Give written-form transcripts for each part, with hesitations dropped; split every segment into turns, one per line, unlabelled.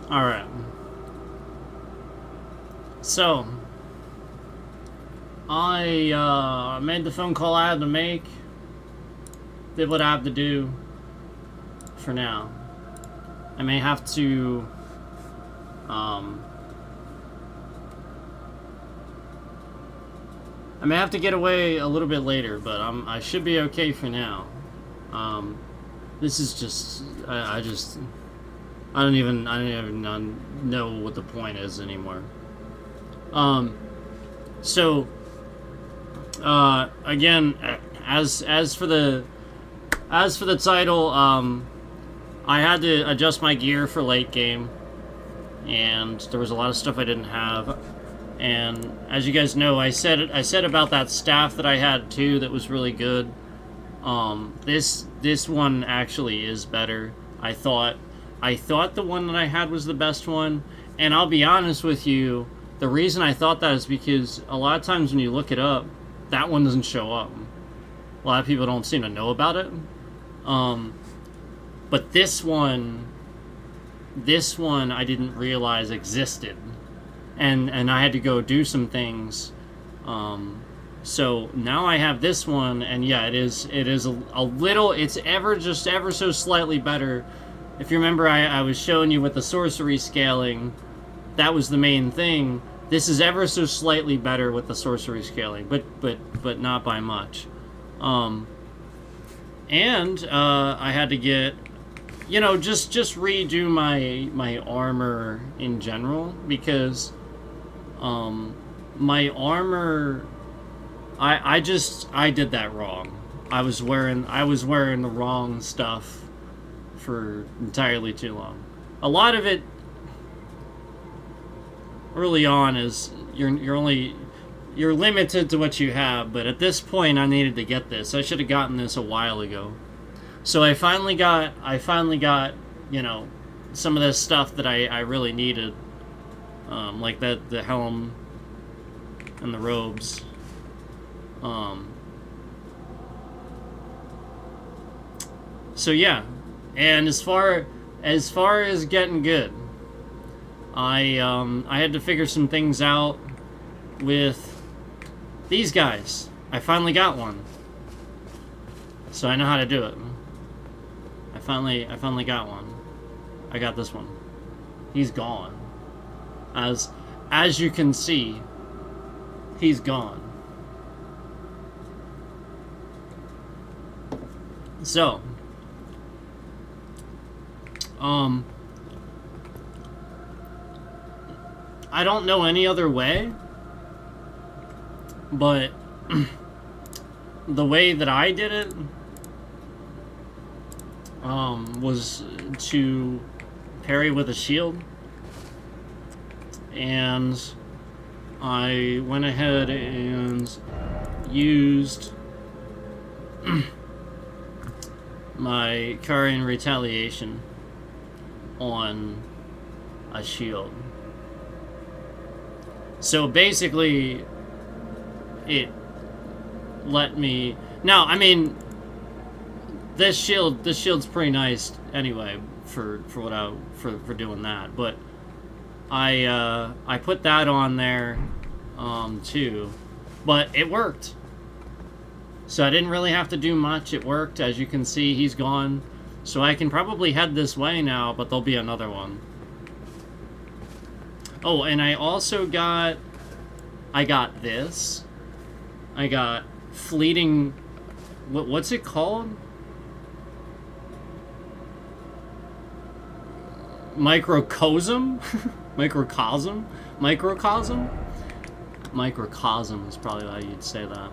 Alright. So, I made the phone call I had to make. Did what I have to do for now. I may have to, I may have to get away a little bit later, but I should be okay for now. This is just, I don't even know what the point is anymore. So, again, as for the title, I had to adjust my gear for late game, and there was a lot of stuff I didn't have. And as you guys know, I said about that staff that I had too that was really good. This one actually is better. I thought the one that I had was the best one, and I'll be honest with you, the reason I thought that is because a lot of times when you look it up, that one doesn't show up. A lot of people don't seem to know about it. But this one I didn't realize existed. And I had to go do some things. So now I have this one, and yeah, it is a little, it's ever so slightly better. If you remember, I was showing you with the sorcery scaling, that was the main thing. This is ever so slightly better with the sorcery scaling, but not by much. And I had to get, just redo my armor in general, because my armor, I did that wrong. I was wearing the wrong stuff for entirely too long. A lot of it early on is you're limited to what you have, but at this point I needed to get this. I should have gotten this a while ago. So I finally got some of this stuff that I really needed, like the helm and the robes. So yeah, and as far as getting good, I had to figure some things out with these guys. I finally got one, so I know how to do it. I finally got one. I got this one. He's gone. As you can see, he's gone. So, I don't know any other way, but the way that I did it was to parry with a shield, and I went ahead and used my Karian retaliation on a shield. So basically, it let me. Now, I mean, this shield's pretty nice anyway for doing that. But I put that on there too, but it worked. So I didn't really have to do much. It worked. As you can see, he's gone. So I can probably head this way now, but there'll be another one. Oh, and I also got this. I got fleeting, what's it called? Microcosm? Microcosm is probably how you'd say that.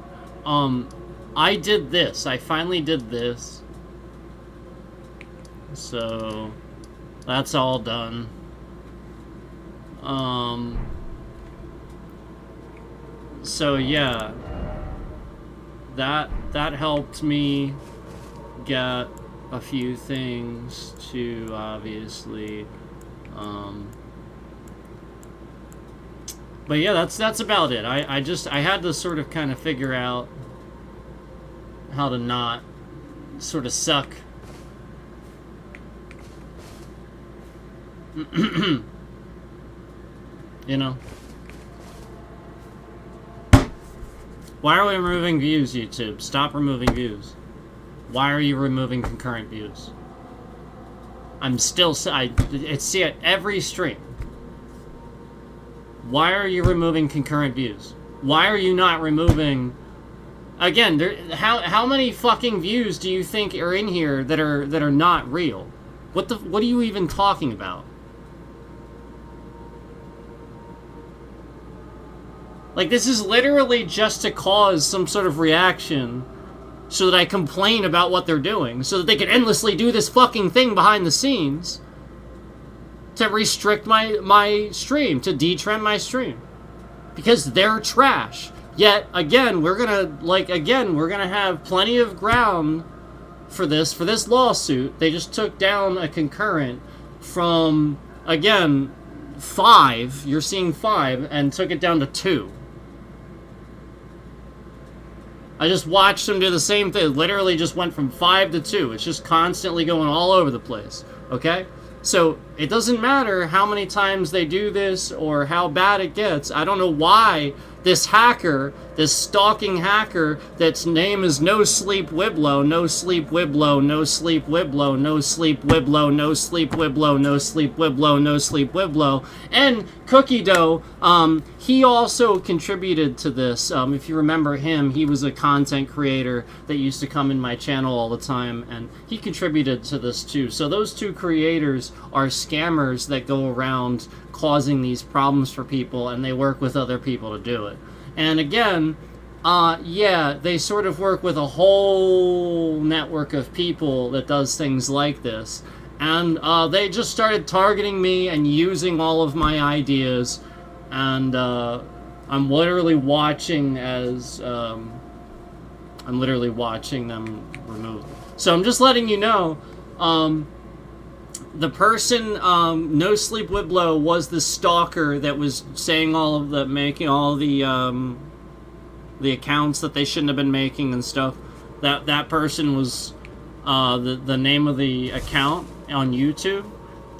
I did this. I finally did this. So that's all done. So yeah, that helped me get a few things to obviously, but yeah, that's about it. I had to sort of kind of figure out how to not sort of suck You know? Why are we removing views, YouTube? Stop removing views. Why are you removing concurrent views? I'm still... it's every stream. Why are you removing concurrent views? Why are you not removing... Again, how many fucking views do you think are in here that are not real? What are you even talking about? Like, this is literally just to cause some sort of reaction so that I complain about what they're doing, so that they can endlessly do this fucking thing behind the scenes to restrict my stream, to detrend my stream. Because they're trash. Yet, again, we're gonna have plenty of ground for this lawsuit. They just took down a concurrent from, again, 5, you're seeing 5, and took it down to 2. I just watched them do the same thing. It literally just went from 5 to 2. It's just constantly going all over the place. Okay? So, it doesn't matter how many times they do this or how bad it gets. I don't know why this hacker, this stalking hacker, that's name is No Sleep Wiblo, No Sleep Wiblo, No Sleep Wiblo, No Sleep Wiblo, No Sleep Wiblo, No Sleep Wiblo, No Sleep Wiblo, and Cookie Dough, he also contributed to this. If you remember him, he was a content creator that used to come in my channel all the time, and he contributed to this too. So those two creators are scammers that go around causing these problems for people, and they work with other people to do it. And again, yeah, they sort of work with a whole network of people that does things like this. And they just started targeting me and using all of my ideas. And I'm literally watching as... I'm literally watching them remove. So I'm just letting you know, the person, No Sleep Wiblo, was the stalker that was saying all of the, making all the accounts that they shouldn't have been making and stuff. That person was the name of the account on YouTube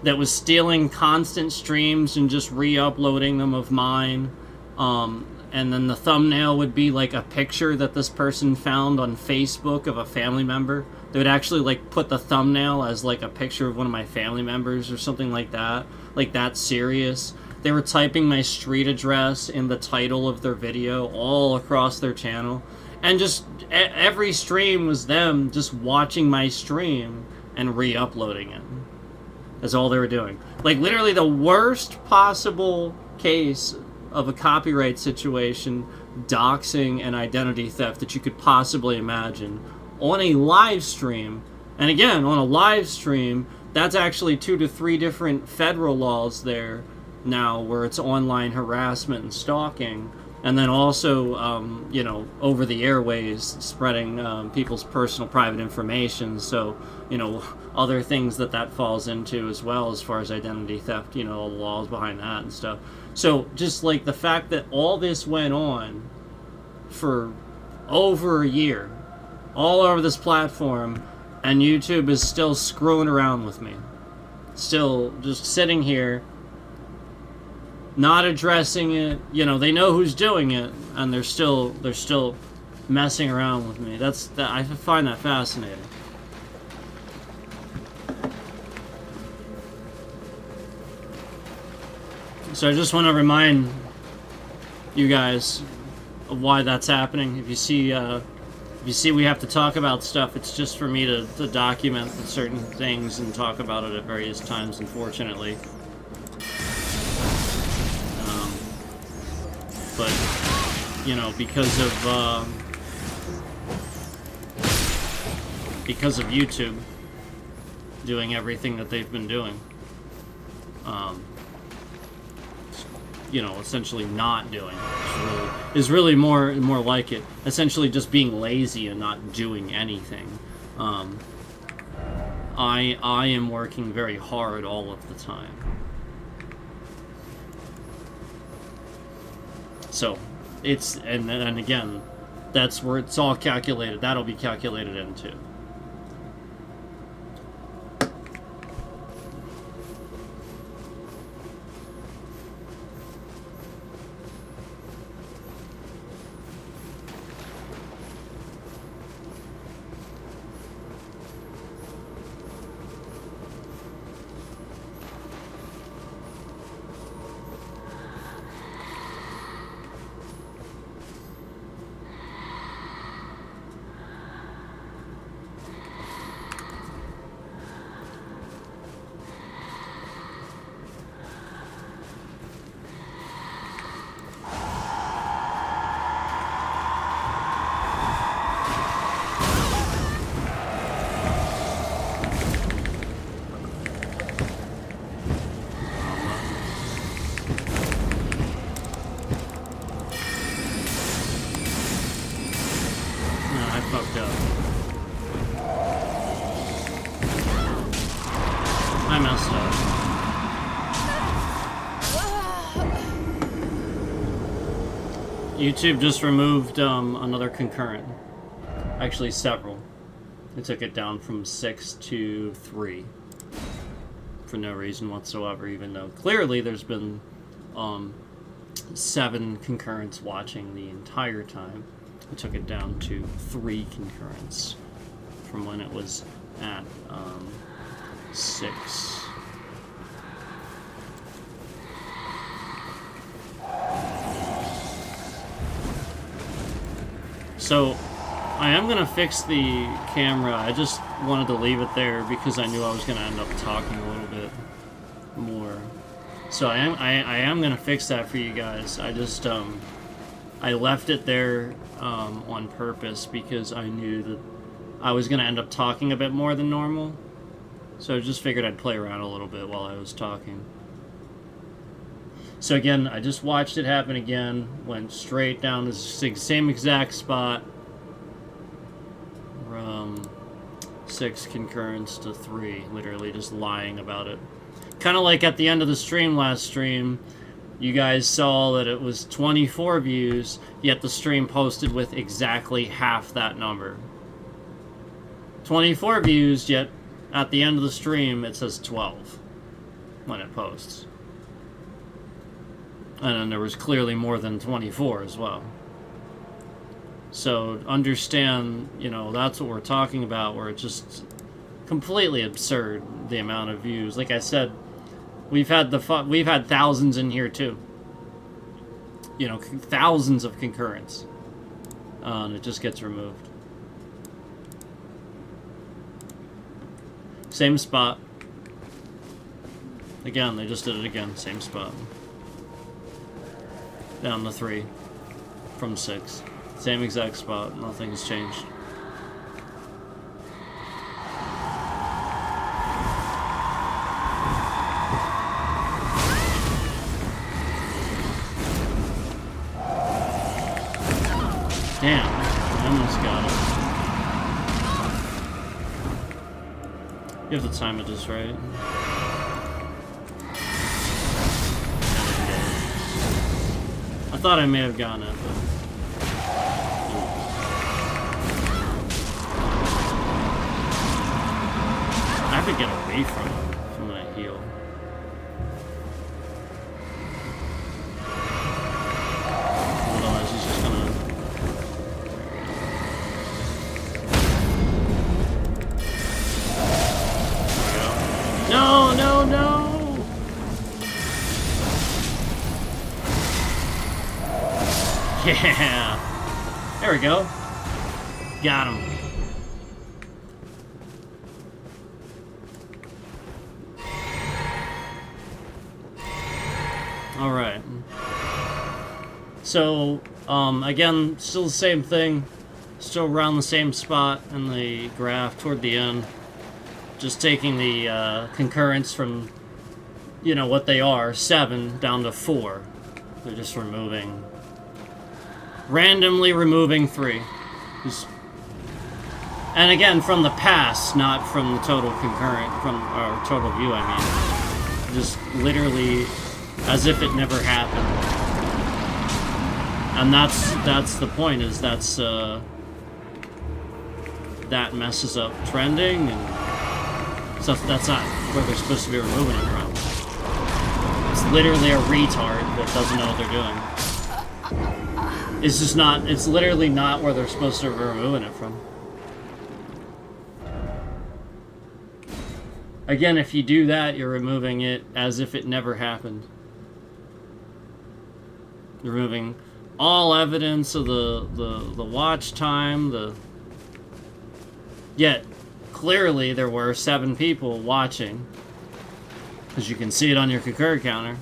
that was stealing constant streams and just re-uploading them of mine. And then the thumbnail would be like a picture that this person found on Facebook of a family member. They would actually like put the thumbnail as like a picture of one of my family members or something like that. Like that serious. They were typing my street address in the title of their video all across their channel. And just every stream was them just watching my stream and re-uploading it. That's all they were doing. Like literally the worst possible case of a copyright situation, doxing, and identity theft that you could possibly imagine on a live stream. And again, on a live stream, that's actually 2 to 3 different federal laws there now where it's online harassment and stalking. And then also, you know, over the airways, spreading people's personal private information. So, you know, other things that falls into as well as far as identity theft, you know, all the laws behind that and stuff. So just like the fact that all this went on for over a year, all over this platform, and YouTube is still screwing around with me. Still just sitting here, not addressing it. You know, they know who's doing it, and they're still messing around with me. I find that fascinating. So I just want to remind you guys of why that's happening. If you see we have to talk about stuff, it's just for me to document certain things and talk about it at various times, unfortunately. But, you know, because of YouTube doing everything that they've been doing, you know, essentially not doing is really more like it. Essentially just being lazy and not doing anything. I am working very hard all of the time. So, it's, and again, that's where it's all calculated. That'll be calculated into. YouTube just removed another concurrent. Actually, several. They took it down from 6 to 3 for no reason whatsoever, even though clearly there's been 7 concurrents watching the entire time. They took it down to 3 concurrents from when it was at 6. So, I am going to fix the camera. I just wanted to leave it there because I knew I was going to end up talking a little bit more. So I am going to fix that for you guys. I just, I left it there on purpose because I knew that I was going to end up talking a bit more than normal. So I just figured I'd play around a little bit while I was talking. So again, I just watched it happen again. Went straight down the same exact spot. From 6 concurrents to 3. Literally just lying about it. Kind of like at the end of the stream last stream. You guys saw that it was 24 views, yet the stream posted with exactly half that number. 24 views, yet at the end of the stream it says 12 when it posts. And then there was clearly more than 24 as well. So understand, you know, that's what we're talking about, where it's just completely absurd, the amount of views. Like I said, we've had thousands in here too. You know, thousands of concurrents. And it just gets removed. Same spot. Again, they just did it again. Same spot. Down to 3 from 6. Same exact spot. Nothing has changed. Damn. I almost got it. You have to time it just right. I thought I may have gotten it, but... I have to get away from him from when I heal. Otherwise he's just gonna... There we go. No, no, no! Yeah! There we go. Got him. Alright. So, again, still the same thing. Still around the same spot in the graph toward the end. Just taking the concurrence from, you know, what they are, 7 down to 4. They're just removing... randomly removing 3. Just, and again, from the past, not from the total concurrent, from our total view, I mean. Just literally as if it never happened. And that's the point, is that messes up trending, and stuff. That's not where they're supposed to be removing it from. It's literally a retard that doesn't know what they're doing. It's just not, it's literally not where they're supposed to be removing it from. Again, if you do that, you're removing it as if it never happened. You're removing all evidence of the watch time, Yet, clearly there were 7 people watching. Because you can see it on your concur counter.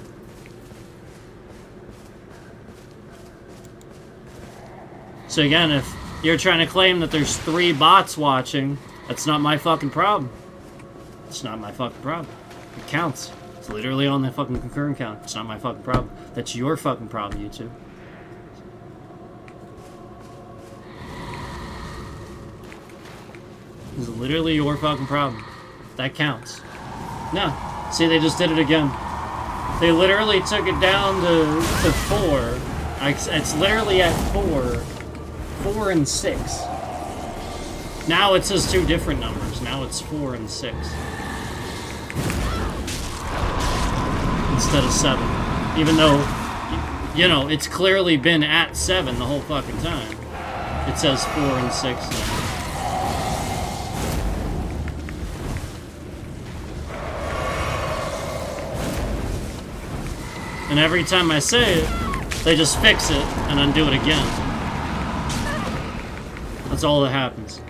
So again, if you're trying to claim that there's 3 bots watching, that's not my fucking problem. It's not my fucking problem. It counts. It's literally on the fucking concurrent count. It's not my fucking problem. That's your fucking problem, YouTube. It's literally your fucking problem. That counts. No. See, they just did it again. They literally took it down to 4 It's literally at 4 and 6. Now it says two different numbers. Now it's 4 and 6 instead of 7. Even though, you know, it's clearly been at 7 the whole fucking time. It says 4 and 6 now. And every time I say it, they just fix it and undo it again. That's all that happens.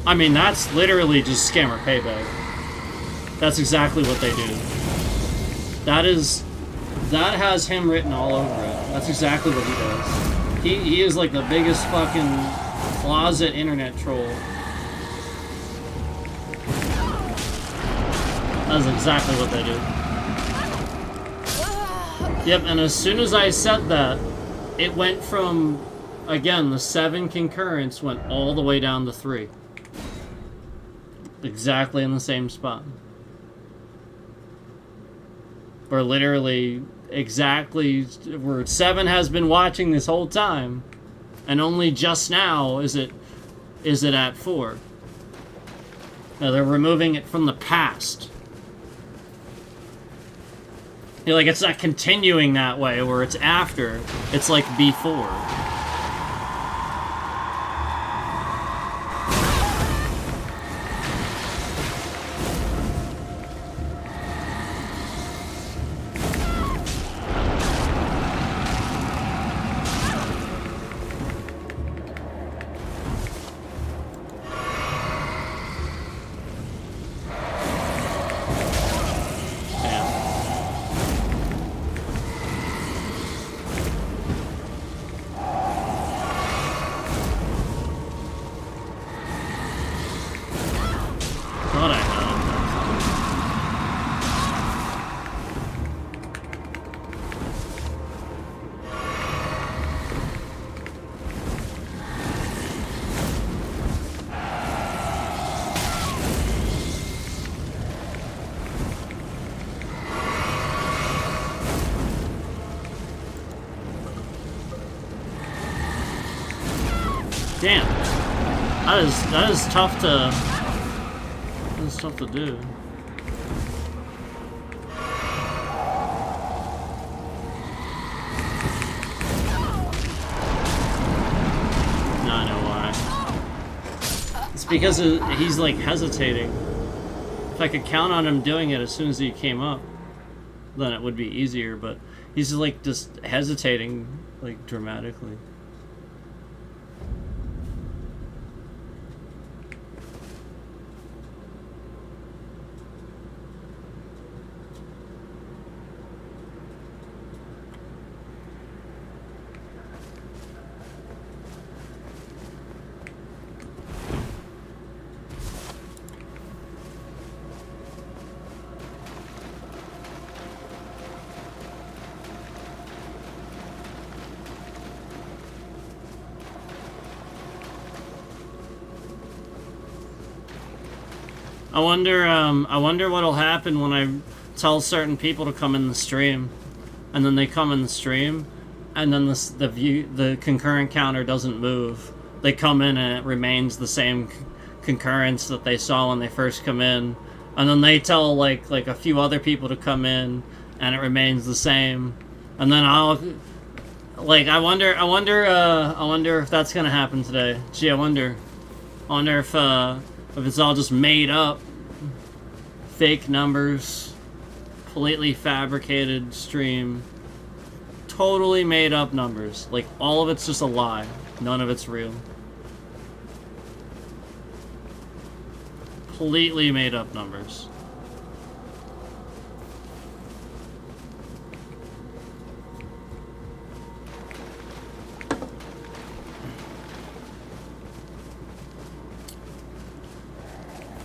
I mean, that's literally just scammer payback. That's exactly what they do. That has him written all over it. That's exactly what he does. He is like the biggest fucking closet internet troll. That's exactly what they do. Yep, and as soon as I said that, it went from, again, the 7 concurrence went all the way down to 3. Exactly in the same spot. Or literally, exactly where 7 has been watching this whole time, and only just now is it at 4. Now they're removing it from the past. You know, like, it's not continuing that way, where it's after. It's like before. Damn. That is tough to... That is tough to do. No, I know why. It's because he's, like, hesitating. If I could count on him doing it as soon as he came up, then it would be easier, but he's, like, just hesitating, like, dramatically. I wonder what'll happen when I tell certain people to come in the stream, and then they come in the stream, and then the concurrent counter doesn't move. They come in and it remains the same concurrence that they saw when they first come in, and then they tell like a few other people to come in, and it remains the same, and then I'll like I wonder if that's gonna happen today. Gee, I wonder if it's all just made up, fake numbers, completely fabricated stream, totally made up numbers. Like, all of it's just a lie. None of it's real. Completely made up numbers.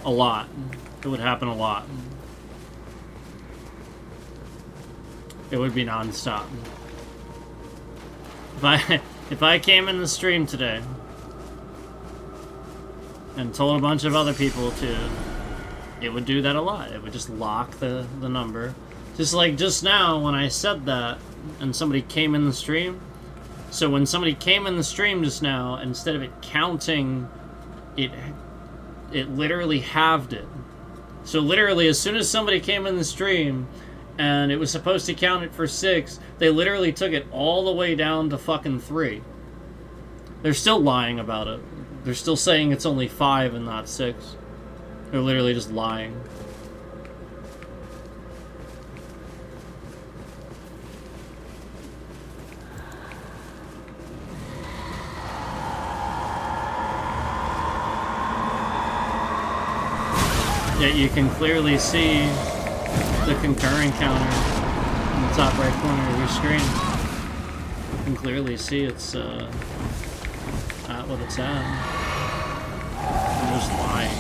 A lot. It would happen a lot. It would be non-stop. If I came in the stream today and told a bunch of other people to, it would do that a lot. It would just lock the number. Just like just now when I said that and somebody came in the stream. So when somebody came in the stream just now, instead of it counting, it literally halved it. So literally as soon as somebody came in the stream and it was supposed to count it for 6, they literally took it all the way down to fucking 3. They're still lying about it. They're still saying it's only 5 and not 6. They're literally just lying. Yet you can clearly see the concurrent counter in the top right corner of your screen. You can clearly see it's at what it's at. I'm just lying.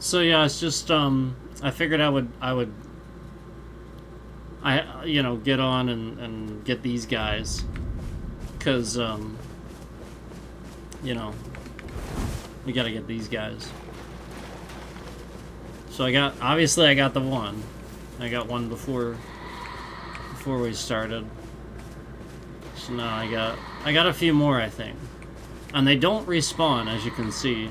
So yeah, it's just I figured I would you know, get on and get these guys, cause you know, we gotta get these guys. So obviously I got the one. I got one before we started. So now I got a few more, I think, and they don't respawn, as you can see.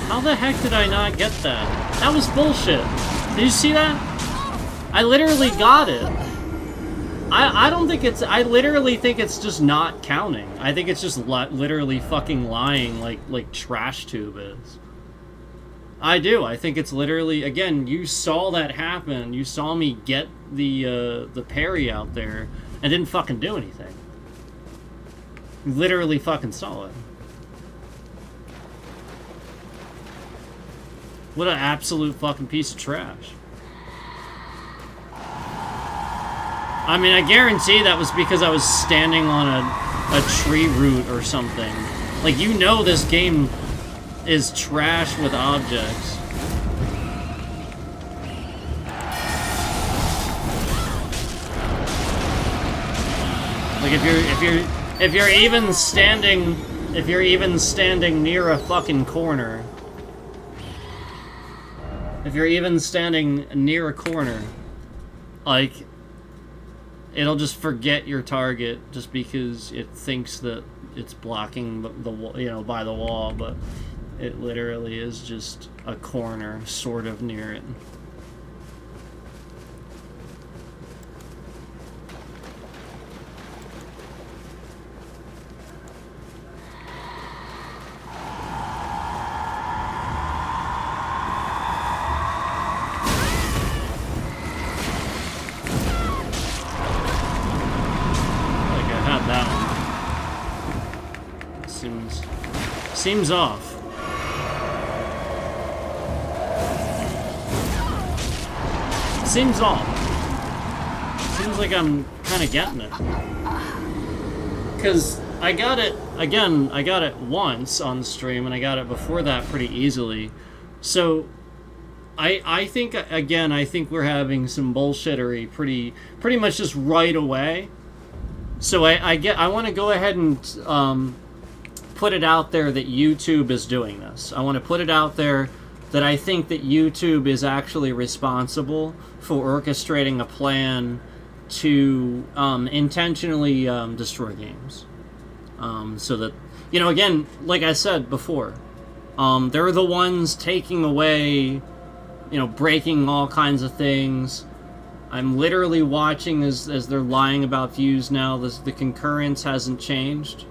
How the heck did I not get that? That was bullshit. Did you see that? I literally got it. I don't think it's... I literally think it's just not counting. I think it's just literally fucking lying like Trash Tube is. I do. I think it's literally... Again, you saw that happen. You saw me get the parry out there and didn't fucking do anything. You literally fucking saw it. What an absolute fucking piece of trash. I mean, I guarantee that was because I was standing on a tree root or something. Like, you know this game is trash with objects. Like, if you're even standing near a fucking corner. If you're even standing near a corner, like, it'll just forget your target just because it thinks that it's blocking the you know, by the wall, but it literally is just a corner sort of near it. Seems off. Seems off. Seems like I'm kind of getting it. Because I got it, again, I got it once on the stream, and I got it before that pretty easily. So, I think, again, I think we're having some bullshittery pretty much just right away. So I want to go ahead and, put it out there that YouTube is doing this. I want to put it out there that I think that YouTube is actually responsible for orchestrating a plan to intentionally destroy games. So that, you know, again, like I said before, they're the ones taking away, you know, breaking all kinds of things. I'm literally watching as they're lying about views now. The concurrence hasn't changed.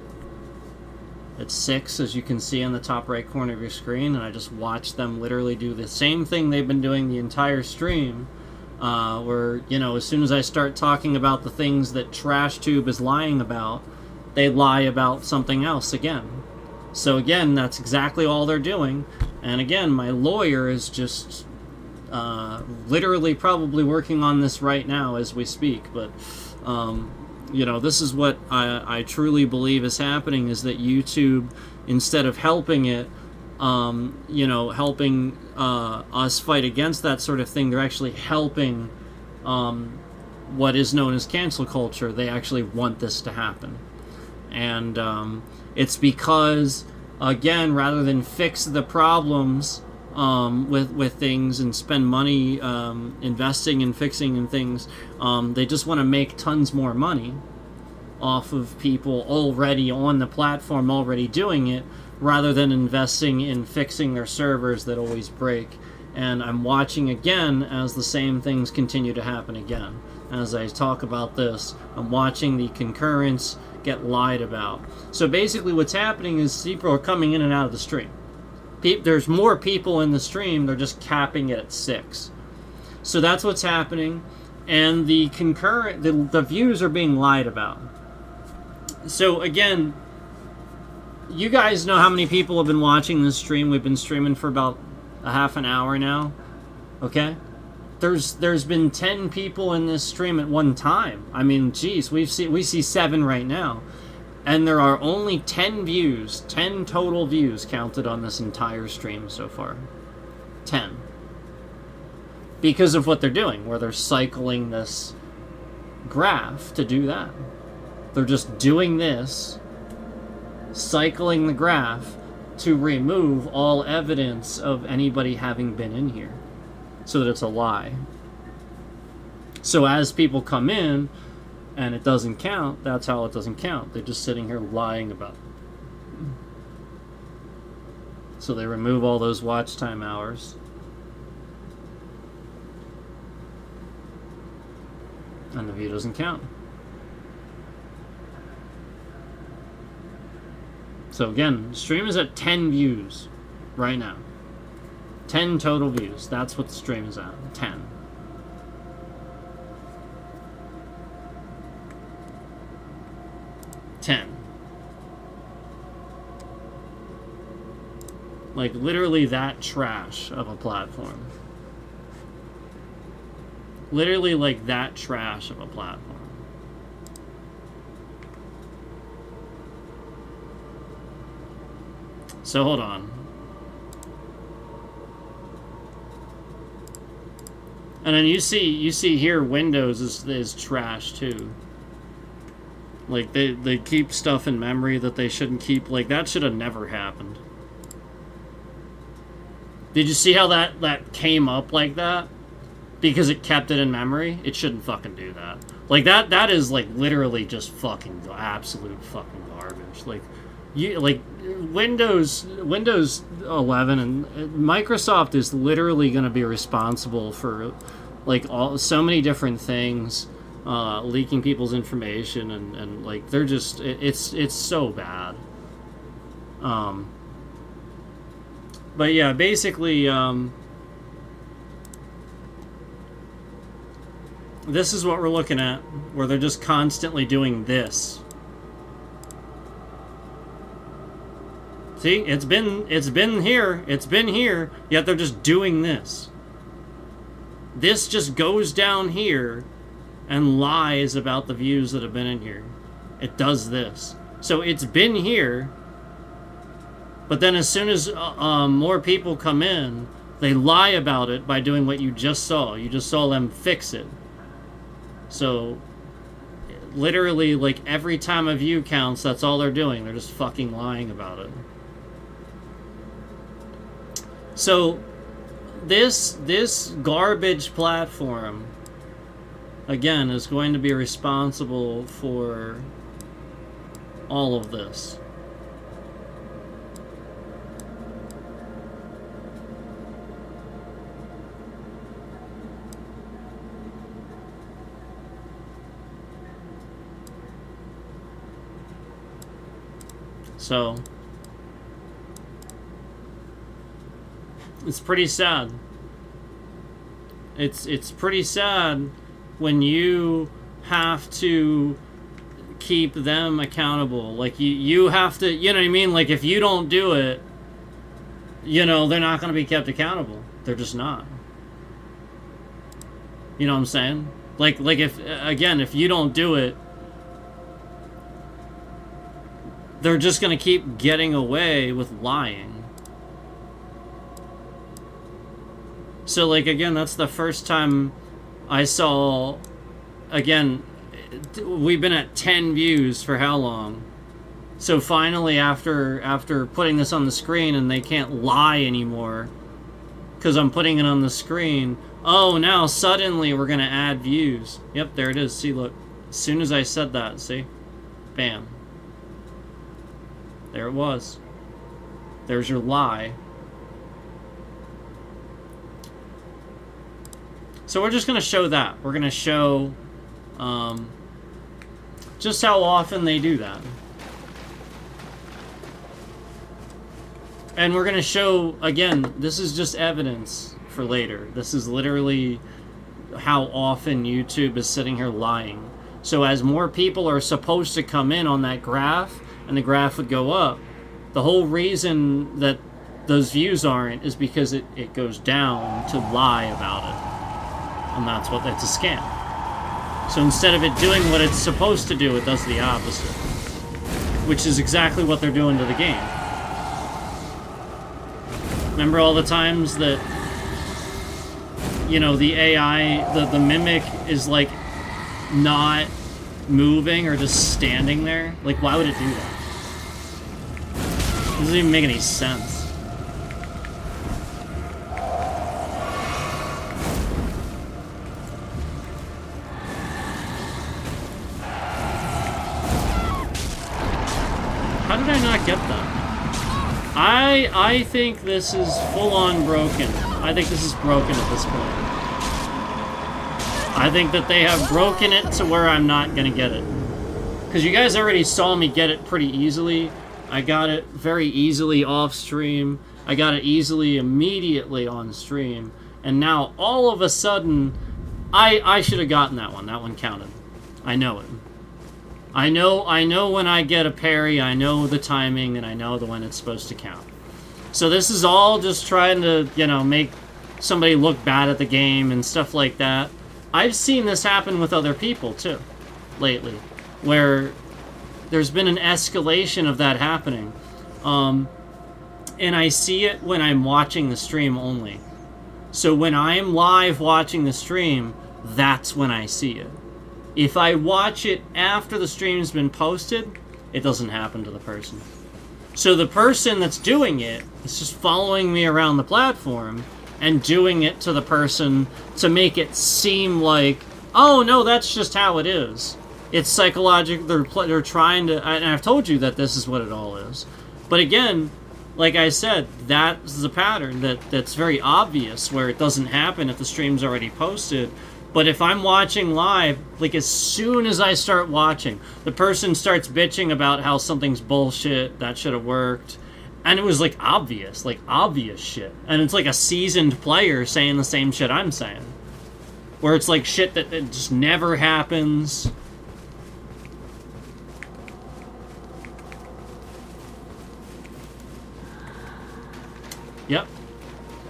It's 6, as you can see in the top right corner of your screen, and I just watched them literally do the same thing they've been doing the entire stream, where, you know, as soon as I start talking about the things that TrashTube is lying about, they lie about something else again. So again, that's exactly all they're doing. And again, my lawyer is just literally probably working on this right now as we speak. But, you know, this is what I truly believe is happening, is that YouTube, instead of helping it, you know, helping us fight against that sort of thing, they're actually helping what is known as cancel culture. They actually want this to happen. And it's because, again, rather than fix the problems with things and spend money investing and fixing and things, they just want to make tons more money off of people already on the platform, already doing it, rather than investing in fixing their servers that always break. And I'm watching again as the same things continue to happen again. As I talk about this, I'm watching the concurrence get lied about. So basically what's happening is people are coming in and out of the stream. There's more people in the stream, they're just capping it at 6. So that's what's happening, and the views are being lied about. So again, you guys know how many people have been watching this stream. We've been streaming for about a half an hour now. Okay? There's been 10 people in this stream at one time. I mean, geez, we see 7 right now. And there are only 10 views, 10 total views counted on this entire stream so far. 10. Because of what they're doing, where they're cycling this graph to do that. They're just doing this, cycling the graph to remove all evidence of anybody having been in here, so that it's a lie. So as people come in and it doesn't count, that's how it doesn't count. They're just sitting here lying about it. So they remove all those watch time hours. And the view doesn't count. So again, the stream is at 10 views right now. 10 total views. That's what the stream is at. 10. Like, literally that trash of a platform. Literally like that trash of a platform. So hold on. And then you see here Windows is trash too. Like they keep stuff in memory that they shouldn't keep. Like that should have never happened. Did you see how that came up like that? Because it kept it in memory? It shouldn't fucking do that. Like that is like literally just fucking absolute fucking garbage. Like you like Windows 11 and Microsoft is literally going to be responsible for like so many different things, leaking people's information and like they're just it's so bad. But yeah, basically this is what we're looking at, where they're just constantly doing this. See, it's been here, yet they're just doing this. This just goes down here and lies about the views that have been in here. It does this. So it's been here, but then as soon as more people come in, they lie about it by doing what you just saw. You just saw them fix it. So literally, like every time a view counts, that's all they're doing. They're just fucking lying about it. So this garbage platform, again, is going to be responsible for all of this. So It's pretty sad. It's pretty sad when you have to keep them accountable. Like, you have to, you know what I mean? Like, if you don't do it, you know, they're not going to be kept accountable. They're just not. You know what I'm saying? Like if, again, if you don't do it, they're just going to keep getting away with lying. So, like, again, that's the first time I saw, again, we've been at 10 views for how long? So finally, after putting this on the screen, and they can't lie anymore because I'm putting it on the screen, oh, now suddenly we're going to add views. Yep, there it is. See, look. As soon as I said that, see? Bam. There it was. There's your lie. So we're just going to show that. We're going to show just how often they do that. And we're going to show, again, this is just evidence for later. This is literally how often YouTube is sitting here lying. So as more people are supposed to come in on that graph, and the graph would go up, the whole reason that those views aren't is because it goes down to lie about it. And that's what, it's a scam. So instead of it doing what it's supposed to do, it does the opposite. Which is exactly what they're doing to the game. Remember all the times that, you know, the AI, the mimic is, like, not moving or just standing there? Like, why would it do that? It doesn't even make any sense. How did I not get that? I think this is full-on broken. I think this is broken at this point. I think that they have broken it to where I'm not gonna get it. Because you guys already saw me get it pretty easily. I got it very easily off stream. I got it easily immediately on stream. And now, all of a sudden, I should have gotten that one. That one counted. I know it. I know when I get a parry, I know the timing, and I know when it's supposed to count. So this is all just trying to, you know, make somebody look bad at the game and stuff like that. I've seen this happen with other people, too, lately, where there's been an escalation of that happening. And I see it when I'm watching the stream only. So when I'm live watching the stream, that's when I see it. If I watch it after the stream's been posted, it doesn't happen to the person. So the person that's doing it is just following me around the platform and doing it to the person to make it seem like, oh no, that's just how it is. It's psychological. They're trying to, and I've told you that this is what it all is. But again, like I said, that's the pattern that's very obvious, where it doesn't happen if the stream's already posted. But if I'm watching live, like, as soon as I start watching, the person starts bitching about how something's bullshit, that should have worked. And it was, like, obvious shit. And it's like a seasoned player saying the same shit I'm saying. Where it's like shit that just never happens. Yep.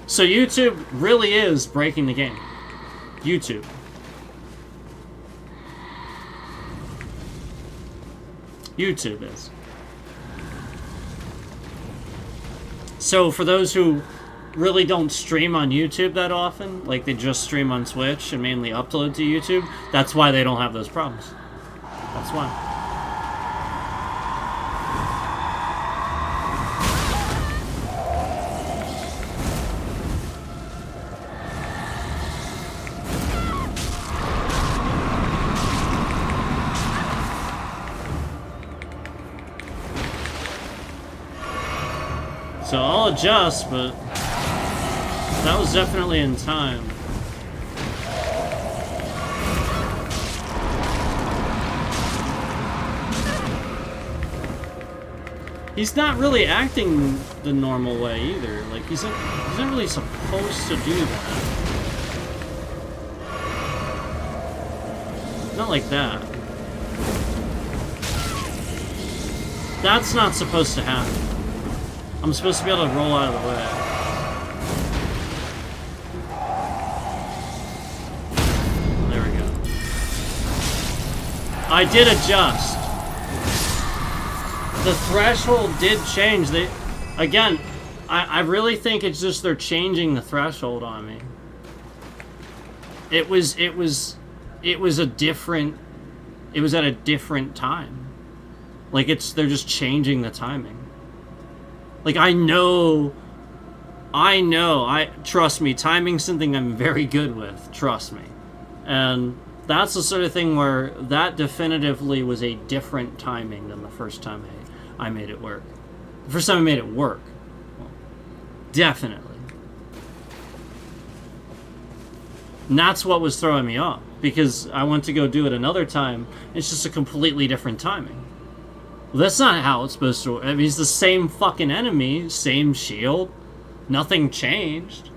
So YouTube really is breaking the game. YouTube. YouTube is. So for those who really don't stream on YouTube that often, like they just stream on Twitch and mainly upload to YouTube, that's why they don't have those problems. That's why. So I'll adjust, but that was definitely in time. He's not really acting the normal way either. Like, he's not really supposed to do that. Not like that. That's not supposed to happen. I'm supposed to be able to roll out of the way. There we go. I did adjust. The threshold did change. Again, I really think it's just they're changing the threshold on me. It was a different. It was at a different time. Like they're just changing the timing. Like I know. Trust me, timing's something I'm very good with. Trust me, and that's the sort of thing where that definitively was a different timing than the first time I made it work. The first time I made it work. Well, definitely. And that's what was throwing me off. Because I went to go do it another time. It's just a completely different timing. Well, that's not how it's supposed to work. I mean, he's the same fucking enemy. Same shield. Nothing changed.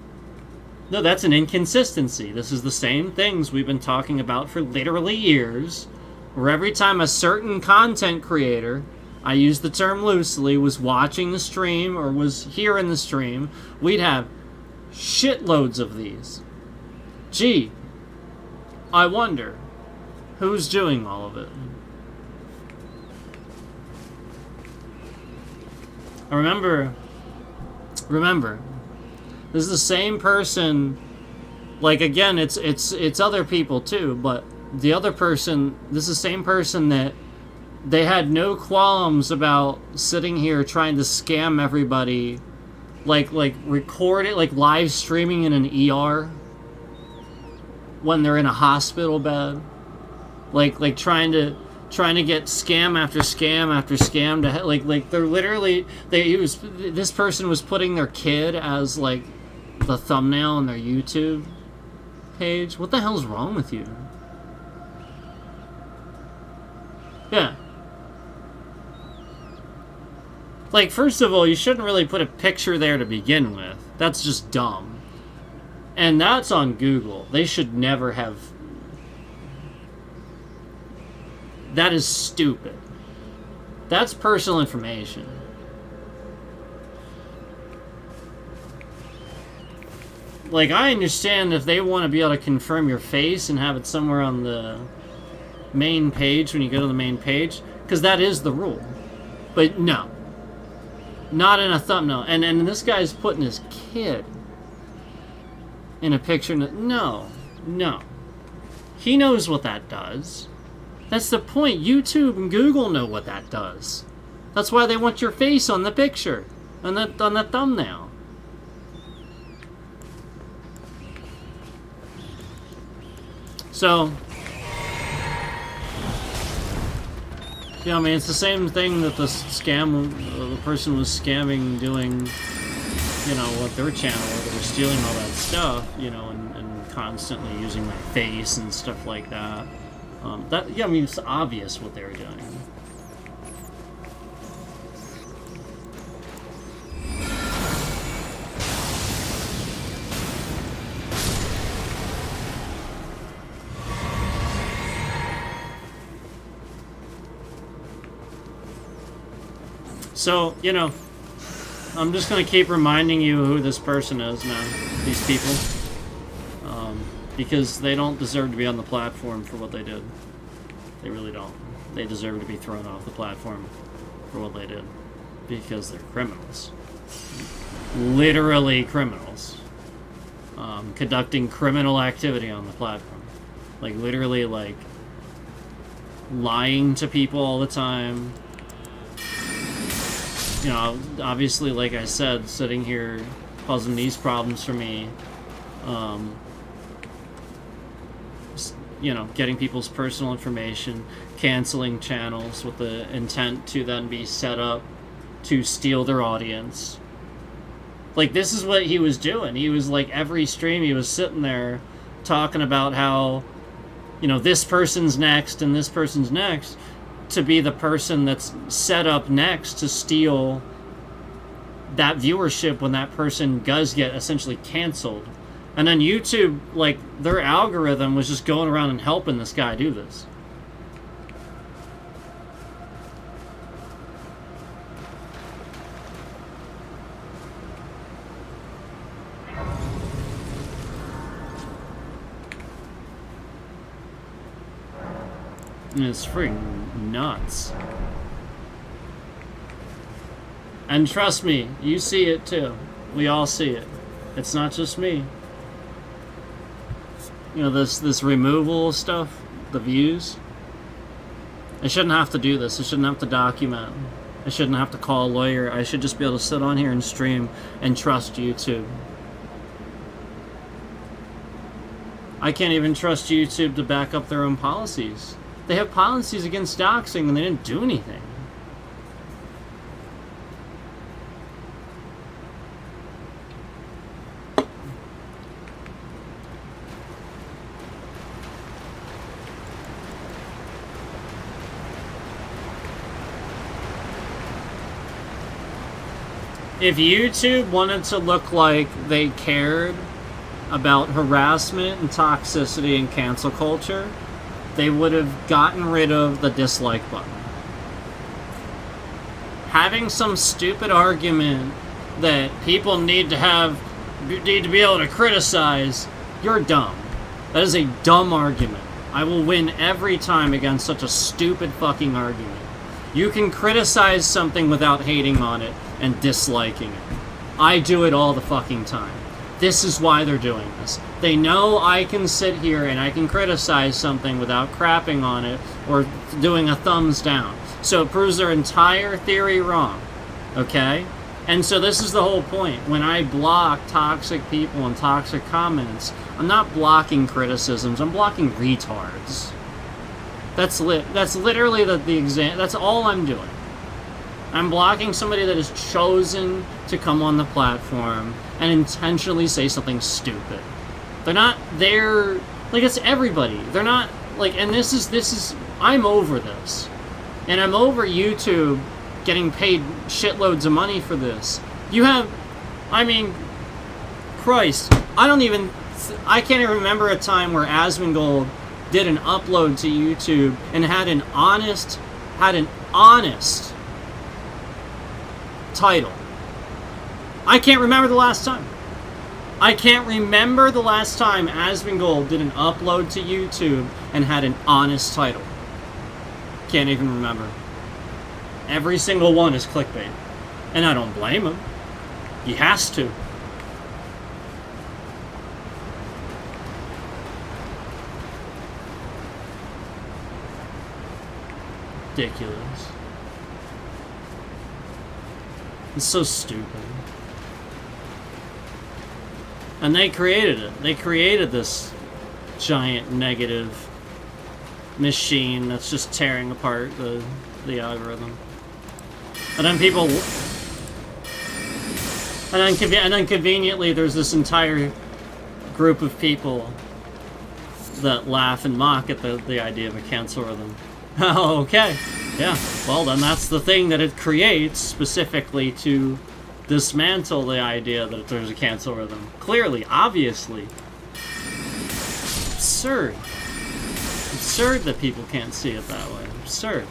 No, that's an inconsistency. This is the same things we've been talking about for literally years. Where every time a certain content creator, I use the term loosely, was watching the stream or was here in the stream, we'd have shitloads of these. Gee, I wonder who's doing all of it. Remember, this is the same person. Like again, it's other people too, but the other person, this is the same person that they had no qualms about sitting here trying to scam everybody, like record it, like live streaming in an ER when they're in a hospital bed, like trying to get scam after scam after scam to like they're literally this person was putting their kid as like the thumbnail on their YouTube page. What the hell's wrong with you? Yeah. Like, first of all, you shouldn't really put a picture there to begin with. That's just dumb. And that's on Google. They should never have... That is stupid. That's personal information. Like, I understand if they want to be able to confirm your face and have it somewhere on the main page when you go to the main page, because that is the rule. But no. Not in a thumbnail. And this guy's putting his kid in a picture. No. He knows what that does. That's the point. YouTube and Google know what that does. That's why they want your face on the picture. On the thumbnail. So... Yeah, I mean, it's the same thing that the person was scamming, doing, you know, what their channel, where they were stealing all that stuff, you know, and constantly using my face and stuff like that. Yeah, I mean, it's obvious what they were doing. So, you know, I'm just going to keep reminding you who this person is now, these people. Because they don't deserve to be on the platform for what they did. They really don't. They deserve to be thrown off the platform for what they did. Because they're criminals. Literally criminals. Conducting criminal activity on the platform. Like, literally, like, lying to people all the time. You know, obviously, like I said, sitting here causing these problems for me, you know, getting people's personal information, canceling channels with the intent to then be set up to steal their audience. Like, this is what he was doing. He was, like, every stream he was sitting there talking about how, you know, this person's next and this person's next. to be the person that's set up next to steal that viewership when that person does get essentially canceled. And then YouTube, like, their algorithm was just going around and helping this guy do this. And it's freaking nuts. And trust me, you see it too. We all see it. It's not just me. You know, this removal stuff, the views. I shouldn't have to do this. I shouldn't have to document. I shouldn't have to call a lawyer. I should just be able to sit on here and stream and trust YouTube. I can't even trust YouTube to back up their own policies. They have policies against doxing and they didn't do anything. If YouTube wanted to look like they cared about harassment and toxicity and cancel culture, they would have gotten rid of the dislike button. Having some stupid argument that people need to be able to criticize, you're dumb. That is a dumb argument. I will win every time against such a stupid fucking argument. You can criticize something without hating on it and disliking it. I do it all the fucking time. This is why they're doing this. They know I can sit here and I can criticize something without crapping on it or doing a thumbs down. So it proves their entire theory wrong. Okay? And so this is the whole point. When I block toxic people and toxic comments, I'm not blocking criticisms, I'm blocking retards. That's literally the exam. That's all I'm doing. I'm blocking somebody that has chosen to come on the platform and intentionally say something stupid. They're not there, like, it's everybody. They're not, like, and this is, I'm over this. And I'm over YouTube getting paid shitloads of money for this. You have, I mean, Christ, I can't even remember a time where Asmongold did an upload to YouTube and had an honest title. I can't remember the last time. I can't remember the last time Asmongold did an upload to YouTube and had an honest title. Can't even remember. Every single one is clickbait. And I don't blame him. He has to. Ridiculous. It's so stupid. And they created it. They created this giant negative machine that's just tearing apart the algorithm. And then people... And then conveniently there's this entire group of people that laugh and mock at the idea of a cancelism. Oh, okay. Yeah. Well, then that's the thing that it creates specifically to dismantle the idea that there's a cancel rhythm. Clearly, obviously. Absurd. Absurd that people can't see it that way. Absurd.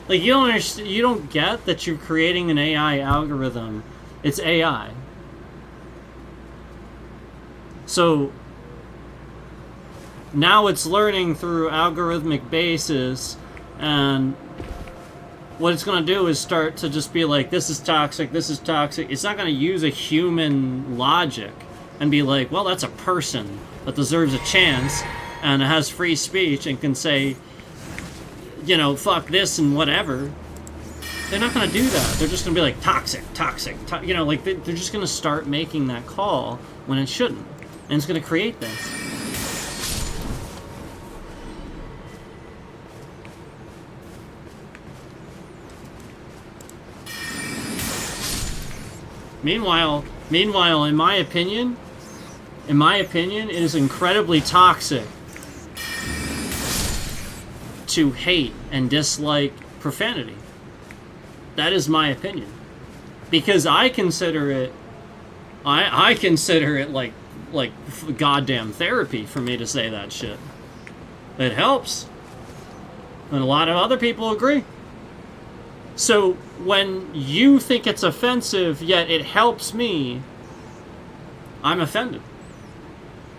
Like, you don't understand, you don't get that you're creating an AI algorithm. It's AI. So now it's learning through algorithmic basis, and what it's going to do is start to just be like, this is toxic, this is toxic. It's not going to use a human logic and be like, well, that's a person that deserves a chance and has free speech and can say, you know, fuck this and whatever. They're not going to do that. They're just going to be like, toxic, you know, like, they're just going to start making that call when it shouldn't. And it's going to create this. Meanwhile, in my opinion, it is incredibly toxic to hate and dislike profanity. That is my opinion. Because I consider it like goddamn therapy for me to say that shit. It helps. And a lot of other people agree. So when you think it's offensive, yet it helps me, I'm offended.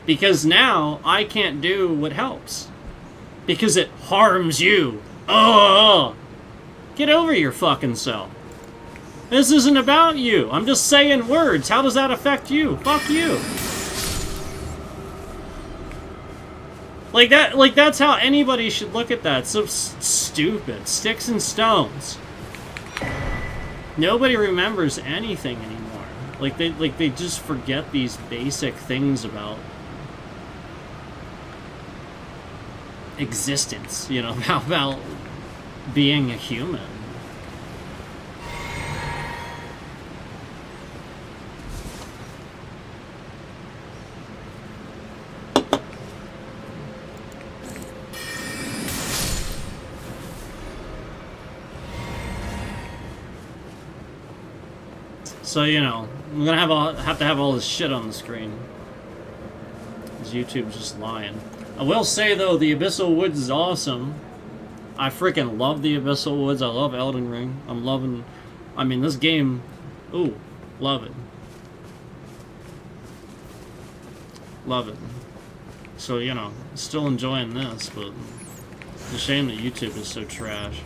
Because now I can't do what helps. Because it harms you. Oh, get over your fucking self. This isn't about you. I'm just saying words. How does that affect you? Fuck you. Like that's how anybody should look at that. So stupid. Sticks and stones. Nobody remembers anything anymore. Like they just forget these basic things about existence, you know, about being a human. So, you know, I'm gonna have to have all this shit on the screen. Because YouTube's just lying. I will say, though, the Abyssal Woods is awesome. I freaking love the Abyssal Woods. I love Elden Ring. I'm loving... I mean, this game... Ooh, love it. Love it. So, you know, still enjoying this, but... It's a shame that YouTube is so trash.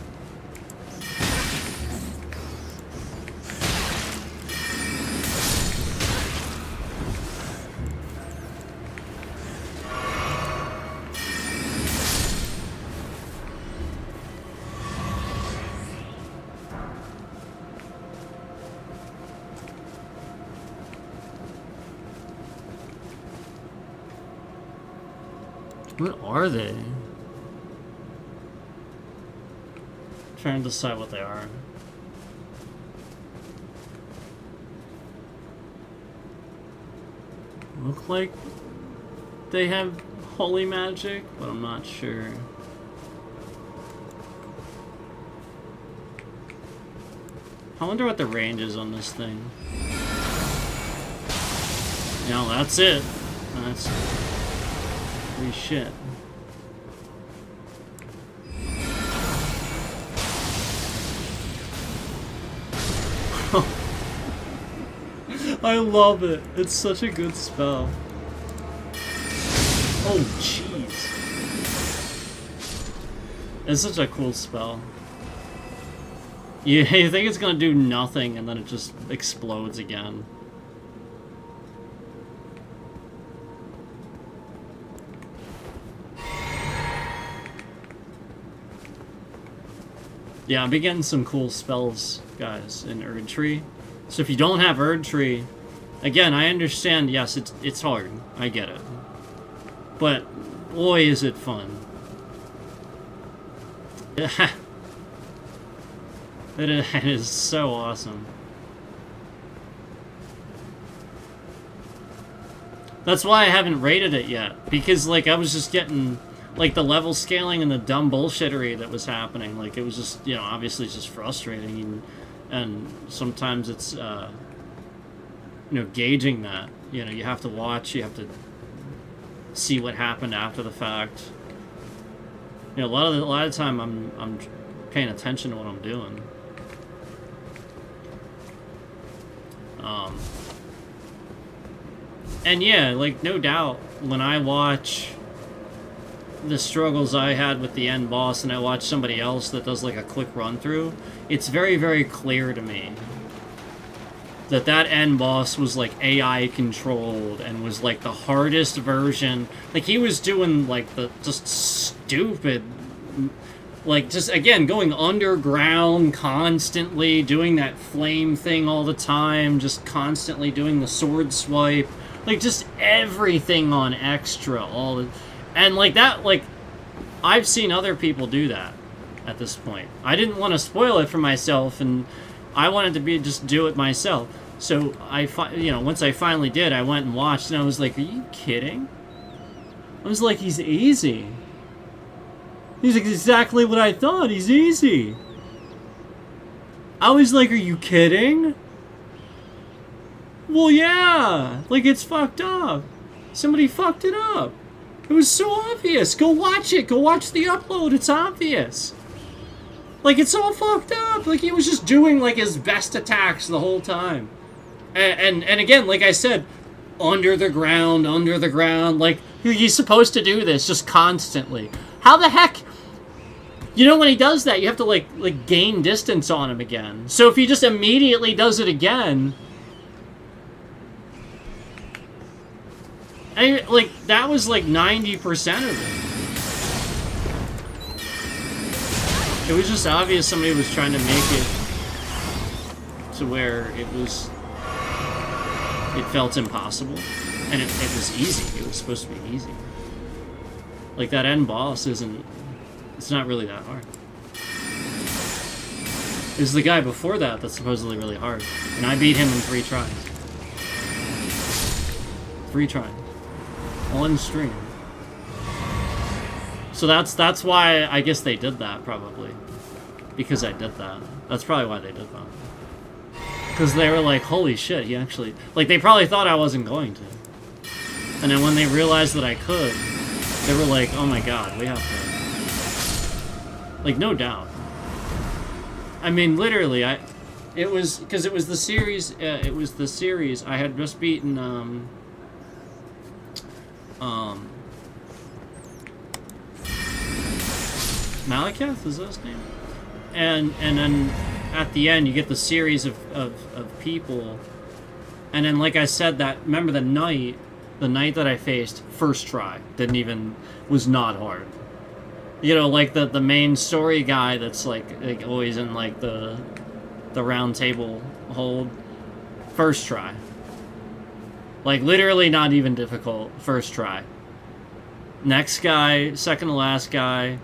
What are they? I'm trying to decide what they are. Look like they have holy magic, but I'm not sure. I wonder what the range is on this thing. No, that's it. That's free shit. I love it. It's such a good spell. Oh, jeez. It's such a cool spell. You think it's gonna do nothing, and then it just explodes again. Yeah, I'm getting some cool spells, guys, in Erdtree. So if you don't have Erdtree, again, I understand, yes, it's hard. I get it. But, boy, is it fun. It is so awesome. That's why I haven't rated it yet. Because, like, I was just getting... like, the level scaling and the dumb bullshittery that was happening, like, it was just, you know, obviously just frustrating, and sometimes it's, you know, gauging that. You know, you have to watch, you have to see what happened after the fact. You know, a lot of the time I'm paying attention to what I'm doing. And yeah, like, no doubt, when I watch the struggles I had with the end boss and I watch somebody else that does like a quick run through, it's very, very clear to me that that end boss was like AI controlled and was like the hardest version. Like, he was doing like the just stupid, like, just again going underground constantly, doing that flame thing all the time, just constantly doing the sword swipe, like just everything on extra, all the... And, like, that, like, I've seen other people do that at this point. I didn't want to spoil it for myself, and I wanted to just do it myself. So, you know, once I finally did, I went and watched, and I was like, are you kidding? I was like, he's easy. He's like, exactly what I thought. He's easy. I was like, are you kidding? Well, yeah. Like, it's fucked up. Somebody fucked it up. It was so obvious. Go watch it. Go watch the upload. It's obvious. Like, it's all fucked up. Like, he was just doing, like, his best attacks the whole time. And again, like I said, under the ground. Like, he's supposed to do this just constantly. How the heck... You know, when he does that, you have to, like gain distance on him again. So if he just immediately does it again... like, that was, like, 90% of it. It was just obvious somebody was trying to make it to where it was... It felt impossible. And it was easy. It was supposed to be easy. Like, that end boss isn't... It's not really that hard. It's the guy before that that's supposedly really hard. And I beat him in 3 tries. 3 tries. On stream. So that's why I guess they did that, probably. Because I did that. That's probably why they did that. Because they were like, holy shit, he actually... Like, they probably thought I wasn't going to. And then when they realized that I could, they were like, oh my god, we have to... Like, no doubt. I mean, literally, it was, because it was the series, I had just beaten, Malekith, is that his name? And then, at the end, you get the series of people, and then, like I said, remember the night that I faced, first try, was not hard. You know, like the main story guy that's like always in like the round table hold. First try. Like literally not even difficult. First try. Next guy, second to last guy,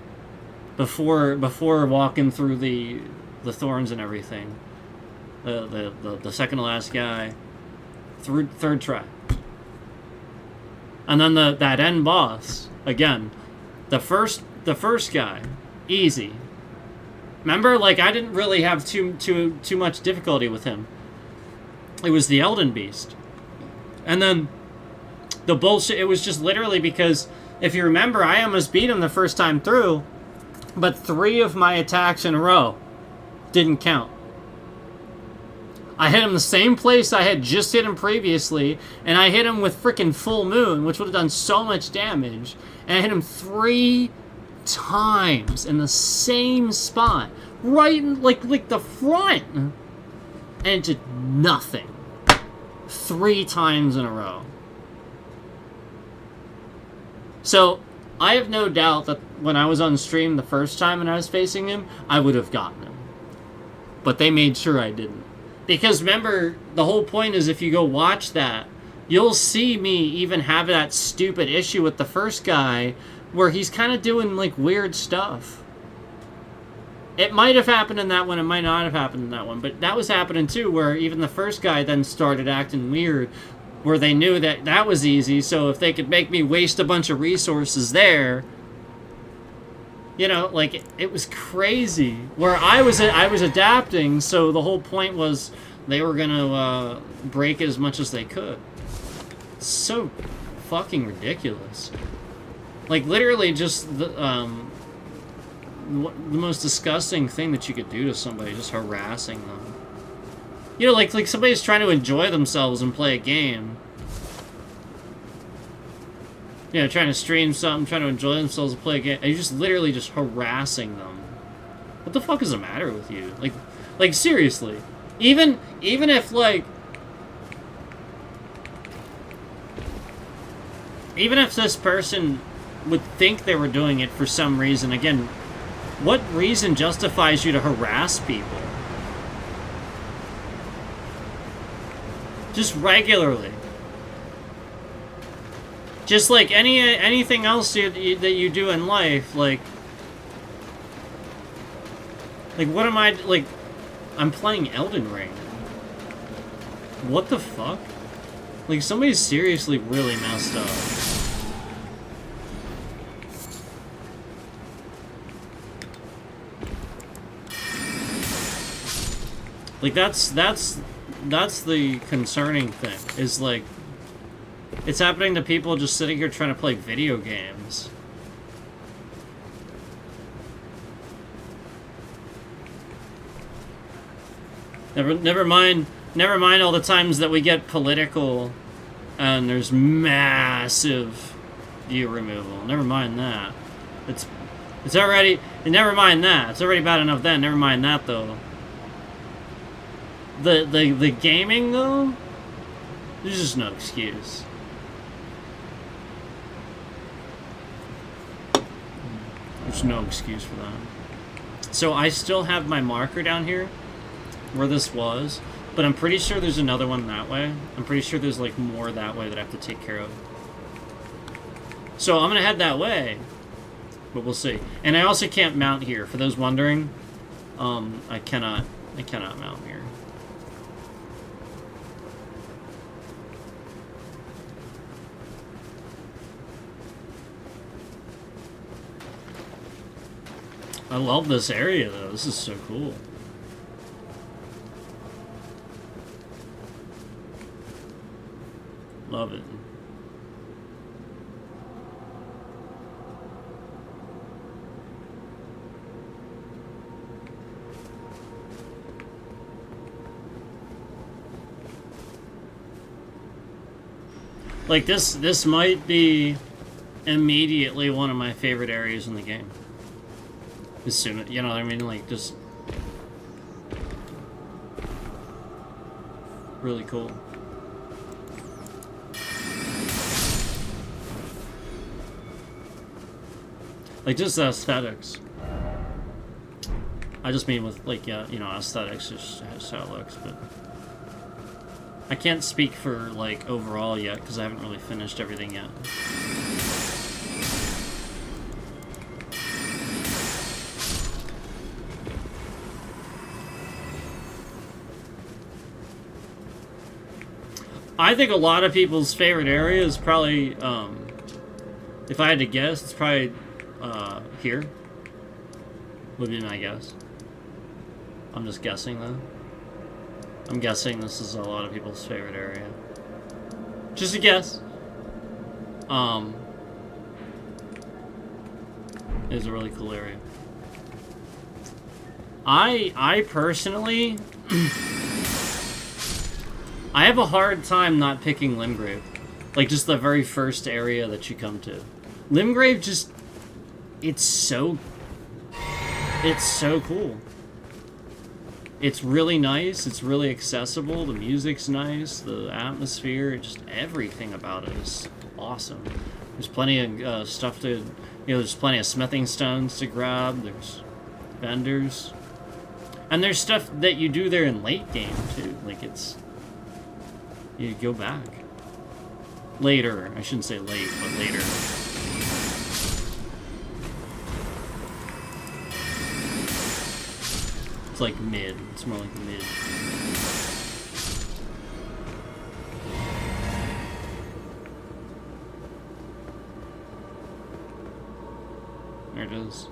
before walking through the thorns and everything. The second to last guy. Third try. And then that end boss, again, the first guy, easy. Remember, like, I didn't really have too much difficulty with him. It was the Elden Beast. And then the bullshit, it was just literally because, if you remember, I almost beat him the first time through, but 3 of my attacks in a row didn't count. I hit him the same place I had just hit him previously, and I hit him with freaking Full Moon, which would have done so much damage, and I hit him 3 times in the same spot, right in, like the front, and it did nothing. 3 times in a row. So I have no doubt that when I was on stream the first time and I was facing him, I would have gotten him, but they made sure I didn't, because remember, the whole point is, if you go watch that, you'll see me even have that stupid issue with the first guy where he's kind of doing, like, weird stuff. It might have happened in that one, it might not have happened in that one, but that was happening too, where even the first guy then started acting weird, where they knew that was easy, so if they could make me waste a bunch of resources there, you know, like, it was crazy. Where I was adapting, so the whole point was they were gonna break it as much as they could. It's so fucking ridiculous. Like, literally just the most disgusting thing that you could do to somebody, just harassing them. You know, like somebody's trying to enjoy themselves and play a game. You know, trying to stream something, trying to enjoy themselves and play a game, and you're just literally just harassing them. What the fuck is the matter with you? Like seriously. Even if, like... Even if this person would think they were doing it for some reason, again, what reason justifies you to harass people? Just regularly. Just like anything else that you do in life, like what am I, like, I'm playing Elden Ring. What the fuck? Like, somebody's seriously really messed up. Like, that's the concerning thing, is, like, it's happening to people just sitting here trying to play video games. Never mind all the times that we get political and there's massive view removal. Never mind that. It's already, never mind that. It's already bad enough then. Never mind that though. The gaming though, there's just no excuse. There's no excuse for that. So I still have my marker down here where this was, but I'm pretty sure there's another one that way. I'm pretty sure there's like more that way that I have to take care of. So I'm gonna head that way, but we'll see. And I also can't mount here. For those wondering, I cannot mount here. I love this area though. This is so cool. Love it. Like this might be immediately one of my favorite areas in the game. As soon, you know what I mean? Like, just really cool. Like, just the aesthetics. I just mean with, like, yeah, you know, aesthetics, just how it looks, but I can't speak for, like, overall yet, because I haven't really finished everything yet. I think a lot of people's favorite area is probably, if I had to guess, it's probably here. Would be my guess. I'm just guessing though. I'm guessing this is a lot of people's favorite area. Just a guess. It's a really cool area. I personally I have a hard time not picking Limgrave. Like, just the very first area that you come to. Limgrave just... It's so cool. It's really nice. It's really accessible. The music's nice. The atmosphere, just everything about it is awesome. There's plenty of stuff to... You know, there's plenty of smithing stones to grab. There's vendors. And there's stuff that you do there in late game, too. Like, it's... You go back. Later. I shouldn't say late, but later. It's like mid. It's more like mid. There it is.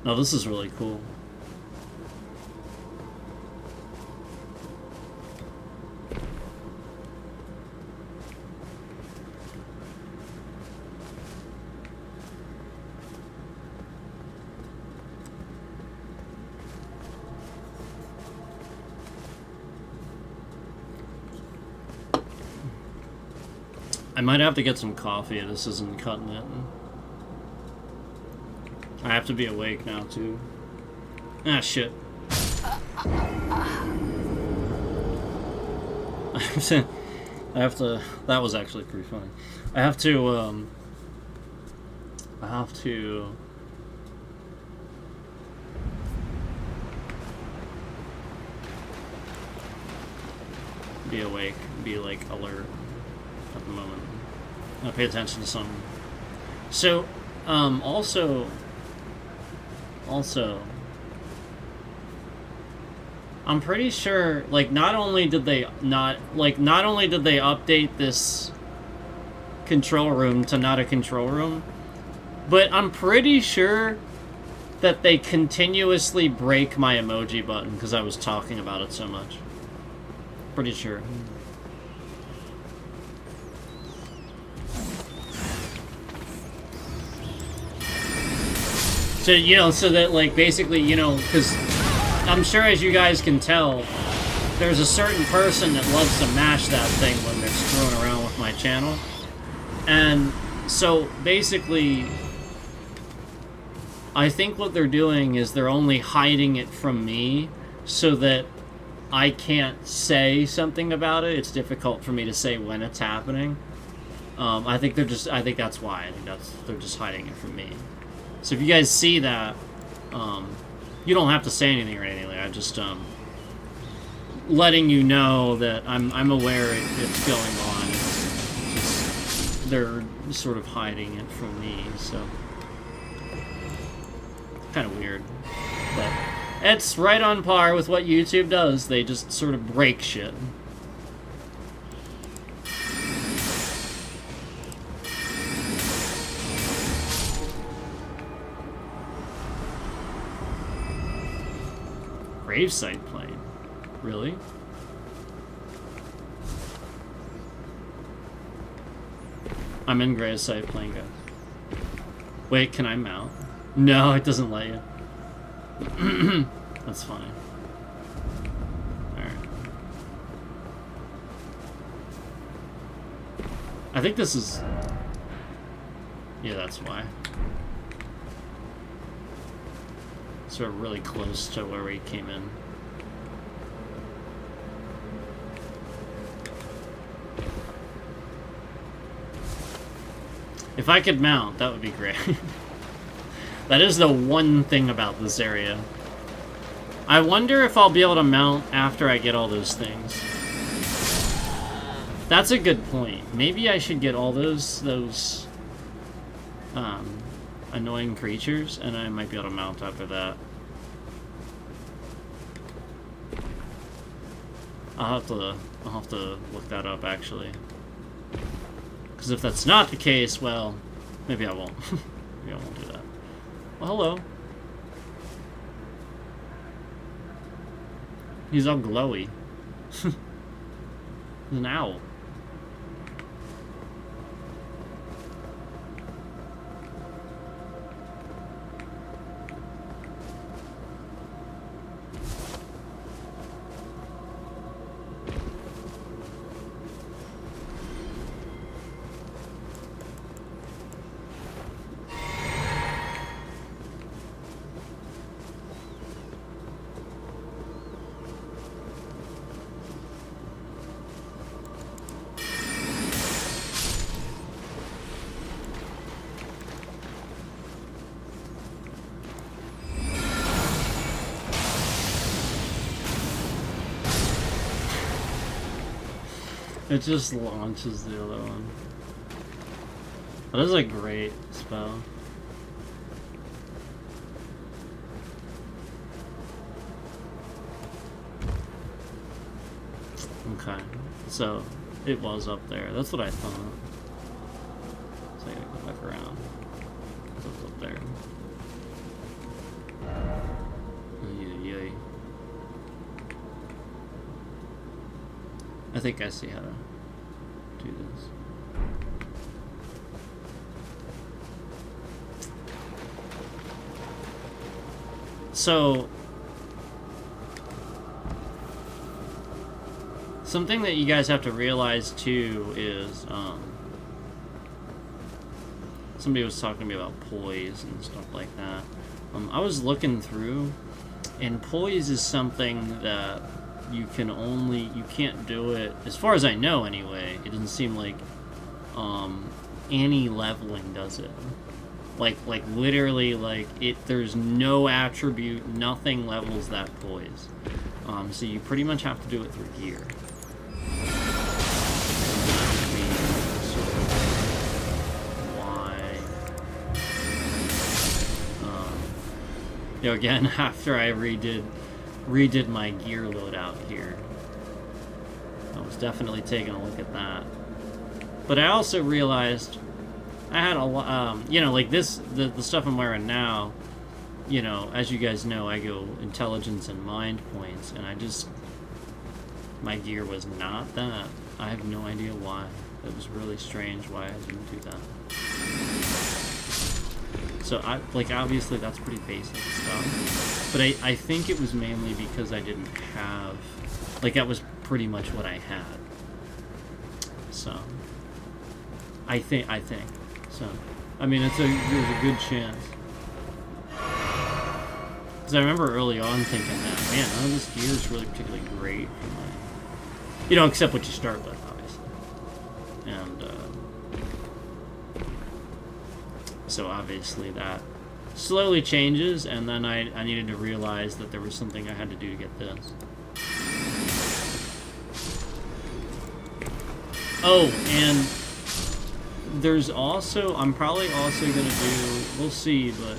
No, this is really cool. I might have to get some coffee. This isn't cutting it. I have to be awake now, too. Ah, shit. I have to... That was actually pretty funny. I have to be awake, be, like, alert at the moment. I'll pay attention to something. So, also, I'm pretty sure, like, not only did they update this control room to not a control room, but I'm pretty sure that they continuously break my emoji button because I was talking about it so much. Pretty sure. So, you know, so that, like, basically, you know, because I'm sure as you guys can tell, there's a certain person that loves to mash that thing when they're screwing around with my channel. And so, basically, I think what they're doing is they're only hiding it from me so that I can't say something about it. It's difficult for me to say when it's happening. I think that's why. I think they're just hiding it from me. So if you guys see that, you don't have to say anything or anything. I'm just letting you know that I'm aware it's going on. It's just, they're sort of hiding it from me, so kind of weird. But it's right on par with what YouTube does. They just sort of break shit. Gravesite plane? Really? I'm in Gravesite plane, guys. Wait, can I mount? No, it doesn't let you. That's fine. Alright. I think this is... Yeah, that's why. Sort of really close to where we came in. If I could mount, that would be great. That is the one thing about this area. I wonder if I'll be able to mount after I get all those things. That's a good point. Maybe I should get all those annoying creatures, and I might be able to mount after that. I'll have to look that up, actually. Because if that's not the case, well, maybe I won't. Maybe I won't do that. Well, hello. He's all glowy. He's an owl. It just launches the other one. That is a great spell. Okay, so it was up there. That's what I thought. So I gotta go back around. So it's up there. Yay. I think I see how to do this. So, something that you guys have to realize too is, somebody was talking to me about poise and stuff like that. I was looking through, and poise is something that you can't do it, as far as I know anyway. It doesn't seem like any leveling does it. Like literally, there's no attribute, nothing levels that poise. So you pretty much have to do it through gear. You know, again, after I redid my gear loadout here, I was definitely taking a look at that. But I also realized I had a lot, you know, like this, the stuff I'm wearing now, you know, as you guys know, I go intelligence and mind points, and my gear was not that. I have no idea why. It was really strange why I didn't do that. So, obviously that's pretty basic stuff. But I think it was mainly because I didn't have... Like, that was pretty much what I had. So, I think. So, I mean, there's a good chance. Because I remember early on thinking that, man, none of this gear is really particularly great for my... You know, except what you start with, obviously. And, so obviously that slowly changes, and then I needed to realize that there was something I had to do to get this. Oh, and there's also, I'm probably also going to do, we'll see, but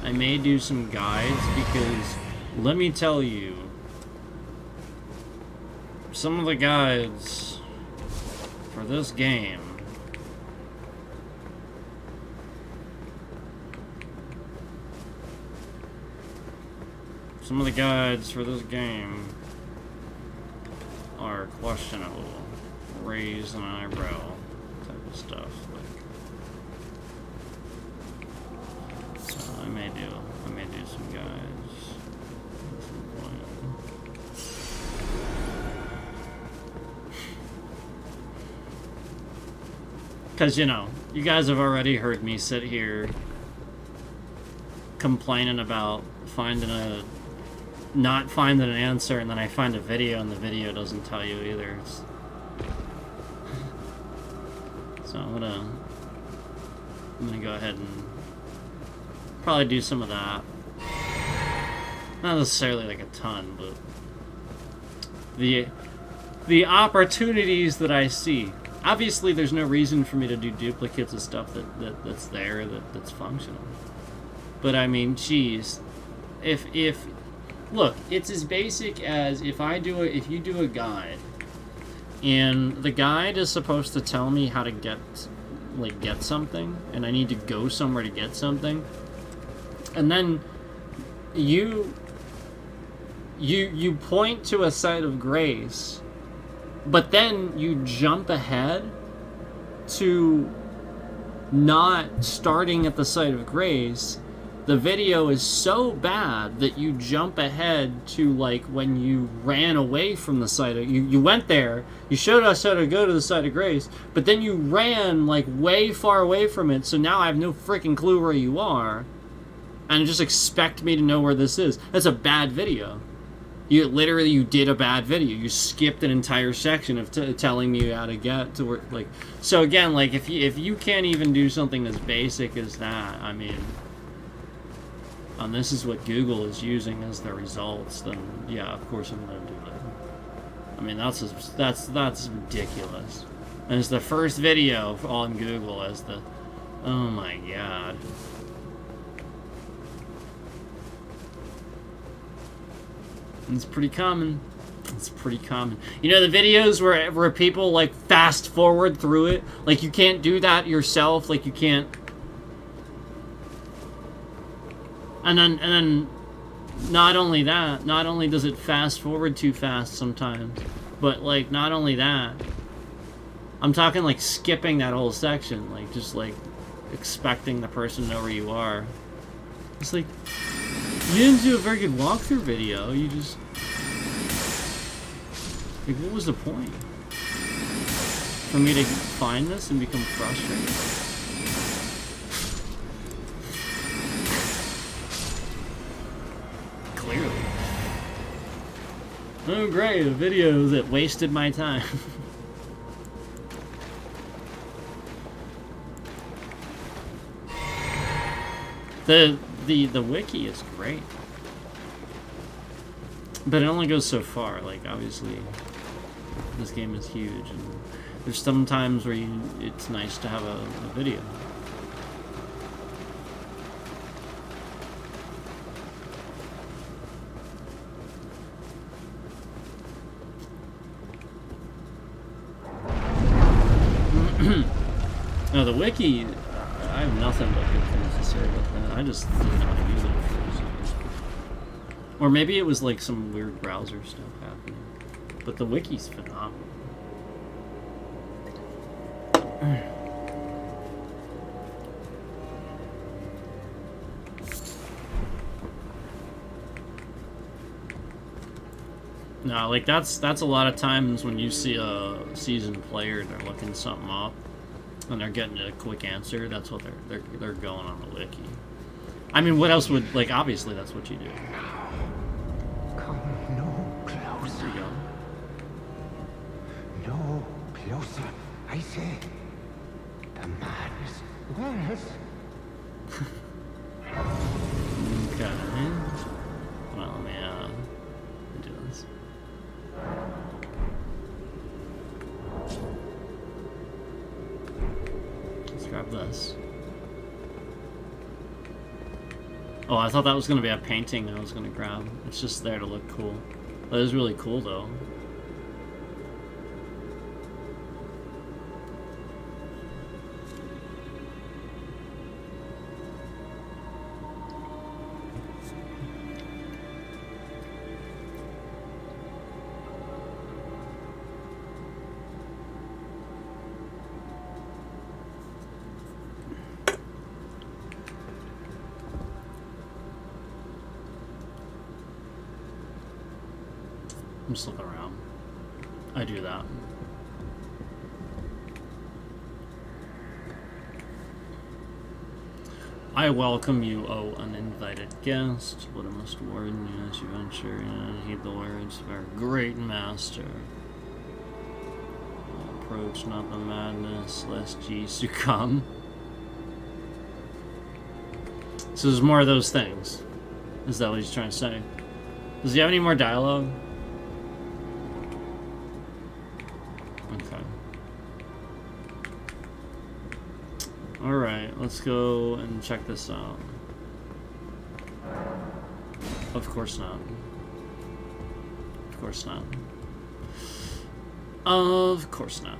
I may do some guides, because let me tell you, some of the guides for this game are questionable. Raise an eyebrow type of stuff. Like, so I may do some guides at some point. Because, you know, you guys have already heard me sit here complaining about not finding an answer, and then I find a video and the video doesn't tell you either. So I'm gonna go ahead and probably do some of that. Not necessarily like a ton, but the opportunities that I see. Obviously, there's no reason for me to do duplicates of stuff that's there, that's functional. But I mean, geez, if look, it's as basic as if you do a guide, and the guide is supposed to tell me how to get something, and I need to go somewhere to get something, and then you point to a site of grace, but then you jump ahead to not starting at the site of grace. The video is so bad that you jump ahead to, like, when you ran away from the site. You went there, you showed us how to go to the site of grace, but then you ran, like, way far away from it, so now I have no freaking clue where you are, and just expect me to know where this is. That's a bad video. You did a bad video. You skipped an entire section of telling me how to get to where, like... So again, like, if you can't even do something as basic as that, I mean... And this is what Google is using as their results, then yeah, of course I'm gonna do that. I mean, that's ridiculous. And it's the first video on Google as the... Oh my god. It's pretty common. It's pretty common. You know, the videos where people, like, fast forward through it? Like, you can't do that yourself. Like, you can't... And then, not only does it fast forward too fast sometimes, but, like, not only that, I'm talking, like, skipping that whole section, like, just, like, expecting the person to know where you are. It's like, you didn't do a very good walkthrough video, you just... Like, what was the point? For me to find this and become frustrated? Clearly. Oh great, a video that wasted my time. The wiki is great. But it only goes so far. Like, obviously, this game is huge, and there's some times where it's nice to have a video. No, the wiki, I have nothing but good things to say about that. I just didn't know how to use it at first. Or maybe it was like some weird browser stuff happening. But the wiki's phenomenal. No, like that's a lot of times when you see a seasoned player, they're looking something up and they're getting a quick answer. That's what they're going on the wiki. I mean, what else would, like, obviously that's what you do.
Come no closer.
There you go.
No closer. I say. The man is worse.
Okay. Well, let me do this. Let's grab this. Oh, I thought that was going to be a painting I was going to grab. It's just there to look cool. That is really cool, though. I'm just looking around. I do that. I welcome you, oh uninvited guest. But I must warn you as you venture in, heed the words of our great master. Approach not the madness, lest ye succumb. So there's more of those things. Is that what he's trying to say? Does he have any more dialogue? Okay. Alright, let's go and check this out. Of course not. Of course not. Of course not.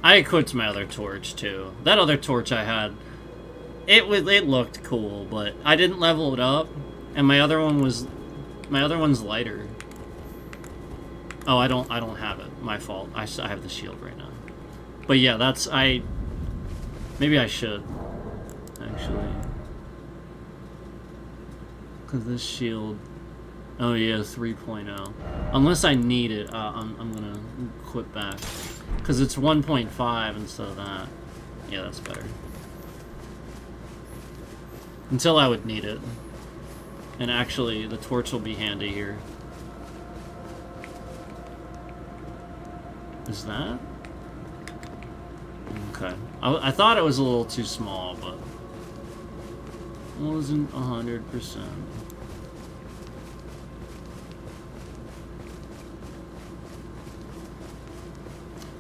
I equipped my other torch too. That other torch I had, it looked cool, but I didn't level it up, and my other one's lighter. Oh, I don't have it. My fault. I have the shield right now. But yeah, maybe I should actually, because this shield. Oh yeah, 3.0. Unless I need it, I'm gonna quit back. Because it's 1.5 instead of that. Yeah, that's better. Until I would need it. And actually, the torch will be handy here. Is that? Okay. I thought it was a little too small, but it wasn't 100%.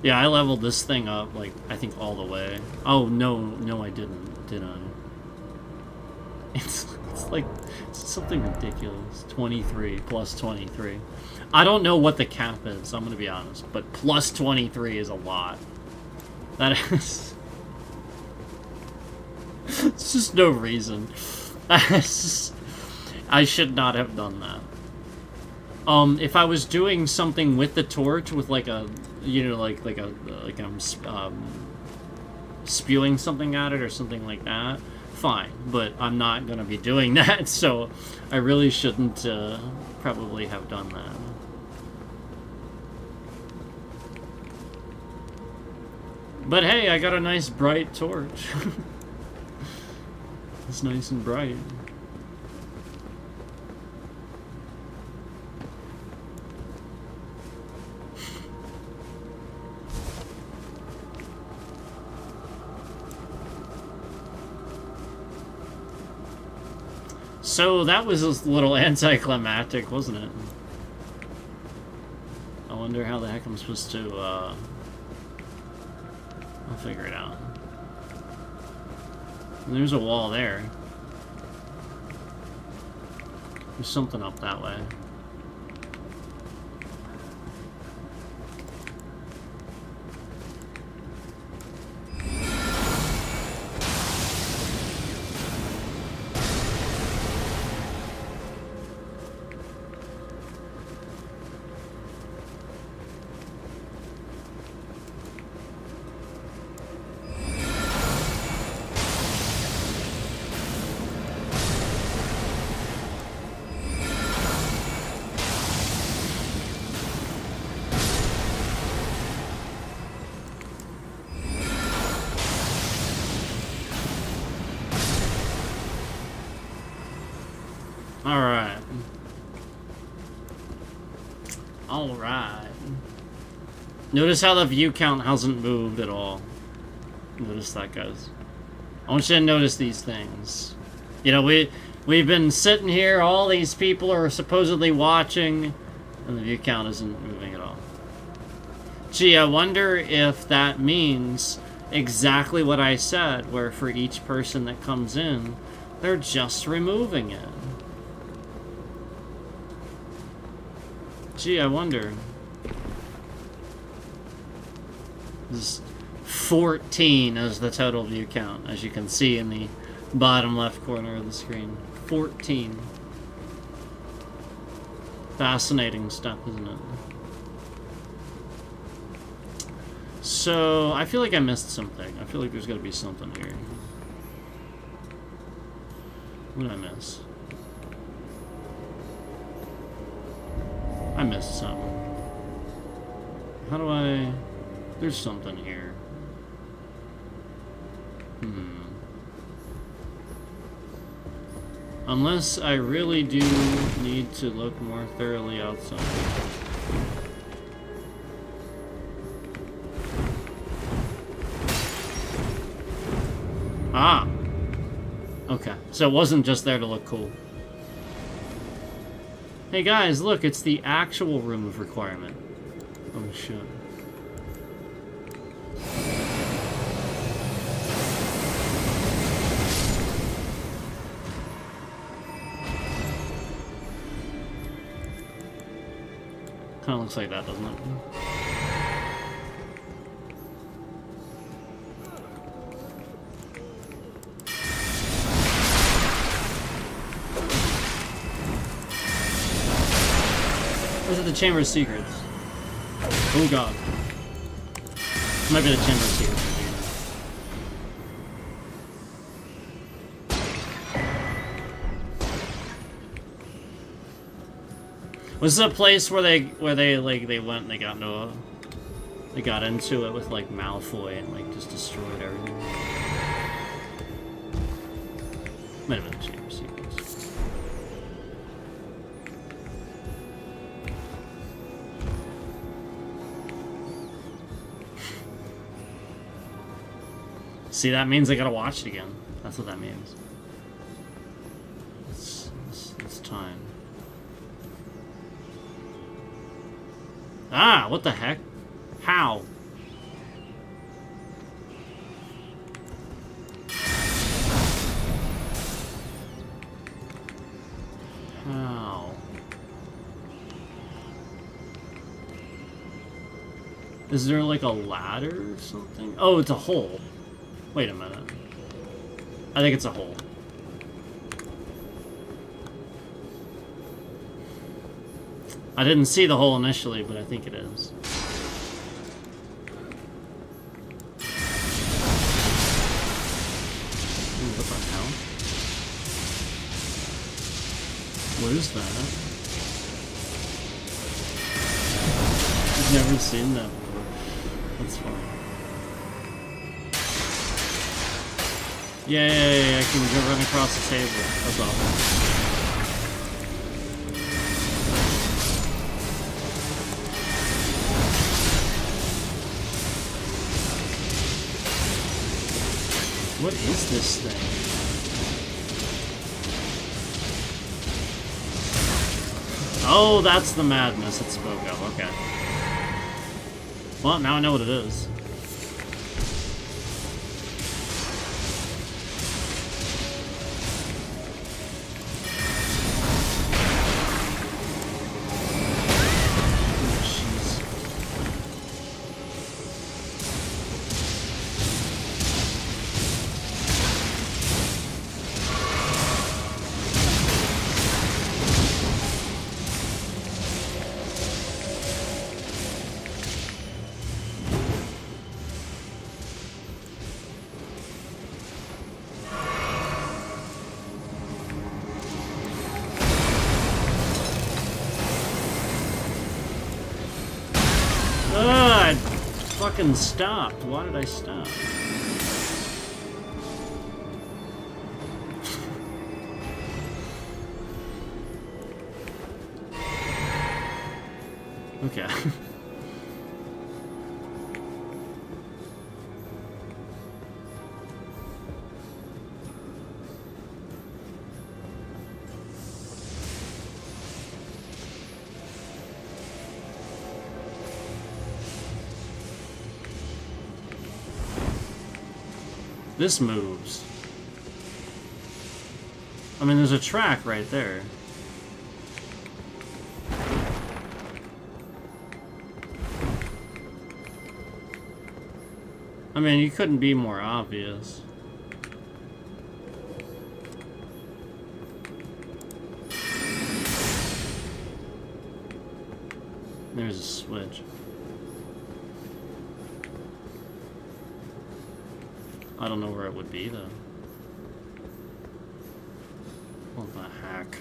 Yeah, I leveled this thing up, like, I think all the way. Oh, no, I didn't, did I? It's like, it's something ridiculous. 23, plus 23. I don't know what the cap is, I'm gonna be honest, but plus 23 is a lot. That is... It's just no reason. I should not have done that. If I was doing something with the torch, with like a, you know, like I'm spewing something at it or something like that, fine. But I'm not gonna be doing that, so I really shouldn't probably have done that. But hey, I got a nice bright torch. It's nice and bright. So that was a little anticlimactic, wasn't it? I wonder how the heck I'm supposed to, I'll figure it out. There's a wall there. There's something up that way. Alright. Alright. Notice how the view count hasn't moved at all. Notice that, guys. I want you to notice these things. You know, we've been sitting here, all these people are supposedly watching, and the view count isn't moving at all. Gee, I wonder if that means exactly what I said, where for each person that comes in, they're just removing it. Gee, I wonder. This 14 is the total view count, as you can see in the bottom left corner of the screen. 14. Fascinating stuff, isn't it? So, I feel like I missed something. I feel like there's got to be something here. What did I miss? I missed something. How do I... There's something here. Unless I really do need to look more thoroughly outside. Ah! Okay, so it wasn't just there to look cool. Hey guys, look, it's the actual remove requirement. Oh shit. Kinda looks like that, doesn't it? Or is it the Chamber of Secrets? Oh god. Might be the Chamber of Secrets. Was this a place where they went and they got into it with like Malfoy and like just destroyed everything? Might have been the Chamber of Secrets. See, that means I gotta watch it again. That's what that means. It's time. Ah, what the heck? How? How? Is there like a ladder or something? Oh, it's a hole. Wait a minute. I think it's a hole. I didn't see the hole initially, but I think it is. Ooh, what the hell? What is that? I've never seen that before. That's funny. Yay, I can go run across the table. That's awesome. What is this thing? Oh, that's the madness it spoke of. Okay. Well, now I know what it is. I fucking stopped. Why did I stop? Okay. This moves. I mean, there's a track right there. I mean, you couldn't be more obvious. There's a switch. I don't know where it would be, though. What the heck?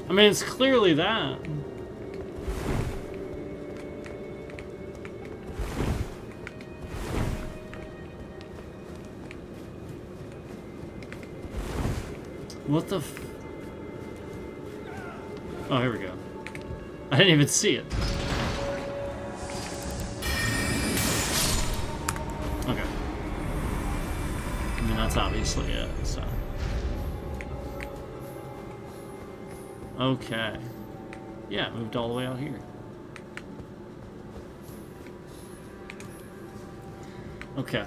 I mean, it's clearly that. What the f... Oh, here we go. I didn't even see it. Okay. I mean, that's obviously it, so... Okay. Yeah, it moved all the way out here. Okay.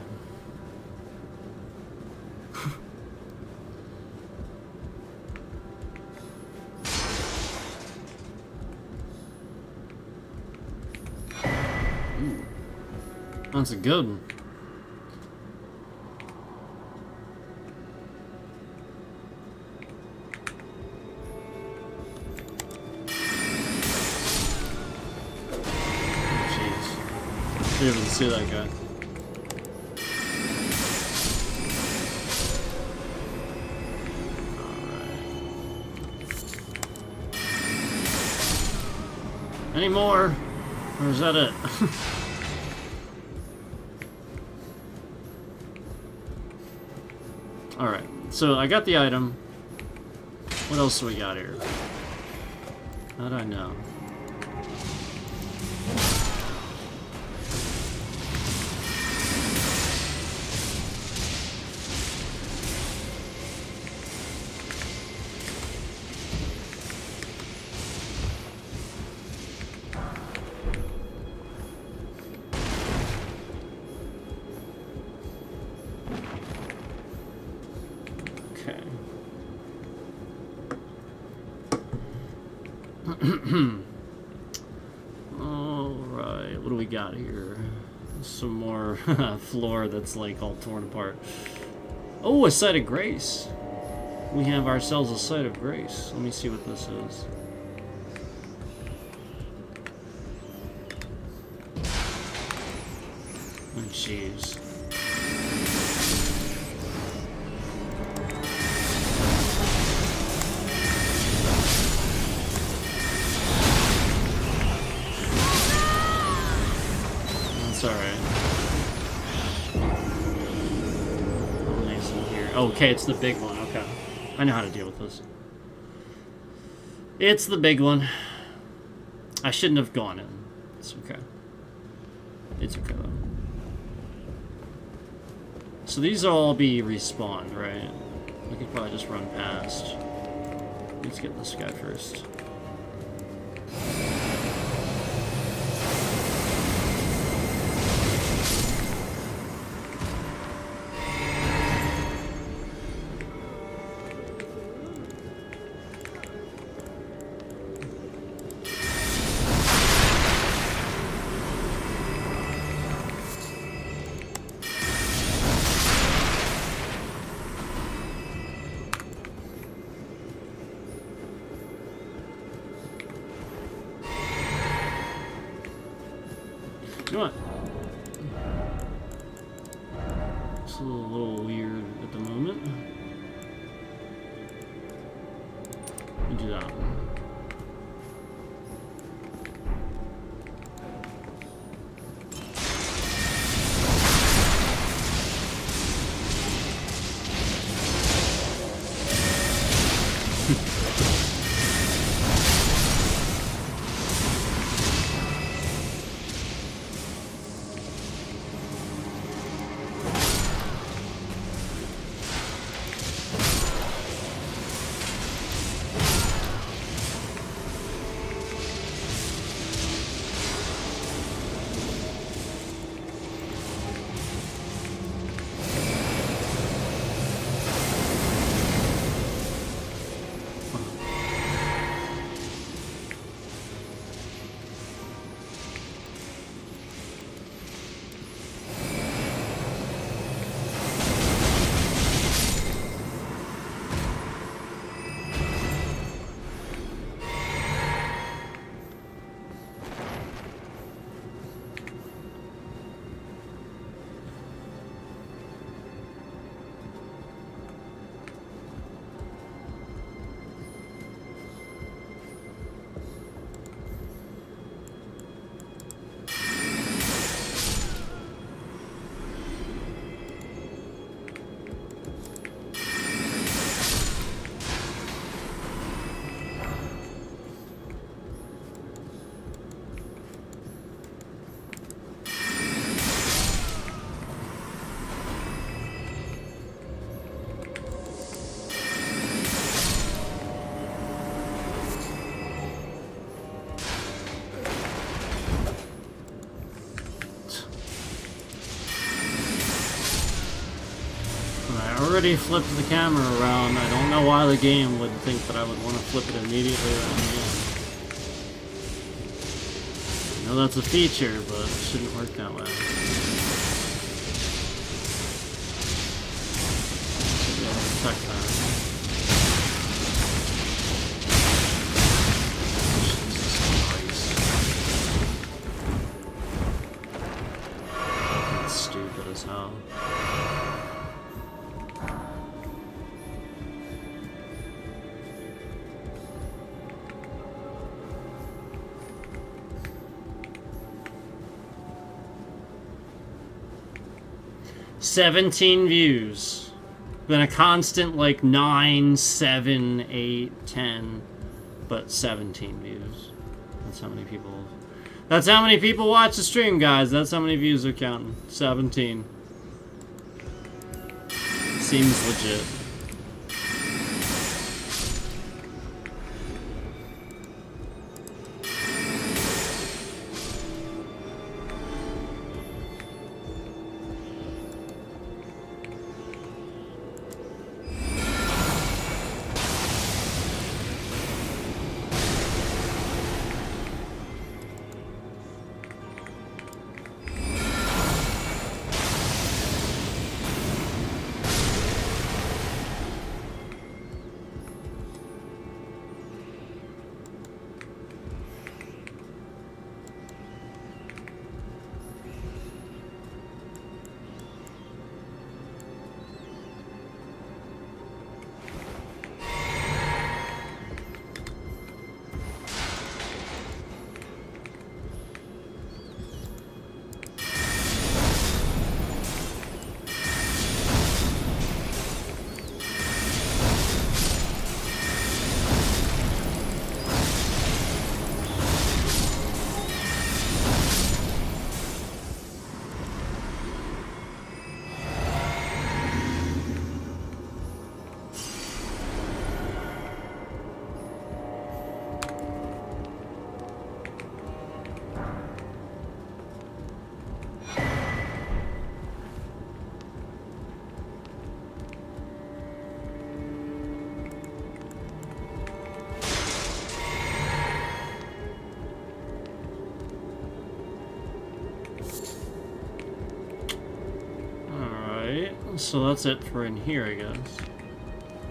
Ooh. That's a good one. Didn't even see that guy. Alright. Any more? Or is that it? Alright, so I got the item. What else do we got here? How do I know? Alright, what do we got here? Some more floor that's like all torn apart. Oh, a site of grace. We have ourselves a site of grace. Let me see what this is. Oh, jeez. Okay, it's the big one. Okay. I know how to deal with this. It's the big one. I shouldn't have gone in. It's okay. It's okay, though. So these will all be respawned, right? We could probably just run past. Let's get this guy first. You know what? It's a little weird at the moment. Let me do that one. I already flipped the camera around. I don't know why the game would think that I would want to flip it immediately around again. I know that's a feature, but it shouldn't work that way. Should be able to detect that. Jesus Christ. That's stupid as hell. $17 views. Been a constant like 9, 7, 8, 10, but 17 views. That's how many people. That's how many people watch the stream, guys. That's how many views are counting. 17. Seems legit. So that's it for in here, I guess.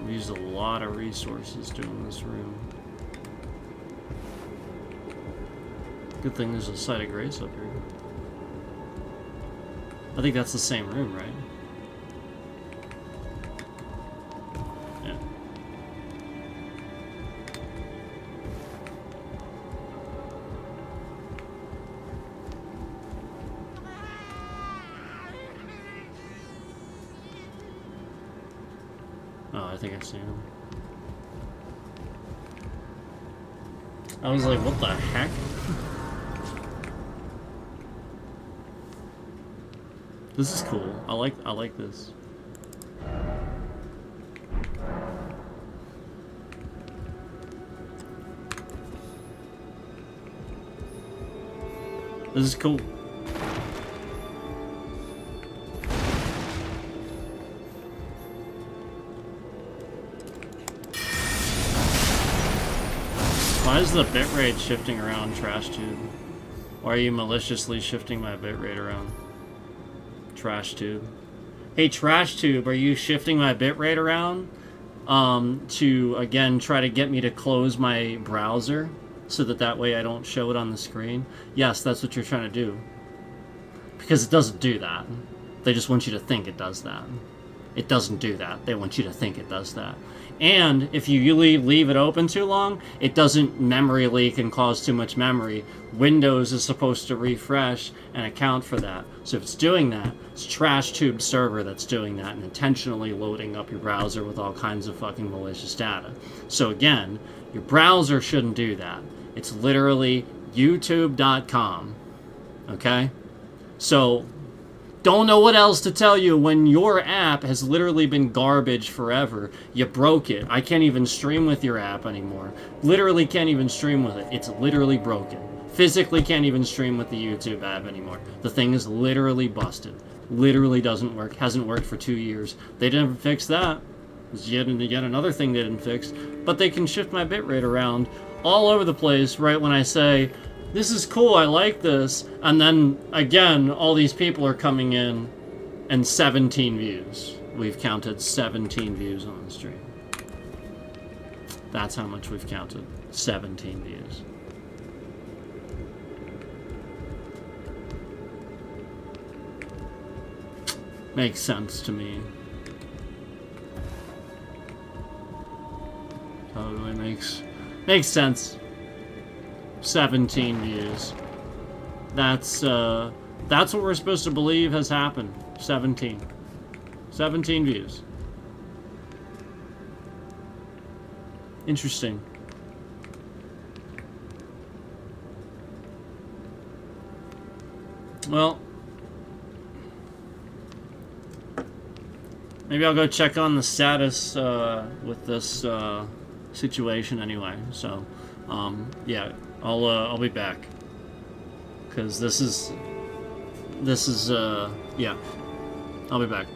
We used a lot of resources doing this room. Good thing there's a site of grace up here. I think that's the same room, right? Oh, I think I've seen him. I was like, what the heck? This is cool. I like this. This is cool. Why is the bitrate shifting around, Trash Tube? Why are you maliciously shifting my bitrate around? Trash Tube. Hey, Trash Tube, are you shifting my bitrate around? To, again, try to get me to close my browser so that way I don't show it on the screen? Yes, that's what you're trying to do. Because it doesn't do that. They just want you to think it does that. It doesn't do that. They want you to think it does that. And if you leave it open too long, it doesn't memory leak and cause too much memory. Windows is supposed to refresh and account for that. So if it's doing that, it's Trash Tube server that's doing that and intentionally loading up your browser with all kinds of fucking malicious data. So again, your browser shouldn't do that. It's literally youtube.com. Okay? So don't know what else to tell you when your app has literally been garbage forever. You broke it. I can't even stream with your app anymore. Literally can't even stream with it. It's literally broken. Physically can't even stream with the YouTube app anymore. The thing is literally busted. Literally doesn't work. Hasn't worked for 2 years. They didn't fix that. It's yet another thing they didn't fix. But they can shift my bitrate around all over the place right when I say, this is cool, I like this, and then, again, all these people are coming in, and 17 views. We've counted 17 views on the stream. That's how much we've counted. 17 views. Makes sense to me. Totally makes sense. 17 views. That's what we're supposed to believe has happened. 17 views. Interesting. Well, maybe I'll go check on the status with this situation anyway. So, yeah. I'll be back, because this is yeah, I'll be back.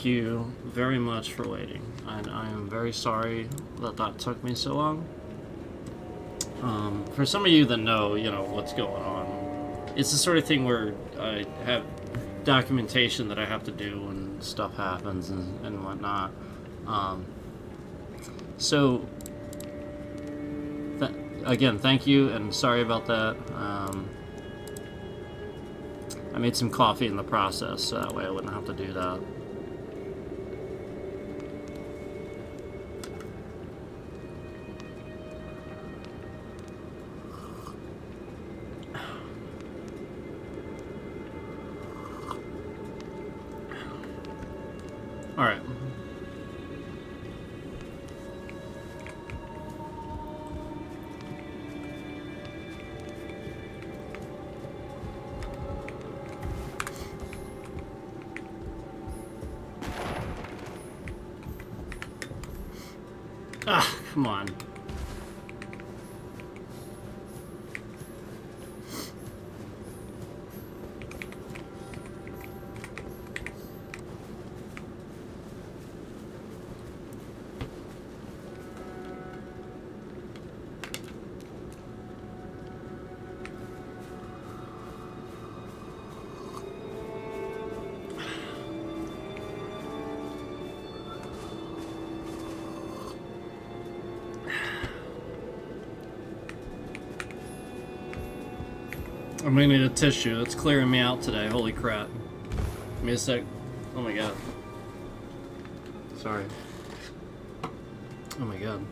thank you very much for waiting. And I am very sorry that that took me so long. For some of you that know, what's going on, it's the sort of thing where I have documentation that I have to do when stuff happens and whatnot. So, again, thank you, and sorry about that. I made some coffee in the process, so that way I wouldn't have to do that. All right. Ah, come on. I'm gonna need a tissue. That's clearing me out today. Holy crap. Give me a sec. Oh my god. Sorry. Oh my god.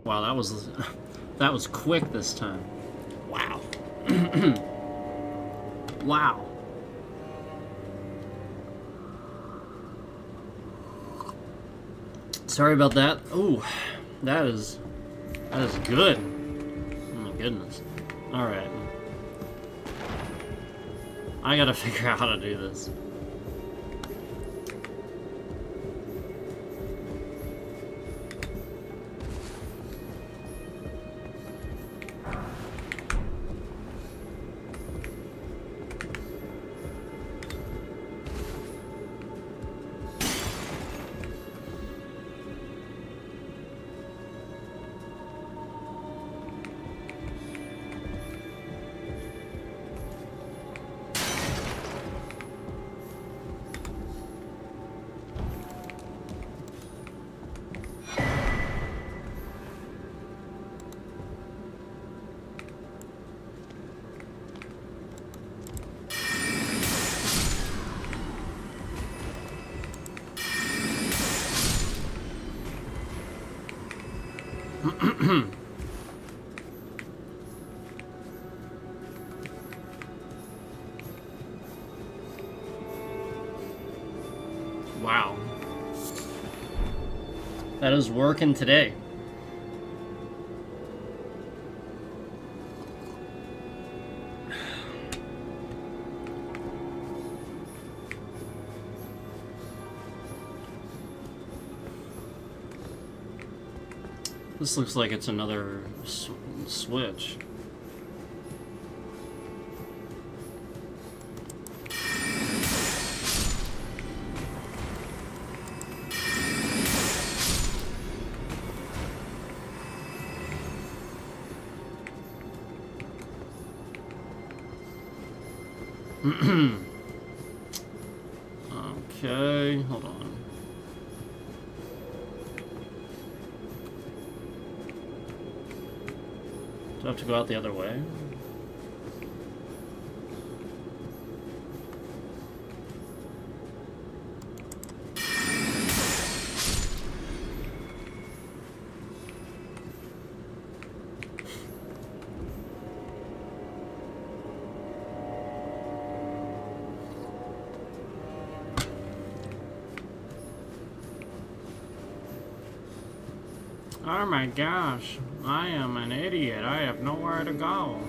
Wow, that was quick this time. Wow. Wow. Sorry about that. Oh, that is good. Oh my goodness. All right. I gotta figure out how to do this. Wow. That is working today. This looks like it's another switch. Okay, hold on. Do I have to go out the other way? Oh my gosh, I am an idiot. I have nowhere to go.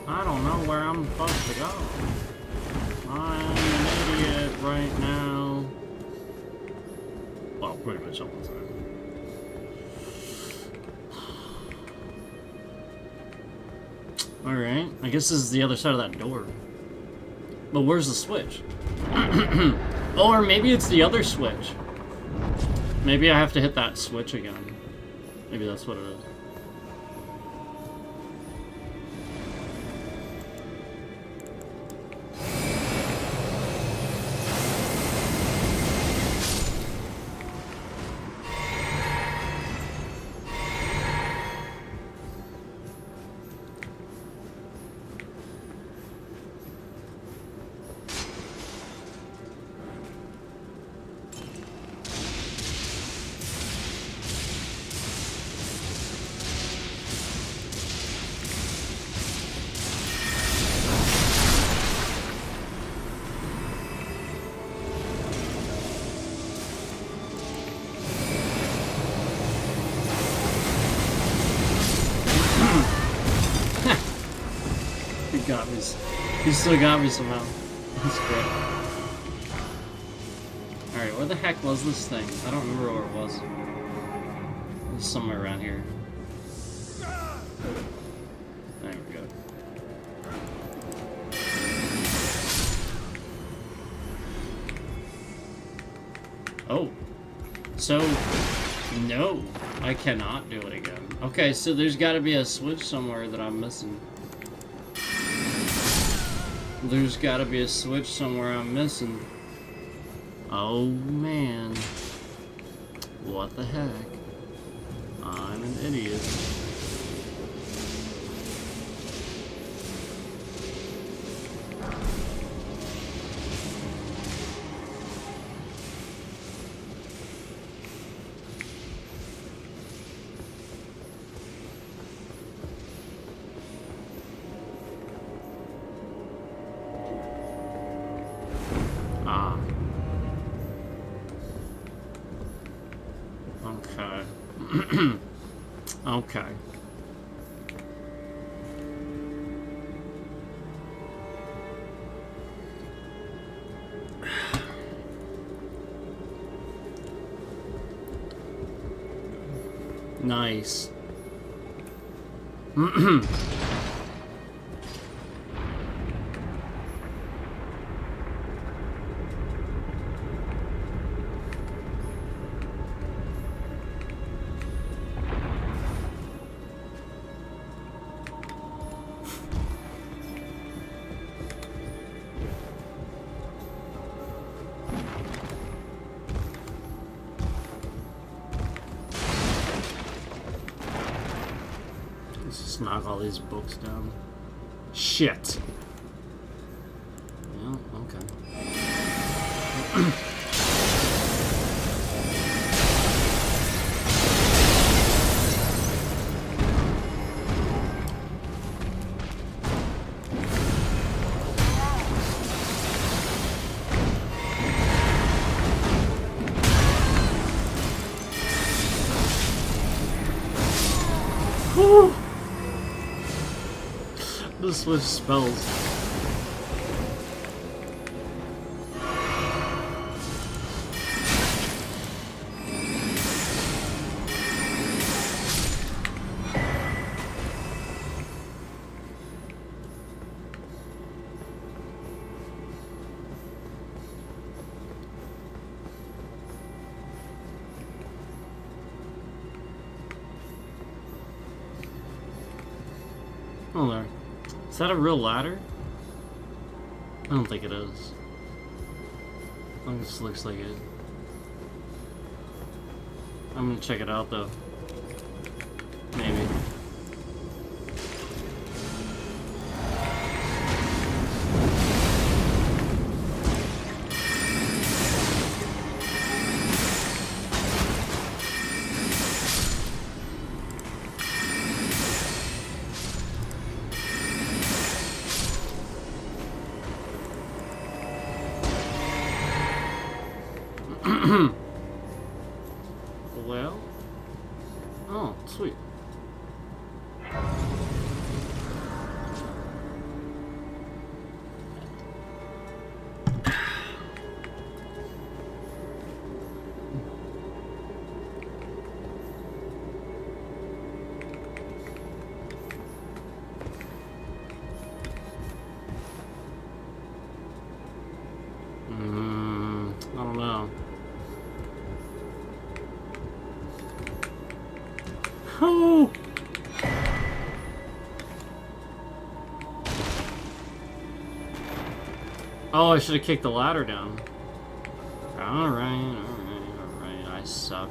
I don't know where I'm supposed to go. I am an idiot right now. Well, pretty much all the time. Alright, I guess this is the other side of that door. But where's the switch? Oh, or maybe it's the other switch. Maybe I have to hit that switch again. Maybe that's what it is. Got me. He still got me somehow. That's great. Alright, where the heck was this thing? I don't remember where it was. It was somewhere around here. There we go. Oh. So, no. I cannot do it again. Okay, so there's gotta be a switch somewhere that I'm missing. There's gotta be a switch somewhere I'm missing. Oh man. What the heck? I'm an idiot. Okay. Nice. Let's just knock all these books down. Shit. Well, okay. Whew. This switch spells. Oh, there. Is that a real ladder? I don't think it is. I think it just looks like it. I'm gonna check it out though. Maybe. Well, Oh, sweet. I don't know. Oh! Oh, I should have kicked the ladder down. Alright. I suck.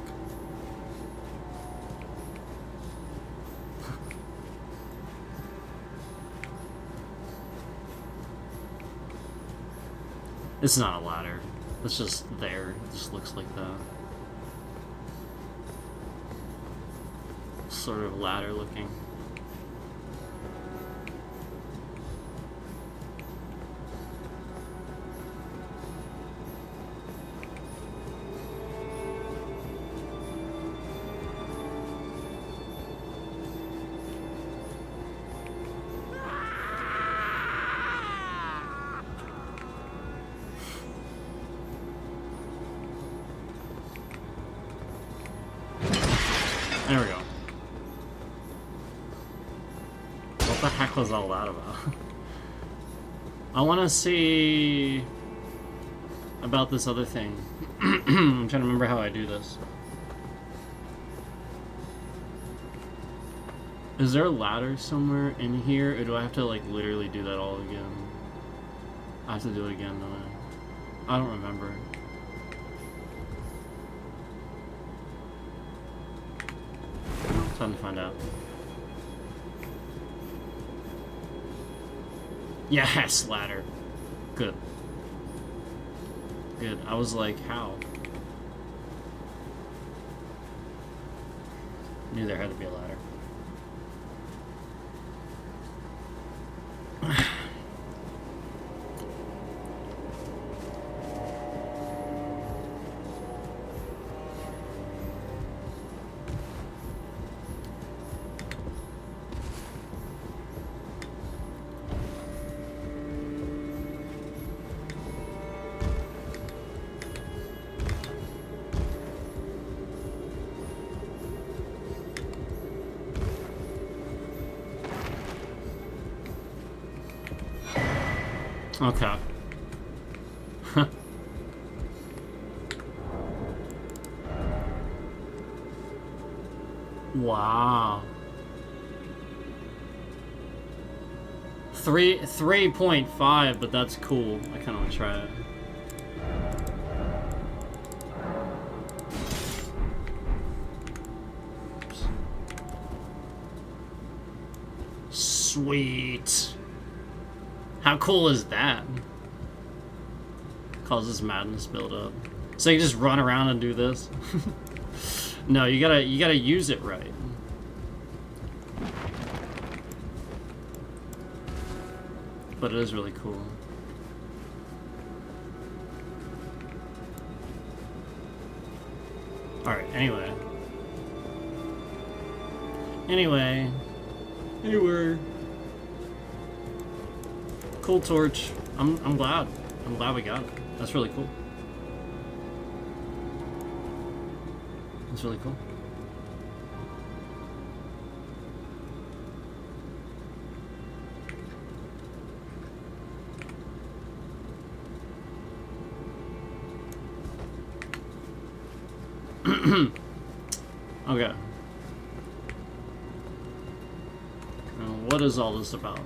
It's not a ladder. It's just there. It just looks like that. Sort of ladder looking. There we go. What the heck was all that about? I want to see about this other thing. I'm trying to remember how I do this. Is there a ladder somewhere in here, or do I have to like literally do that all again? I have to do it again, don't I? I don't remember. Time to find out. Yes, ladder. Good. Good. I was like, how? Knew there had to be a ladder. Okay. Wow. 3.5, but that's cool. I kind of want to try it. Sweet. How cool is that? Causes madness build up. So you just run around and do this? No, you gotta use it right. But it is really cool. Alright, anyway. Anyway. Cool torch. I'm glad. I'm glad we got it. That's really cool. That's really cool. Okay. What is all this about?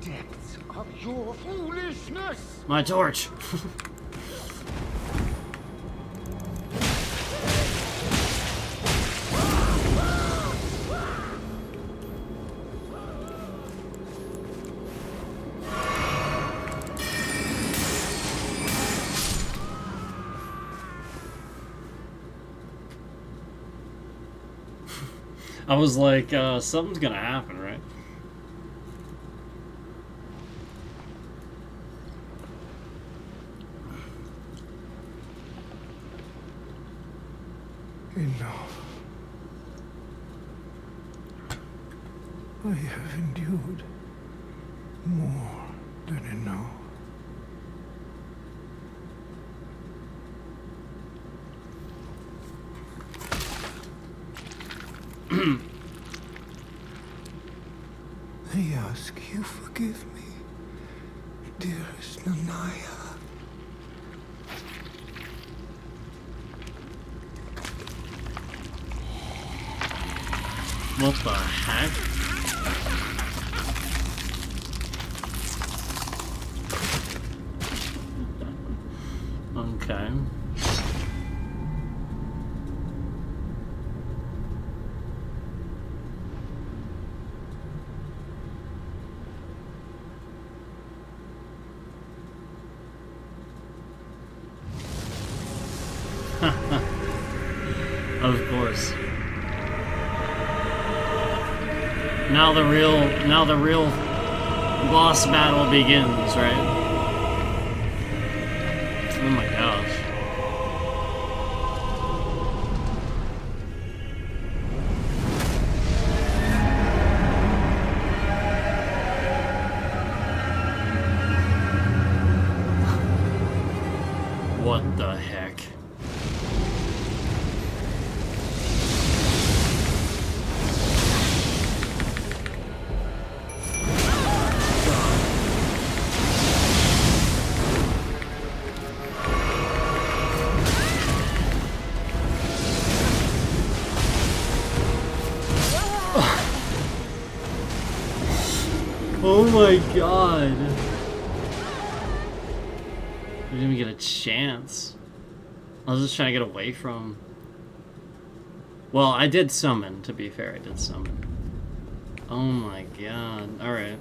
Depths of your foolishness!
My torch! I was like, something's gonna happen, right?
Enough. I have endured more than enough. I ask you forgive me, dearest Nanaya.
What the heck? Okay. Of course. Now the real boss battle begins, right? Oh my gosh. What the heck? Oh my god. I didn't even get a chance. I was just trying to get away from... Well, I did summon, to be fair. I did summon. Oh my god. Alright.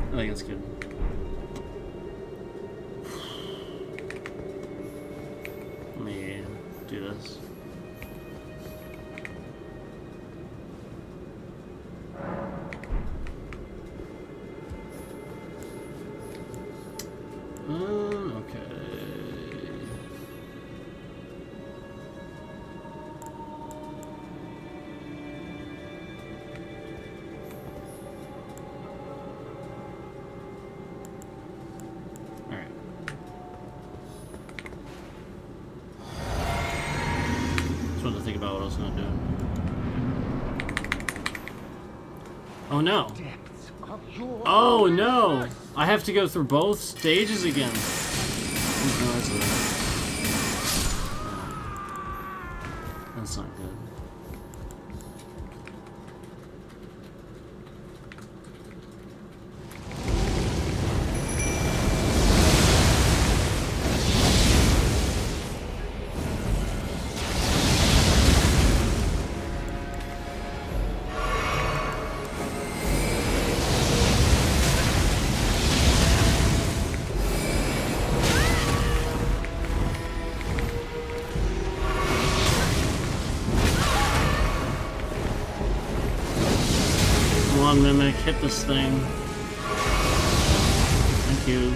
I think it's good. Let me do this. Okay. Think about what I was gonna do. Oh no! Oh no! I have to go through both stages again. That's not good. Mimic, hit this thing. Thank you.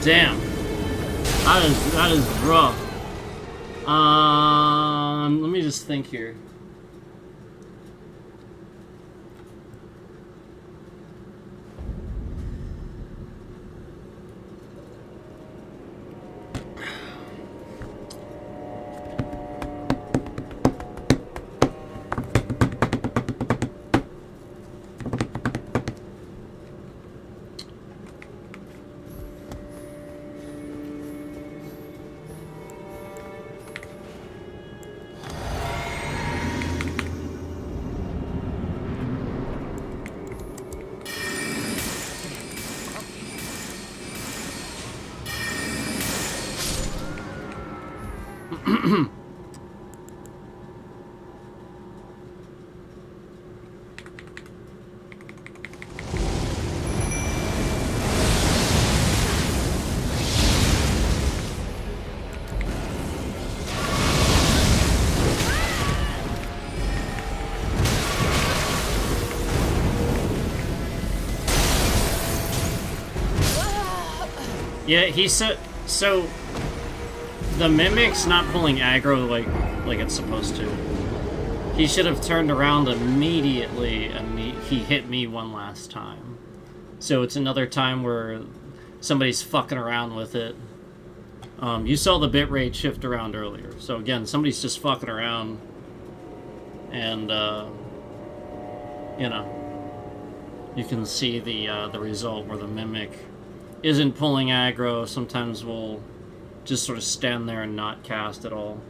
Damn, that is rough. Let me just think here. Yeah, he said so. The mimic's not pulling aggro like it's supposed to. He should have turned around immediately, and he hit me one last time. So it's another time where somebody's fucking around with it. You saw the bitrate shift around earlier. So again, somebody's just fucking around, and you know, you can see the result where the mimic isn't pulling aggro. Sometimes we'll just sort of stand there and not cast at all.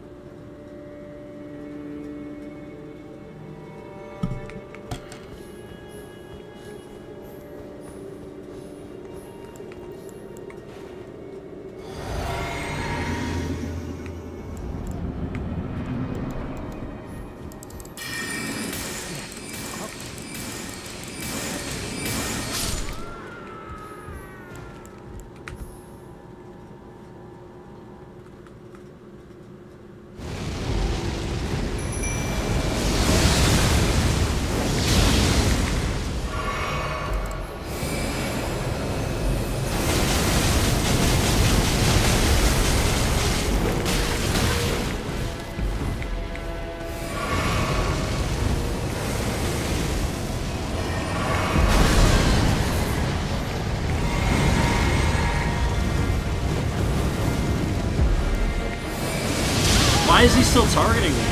Why is he still targeting me?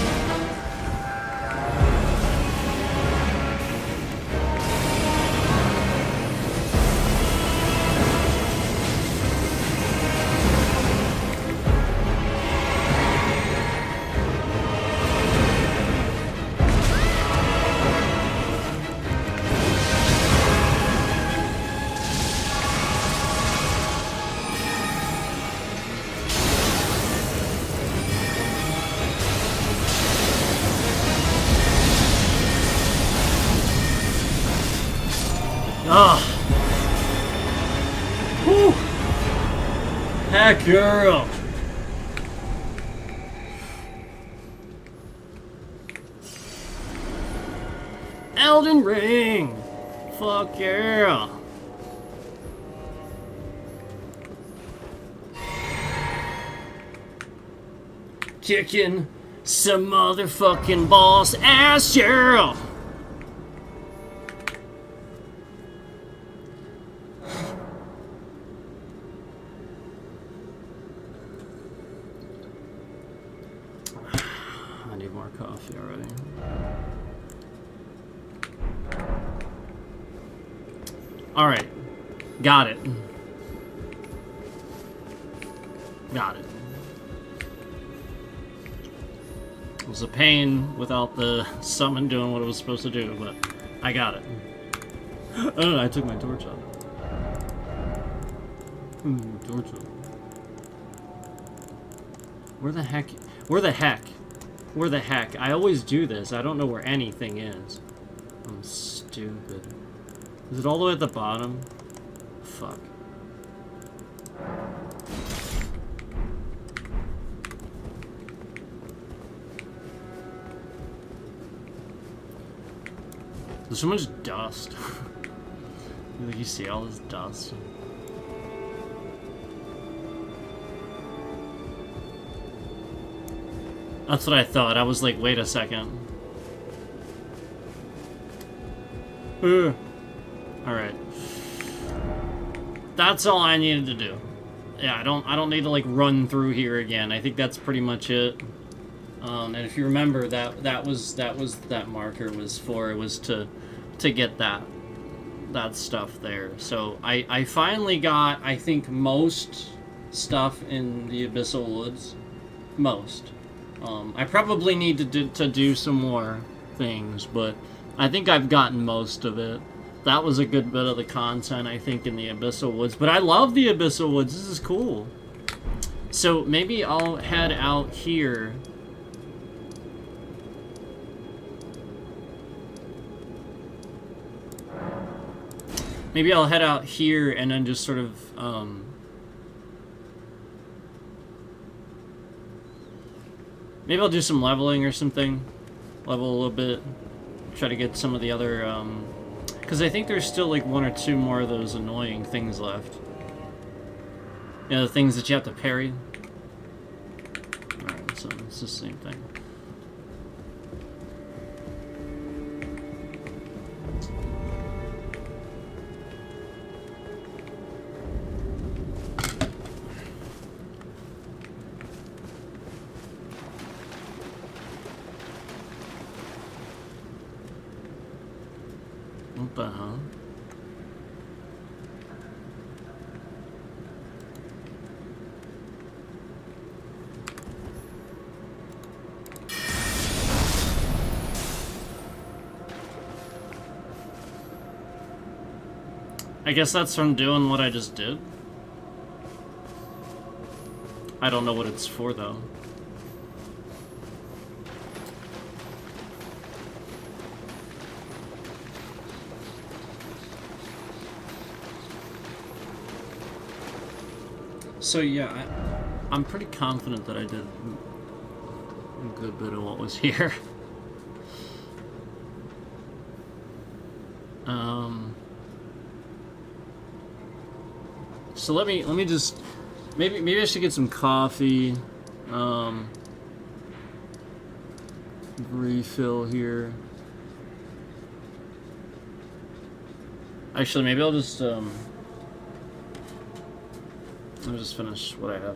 Ugh. Whew. Heck, girl. Elden Ring. Fuck yeah. Kicking some motherfucking boss ass, girl. I need more coffee already. All right, got it. Got it. It was a pain without the summon doing what it was supposed to do, but I got it. Oh, I took my torch off. Torch off. Where the heck? Where the heck? Where the heck? I always do this. I don't know where anything is. I'm stupid. Is it all the way at the bottom? Fuck. There's so much dust. You see all this dust? That's what I thought. I was like, wait a second. Alright. That's all I needed to do. Yeah, I don't need to like run through here again. I think that's pretty much it. And if you remember, that was that marker was for. It was to get that stuff there. So I finally got, I think, most stuff in the Abyssal Woods. Most. I probably need to do some more things, but I think I've gotten most of it. That was a good bit of the content, I think, in the Abyssal Woods. But I love the Abyssal Woods. This is cool. So maybe I'll head out here. Maybe I'll head out here and then just sort of, maybe I'll do some leveling or something. Level a little bit. Try to get some of the other, because I think there's still like 1 or 2 more of those annoying things left. You know, the things that you have to parry. Alright, so it's the same thing. What the hell? I guess that's from doing what I just did. I don't know what it's for, though. So yeah, I'm pretty confident that I did a good bit of what was here. So let me just maybe I should get some coffee. Refill here. Actually, maybe I'll just finish what I have.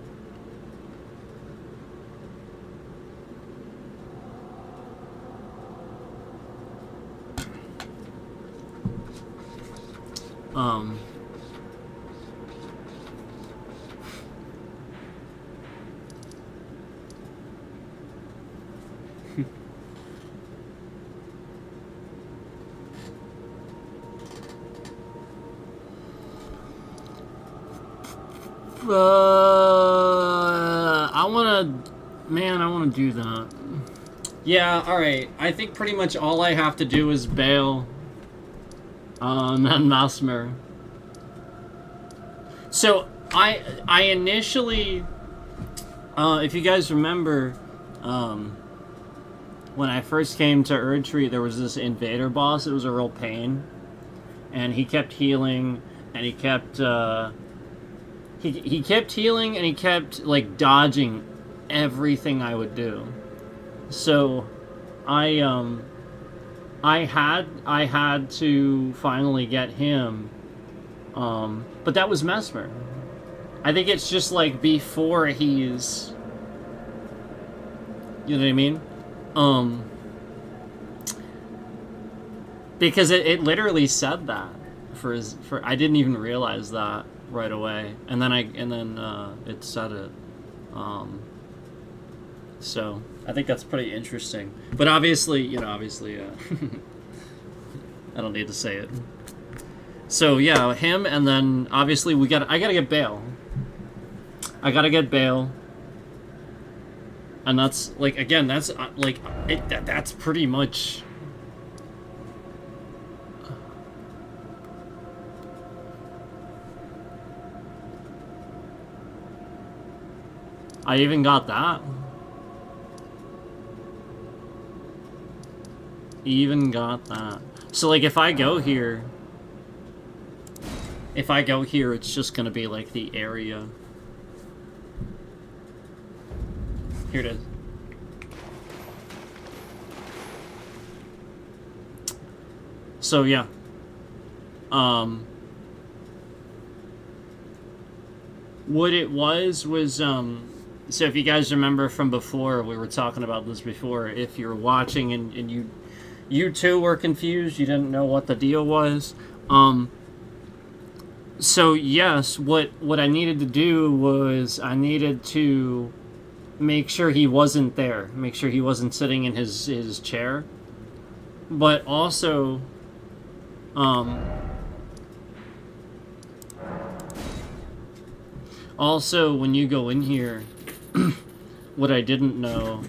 I wanna do that. Yeah, alright. I think pretty much all I have to do is bail on Mesmer. So, I initially, if you guys remember, when I first came to Erdtree, there was this invader boss. It was a real pain. And he kept healing, and he kept, he kept healing, and he kept, like, dodging everything I would do. So, I had to finally get him, but that was Mesmer. I think it's just, like, before he's, you know what I mean? Because it literally said that for I didn't even realize that right away, and then it said it. So I think that's pretty interesting. But obviously, I don't need to say it. So yeah, him, and then obviously I gotta get Bale. I gotta get Bale. And that's like, again, that's like that's pretty much. I even got that. Even got that. So like, if I go here, it's just gonna be like the area. Here it is. So yeah. What it was, so if you guys remember from before, we were talking about this before, if you're watching and you too were confused, you didn't know what the deal was, so yes, what I needed to do was I needed to make sure he wasn't there, make sure he wasn't sitting in his chair, but also Also, when you go in here, what I didn't know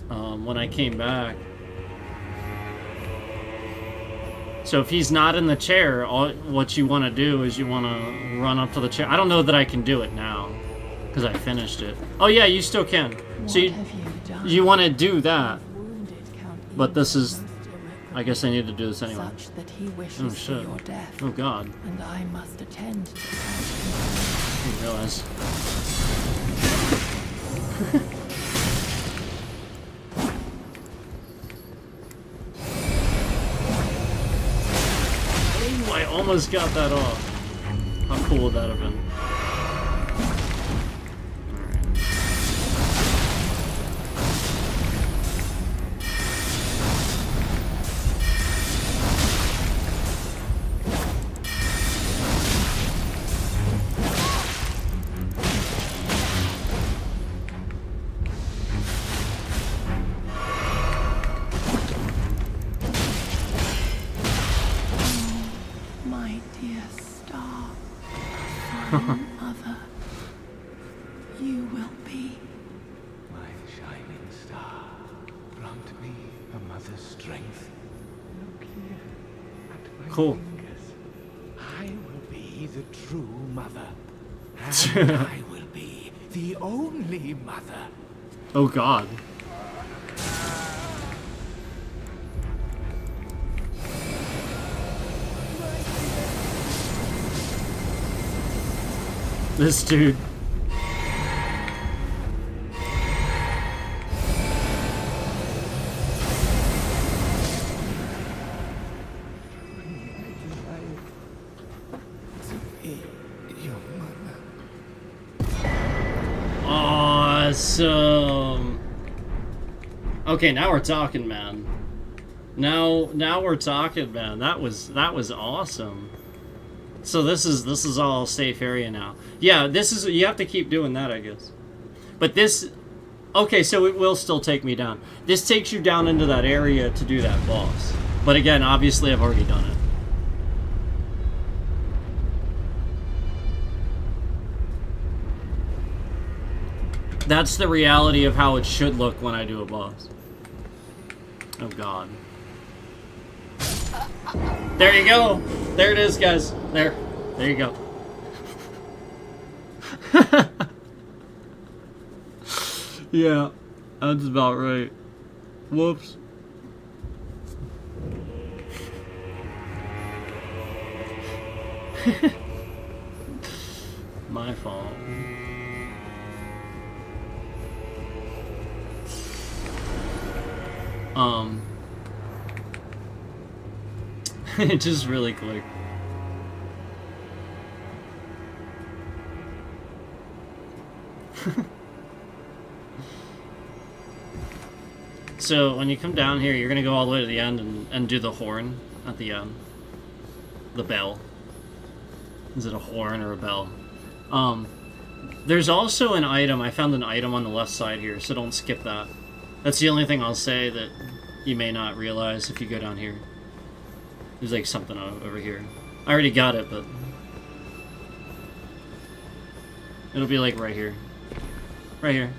when I came back. So if he's not in the chair, what you want to do is you want to run up to the chair. I don't know that I can do it now because I finished it. Oh yeah, you still can. So you want to do that, but this is. I guess I need to do this anyway.
Such that he wishes
Oh shit.
for your death,
Oh god.
and I must attend to the
I didn't realize. Oh, I almost got that off. How cool would that have been?
my dear star, fine mother, you will be.
My shining star, grant me a mother's strength. Look here at my
Cool.
fingers. I will be the true mother. And I will be the only mother.
Oh god. This dude.
Your mother.
Awesome. Okay, now we're talking, man. Now we're talking, man. That was awesome. So this is all safe area now. Yeah, this is, you have to keep doing that, I guess. But this, okay, so it will still take me down. This takes you down into that area to do that boss. But again, obviously I've already done it. That's the reality of how it should look when I do a boss. Oh god. There you go. There it is, guys. There you go. Yeah, that's about right. Whoops. My fault. Just really quick. So when you come down here, you're gonna go all the way to the end and do the horn at the end. The bell. Is it a horn or a bell? There's also an item. I found an item on the left side here, so don't skip that. That's the only thing I'll say that you may not realize if you go down here. There's like something over here. I already got it, but it'll be like right here. Right here.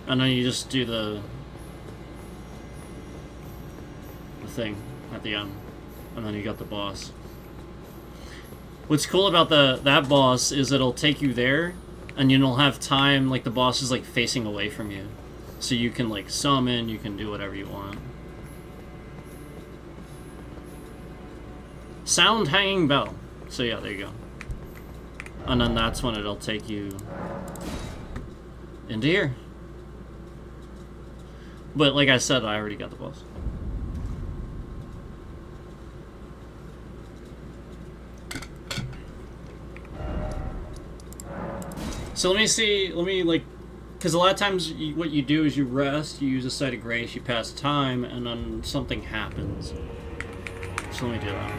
And then you just do the thing at the end. And then you got the boss. What's cool about that boss is it'll take you there, and you'll have time, like the boss is like facing away from you. So you can like summon, you can do whatever you want. Sound hanging bell. So yeah, there you go. And then that's when it'll take you into here. But like I said, I already got the boss. So let me like, because a lot of times what you do is you rest, you use a site of grace, you pass time, and then something happens. So let me do that.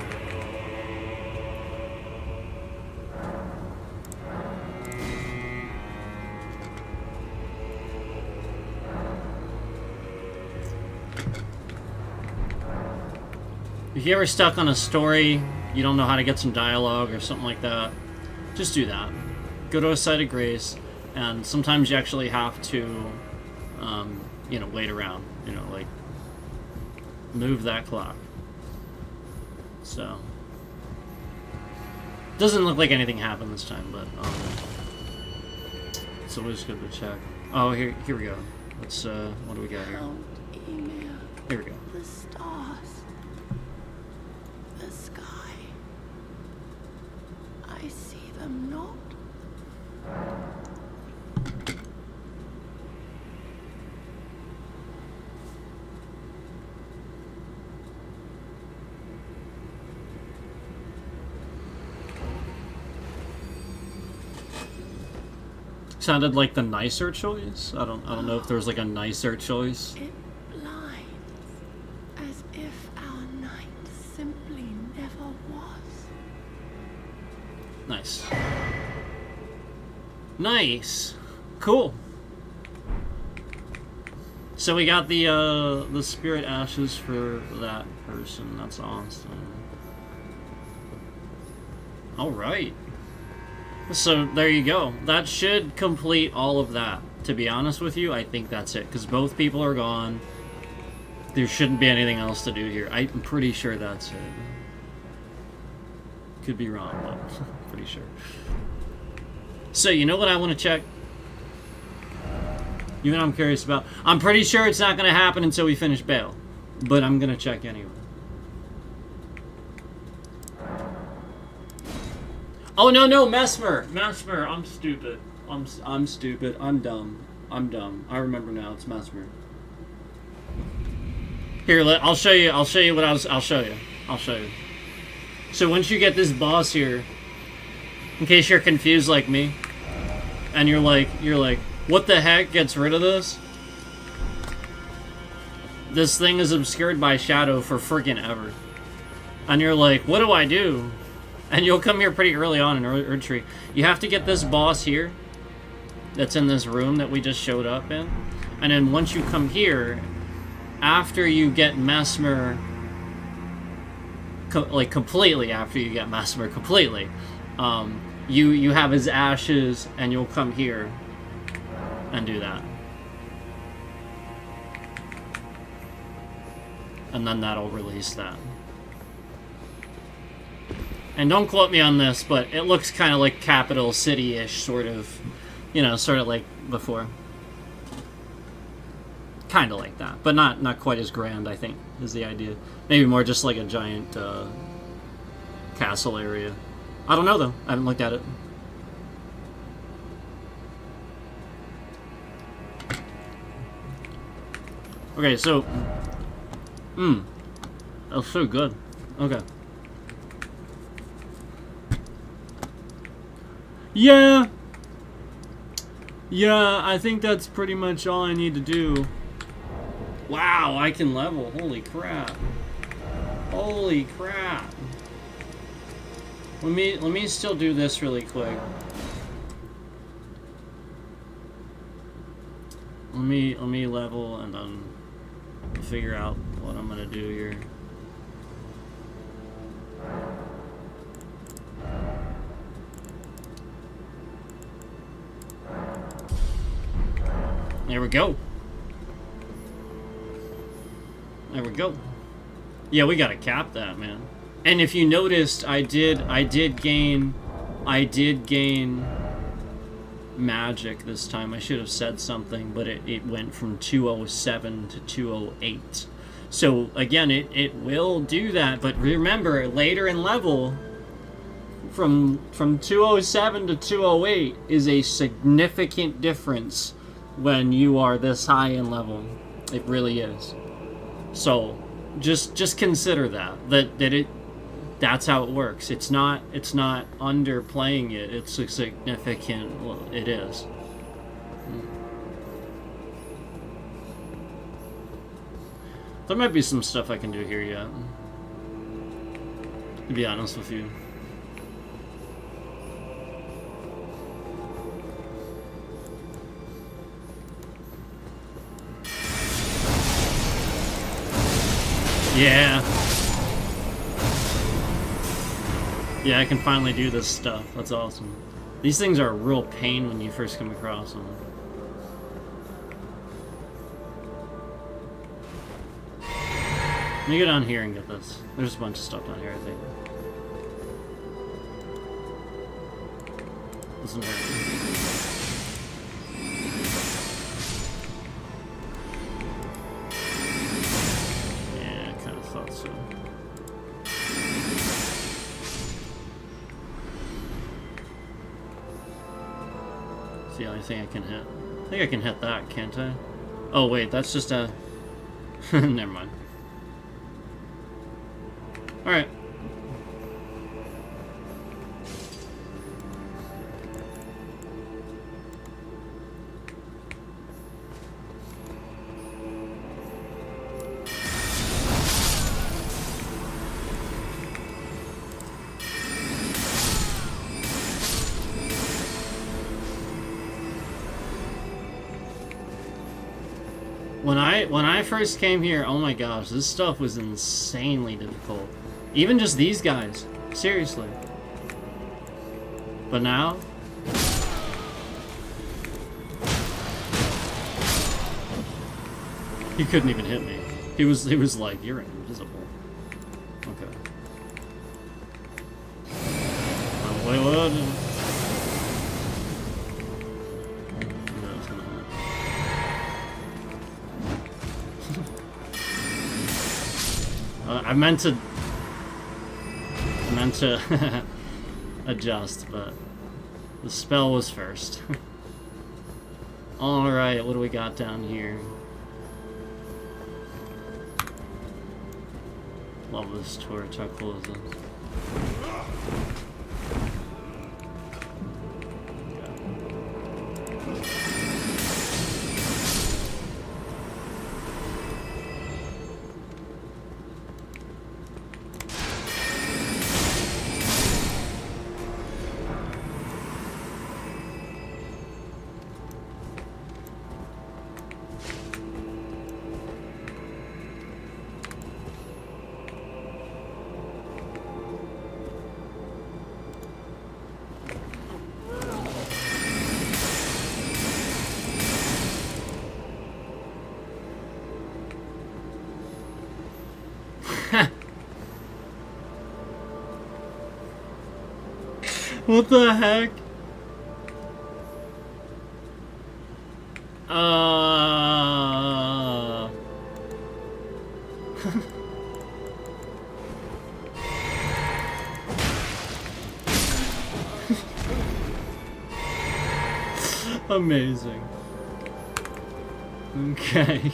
if you're ever stuck on a story, you don't know how to get some dialogue or something like that, just do that. Go to a site of grace, and sometimes you actually have to, you know, wait around. You know, like move that clock. So doesn't look like anything happened this time, but it's always good to check. Oh, here we go. Let's what do we got here?
Count Emir,
Here we go.
the stars, the sky. I see them not.
Sounded like the nicer choice. I don't know if there was like a nicer choice.
It blinds, as if our night simply never was.
Nice. Nice. Cool. So we got the spirit ashes for that person. That's awesome. All right. So there you go. That should complete all of that. To be honest with you, I think that's it. Because both people are gone. There shouldn't be anything else to do here. I'm pretty sure that's it. Could be wrong, but pretty sure. So you know what I want to check? You know what I'm curious about? I'm pretty sure it's not going to happen until we finish Bale. But I'm going to check anyway. Oh no, Mesmer, I'm stupid. I'm stupid. I'm dumb. I remember now. It's Mesmer. Here, I'll show you. I'll show you. So once you get this boss here, in case you're confused like me, and you're like, what the heck gets rid of this? This thing is obscured by shadow for friggin' ever. And you're like, what do I do? And you'll come here pretty early on in Erdtree. You have to get this boss here that's in this room that we just showed up in. And then once you come here, after you get Mesmer, completely after you get Mesmer completely, you have his ashes, and you'll come here and do that. And then that'll release that. And don't quote me on this, but it looks kind of like capital city-ish, sort of, you know, sort of like before. Kind of like that, but not quite as grand, I think, is the idea. Maybe more just like a giant castle area. I don't know, though. I haven't looked at it. Okay, so... That's so good. Okay. Yeah, I think that's pretty much all I need to do. Wow, I can level. Holy crap. Holy crap. Let me still do this really quick. Let me level and then figure out what I'm gonna do here. There we go. There we go. Yeah, we gotta cap that, man. And if you noticed, I did gain magic this time. I should have said something, but it went from 207 to 208. So again, it will do that, but remember, later in level, from 207 to 208 is a significant difference when you are this high in level. It really is. So just consider that's how it works. It's not underplaying it. It's a significant. Well, it is. There might be some stuff I can do here yet, to be honest with you. Yeah. Yeah, I can finally do this stuff. That's awesome. These things are a real pain when you first come across them. Let me go down here and get this. There's a bunch of stuff down here, I think. Doesn't hurt. Yeah, I kind of thought so. It's the only thing I can hit. I think I can hit that, can't I? Oh wait, that's just a... Never mind. Alright. When I first came here, oh my gosh, this stuff was insanely difficult. Even just these guys. Seriously. But now... He couldn't even hit me. He was like, you're invisible. Okay. Oh, wait, what? I meant to adjust, but the spell was first. Alright, what do we got down here? Love this torch, how cool is it? What the heck? Amazing. Okay.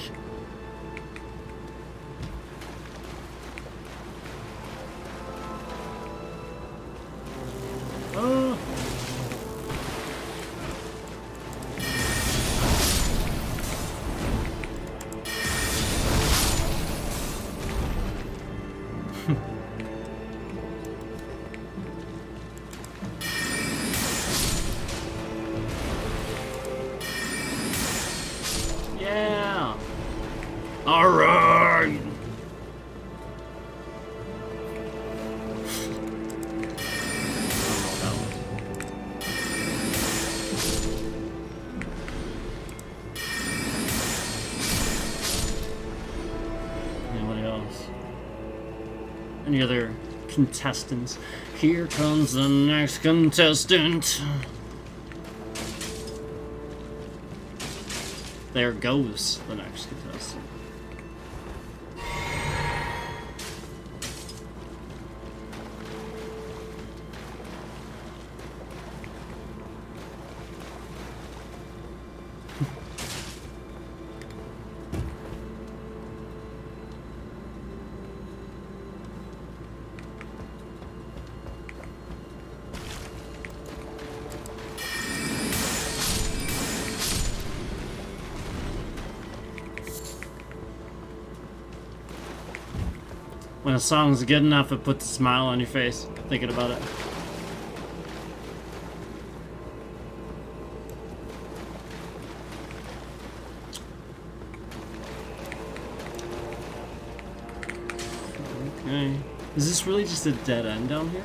Yeah. All right. Anybody else? Any other contestants? Here comes the next contestant. There goes the next contestant. When a song's good enough, it puts a smile on your face thinking about it. Okay. Is this really just a dead end down here?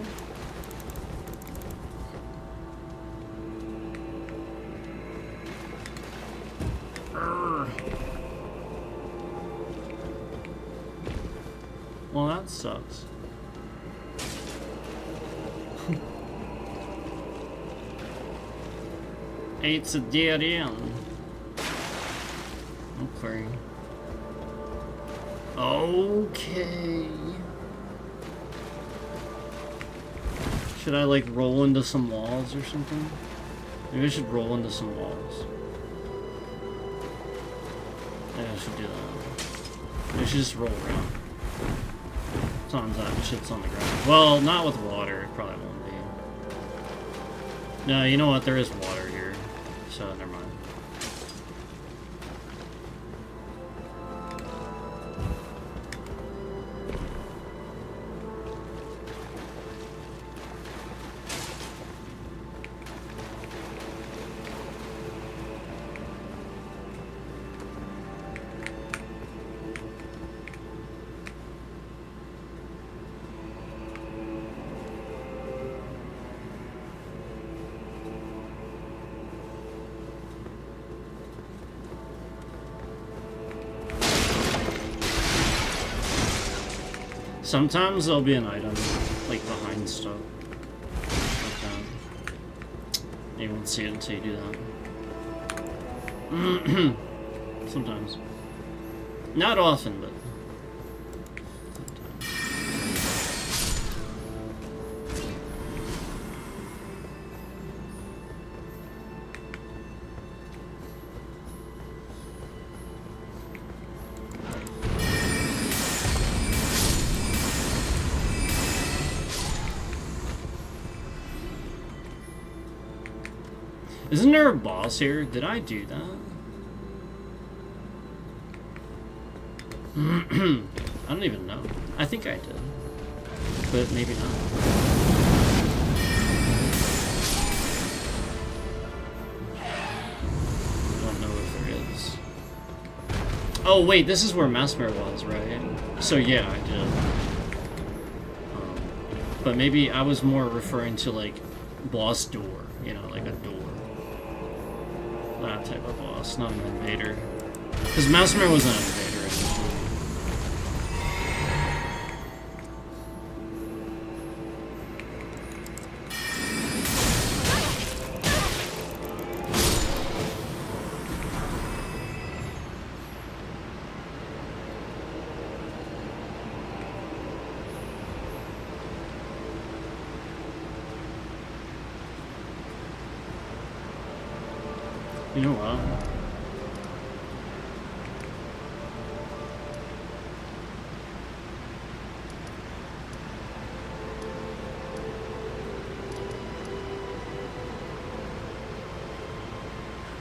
that sucks. It's a dead end. Okay. Okay. Should I like roll into some walls or something? Maybe I should roll into some walls. Maybe I should do that. Maybe I should just roll around. Sometimes that shit's on the ground. Well, not with water. It probably won't be. No, you know what? There is water here. So, never mind. Sometimes there'll be an item, like, behind stuff. Like that. You won't see it until you do that. Sometimes. Not often, but sometimes. Isn't there a boss here? Did I do that? I don't even know. I think I did. But maybe not. I don't know if there is. Oh wait, this is where Massmare was, right? So yeah, I did. But maybe I was more referring to like boss door, you know, like a door. That type of boss, not an invader. Because Massmare was an invader initially. You know what?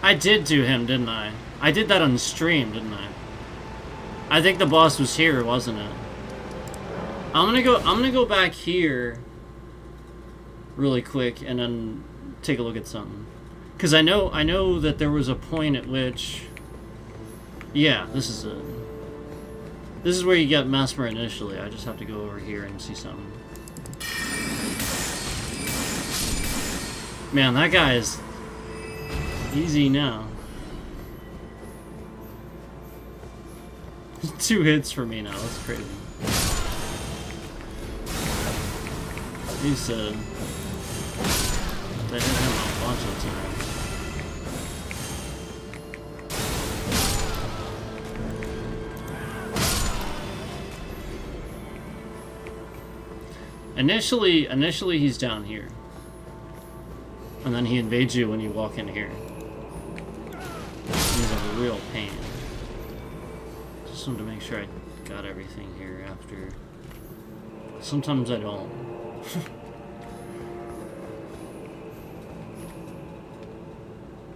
I did do him, didn't I? I did that on stream, didn't I? I think the boss was here, wasn't it? I'm gonna go back here really quick and then take a look at something. Because I know that there was a point at which... Yeah, this is it. This is where you get Massmare initially. I just have to go over here and see something. Man, that guy is easy now. 2 hits for me now. That's crazy. He's they hit him a bunch of times. Initially he's down here. And then he invades you when you walk in here. He's a real pain. Just wanted to make sure I got everything here after. Sometimes I don't.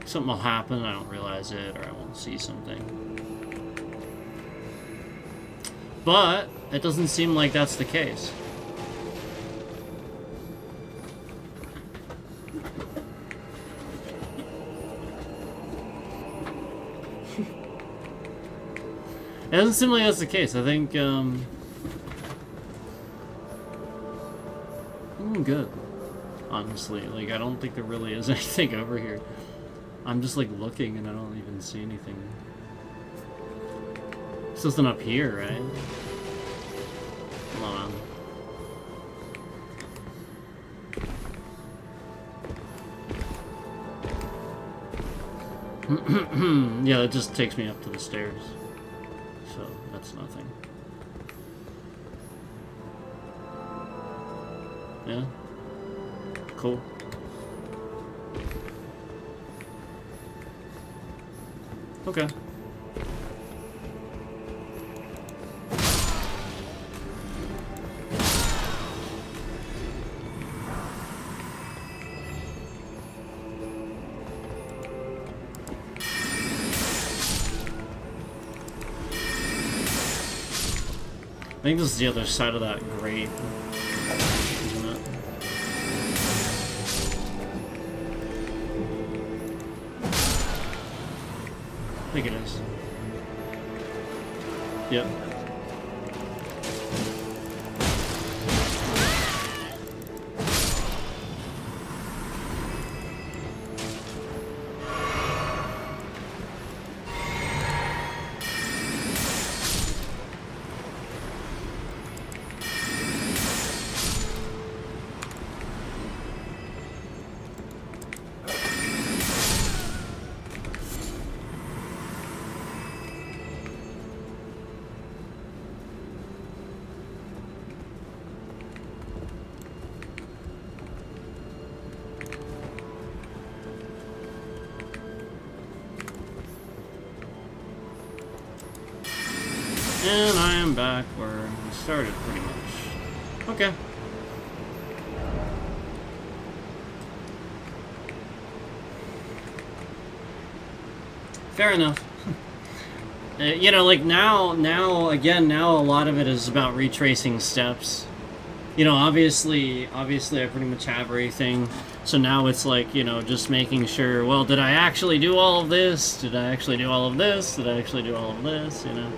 Something will happen, I don't realize it, or I won't see something. But it doesn't seem like that's the case. It doesn't seem like that's the case. I think, I'm good. Honestly, like, I don't think there really is anything over here. I'm just, like, looking and I don't even see anything. There's nothing up here, right? Come on. Yeah, it just takes me up to the stairs. So, that's nothing. Yeah? Cool. Okay. I think this is the other side of that grate, isn't it? I think it is. Yep. And I am back where we started, pretty much. Okay. Fair enough. You know, like now a lot of it is about retracing steps. You know, obviously I pretty much have everything. So now it's like, you know, just making sure, well, did I actually do all of this? Did I actually do all of this? Did I actually do all of this? You know?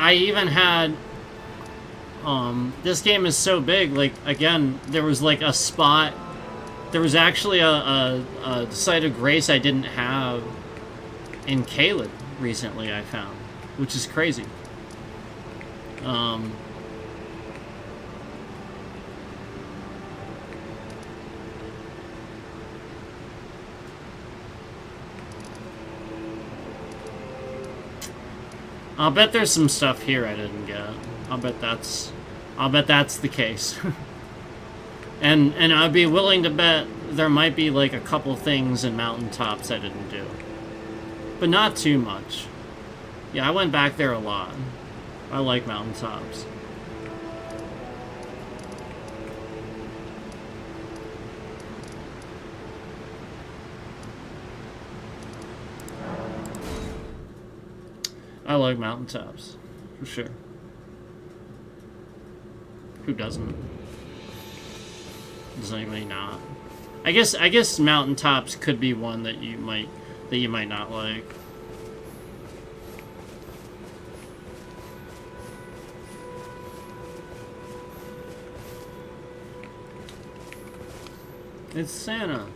I even had, this game is so big, like, again, there was like a spot, there was actually a site of grace I didn't have in Caleb recently, I found, which is crazy. I'll bet there's some stuff here I didn't get. I'll bet that's the case. and I'd be willing to bet there might be like a couple things in mountaintops I didn't do. But not too much. Yeah, I went back there a lot. I like mountaintops. I like mountaintops, for sure. Who doesn't? Does anybody not? I guess mountaintops could be one that you might not like. It's Santa.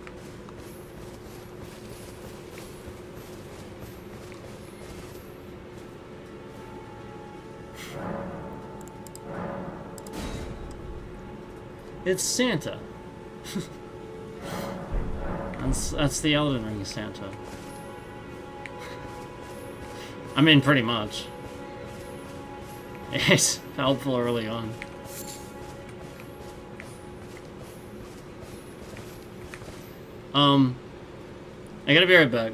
It's Santa. That's the Elden Ring Santa. I mean, pretty much. It's helpful early on. I gotta be right back.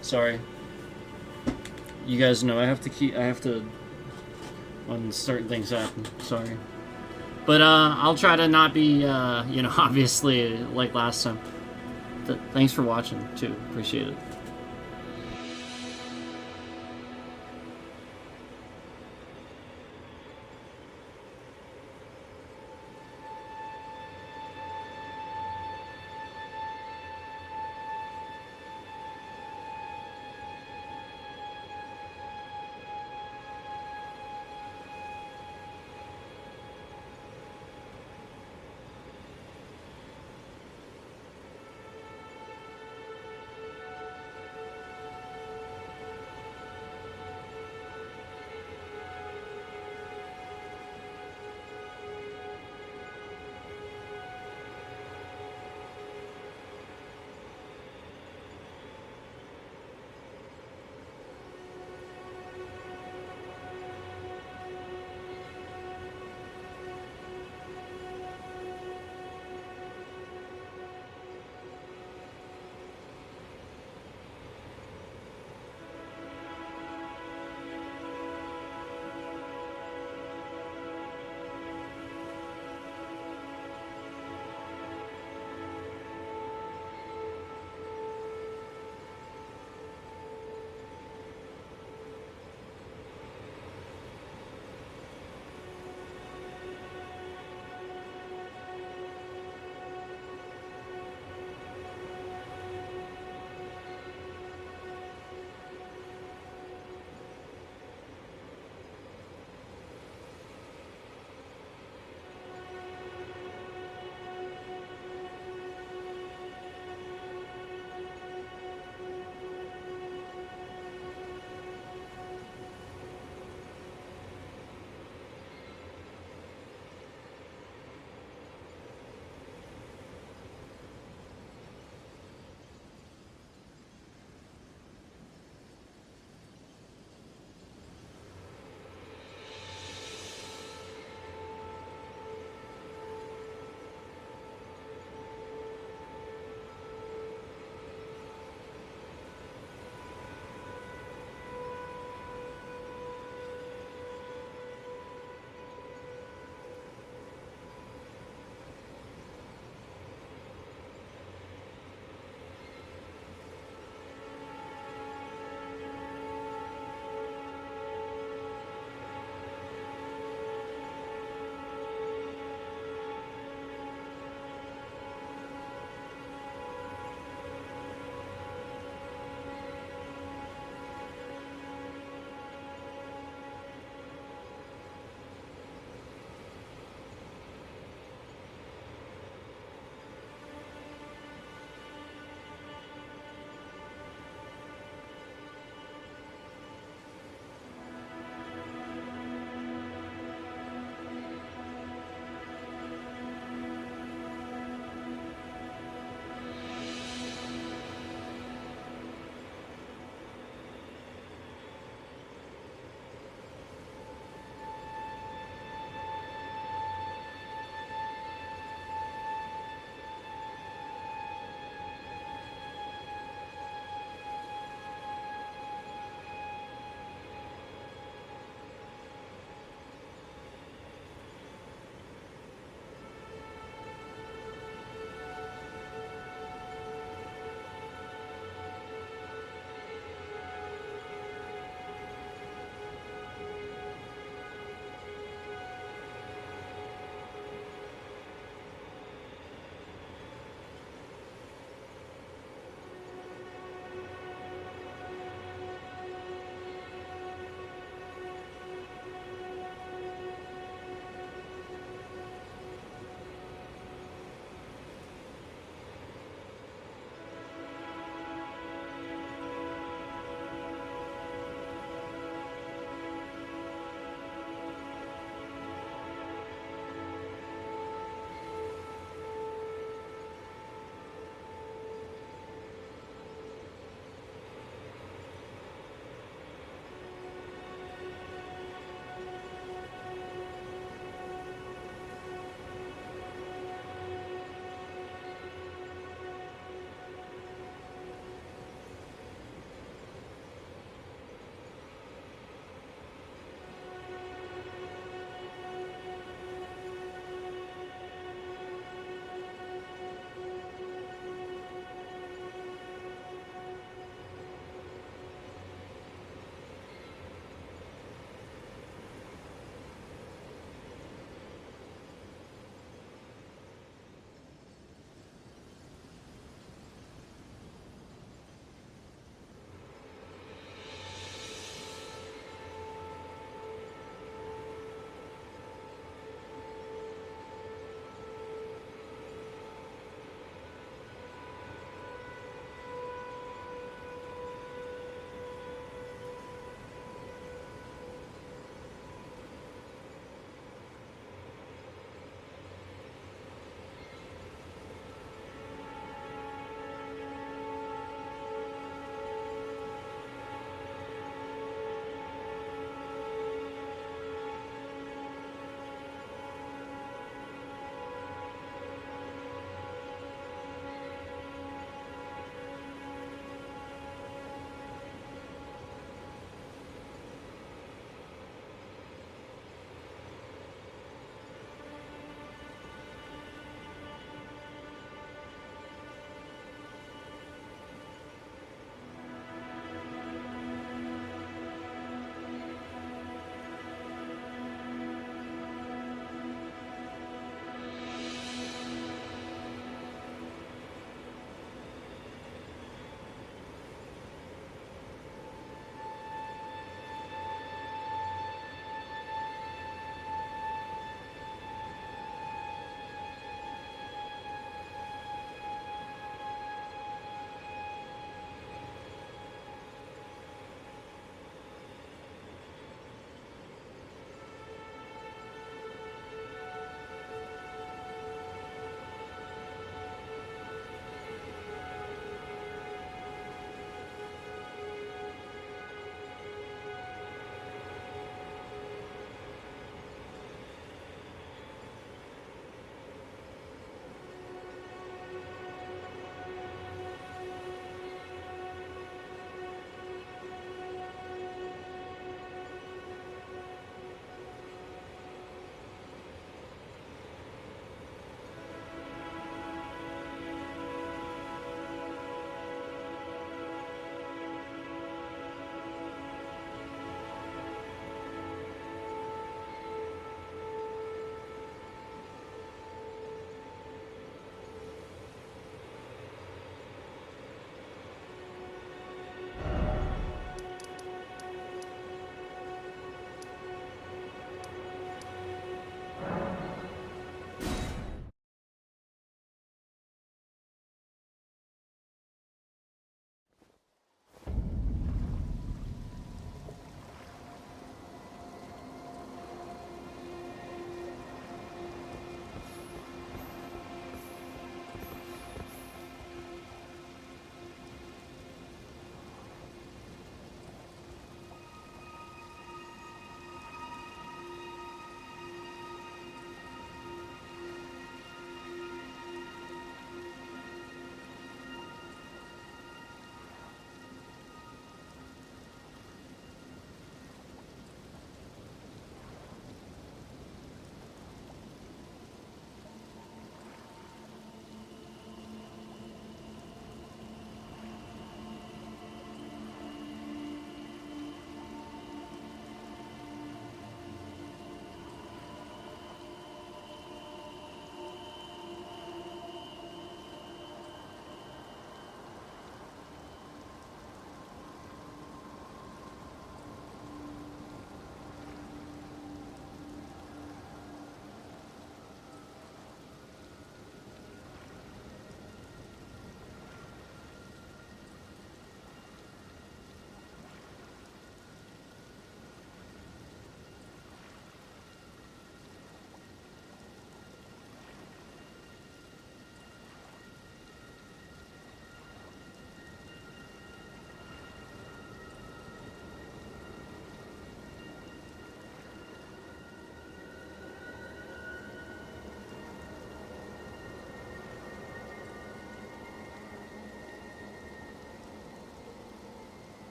Sorry. You guys know I have to when certain things happen. Sorry. But I'll try to not be you know, obviously like last time. thanks for watching too. Appreciate it.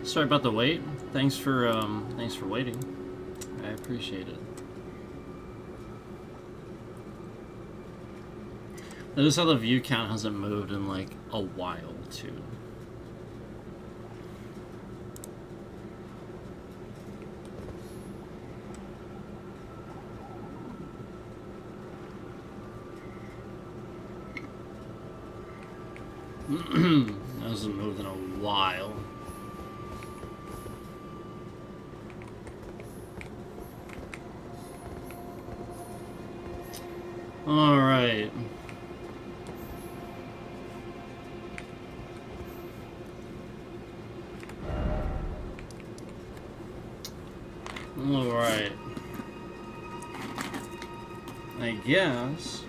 Sorry about the wait. Thanks for waiting. I appreciate it. Notice how the view count hasn't moved in like a while too. Hasn't moved in a while. All right. All right. I guess.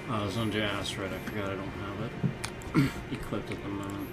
I was gonna do Asteroid, I forgot I don't have it equipped at the moment.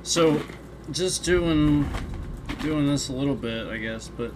So, just doing this a little bit, I guess, but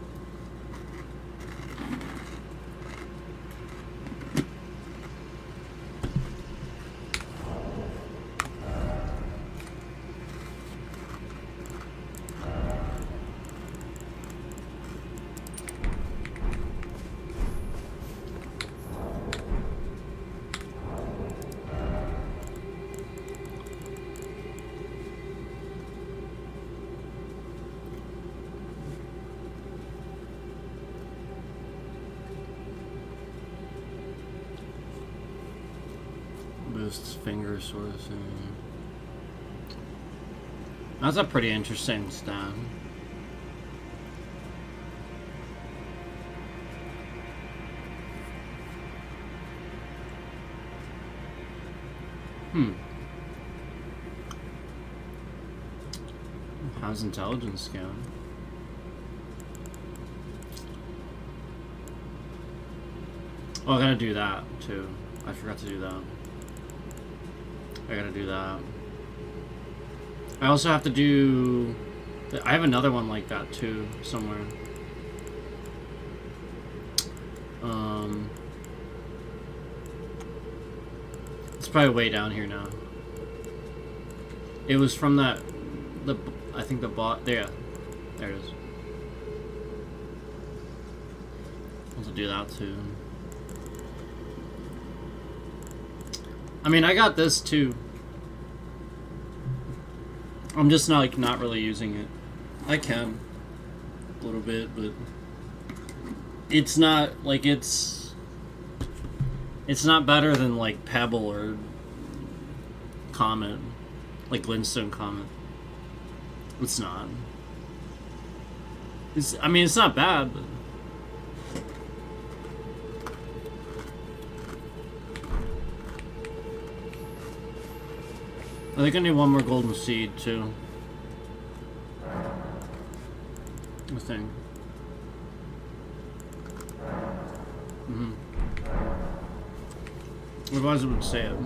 ghost's finger sort of thing. That's a pretty interesting stat. How's intelligence going? Oh, I gotta do that too. I forgot to do that. I gotta do that. I also have to do... I have another one like that too, somewhere. It's probably way down here now. It was from that... I think the bot... There it is. I have to do that too. I mean, I got this too. I'm just not, like, not really using it. I can. A little bit, but... It's not, like, it's not better than, like, Pebble or Comet. Like Glintstone Comet. It's not. I mean, it's not bad, but... I think I need one more golden seed, too. I think. Otherwise it would say it.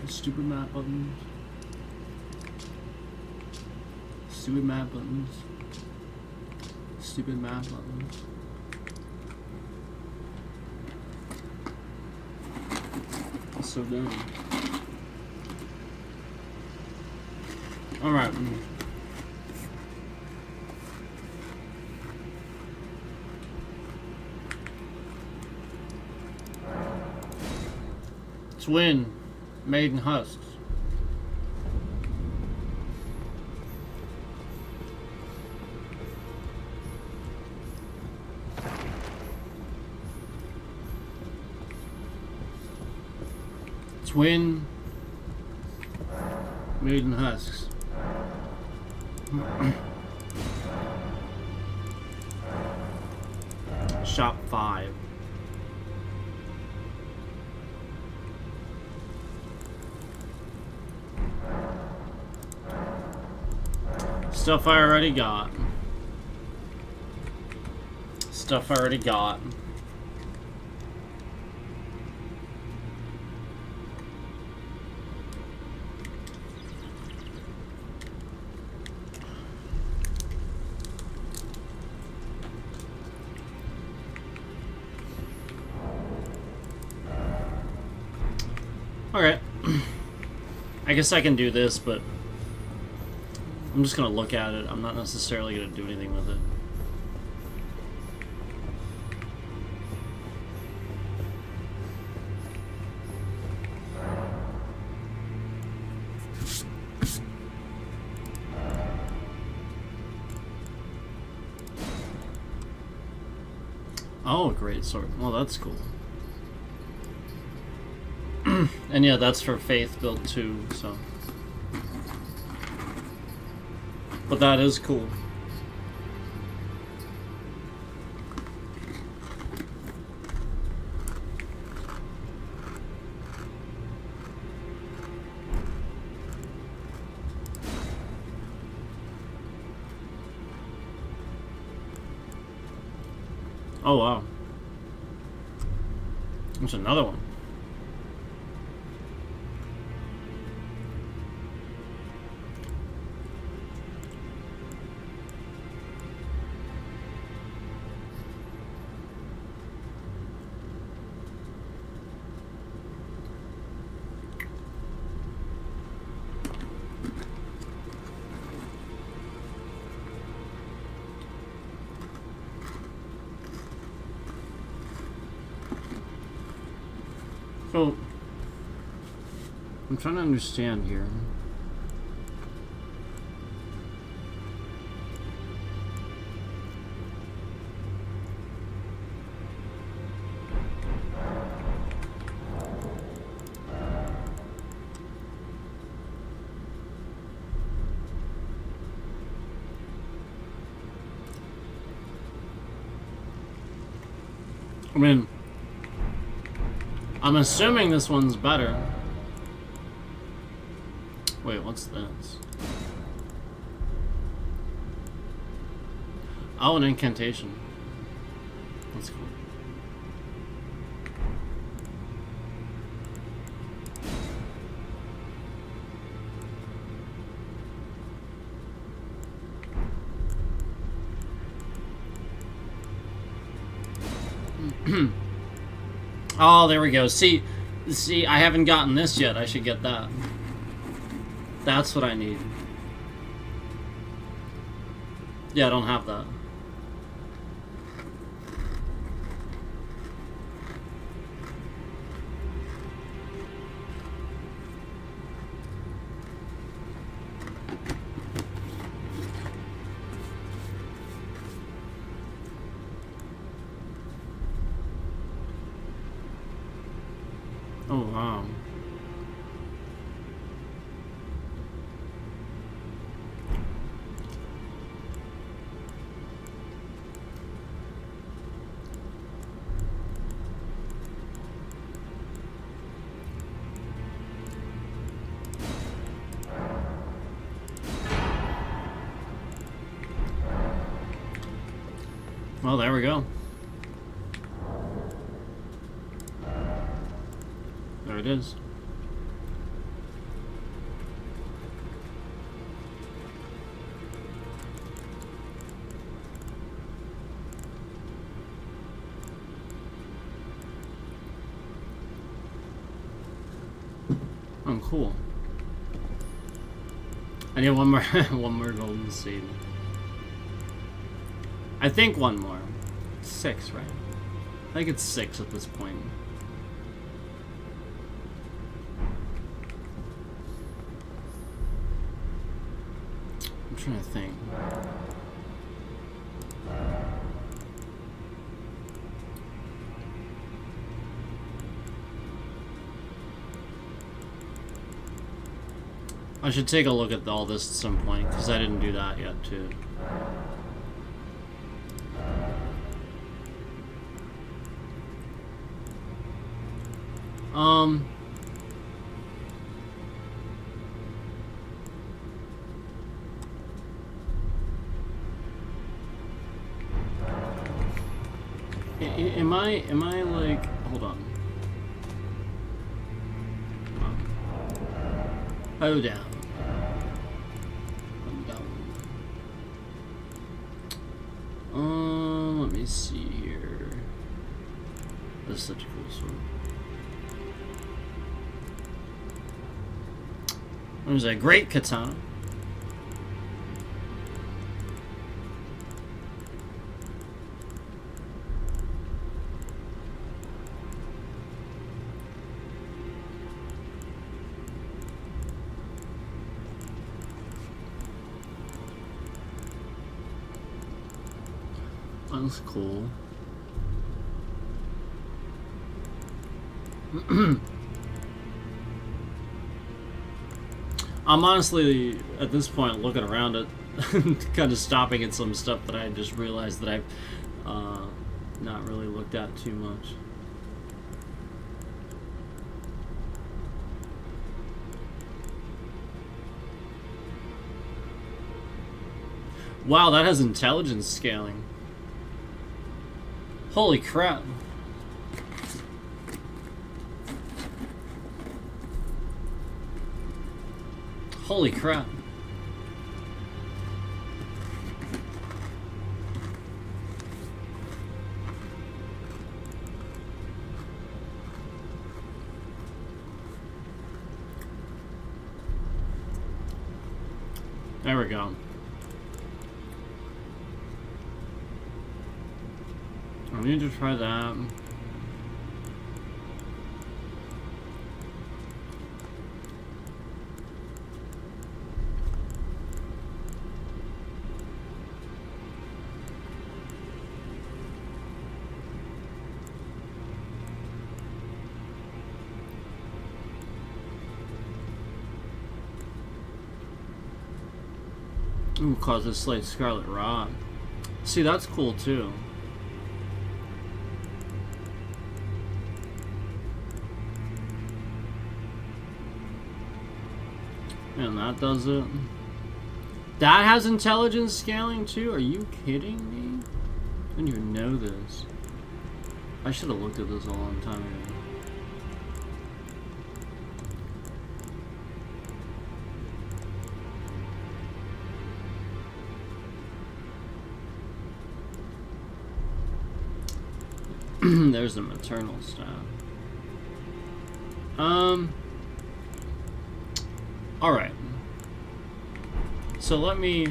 Stupid map buttons. Stupid map buttons. Stupid map buttons. That's so dumb. Alright. Twin Maiden Husks. Twin Maiden Husks. Shop 5. Stuff I already got. Stuff I already got. Okay. I guess I can do this, but I'm just gonna look at it. I'm not necessarily gonna do anything with it. Oh, great sword. Well, that's cool. And yeah, that's for Faith build too, so. But that is cool. Oh wow. There's another one. So, I'm trying to understand here. I mean, I'm assuming this one's better. Wait, what's this? Oh, an incantation. That's cool. Oh, there we go. See, I haven't gotten this yet. I should get that. That's what I need. Yeah, I don't have that. Oh, wow. Well, there we go. There it is. Oh, cool. I need one more, one more golden seed. I think one more. 6, right? I think it's 6 at this point. I'm trying to think. I should take a look at all this at some point, because I didn't do that yet, too. Am I like, hold on. Oh, down. Let me see here. This is such a cool sword. There's a great katana. That's cool. I'm honestly, at this point, looking around at, kind of stopping at some stuff that I just realized that I've not really looked at too much. Wow, that has intelligence scaling. Holy crap. Holy crap. There we go. I need to try that. Ooh, causes slight scarlet rot. See, that's cool too. And that does it. That has intelligence scaling too? Are you kidding me? I didn't even know this. I should have looked at this a long time ago. There's the maternal staff. Alright. So let me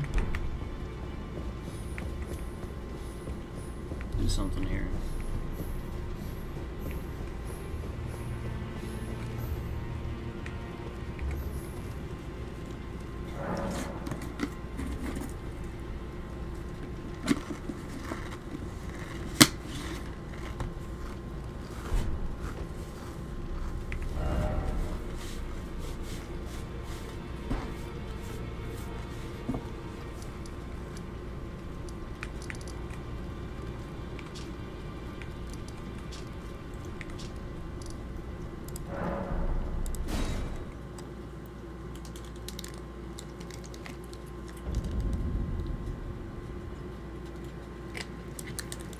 do something here.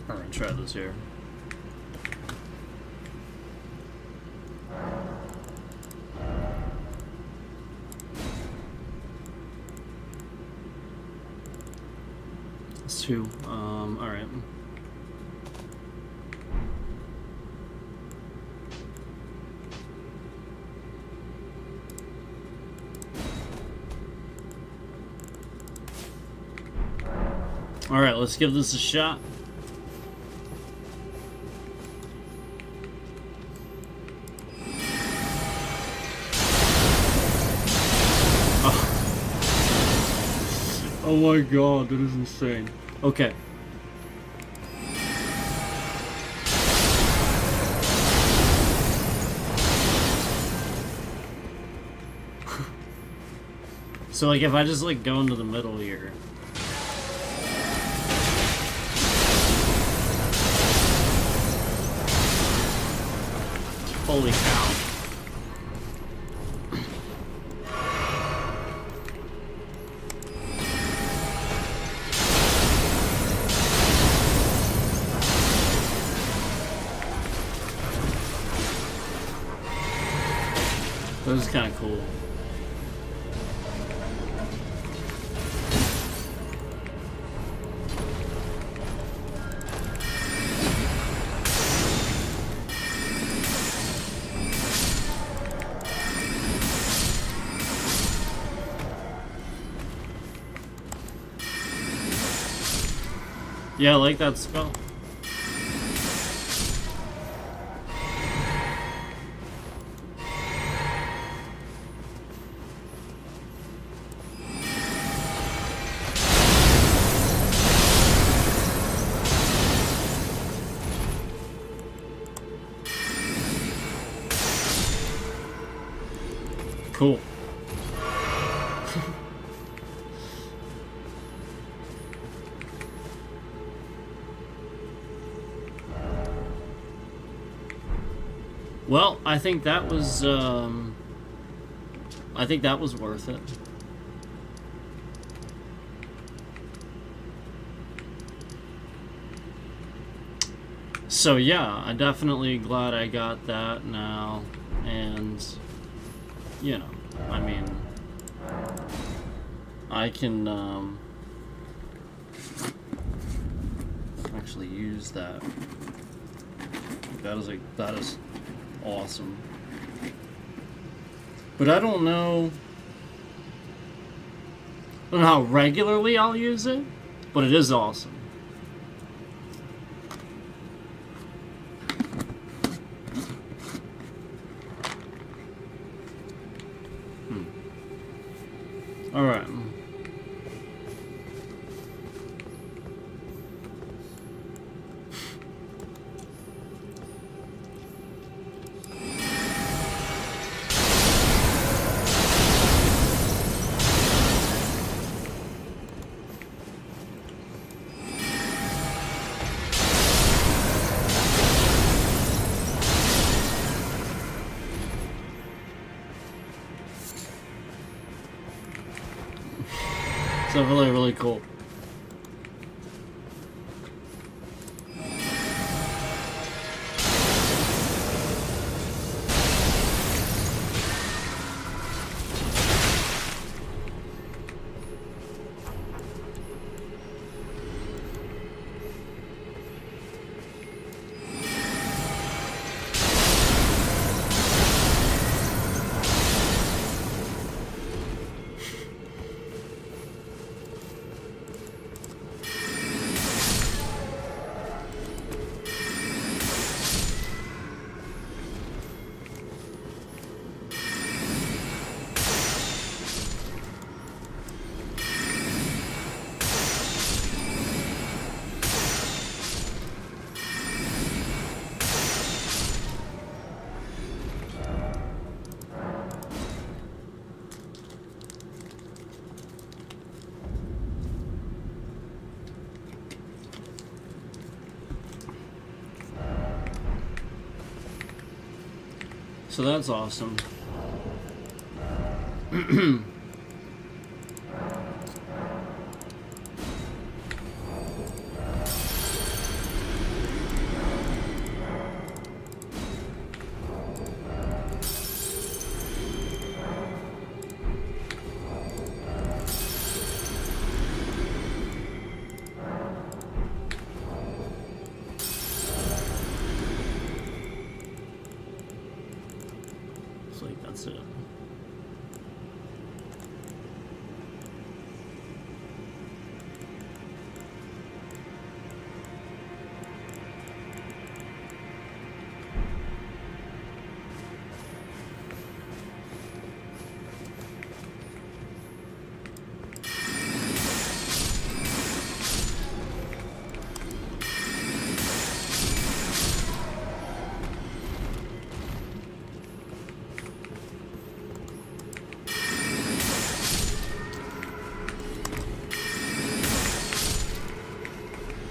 I'm gonna try this here. It's two. Alright. Alright, let's give this a shot. Oh my god, that is insane. Okay. So like if I just like go into the middle here. Holy cow. That was kind of cool. Yeah, I like that spell. Cool. Well, I think that was worth it. So yeah, I'm definitely glad I got that now, and you know, I mean, I can actually use that. That is awesome. But I don't know how regularly I'll use it, but it is awesome. All right. So really, really cool. So that's awesome. It's like that's it.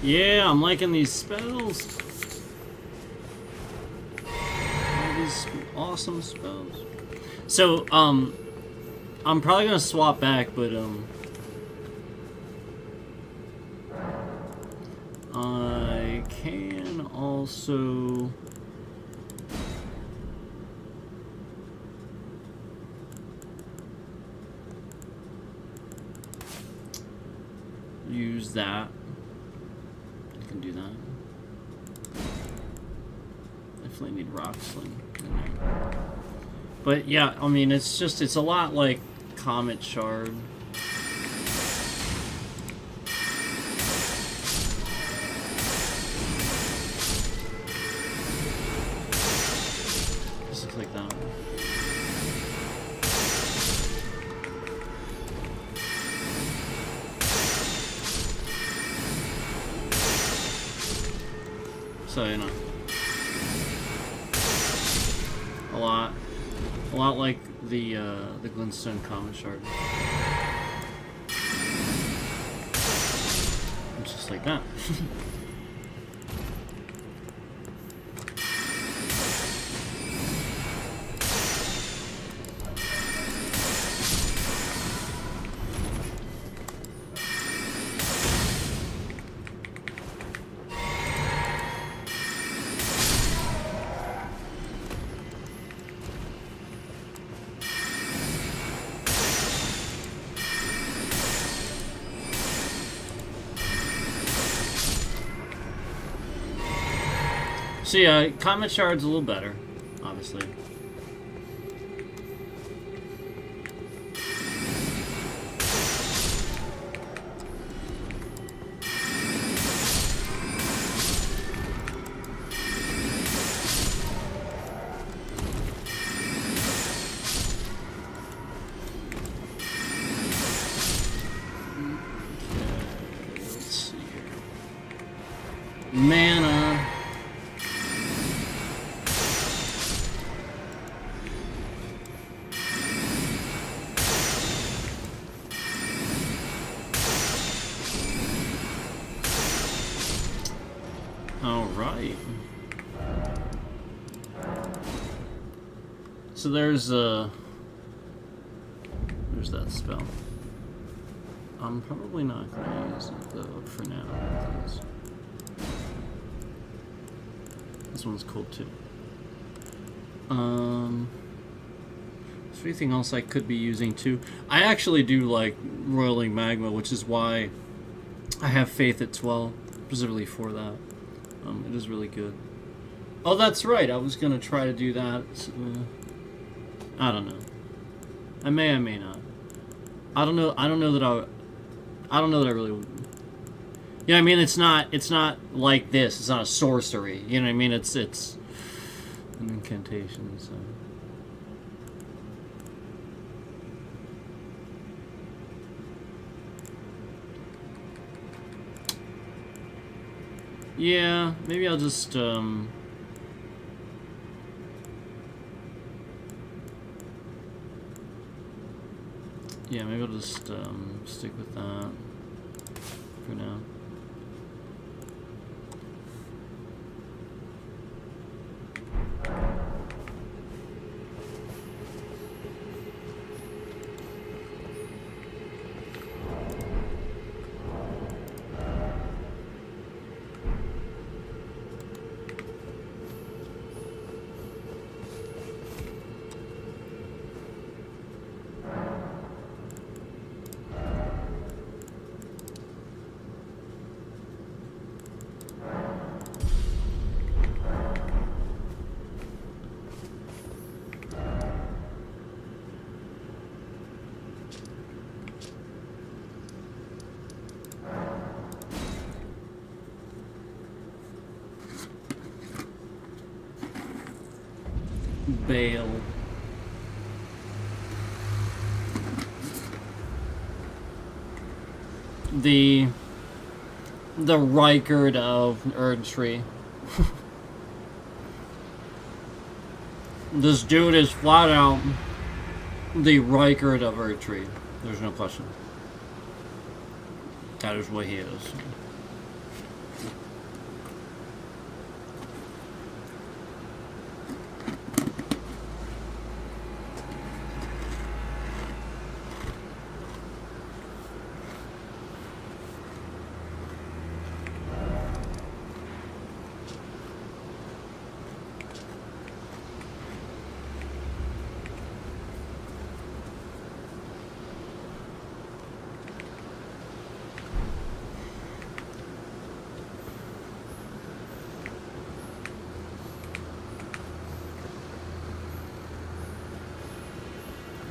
Yeah, I'm liking these spells. All these awesome spells. So, I'm probably gonna swap back, but I can also use that. I can do that. Definitely need rock sling in there. But yeah, I mean, it's a lot like Comet Shard. Just looks like that. So, you know, a lot like the Glintstone Comet Shard. It's just like that. So yeah, Comet Shard's a little better, obviously. Okay, let's see here. Mana. Alright. So there's that spell. I'm probably not going to use it though for now. Because this one's cool too. Is there anything else I could be using too? I actually do like roiling magma, which is why I have faith at 12, specifically for that. It is really good. Oh, that's right. I was gonna try to do that. I don't know. I may not. I don't know. I don't know that I don't know that I really would. You know what I mean? It's not like this. It's not a sorcery. You know what I mean? It's an incantation. So. Yeah, maybe I'll just yeah, maybe I'll just stick with that for now. Bale. The Rykard of Erdtree. This dude is flat out the Rykard of Erdtree. There's no question. That is what he is.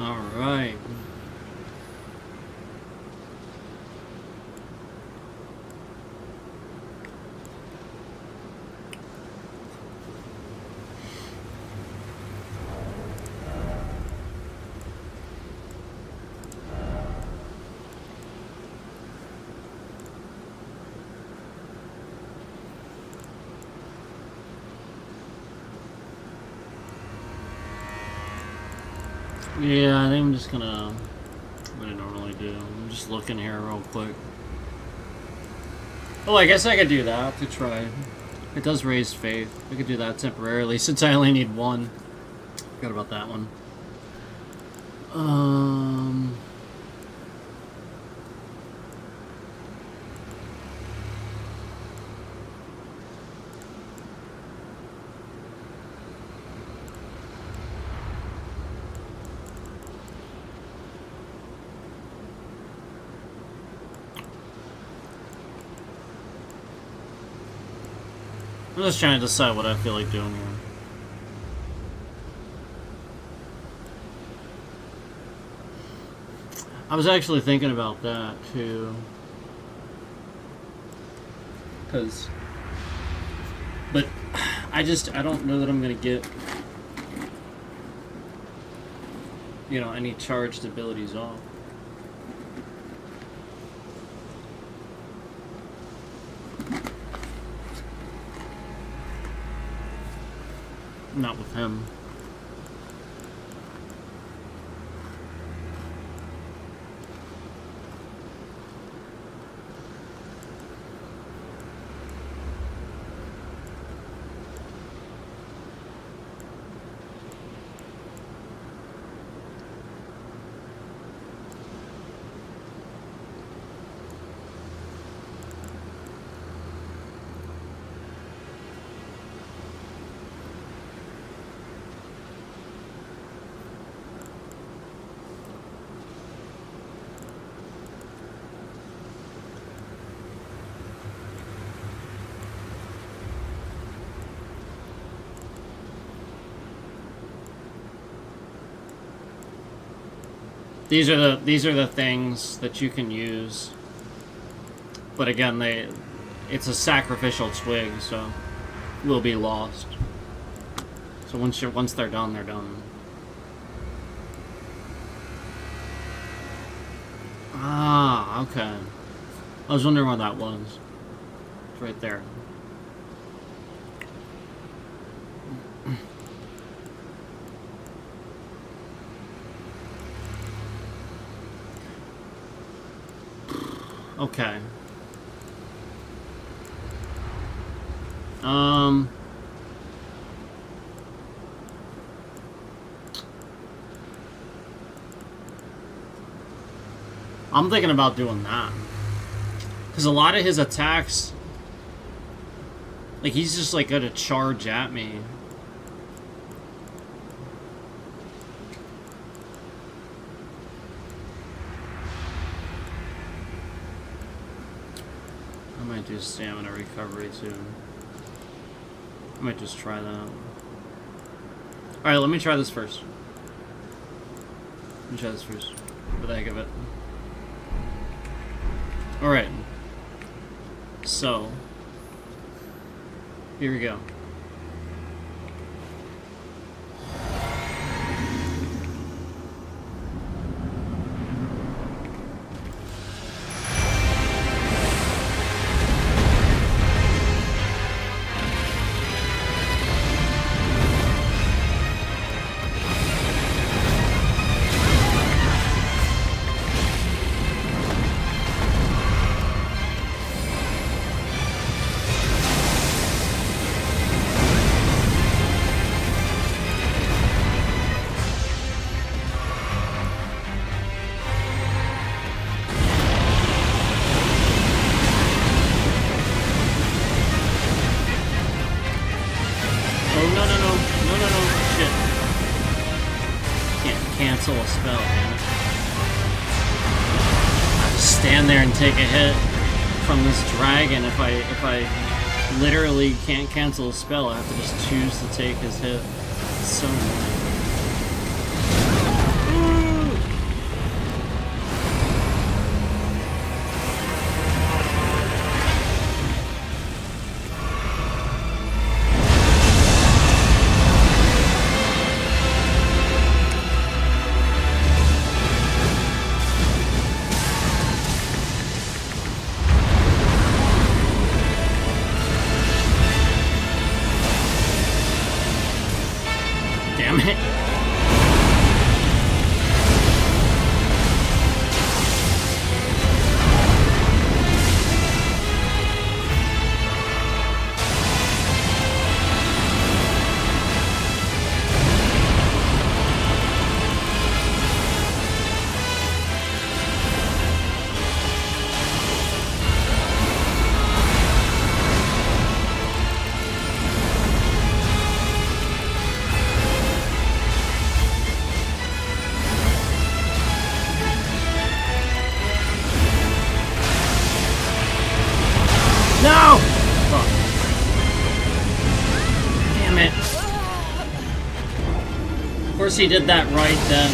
All right. Yeah, I think I'm just gonna what I normally do. I'm just looking here real quick. Oh, I guess I could do that to try. It does raise faith. I could do that temporarily since I only need one. Forgot about that one. I'm just trying to decide what I feel like doing here. I was actually thinking about that too. But I don't know that I'm gonna get, any charged abilities off. Not with him. these are the things that you can use. But again, it's a sacrificial twig, so will be lost. So once they're done, they're done. Ah, okay. I was wondering what that was. It's right there. Okay. I'm thinking about doing that. Because a lot of his attacks, like, he's just, like, gonna charge at me. I might do stamina recovery, too. I might just try that. Alright, let me try this first. Let me try this first. For the heck of it. Alright. So. Here we go. Cancel a spell, man. I just stand there and take a hit from this dragon. If I literally can't cancel a spell, I have to just choose to take his hit. It's so annoying. Damn it. No! Fuck. Damn it. Of course he did that right then.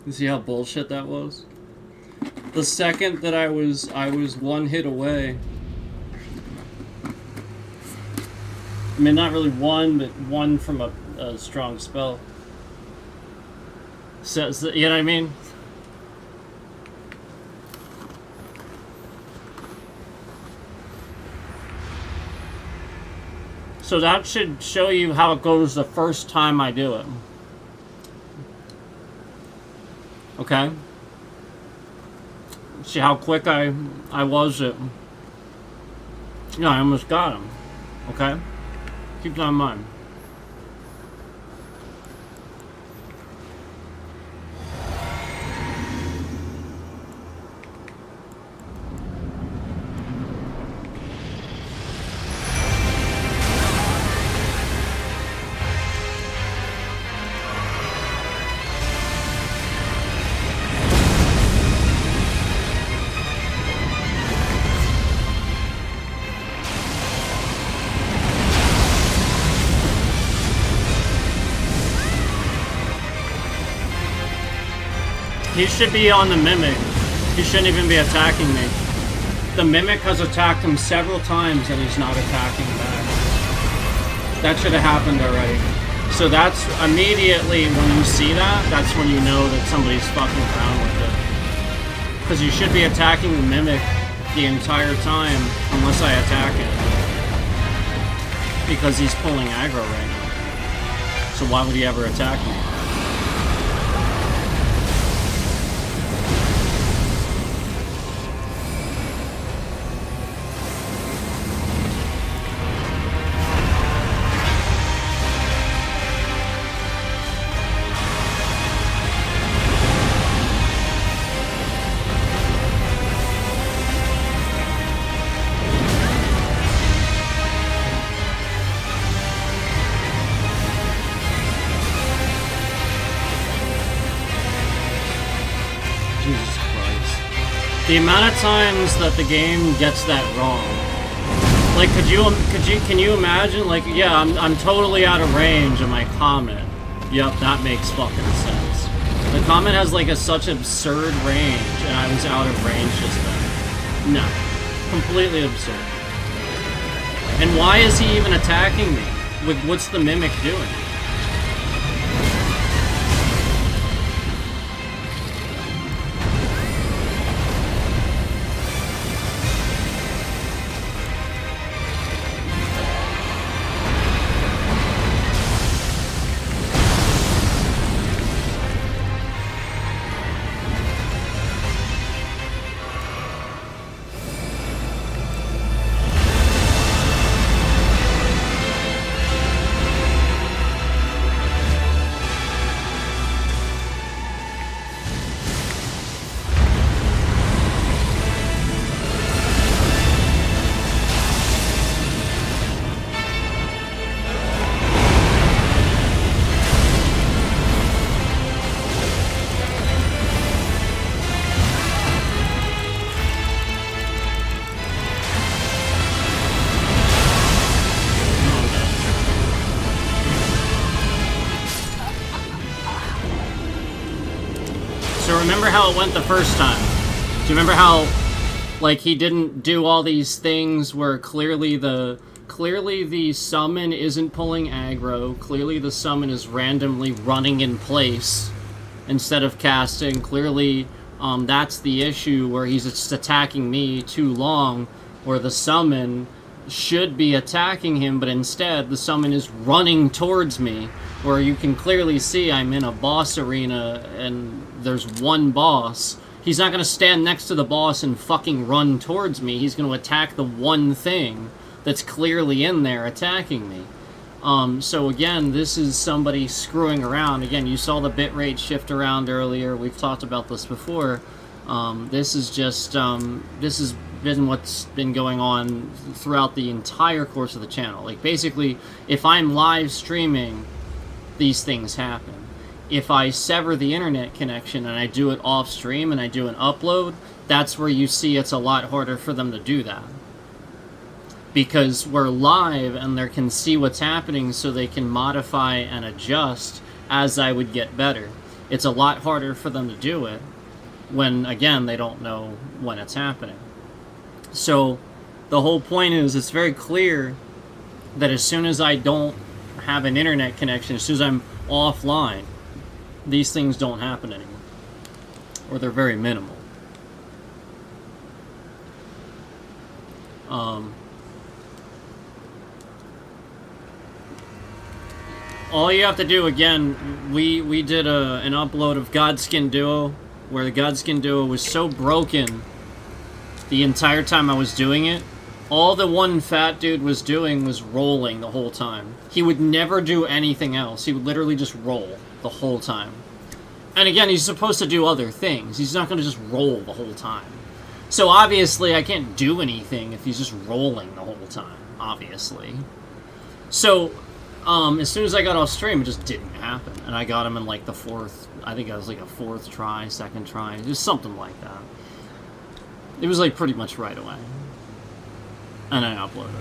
You see how bullshit that was? The second that I was one hit away. I mean, not really one, but one from a strong spell. So, you know what I mean? So that should show you how it goes the first time I do it. Okay? See how quick I was at... Yeah, I almost got him. Okay? Keep that in mind. He should be on the Mimic. He shouldn't even be attacking me. The Mimic has attacked him several times and he's not attacking back. That should have happened already. So that's immediately when you see that, that's when you know that somebody's fucking around with it. Because you should be attacking the Mimic the entire time unless I attack it. Because he's pulling aggro right now. So why would he ever attack me? The amount of times that the game gets that wrong. Like, can you imagine? Like, yeah, I'm totally out of range of my comet. Yep, that makes fucking sense. The comet has like such absurd range, and I was out of range just then. No, completely absurd. And why is he even attacking me? What's the Mimic doing? Remember how it went the first time? Do you remember how, like, he didn't do all these things where clearly the summon isn't pulling aggro, clearly the summon is randomly running in place instead of casting, clearly that's the issue where he's just attacking me too long, where the summon should be attacking him, but instead the summon is running towards me, where you can clearly see I'm in a boss arena and there's one boss. He's not going to stand next to the boss and fucking run towards me. He's going to attack the one thing that's clearly in there attacking me. So again, this is somebody screwing around. Again, you saw the bitrate shift around earlier. We've talked about this before. This is just, this has been what's been going on throughout the entire course of the channel. Like, basically, if I'm live streaming, these things happen. If I sever the internet connection and I do it off stream and I do an upload, that's where you see it's a lot harder for them to do that. Because we're live and they can see what's happening so they can modify and adjust as I would get better. It's a lot harder for them to do it when, again, they don't know when it's happening. So the whole point is, it's very clear that as soon as I don't have an internet connection, as soon as I'm offline, these things don't happen anymore, or they're very minimal. All you have to do, again, we did an upload of Godskin Duo, where the Godskin Duo was so broken the entire time I was doing it. All the one fat dude was doing was rolling the whole time. He would never do anything else. He would literally just roll the whole time. And again, he's supposed to do other things. He's not going to just roll the whole time. So obviously I can't do anything if he's just rolling the whole time, obviously. So as soon as I got off stream, it just didn't happen. And I got him in like the fourth, I think it was like a fourth try, second try, just something like that. It was like pretty much right away. And I uploaded it.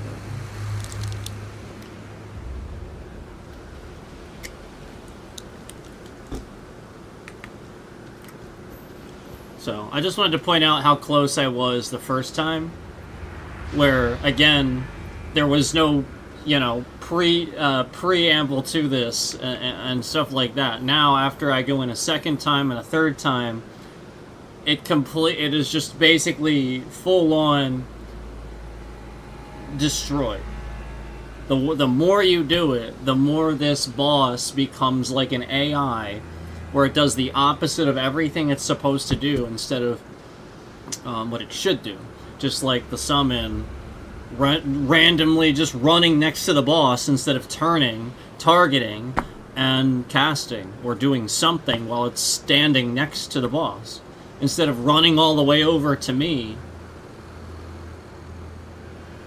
So I just wanted to point out how close I was the first time, where again there was no, you know, preamble to this and stuff like that. Now after I go in a second time and a third time, it is just basically full on destroyed. The more you do it, the more this boss becomes like an AI, where it does the opposite of everything it's supposed to do instead of what it should do. Just like the summon, randomly just running next to the boss instead of turning, targeting, and casting, or doing something while it's standing next to the boss, instead of running all the way over to me.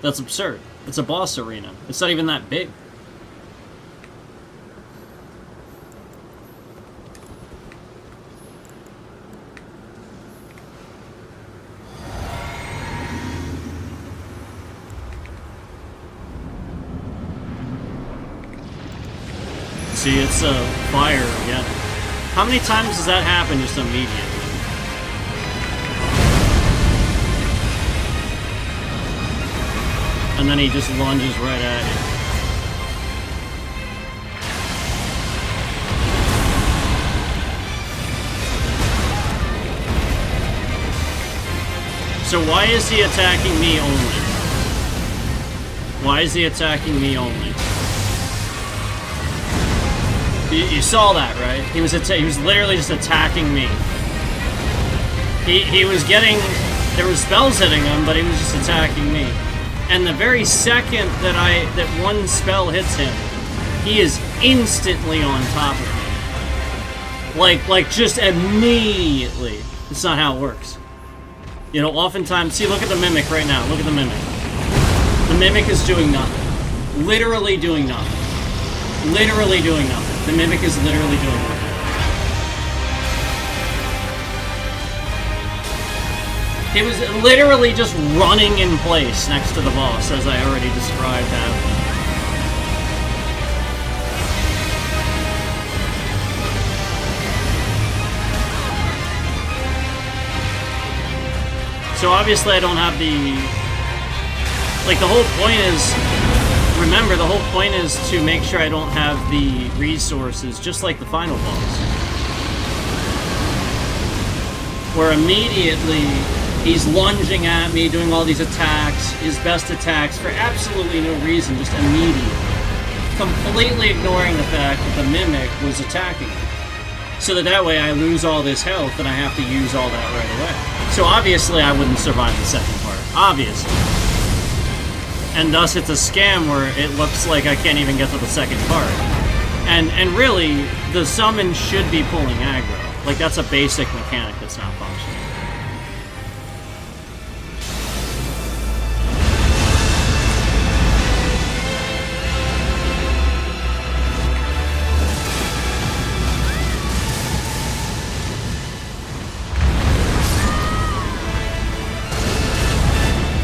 That's absurd. It's a boss arena. It's not even that big. See, it's fire again. How many times does that happen just immediately? And then he just lunges right at you. So why is he attacking me only? Why is he attacking me only? You saw that, right? He was literally just attacking me. He was getting... There were spells hitting him, but he was just attacking me. And the very second that one spell hits him, he is instantly on top of me. Like just immediately. It's not how it works. You know, oftentimes, see, look at the Mimic right now. Look at the Mimic. The Mimic is doing nothing. Literally doing nothing. Literally doing nothing. The Mimic is literally doing nothing. He was literally just running in place next to the boss, as I already described happening. So obviously I don't have the... Like, the whole point is... Remember, the whole point is to make sure I don't have the resources, just like the final boss. Where immediately... He's lunging at me, doing all these attacks, his best attacks, for absolutely no reason, just immediately. Completely ignoring the fact that the Mimic was attacking me. So that way I lose all this health and I have to use all that right away. So obviously I wouldn't survive the second part. Obviously. And thus it's a scam where it looks like I can't even get to the second part. And really, the summon should be pulling aggro. Like, that's a basic mechanic that's not functioning.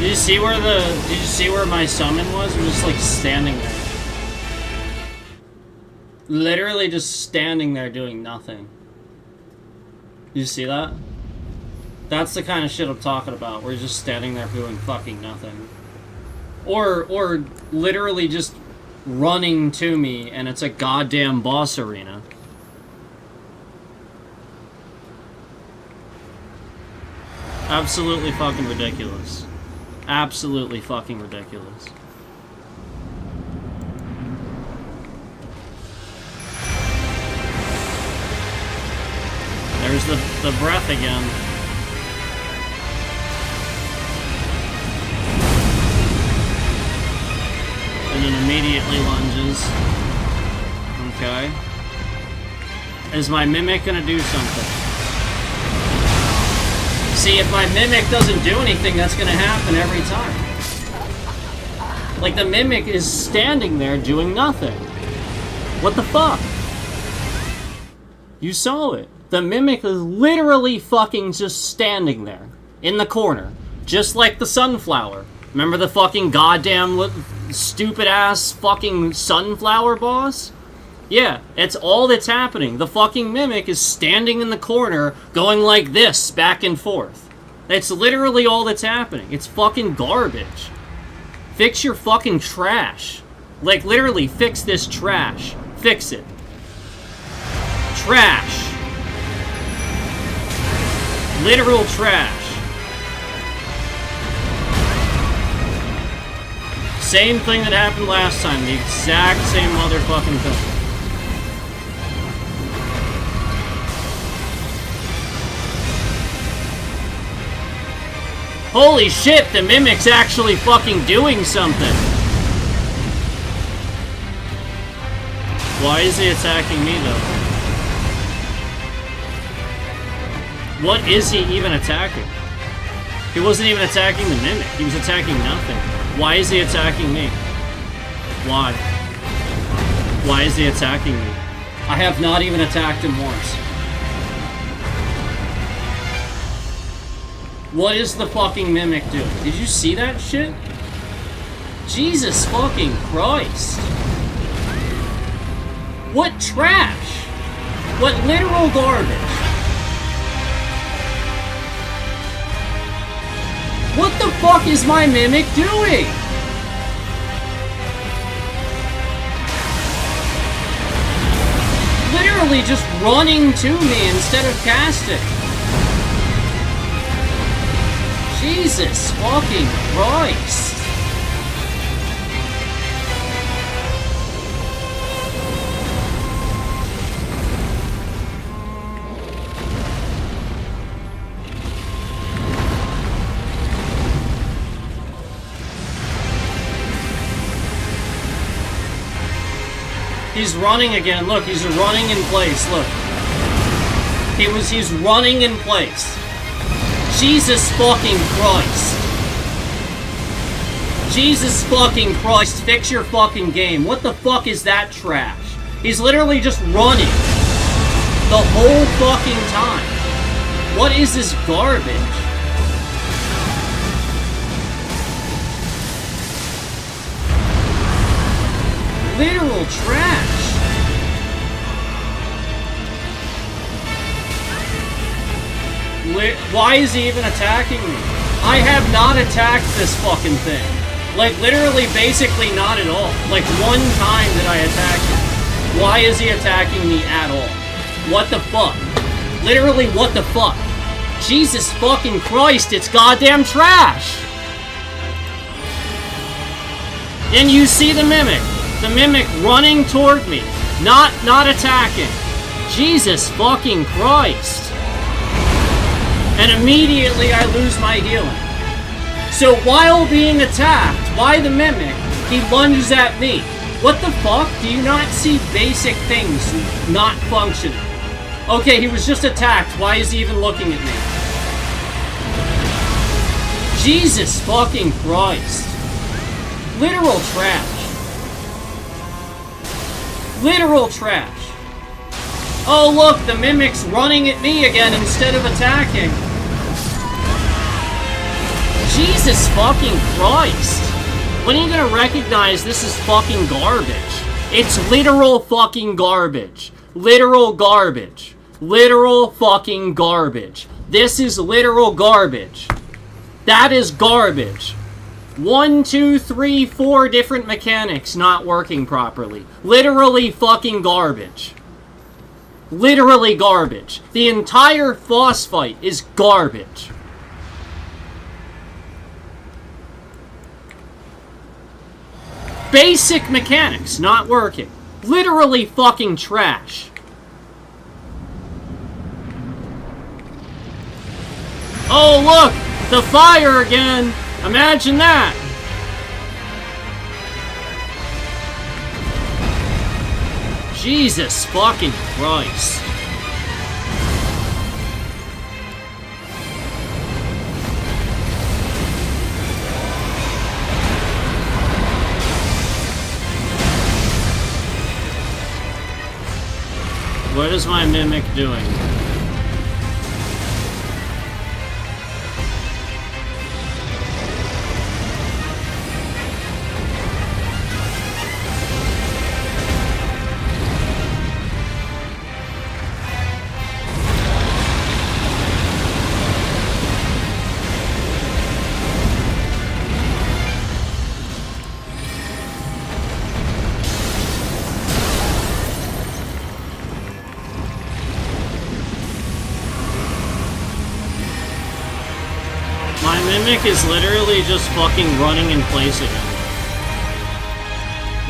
Did you see where my summon was? It was just like standing there. Literally just standing there doing nothing. Did you see that? That's the kind of shit I'm talking about, where he's just standing there doing fucking nothing. Or literally just running to me and it's a goddamn boss arena. Absolutely fucking ridiculous. Absolutely fucking ridiculous. There's the breath again. And then immediately lunges. Okay. Is my Mimic gonna do something? See, if my Mimic doesn't do anything, that's gonna happen every time. Like, the Mimic is standing there doing nothing. What the fuck? You saw it. The Mimic is literally fucking just standing there. In the corner. Just like the Sunflower. Remember the fucking goddamn stupid-ass fucking Sunflower boss? Yeah, it's all that's happening. The fucking mimic is standing in the corner going like this, back and forth. That's literally all that's happening. It's fucking garbage. Fix your fucking trash. Like, literally, fix this trash. Fix it. Trash. Literal trash. Same thing that happened last time. The exact same motherfucking thing. Holy shit, the mimic's actually fucking doing something. Why is he attacking me, though? What is he even attacking? He wasn't even attacking the mimic. He was attacking nothing. Why is he attacking me? Why? Why is he attacking me? I have not even attacked him once. What is the fucking mimic doing? Did you see that shit? Jesus fucking Christ. What trash? What literal garbage? What the fuck is my mimic doing? Literally just running to me instead of casting. Jesus fucking Christ. He's running again. Look, he's running in place. Look. He's running in place. Jesus fucking Christ. Jesus fucking Christ, fix your fucking game. What the fuck is that trash? He's literally just running the whole fucking time. What is this garbage? Literal trash. Why is he even attacking me? I have not attacked this fucking thing. Like, literally, basically not at all. Like, one time did I attack him. Why is he attacking me at all? What the fuck? Literally, what the fuck? Jesus fucking Christ, it's goddamn trash! And you see the mimic. The mimic running toward me. Not attacking. Jesus fucking Christ. And immediately I lose my healing. So while being attacked by the mimic, he lunges at me. What the fuck? Do you not see basic things not functioning? Okay, he was just attacked. Why is he even looking at me? Jesus fucking Christ. Literal trash. Literal trash. Oh look, the mimic's running at me again instead of attacking. Jesus fucking Christ. When are you gonna recognize this is fucking garbage? It's literal fucking garbage. Literal garbage. Literal fucking garbage. This is literal garbage. That is garbage. 1, 2, 3, 4 different mechanics not working properly. Literally fucking garbage. Literally garbage. The entire boss fight is garbage. Basic mechanics not working. Literally fucking trash. Oh look! The fire again! Imagine that! Jesus fucking Christ. What is my mimic doing? Mimic is literally just fucking running in place again.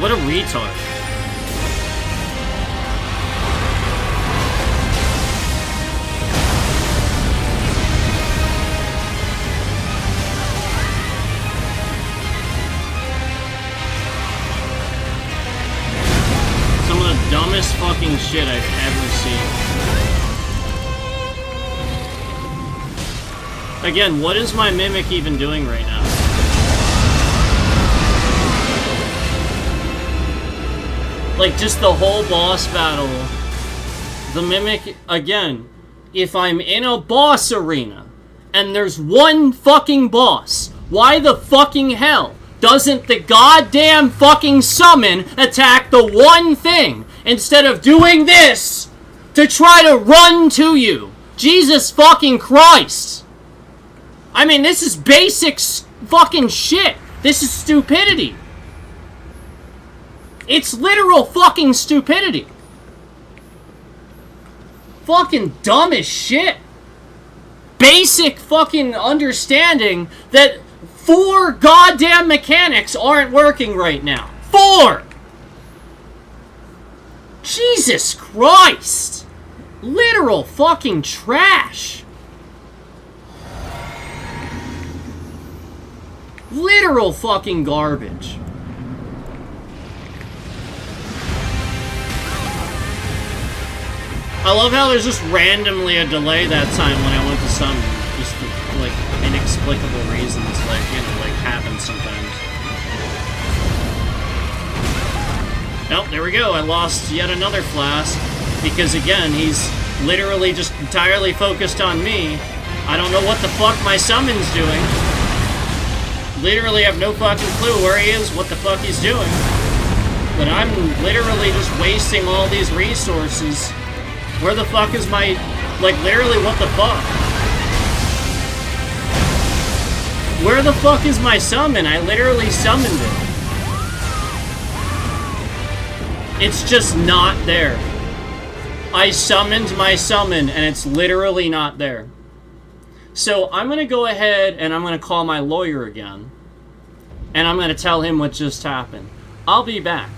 What a retard. Some of the dumbest fucking shit I've ever seen. Again, what is my Mimic even doing right now? Like, just the whole boss battle. The Mimic, again, if I'm in a boss arena, and there's one fucking boss, why the fucking hell doesn't the goddamn fucking summon attack the one thing, instead of doing this to try to run to you? Jesus fucking Christ! I mean, this is basic fucking shit. This is stupidity. It's literal fucking stupidity. Fucking dumb as shit. Basic fucking understanding that 4 goddamn mechanics aren't working right now. 4! Jesus Christ. Literal fucking trash. Literal fucking garbage. I love how there's just randomly a delay that time when I went to summon. Just for, like, inexplicable reasons, like, you know, like, happens sometimes. Oh, there we go. I lost yet another flask. Because, again, he's literally just entirely focused on me. I don't know what the fuck my summon's doing. Literally have no fucking clue where he is, what the fuck he's doing. But I'm literally just wasting all these resources. Where the fuck is my... Like, literally, what the fuck? Where the fuck is my summon? I literally summoned it. It's just not there. I summoned my summon, and it's literally not there. So, I'm gonna go ahead, and I'm gonna call my lawyer again. And I'm gonna tell him what just happened. I'll be back.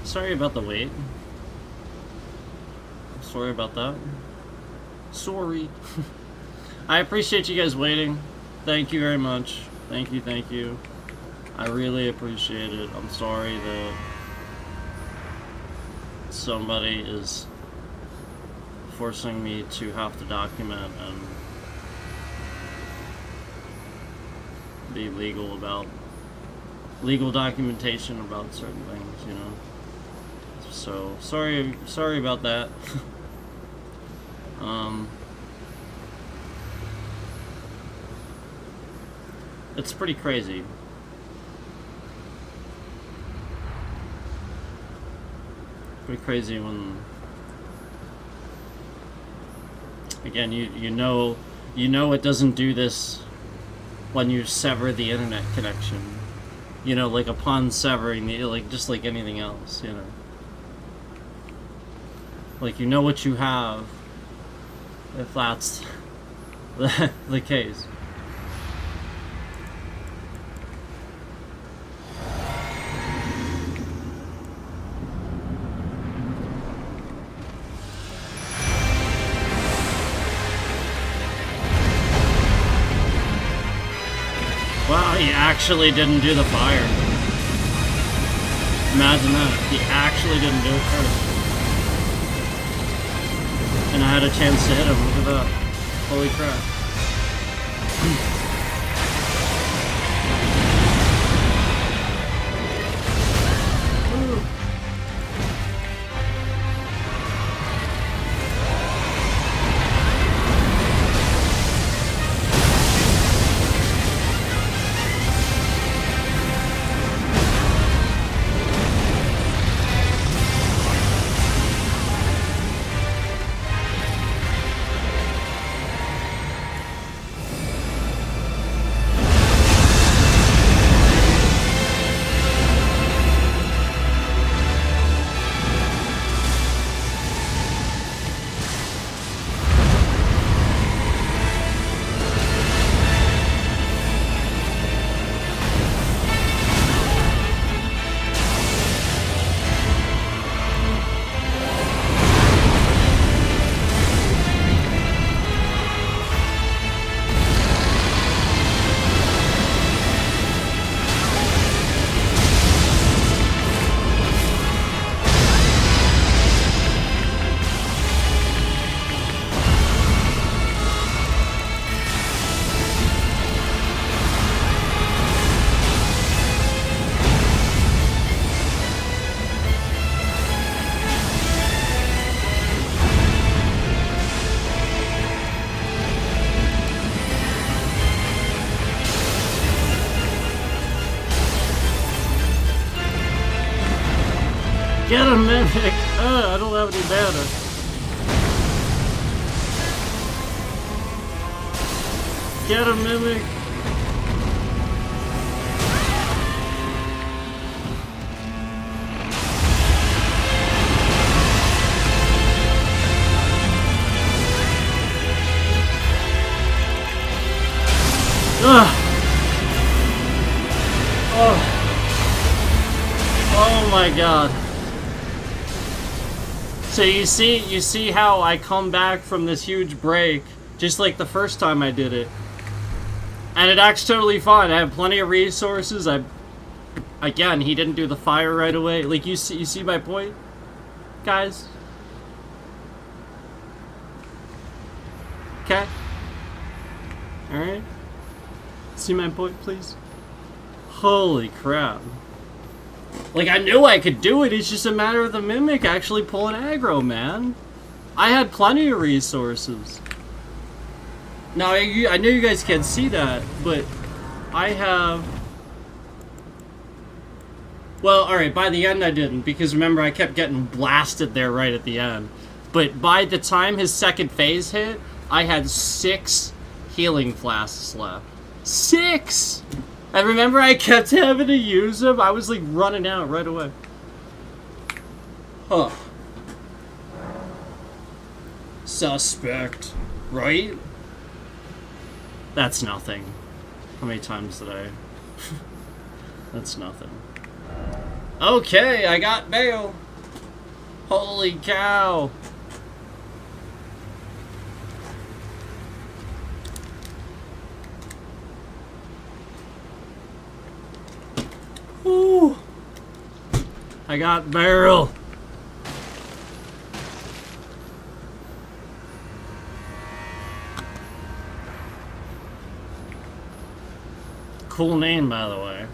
Sorry about the wait. Sorry about that. Sorry. I appreciate you guys waiting. Thank you very much. Thank you, thank you. I really appreciate it. I'm sorry that somebody is forcing me to have to document and be legal documentation about certain things, you know. So sorry about that. It's pretty crazy. Pretty crazy when, again, you know it doesn't do this when you sever the internet connection. You know, like upon severing the, like, just like anything else, you know. Like, you know what you have if that's the case. Wow, he actually didn't do the fire. Imagine that. He actually didn't do it first. And I had a chance to hit him. Look at that. Holy crap. Get a mimic! I don't have any mana. Get a mimic! Ugh! Oh my god. So you see how I come back from this huge break, just like the first time I did it. And it acts totally fine. I have plenty of resources. Again, he didn't do the fire right away. Like, you see my point, guys? Okay? Alright? See my point, please? Holy crap. Like, I knew I could do it, it's just a matter of the Mimic actually pulling aggro, man. I had plenty of resources. Now, I know you guys can't see that, but I have... Well, alright, by the end I didn't, because remember, I kept getting blasted there right at the end. But by the time his second phase hit, I had 6 healing flasks left. 6! And remember, I kept having to use them. I was like running out right away. Huh. Suspect, right? That's nothing. How many times did I... That's nothing. Okay, I got bail. Holy cow. Ooh. I got barrel. Cool name, by the way.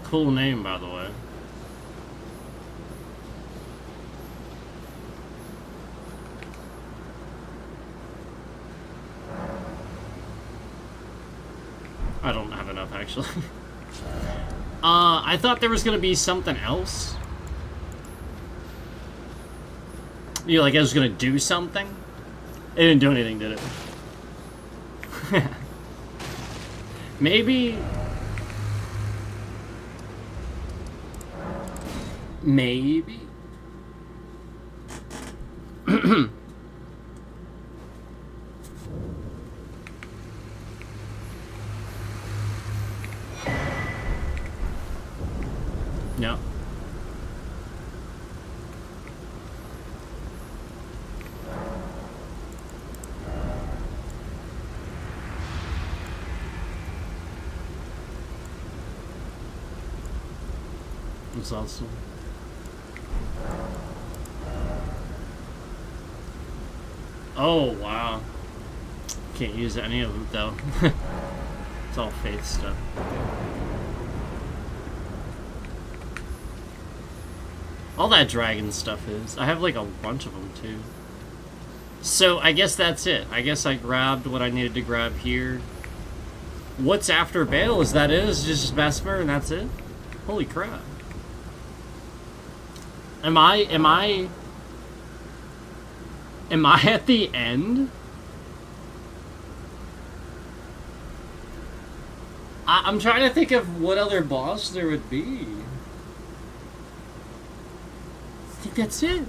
Cool name, by the way. I don't have enough, actually. I thought there was gonna be something else. You know, like I was gonna do something. It didn't do anything, did it? Maybe... Maybe? No. It's awesome. Oh, wow. Can't use any of them, though. It's all faith stuff. All that dragon stuff is. I have like a bunch of them, too. So, I guess that's it. I guess I grabbed what I needed to grab here. What's after Bale? Is that it? Is just Vesper and that's it? Holy crap. Am I at the end? I'm trying to think of what other boss there would be. I think that's it.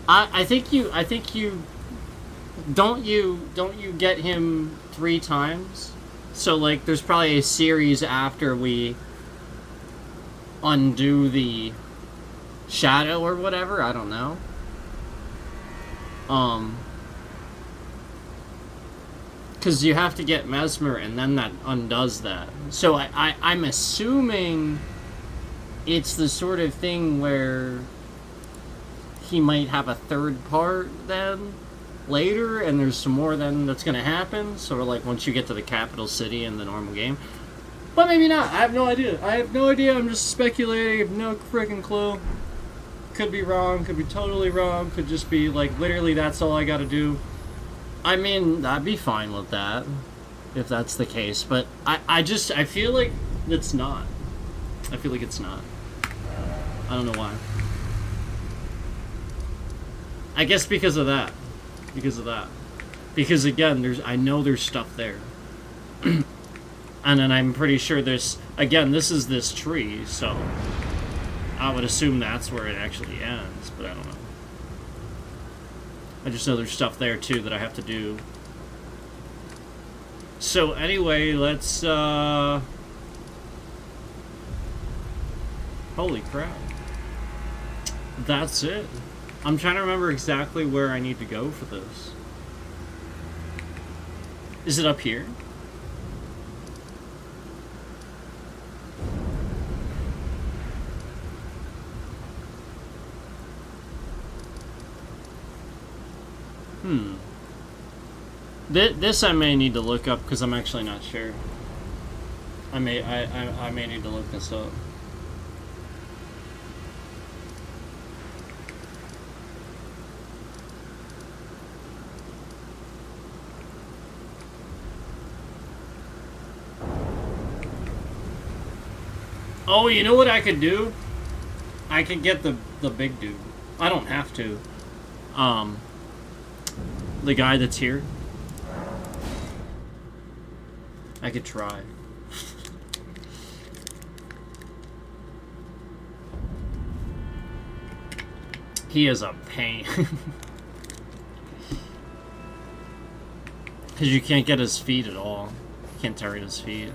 I think you don't you get him 3 times? So like there's probably a series after we undo the shadow or whatever, I don't know. Because you have to get Mesmer and then that undoes that. So I'm assuming it's the sort of thing where he might have a 3rd part then later, and there's some more then that's going to happen, sort of like once you get to the capital city in the normal game. But maybe not. I have no idea. I'm just speculating. I have no freaking clue. Could be wrong, could be totally wrong, could just be like literally that's all I gotta do. I mean, I'd be fine with that if that's the case, but I feel like it's not. I feel like it's not. I don't know why. I guess because of that. Because again, I know there's stuff there. And then I'm pretty sure there's, again, this is this tree, so I would assume that's where it actually ends, but I don't know. I just know there's stuff there too that I have to do. So anyway, let's holy crap. That's it. I'm trying to remember exactly where I need to go for this. Is it up here? This I may need to look up because I'm actually not sure. I may need to look this up. Oh, you know what I could do? I could get the big dude. I don't have to. The guy that's here. I could try. He is a pain. Because you can't get his feet at all. You can't target his feet.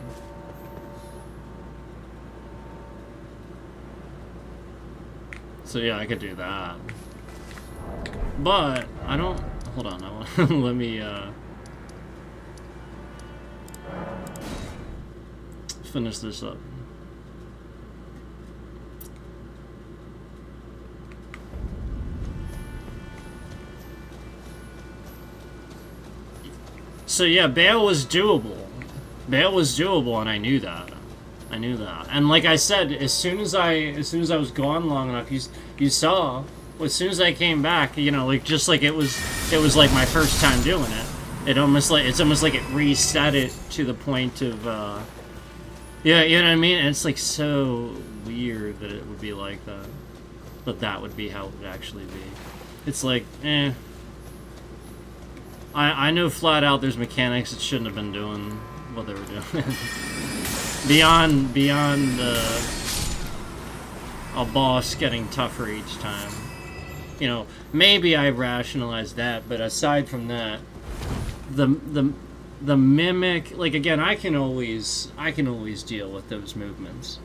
So yeah, I could do that. But I don't. Hold on. I want, let me finish this up. So yeah, Bale was doable. Bale was doable, and I knew that. I knew that. And like I said, as soon as I was gone long enough, you saw. As soon as I came back, you know, like just like it was like my first time doing it. It's almost like it reset it to the point of, yeah, you know what I mean. And it's like so weird that it would be like that, but that would be how it would actually be. It's like, eh. I know flat out there's mechanics that shouldn't have been doing what they were doing. beyond a boss getting tougher each time. You know, maybe I rationalized that, but aside from that, the mimic, like again, I can always deal with those movements.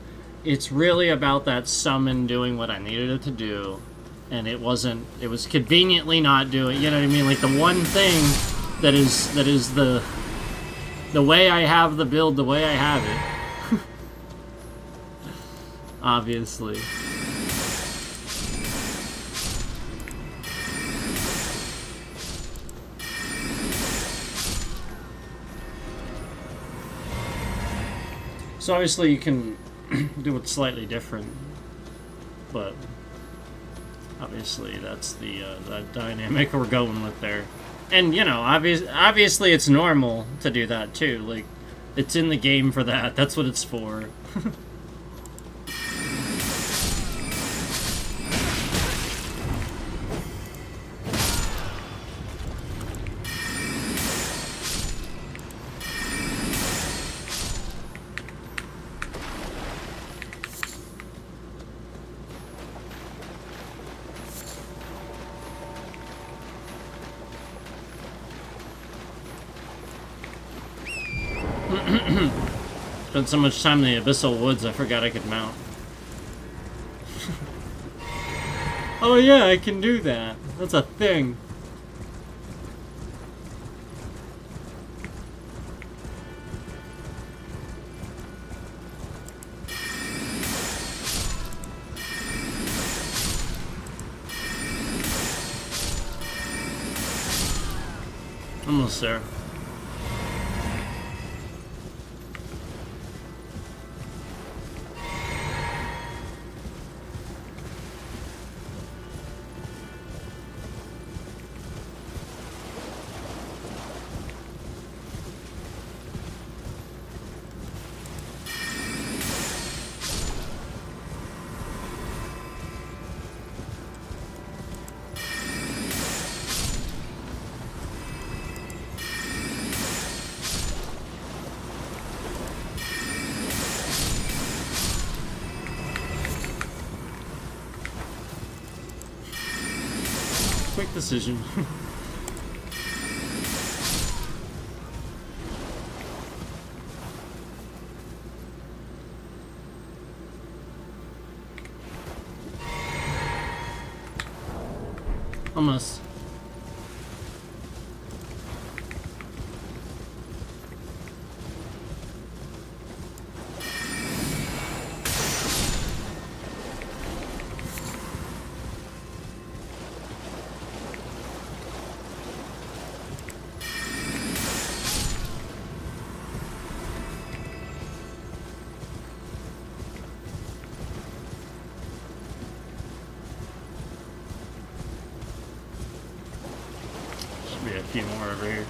It's really about that summon doing what I needed it to do, and it was conveniently not doing, you know what I mean? Like the one thing that is the way I have the build, the way I have it. Obviously. So obviously you can do it slightly different, but obviously that's the that dynamic we're going with there. And you know, obviously it's normal to do that too. Like, it's in the game for that. That's what it's for. Spent so much time in the Abyssal Woods, I forgot I could mount. Oh yeah, I can do that. That's a thing. Almost there. Quick decision. Almost. Be a few more over here.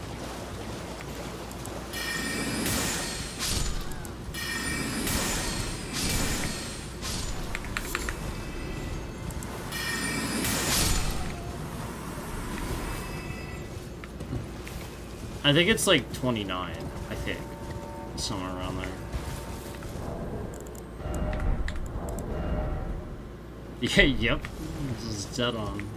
I think it's like 29, I think. Somewhere around there. Yeah, yep. This is dead on.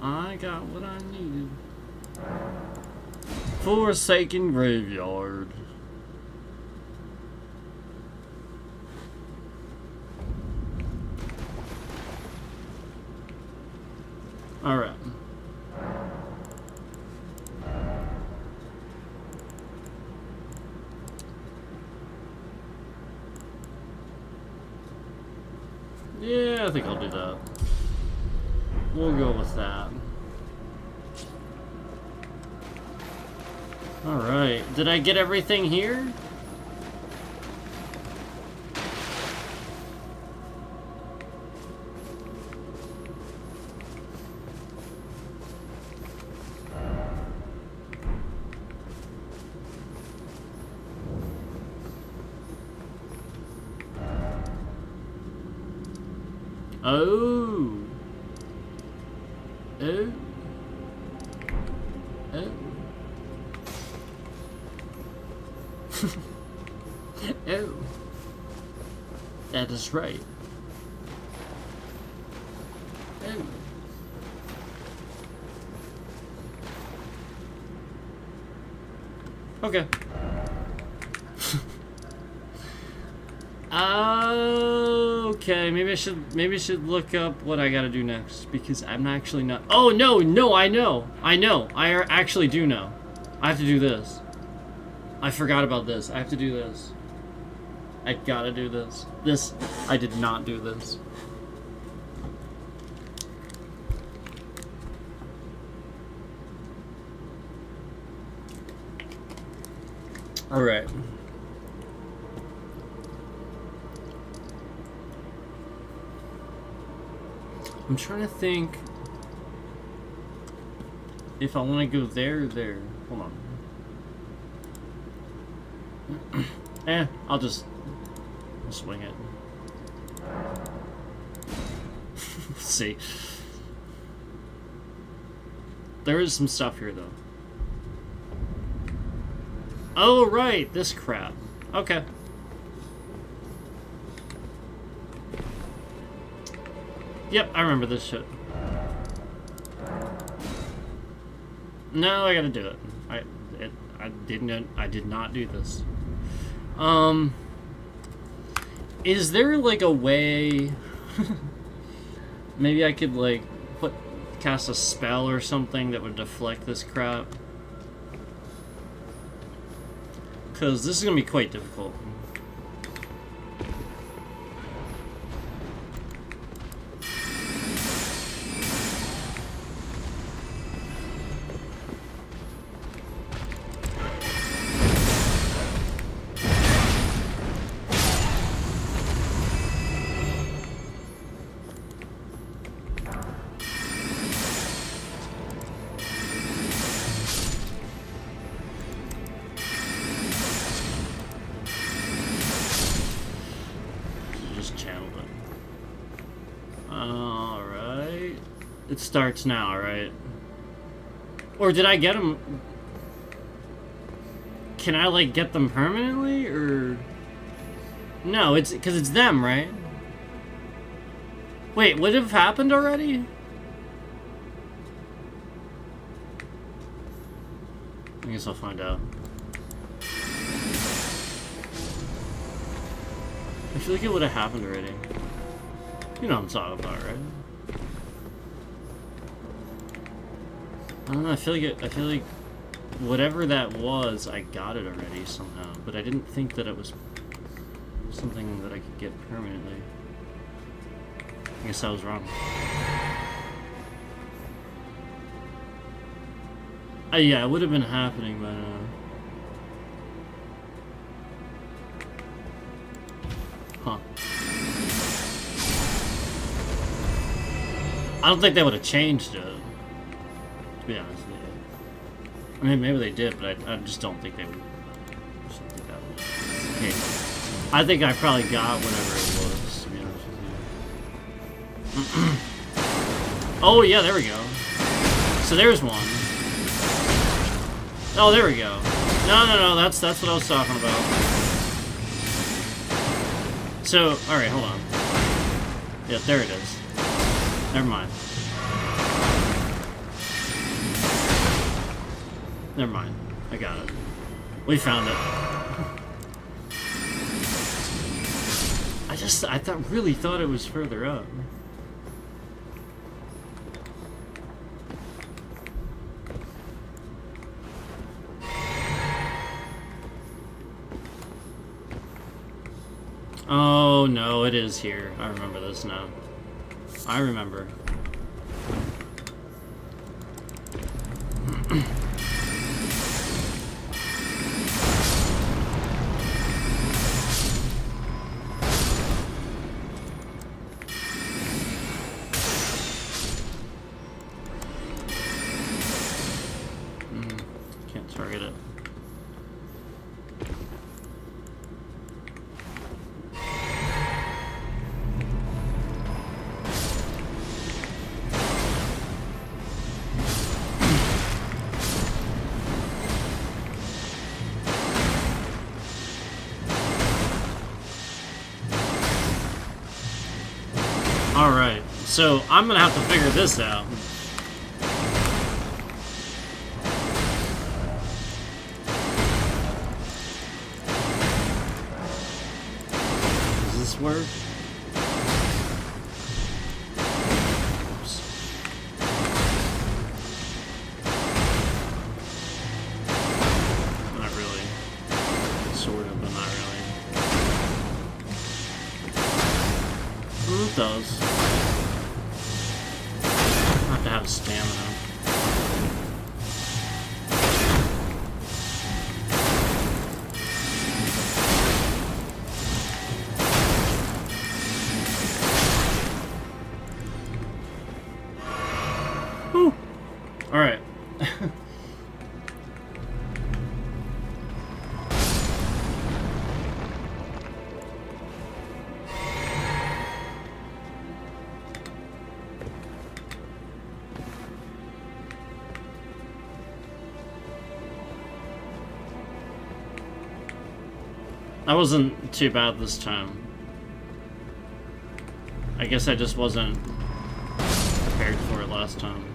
I got what I needed. Forsaken graveyard. Alright. Yeah, I think I'll do that. We'll go with that. Alright. Did I get everything here? Oh. Oh. Oh. Oh. That is right. Oh. Okay. Okay, maybe I should look up what I gotta do next, because I'm actually not. Oh no, I know, I actually do know. I have to do this. I forgot about this. I have to do this. I gotta do this. I did not do this. All right. I'm trying to think if I want to go there or there. Hold on. I'll swing it. Let's see. There is some stuff here, though. Oh, right. This crap. Okay. Yep, I remember this shit. No, I gotta do it. I did not do this. Is there like a way maybe I could like cast a spell or something that would deflect this crap? Cause this is gonna be quite difficult. It starts now, right? Or did I get them? Can I like get them permanently, or no? It's because it's them, right? Wait, would it have happened already? I guess I'll find out. I feel like it would have happened already. You know what I'm talking about, right? I don't know, I feel like whatever that was, I got it already somehow, but I didn't think that it was something that I could get permanently. I guess I was wrong. Yeah, it would have been happening by now. Huh. I don't think they would have changed it. To be honest with you. I mean, maybe they did, but I just don't think they would. I just don't think that was the case. I think I probably got whatever it was, to be honest with you. Oh, yeah, there we go. So there's one. Oh, there we go. No, that's what I was talking about. So, alright, hold on. Yeah, there it is. Never mind. Never mind. I got it. We found it. I really thought it was further up. Oh no, it is here. I remember this now. I remember. Can't target it. Alright, so I'm gonna have to figure this out. Does this work? Oops. Not really. Sort of, but not really. It does. I have to have stamina. Whew. All right. That wasn't too bad this time. I guess I just wasn't prepared for it last time.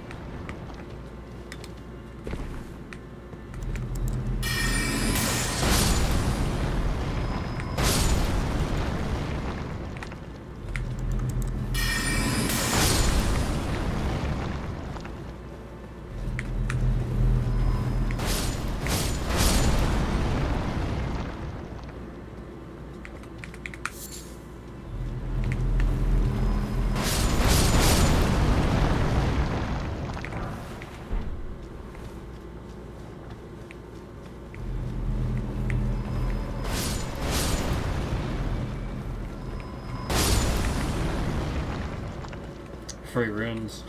Free runes.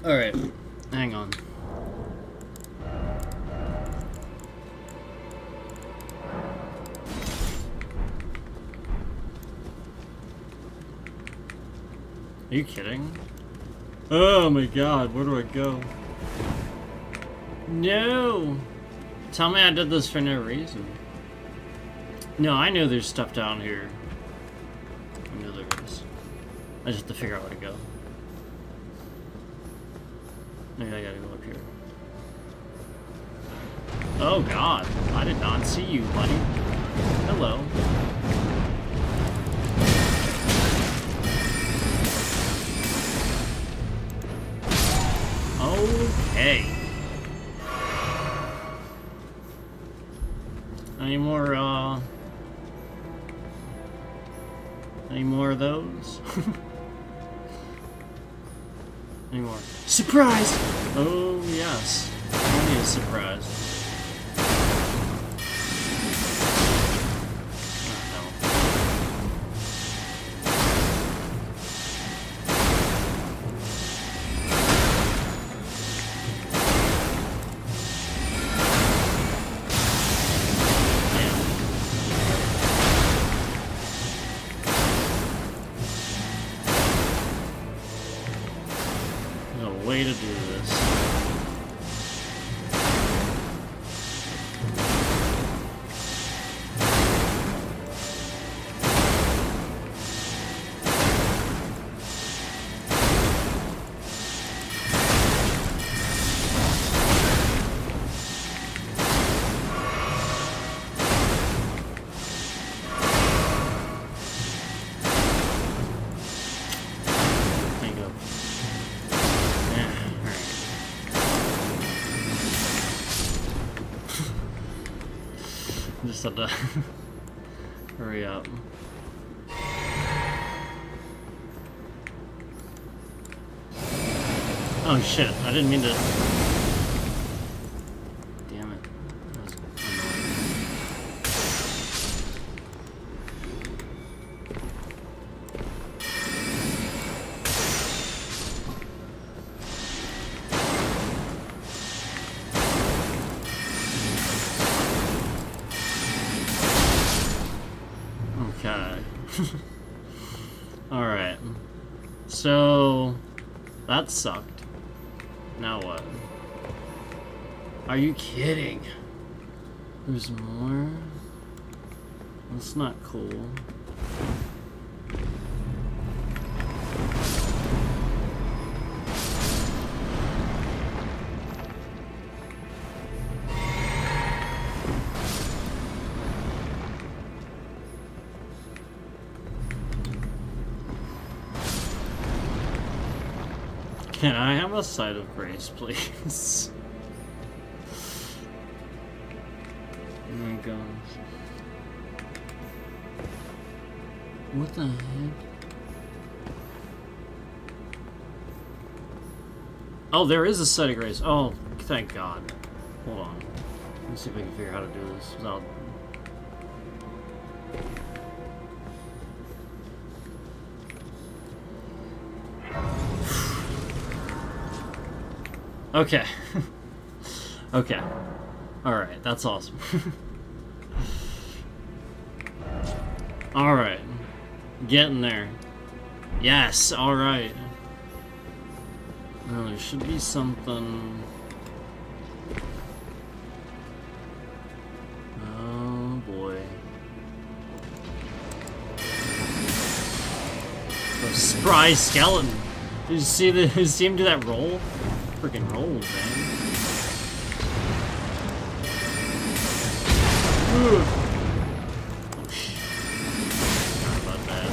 Alright, hang on. Are you kidding? Oh my god, where do I go? No! Tell me I did this for no reason. No, I know there's stuff down here. I know there is. I just have to figure out where to go. Maybe I gotta go up here. Oh god, I did not see you, buddy. Hello. Okay. Any more of those? Any more? Surprise! Oh, yes. Only a surprise. Way to do this. said to hurry up. Oh shit, I didn't mean to... Damn it. That was annoying. Okay. Alright. So... that sucked. Now what? Are you kidding? There's more? That's not cool. Can I have a sight of grace, please? Oh my gosh. What the heck? Oh, there is a sight of grace. Oh, thank God. Hold on. Let me see if I can figure out how to do this without... Okay. Okay. Alright, that's awesome. Alright. Getting there. Yes, alright. Oh, there should be something... Oh boy. A spry skeleton! Did you see him do that roll? Freaking rolls, man. Oh, shit. Sorry about that.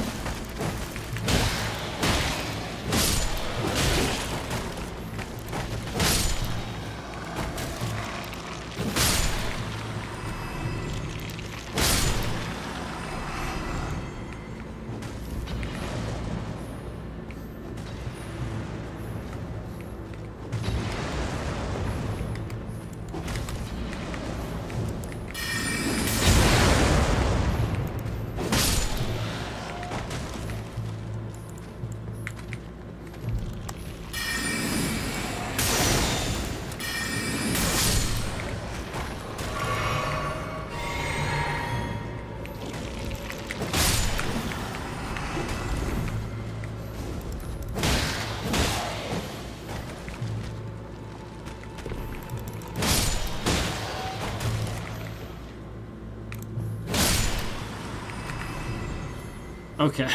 Okay.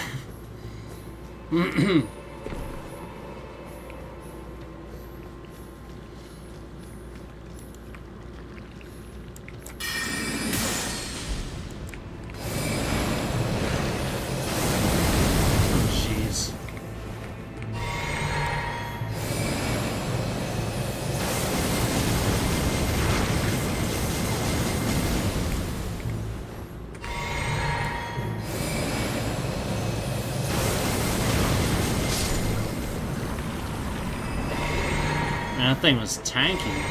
Jeez. That thing was tanky.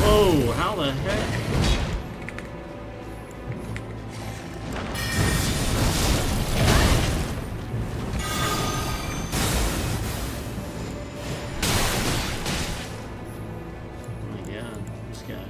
Whoa, how the heck? Oh my god, this guy.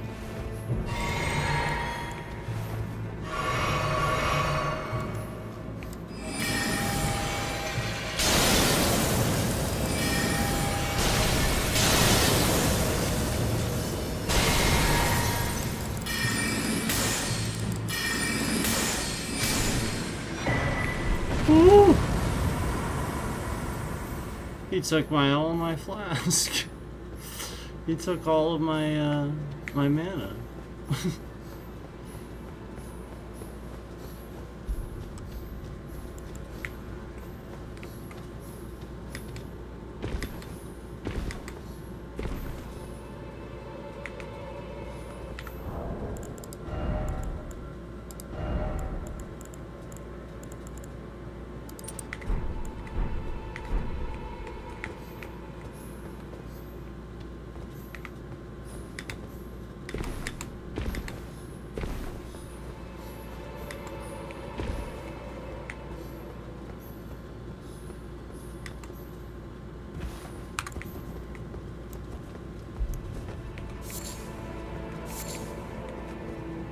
Ooh. He took all my flask. He took all of my my mana.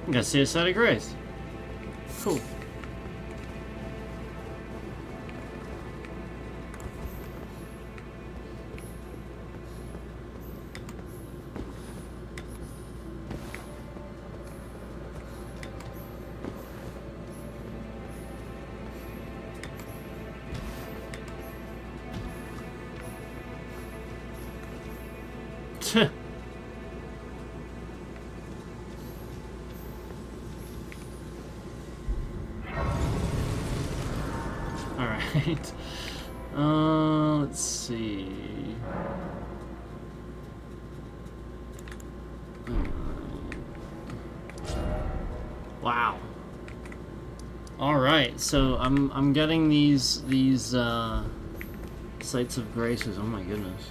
I got Suicide of Grace. Cool. Alright. Let's see. Wow. Alright, so I'm getting these sites of graces. Oh my goodness.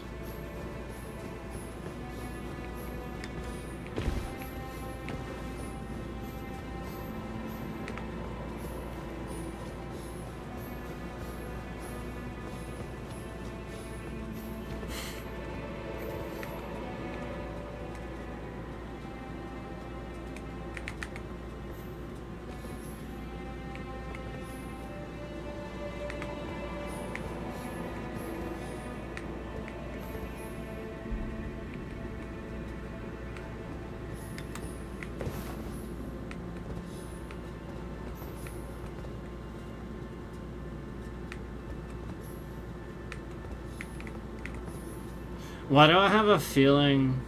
Why do I have a feeling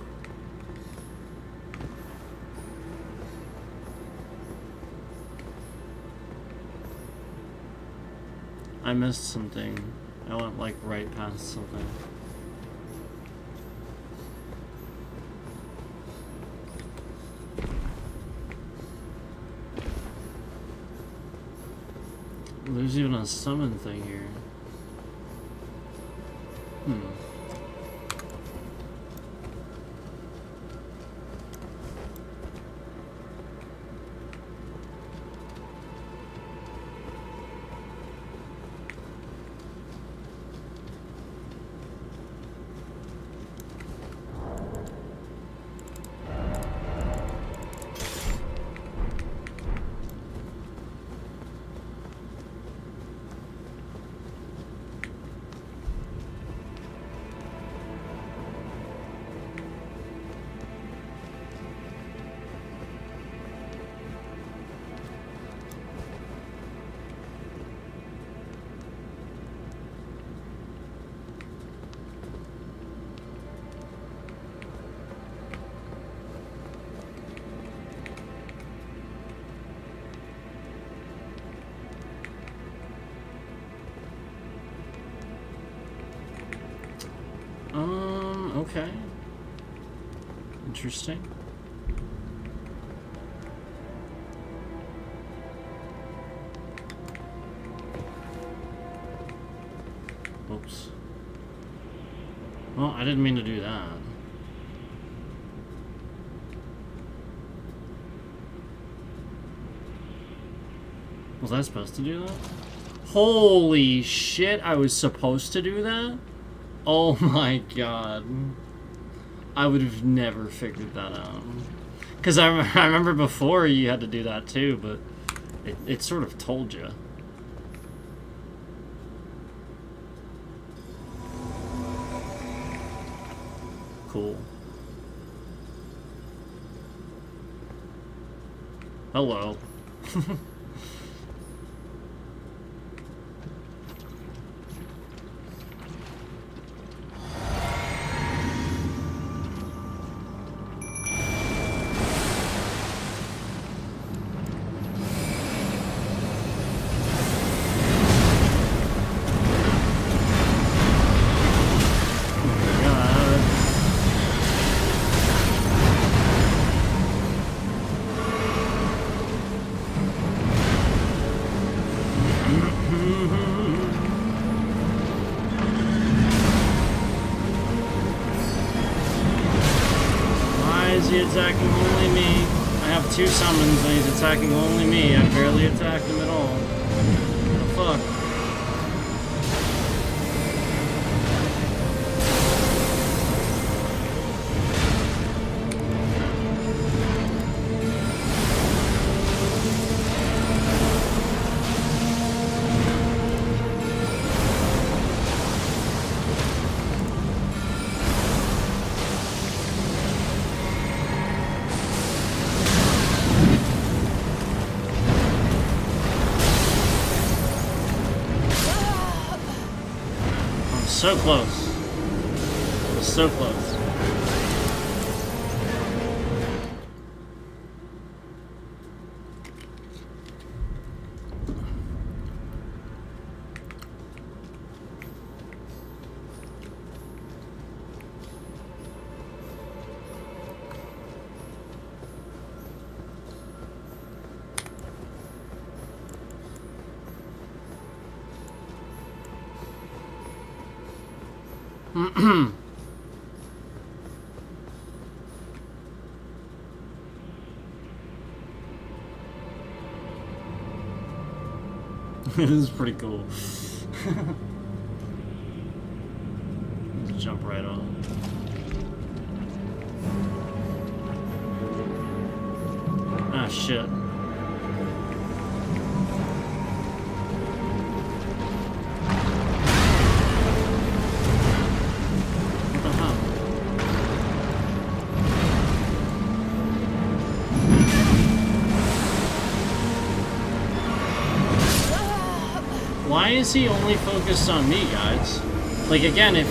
I missed something? I went like right past something. There's even a summon thing here. Okay. Interesting. Oops. Well, I didn't mean to do that. Was I supposed to do that? Holy shit, I was supposed to do that? Oh my god. I would have never figured that out. Because I remember before you had to do that too, but it sort of told you. Cool. Hello. attacking only me. I have 2 summons and he's attacking only me. I barely attacked him at all. What the fuck? So close. It was so close. This is pretty cool. Let's jump right on. Ah, shit. What the hell? Why is he only focused on me, guys? Like, again, if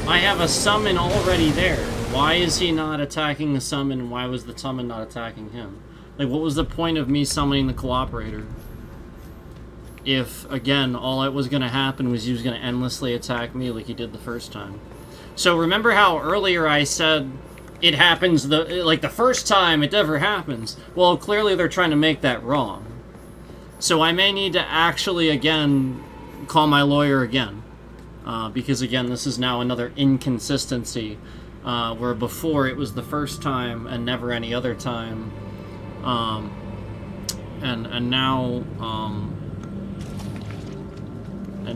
I have a summon already there, why is he not attacking the summon, and why was the summon not attacking him? Like, what was the point of me summoning the cooperator? If, again, all that was going to happen was he was going to endlessly attack me like he did the first time. So remember how earlier I said it happens, like the first time it ever happens? Well, clearly they're trying to make that wrong. So I may need to actually, again, call my lawyer again. Because, again, this is now another inconsistency. Where before it was the first time and never any other time. And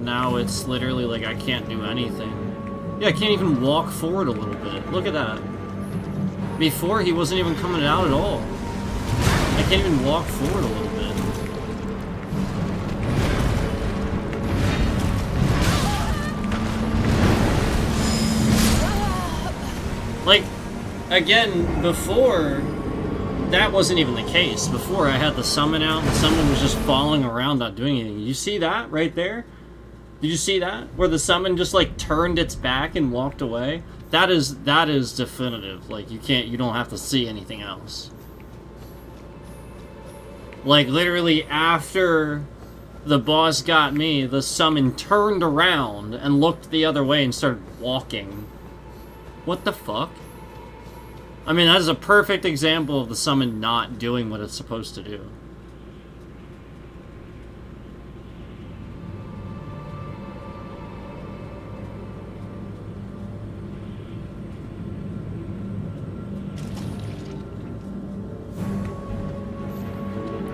now it's literally like I can't do anything. Yeah, I can't even walk forward a little bit. Look at that. Before, he wasn't even coming out at all. I can't even walk forward a little bit. Like, again, before, that wasn't even the case. Before, I had the summon out, and the summon was just falling around, not doing anything. You see that right there? Did you see that? Where the summon just, like, turned its back and walked away? That is definitive. Like, you don't have to see anything else. Like, literally, after the boss got me, the summon turned around and looked the other way and started walking. What the fuck? I mean, that is a perfect example of the summon not doing what it's supposed to do.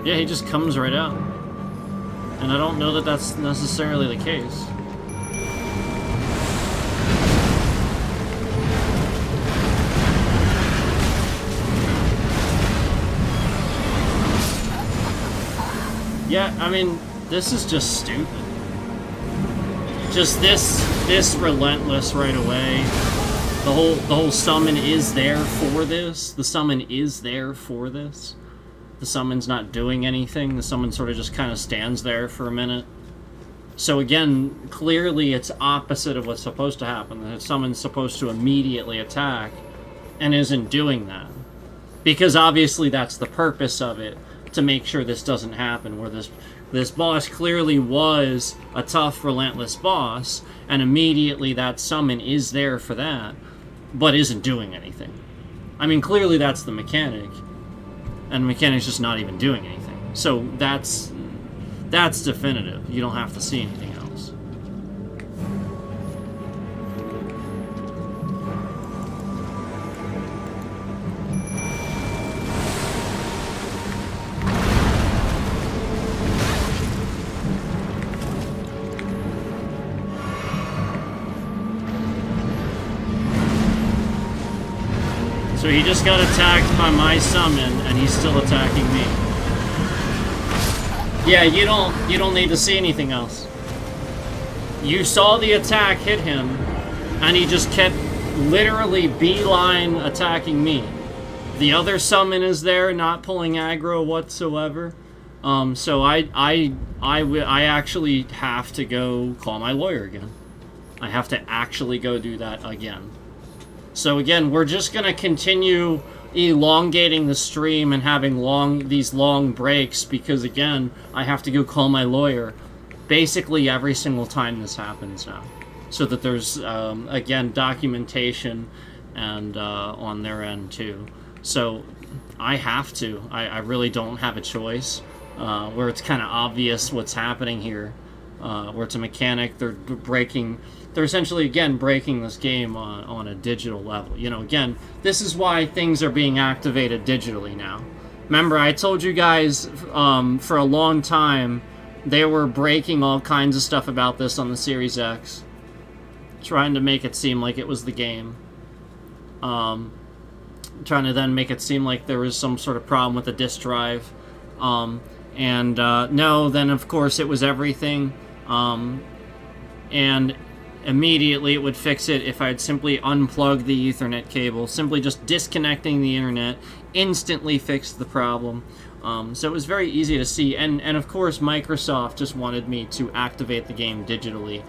Yeah, he just comes right out. And I don't know that that's necessarily the case. Yeah, I mean, this is just stupid. Just this relentless right away. The whole summon is there for this. The summon is there for this. The summon's not doing anything. The summon sort of just kind of stands there for a minute. So again, clearly it's opposite of what's supposed to happen. The summon's supposed to immediately attack and isn't doing that. Because obviously that's the purpose of it. To make sure this doesn't happen, where this boss clearly was a tough, relentless boss, and immediately that summon is there for that, but isn't doing anything. I mean, clearly that's the mechanic, and the mechanic's just not even doing anything. So that's definitive. You don't have to see anything else. So he just got attacked by my summon, and he's still attacking me. Yeah, you don't need to see anything else. You saw the attack hit him, and he just kept literally beeline attacking me. The other summon is there, not pulling aggro whatsoever. So I actually have to go call my lawyer again. I have to actually go do that again. So again, we're just gonna continue elongating the stream and having these long breaks, because again, I have to go call my lawyer basically every single time this happens now, so that there's again documentation and on their end too. So I have to. I really don't have a choice. Where it's kind of obvious what's happening here, where it's a mechanic, they're essentially, again, breaking this game on a digital level. You know, again, this is why things are being activated digitally now. Remember, I told you guys for a long time they were breaking all kinds of stuff about this on the Series X, trying to make it seem like it was the game. Trying to then make it seem like there was some sort of problem with the disk drive. No, then of course it was everything, and immediately it would fix it if I'd simply unplug the Ethernet cable. Simply just disconnecting the internet instantly fixed the problem. So it was very easy to see, and of course Microsoft just wanted me to activate the game digitally.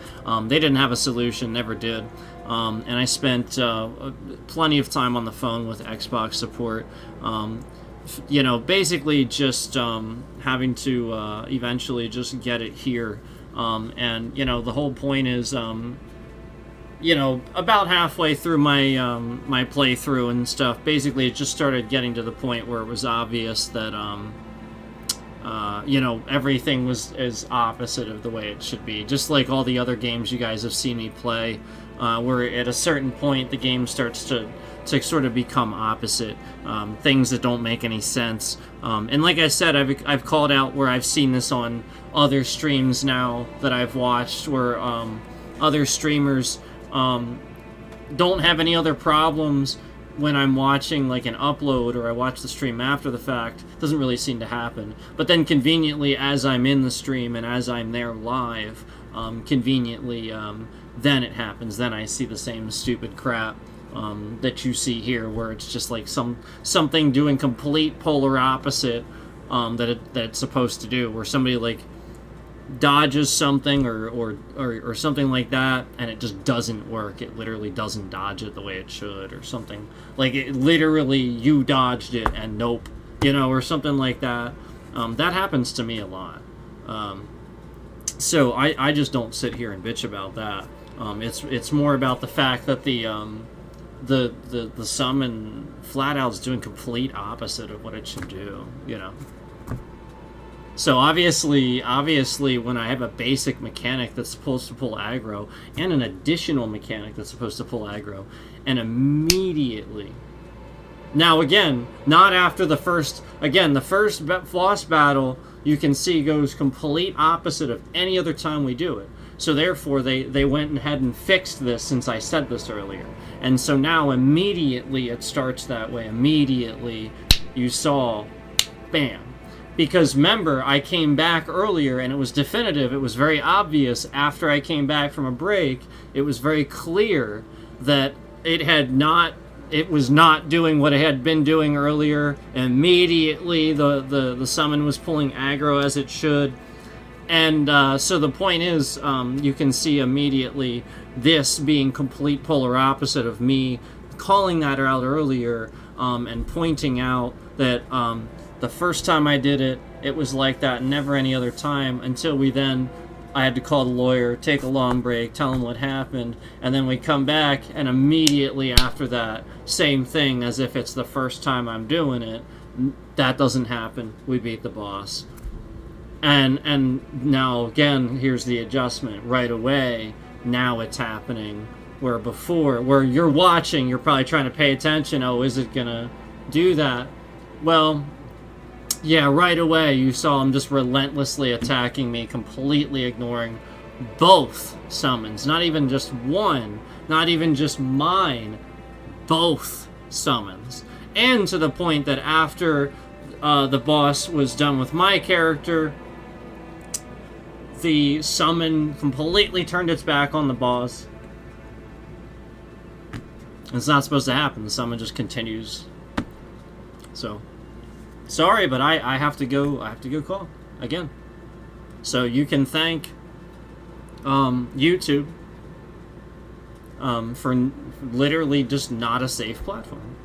They didn't have a solution, never did, and I spent plenty of time on the phone with Xbox support. You know, basically just having to eventually just get it here. And, you know, the whole point is, you know, about halfway through my my playthrough and stuff, basically it just started getting to the point where it was obvious that, you know, everything was as opposite of the way it should be. Just like all the other games you guys have seen me play, where at a certain point the game starts to sort of become opposite, things that don't make any sense. And like I said, I've called out where I've seen this on other streams now that I've watched, where other streamers don't have any other problems when I'm watching like an upload, or I watch the stream after the fact. Doesn't really seem to happen. But then conveniently, as I'm in the stream and as I'm there live, conveniently, then it happens. Then I see the same stupid crap that you see here, where it's just like something doing complete polar opposite that it's supposed to do, where somebody like dodges something or something like that, and it just doesn't work. It literally doesn't dodge it the way it should, or something like it literally you dodged it and nope, you know, or something like that. That happens to me a lot. So I just don't sit here and bitch about that. It's more about the fact that the summon flat out is doing complete opposite of what it should do, you know. So obviously when I have a basic mechanic that's supposed to pull aggro, and an additional mechanic that's supposed to pull aggro, and immediately, now again, not after the first boss battle, you can see goes complete opposite of any other time we do it. So therefore, they went ahead and fixed this, since I said this earlier. And so now immediately it starts that way. Immediately you saw, bam. Because remember, I came back earlier and it was definitive. It was very obvious after I came back from a break. It was very clear that it was not doing what it had been doing earlier. Immediately the summon was pulling aggro as it should. And so the point is, you can see immediately this being complete polar opposite of me calling that out earlier, and pointing out that the first time I did it, it was like that, never any other time, until I had to call the lawyer, take a long break, tell him what happened, and then we come back, and immediately after that, same thing, as if it's the first time I'm doing it. That doesn't happen. We beat the boss. And now again, here's the adjustment right away. Now it's happening, where before, where you're watching, you're probably trying to pay attention. Oh, is it gonna do that? Well, yeah, right away you saw him just relentlessly attacking me, completely ignoring both summons. Not even just one, not even just mine, both summons. And to the point that after the boss was done with my character, the summon completely turned its back on the boss. It's not supposed to happen. The summon just continues. So, sorry, but I have to go. I have to go call again. So you can thank YouTube for literally just not a safe platform.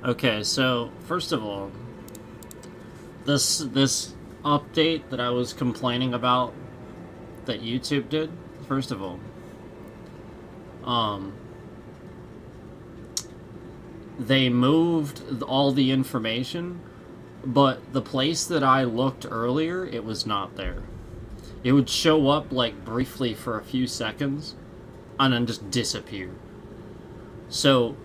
Okay, so first of all, this update that I was complaining about that YouTube did, first of all, they moved all the information, but the place that I looked earlier, it was not there. It would show up like briefly for a few seconds and then just disappear. So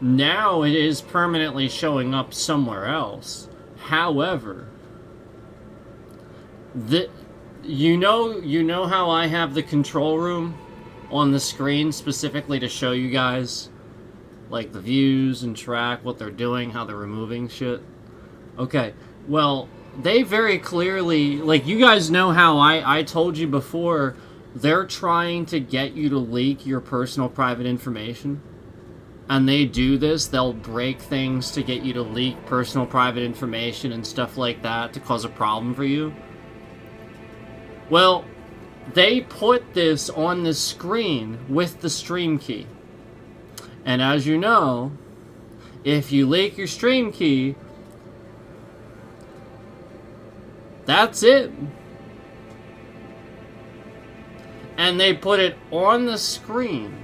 now it is permanently showing up somewhere else. However, you know how I have the control room on the screen specifically to show you guys like the views and track what they're doing, how they're removing shit. Okay, well, they very clearly, like, you guys know how I told you before, they're trying to get you to leak your personal private information. And they do this, they'll break things to get you to leak personal private information and stuff like that to cause a problem for you. Well, they put this on the screen with the stream key. And as you know, if you leak your stream key, that's it. And they put it on the screen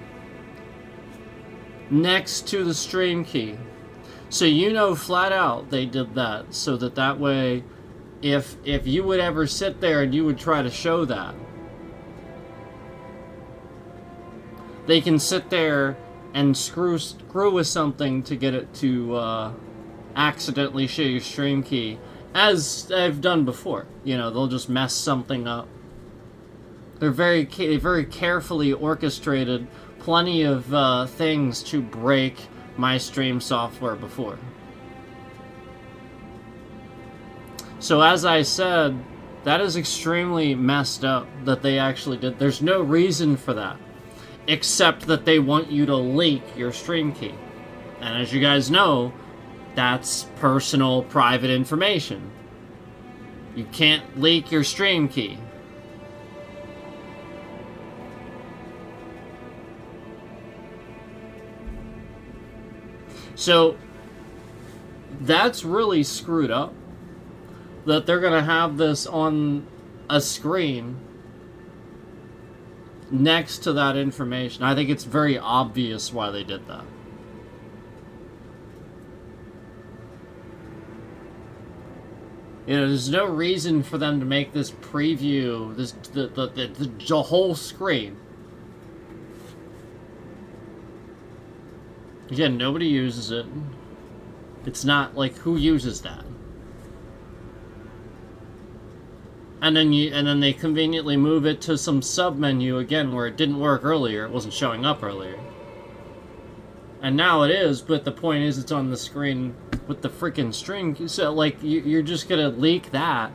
next to the stream key. So you know flat out they did that so that way if you would ever sit there and you would try to show that, they can sit there and screw with something to get it to accidentally show your stream key, as I've done before. You know, they'll just mess something up. They're very carefully orchestrated plenty of things to break my stream software before. So as I said, that is extremely messed up that they actually did. There's no reason for that, except that they want you to leak your stream key. And as you guys know, that's personal, private information. You can't leak your stream key. So, that's really screwed up. That they're going to have this on a screen next to that information. I think it's very obvious why they did that. You know, there's no reason for them to make this preview, the whole screen. Again, nobody uses it. It's not like, who uses that? And then they conveniently move it to some sub-menu again where it didn't work earlier. It wasn't showing up earlier. And now it is, but the point is it's on the screen with the freaking string. So, like, you're just gonna leak that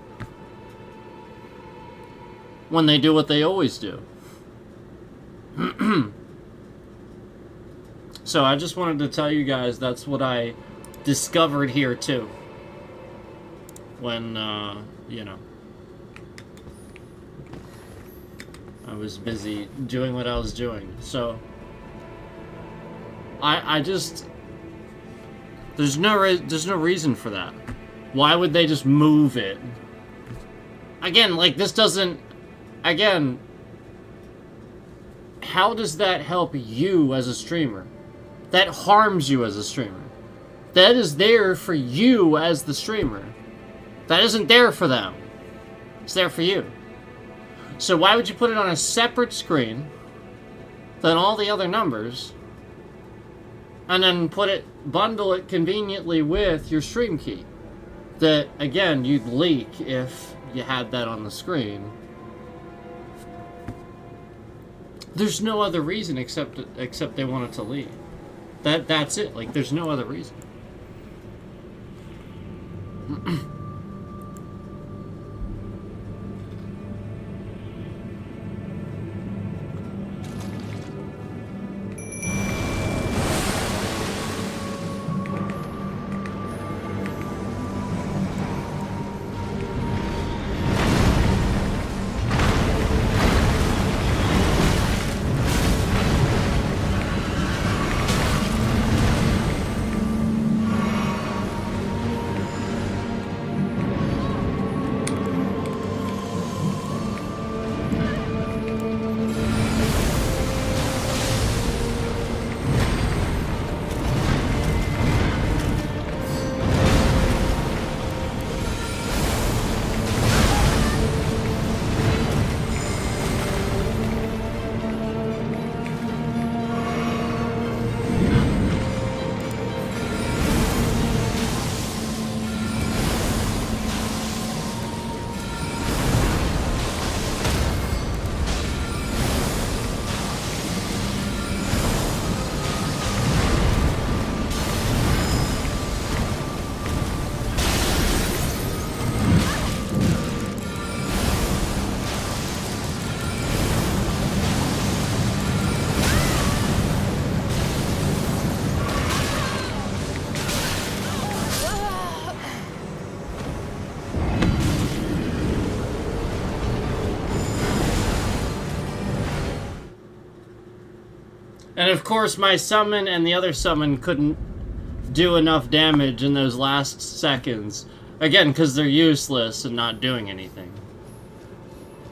when they do what they always do. So I just wanted to tell you guys that's what I discovered here too. When, you know, I was busy doing what I was doing. So I just, there's no reason for that. Why would they just move it? Again, like, this doesn't, again, how does that help you as a streamer? That harms you as a streamer. That is there for you as the streamer. That isn't there for them. It's there for you. So why would you put it on a separate screen than all the other numbers, and then bundle it conveniently with your stream key? That, again, you'd leak if you had that on the screen. There's no other reason except they want it to leak. That's it. Like, there's no other reason. And of course, my summon and the other summon couldn't do enough damage in those last seconds. Again, because they're useless and not doing anything.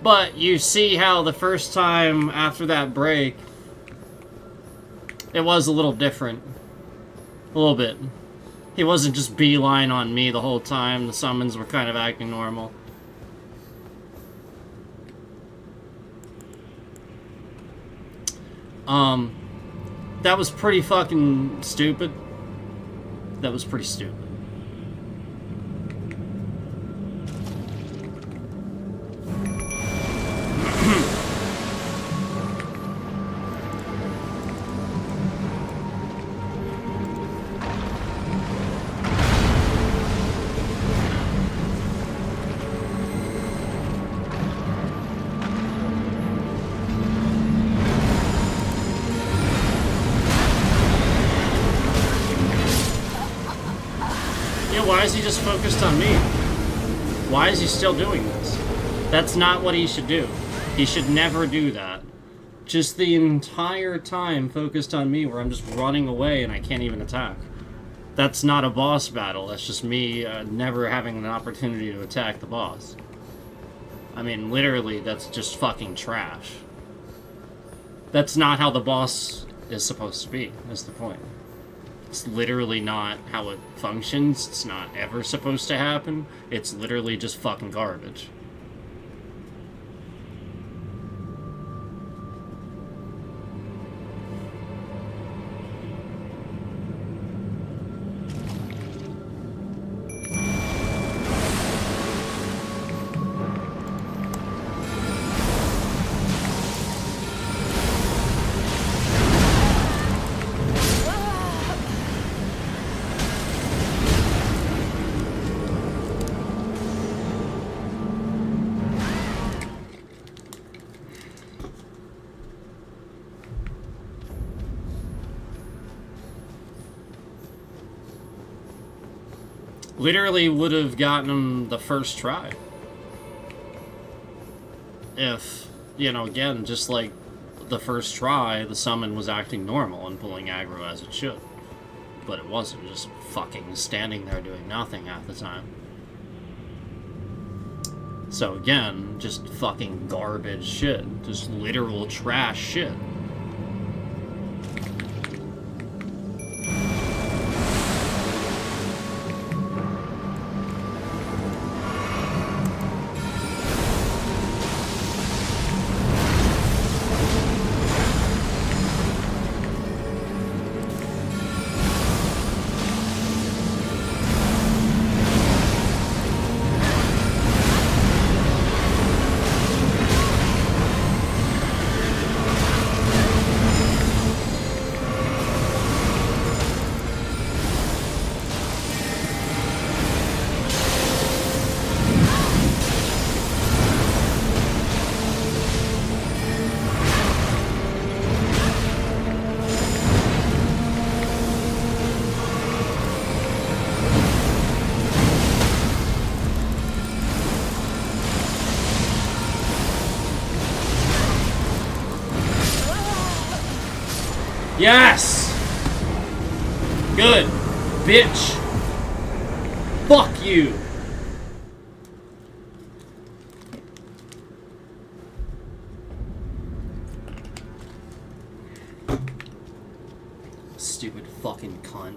But you see how the first time after that break, it was a little different. A little bit. He wasn't just beeline on me the whole time. The summons were kind of acting normal. That was pretty fucking stupid. That was pretty stupid. Why is he just focused on me? Why is he still doing this? That's not what he should do. He should never do that. Just the entire time focused on me where I'm just running away and I can't even attack. That's not a boss battle. That's just me never having an opportunity to attack the boss. I mean, literally, that's just fucking trash. That's not how the boss is supposed to be, is the point. It's literally not how it functions. It's not ever supposed to happen. It's literally just fucking garbage. Literally would have gotten him the first try. If, you know, again, just like the first try, the summon was acting normal and pulling aggro as it should. But it wasn't, just fucking standing there doing nothing half the time. So again, just fucking garbage shit. Just literal trash shit. Yes! Good. Bitch. Fuck you. Stupid fucking cunt.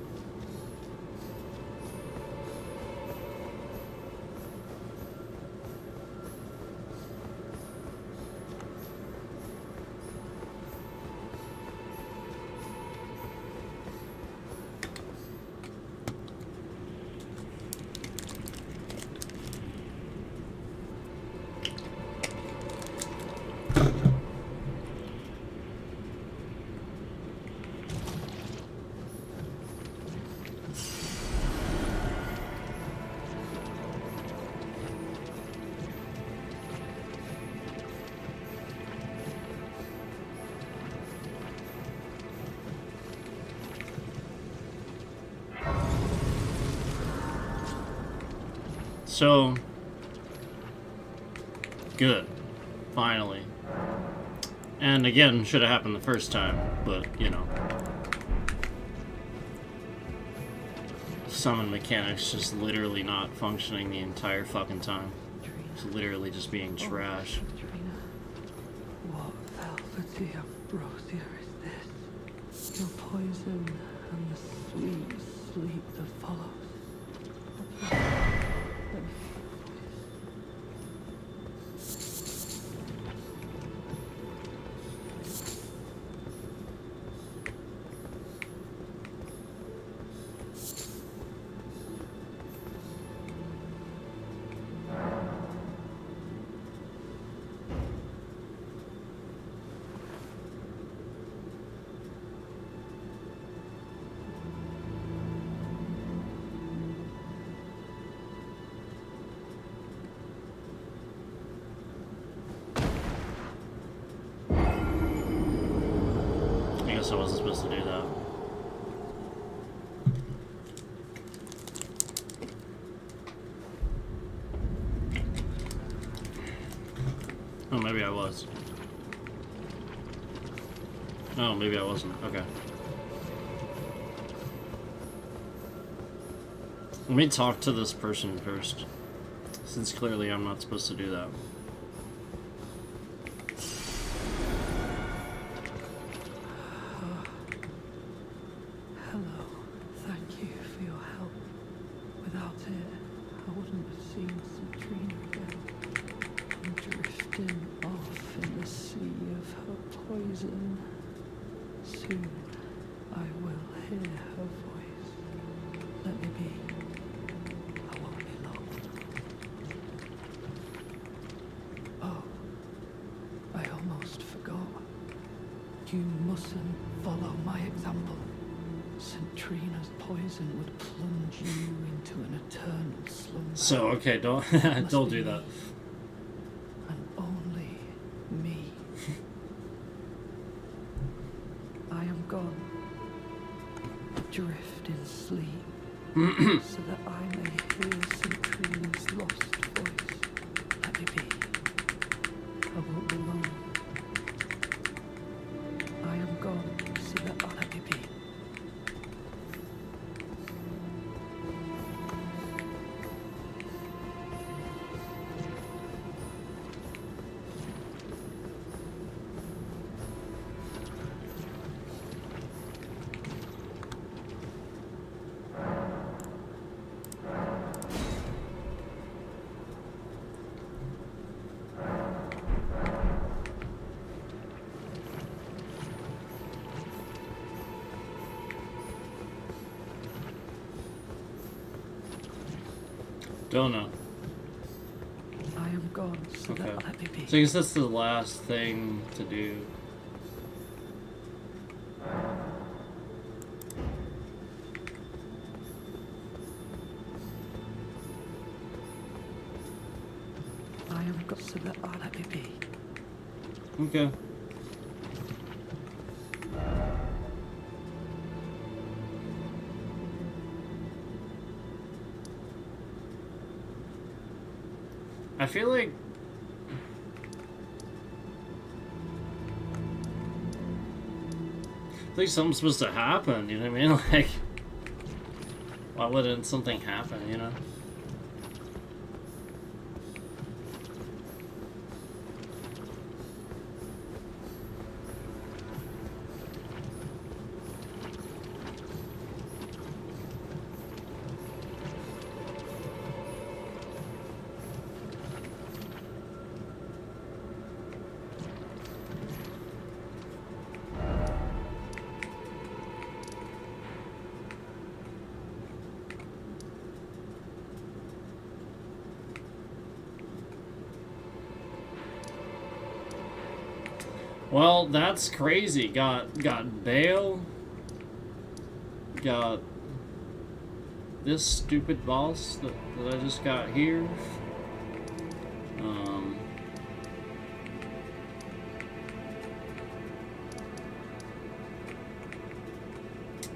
So, good. Finally. And again, should have happened the first time. but, you know. Summon mechanics just literally not functioning the entire fucking time. It's literally just being trash.
What velvety ambrosia is this? Your poison and the sweet sleep that follows.
I guess I wasn't supposed to do that. Oh, maybe I was. Oh, maybe I wasn't. Okay. Let me talk to this person first, since clearly I'm not supposed to do that.
Hello. Thank you for your help. Without it, I wouldn't have seen Citrina again. I'm drifting off in the sea of her poison. Soon, I will hear her voice. Let me be. I won't be long. Oh, I almost forgot. You mustn't follow my example. Citrina's poison would plunge you into an eternal slumber.
So, okay, don't don't do that.
And only me. I am gone. Drift in sleep, so that I may hear Citrina's lost voice. Let me be. I won't be long. I am gone, so that let me be.
Don't know.
I am gone, so
Okay.
that let me be.
So I guess that's the last thing to do.
I am gone, so that let me be.
Okay. I feel like something's supposed to happen, you know what I mean? Like, why wouldn't something happen, you know? Well, that's crazy. Got bail. Got this stupid boss that I just got here.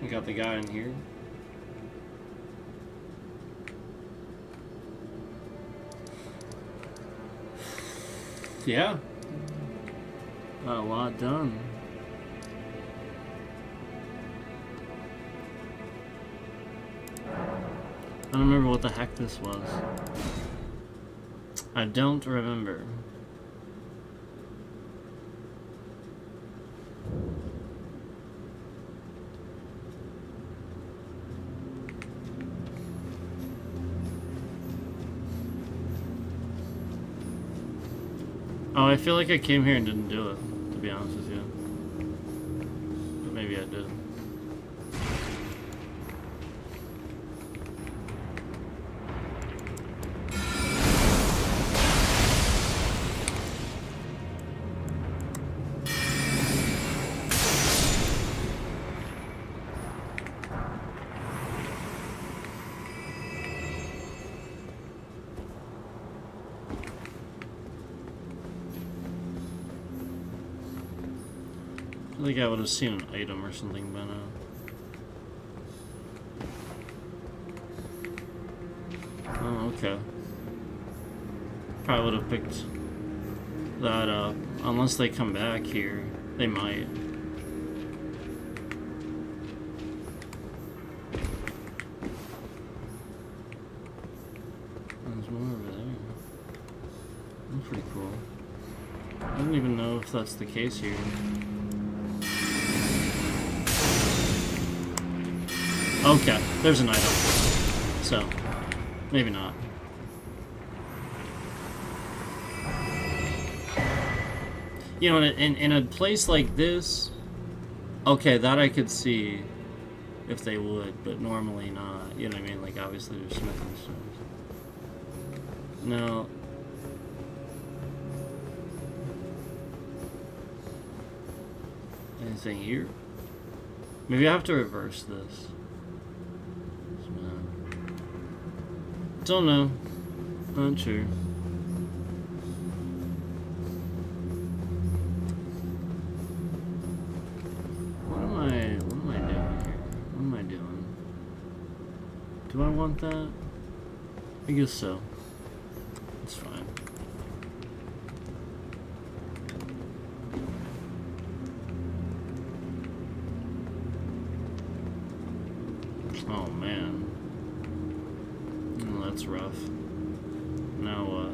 We got the guy in here. Yeah. Got a lot done. I don't remember what the heck this was. I don't remember. Oh, I feel like I came here and didn't do it, to be honest with you. But maybe I did. I think I would have seen an item or something by now. Oh, okay. Probably would have picked that up. Unless they come back here. They might. There's more over there. That's pretty cool. I don't even know if that's the case here. Okay, there's an item. So, maybe not. You know, in a place like this, okay, that I could see if they would, but normally not. You know what I mean? Like, obviously there's smithing stones. No. Anything here? Maybe I have to reverse this. Don't know. Not sure. What am I doing here? What am I doing? Do I want that? I guess so. It's fine. Oh man. That's rough. Now what?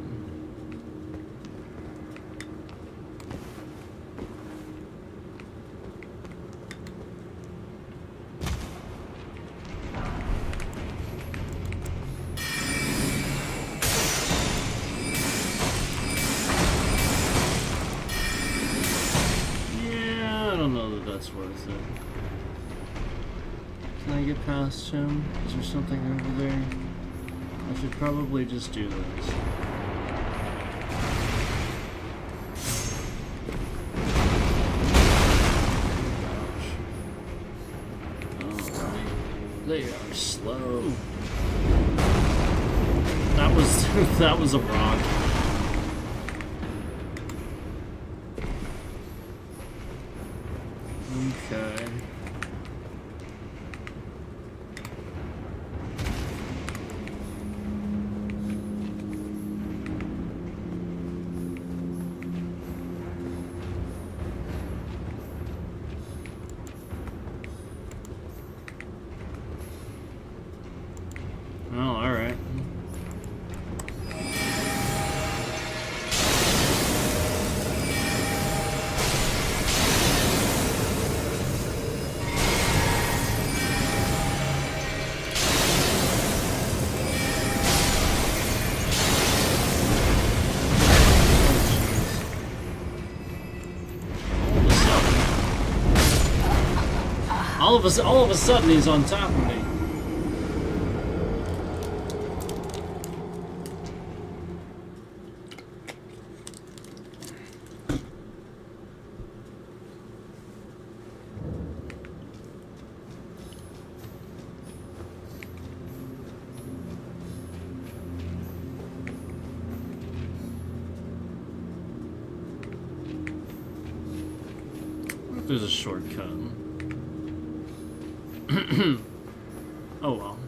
Yeah, I don't know that that's worth it. Can I get past him? Is there something over there? I should probably just do this. Ouch. Alright. They are slow. That was that was a rock. Okay. Oh, alright. All of a sudden he's on top of me. There's a shortcut. Oh well.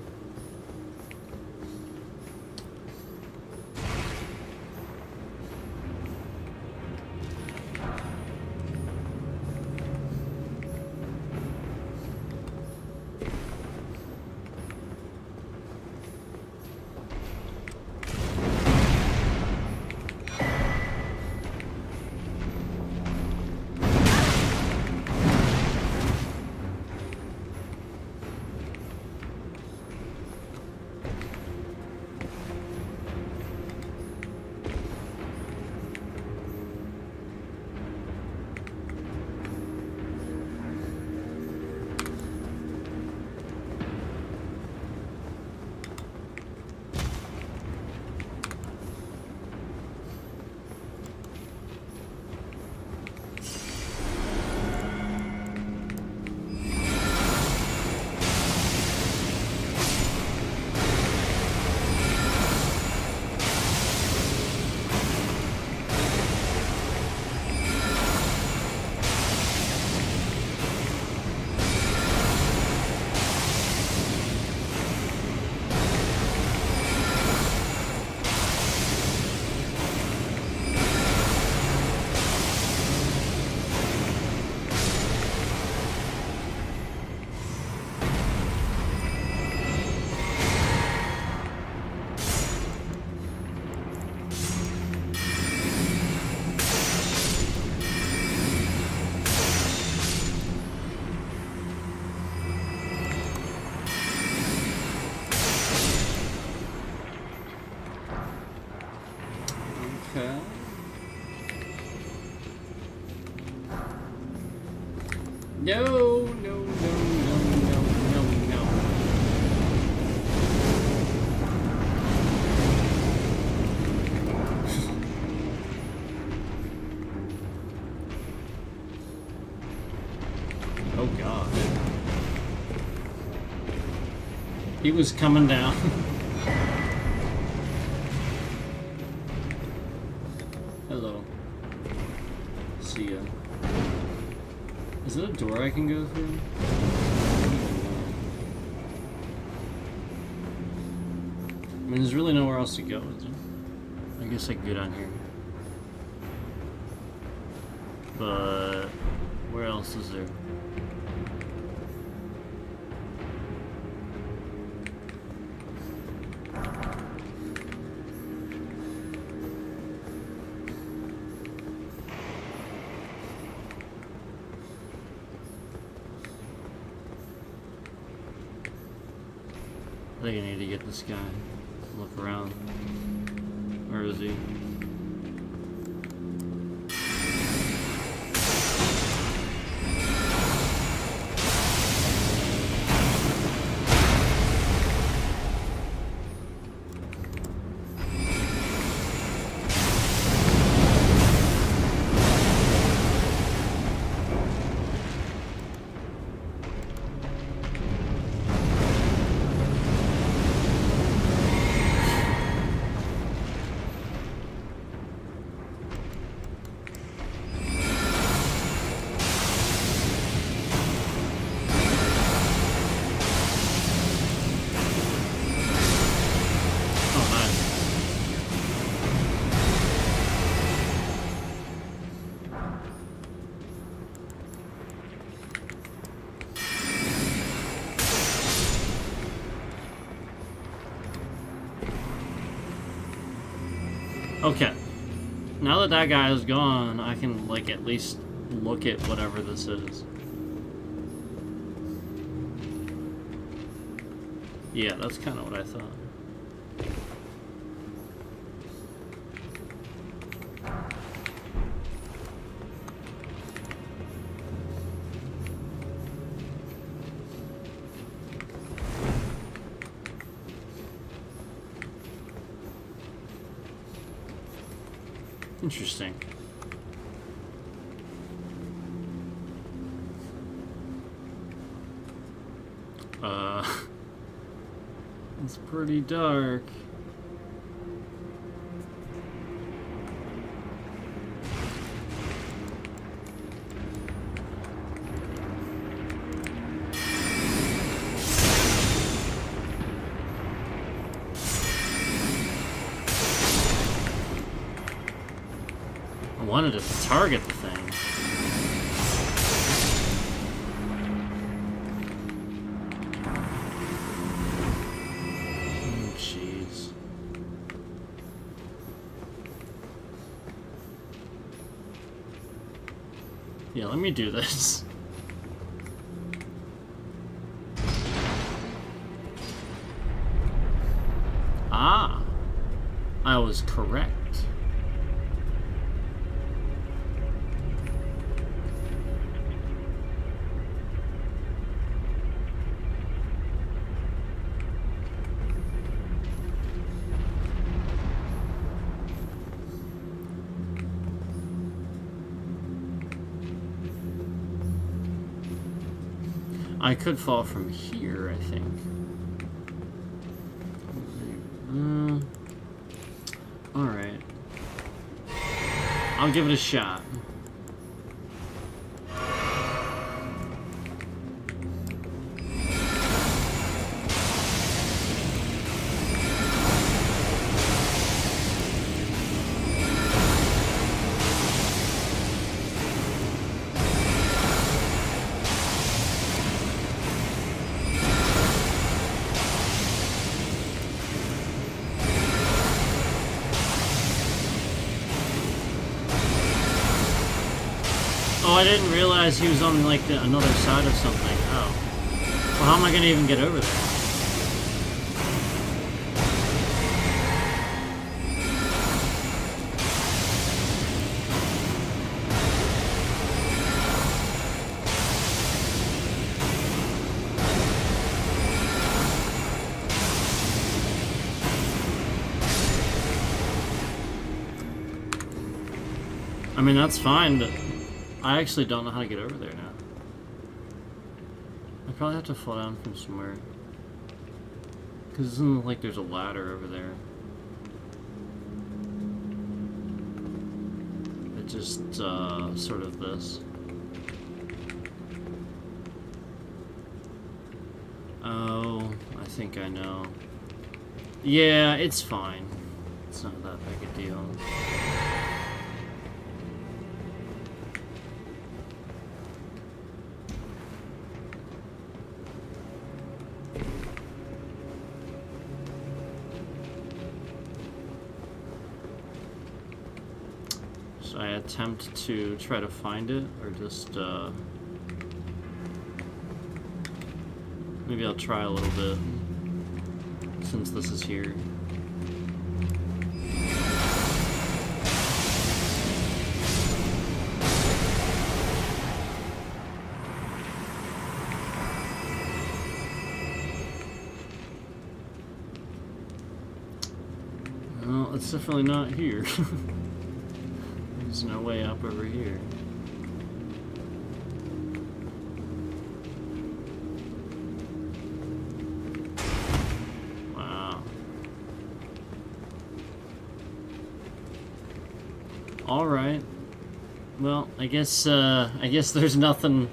He was coming down. Hello. See ya. Is it a door I can go through? I mean, there's really nowhere else to go, is there? I guess I can go down here. But where else is there? I think I need to get this guy. Look around. Where is he? Okay. Now that that guy is gone, I can, like, at least look at whatever this is. Yeah, that's kind of what I thought. Interesting. It's pretty dark. I wanted to target the thing. Jeez. Yeah, let me do this. Ah, I was correct. I could fall from here, I think. Alright. I'll give it a shot. Oh, I didn't realize he was on, like, another side of something. Oh. Well, how am I gonna even get over there? I mean, that's fine, but I actually don't know how to get over there now. I probably have to fall down from somewhere. Because it doesn't look like there's a ladder over there. It just, sort of this. Oh, I think I know. Yeah, it's fine. It's not that big a deal. Should I attempt to try to find it, or just, maybe I'll try a little bit, since this is here. Well, it's definitely not here. There's no way up over here. Wow. All right. Well, I guess there's nothing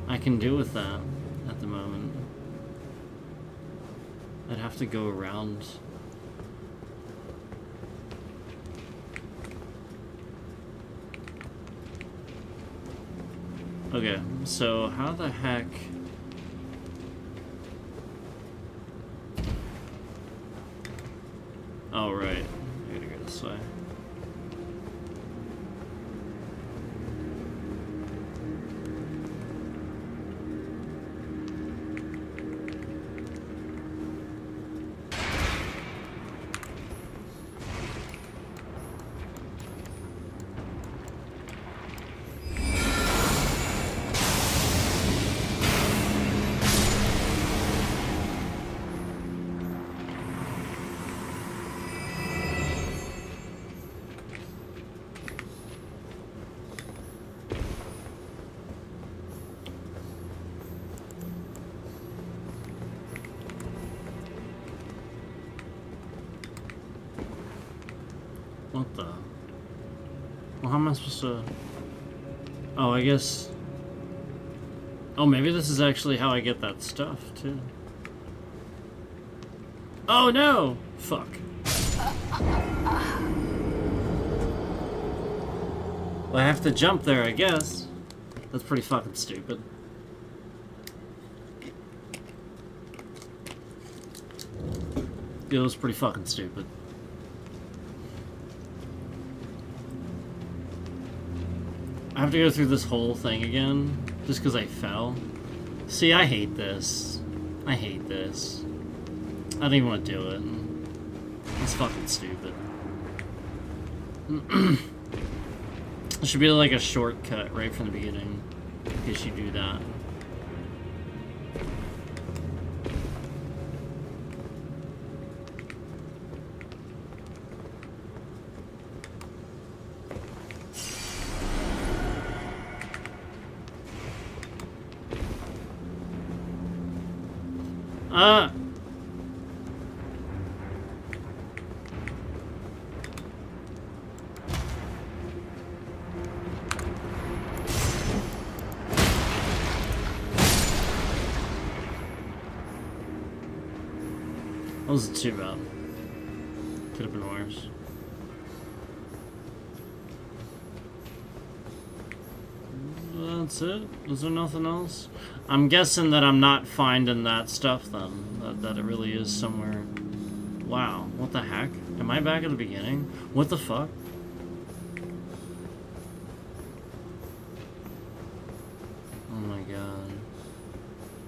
I can do with that at the moment. I'd have to go around. Okay, so how the heck... Oh, right. I gotta go this way. What the? Well, how am I supposed to... Oh, I guess... Oh, maybe this is actually how I get that stuff, too. Oh, no! Fuck. Well, I have to jump there, I guess. That's pretty fucking stupid. It was pretty fucking stupid. I have to go through this whole thing again, just because I fell. See, I hate this. I hate this. I don't even want to do it. It's fucking stupid. It should be like a shortcut right from the beginning, in case you do that. That wasn't too bad. Could have been worse. That's it? Is there nothing else? I'm guessing that I'm not finding that stuff then. That it really is somewhere. Wow, what the heck? Am I back at the beginning? What the fuck? Oh my god.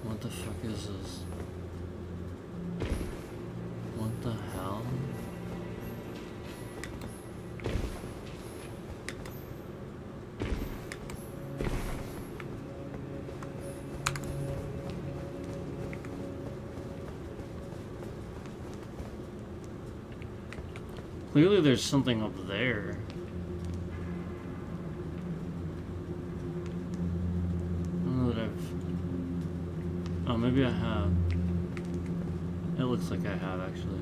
What the fuck is this? What the hell? Clearly there's something up there. I don't know that I've... Oh, maybe I have. It looks like I have, actually.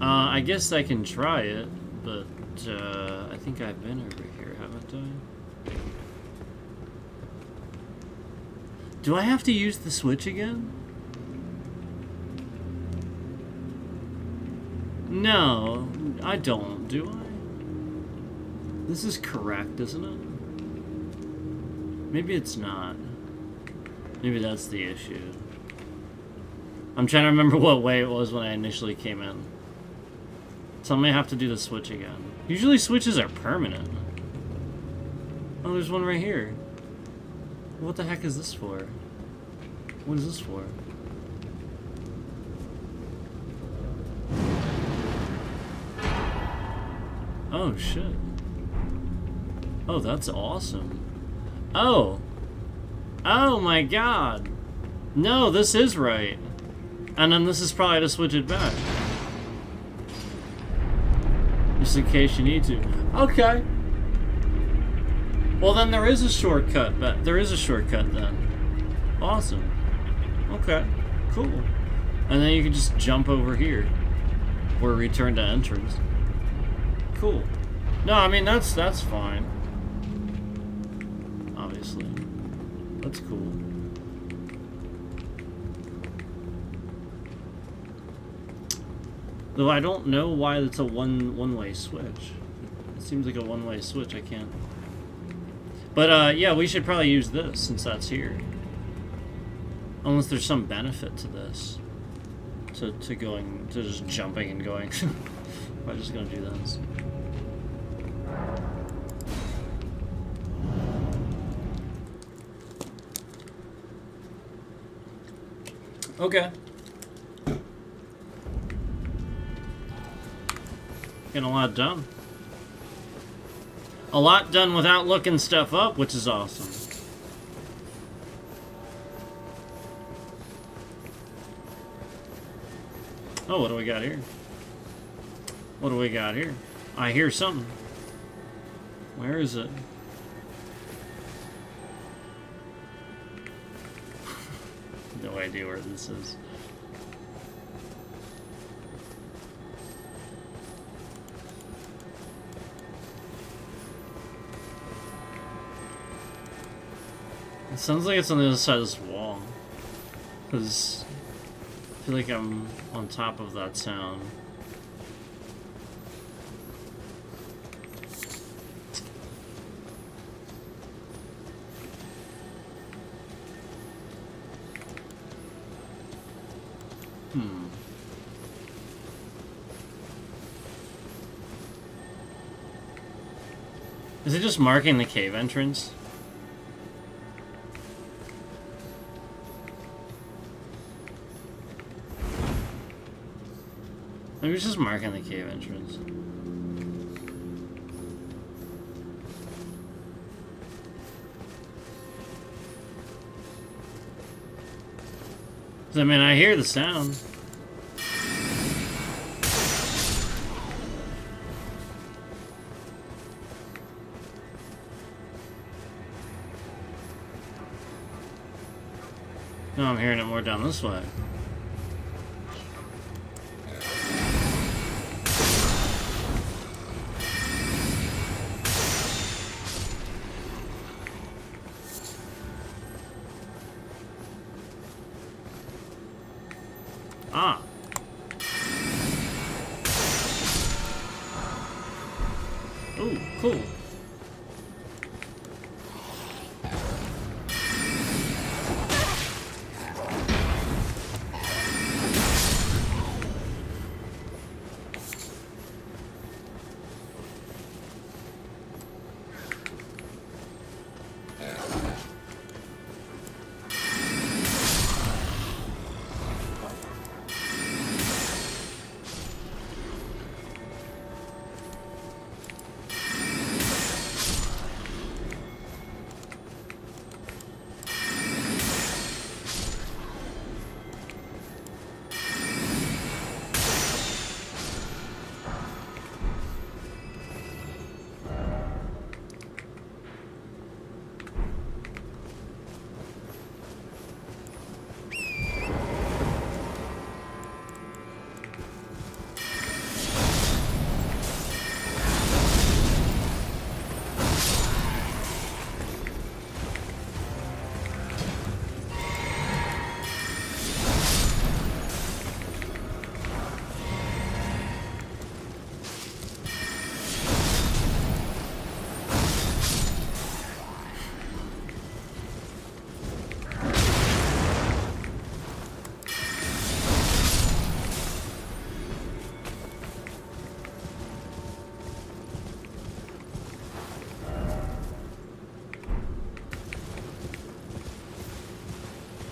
I guess I can try it, but I think I've been over here, haven't I? Do I have to use the switch again? No, I don't, do I? This is correct, isn't it? Maybe it's not. Maybe that's the issue. I'm trying to remember what way it was when I initially came in. So I may have to do the switch again. Usually switches are permanent. Oh, there's one right here. What the heck is this for? What is this for? Oh, shit. Oh, that's awesome. Oh! Oh my god! No, this is right. And then this is probably to switch it back. Just in case you need to. Okay. Well, then there is a shortcut. But there is a shortcut then. Awesome. Okay. Cool. And then you can just jump over here. Or return to entrance. Cool. No, I mean, that's fine. Obviously. That's cool. Though I don't know why it's a one-way switch. It seems like a one-way switch. I can't. But yeah, we should probably use this since that's here. Unless there's some benefit to this. To just jumping and going. I'm just gonna do this. Okay. Getting a lot done. A lot done without looking stuff up, which is awesome. Oh, what do we got here? What do we got here? I hear something. Where is it? No idea where this is. It sounds like it's on the other side of this wall. Because I feel like I'm on top of that sound. Is it just marking the cave entrance? Maybe it's just marking the cave entrance. I mean, I hear the sound. No, I'm hearing it more down this way. Ah. Ooh, cool.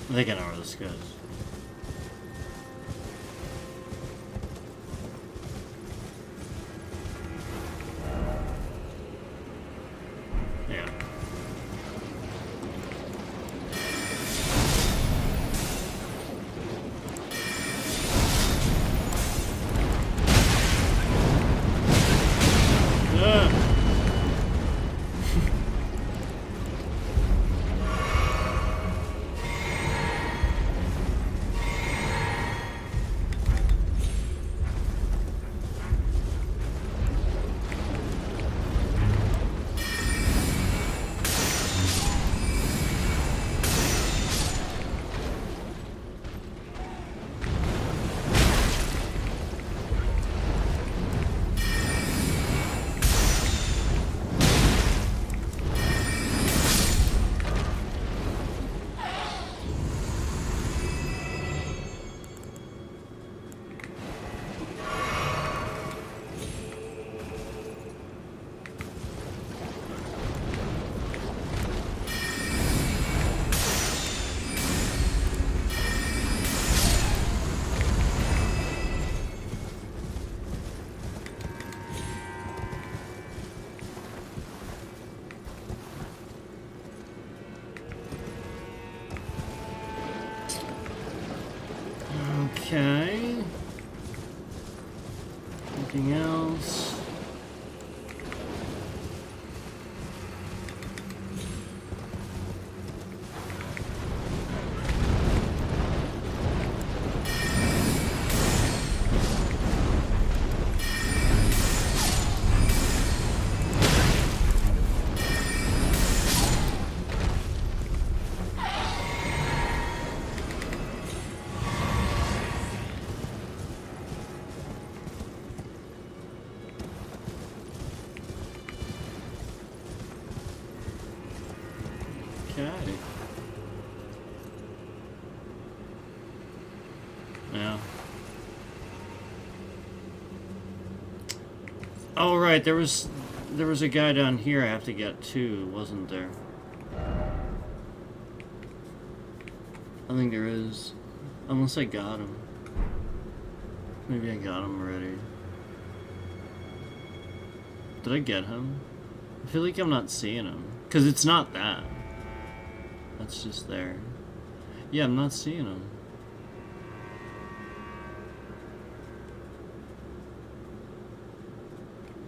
I think I know where this goes. Yeah. Okay. Anything else? Okay. Yeah. Oh right, there was a guy down here I have to get too, wasn't there? I think there is. Unless I got him. Maybe I got him already. Did I get him? I feel like I'm not seeing him. Because it's not that. That's just there. Yeah, I'm not seeing him.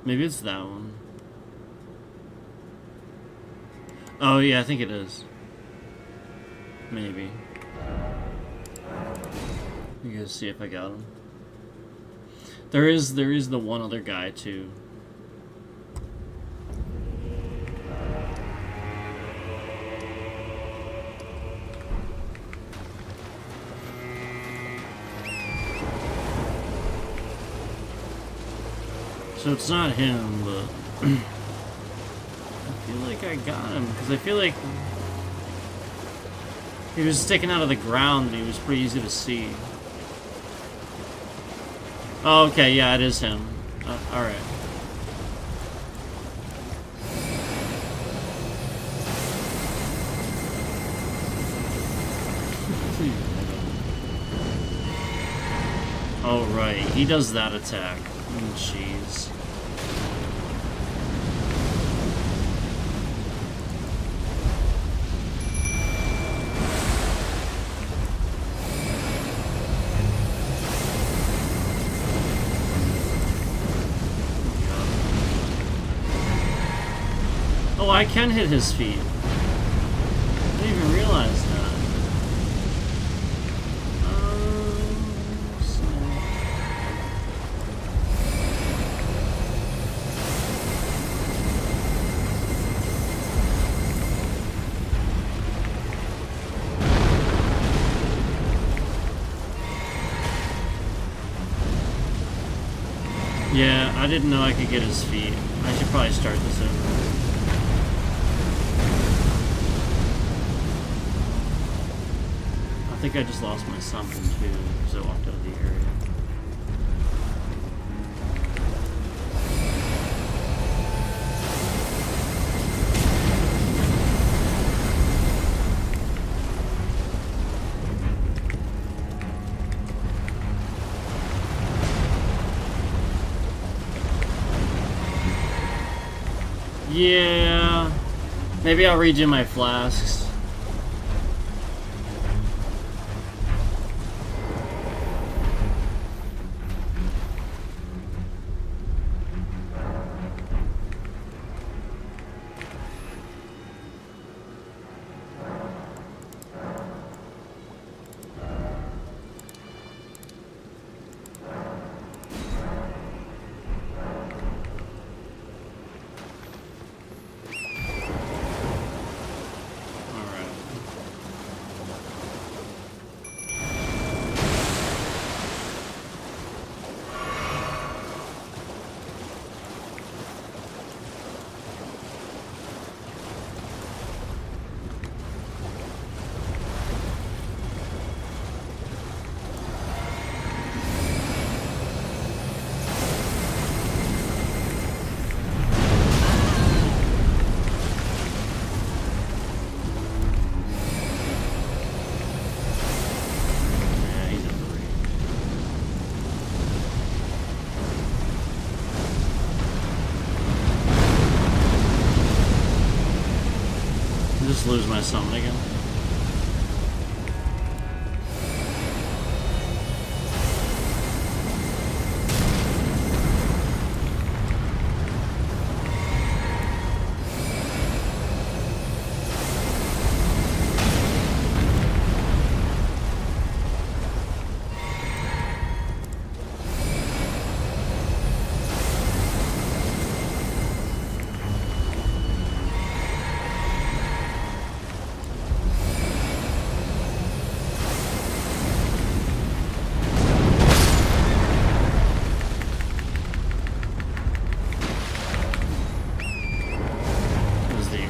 Maybe it's that one. Oh yeah, I think it is. Maybe. You guys see if I got him. There is the one other guy too. So it's not him, but I feel like I got him because I feel like he was sticking out of the ground and he was pretty easy to see. Oh, okay, yeah, it is him. Alright. Oh, right, he does that attack. Jeez. Oh, I can hit his feet. I didn't even realize that. Yeah, I didn't know I could get his feet. I should probably start this over. I think I just lost my summon too, because I walked out of the area. Yeah. Maybe I'll redo my flasks. Just lose my summon again.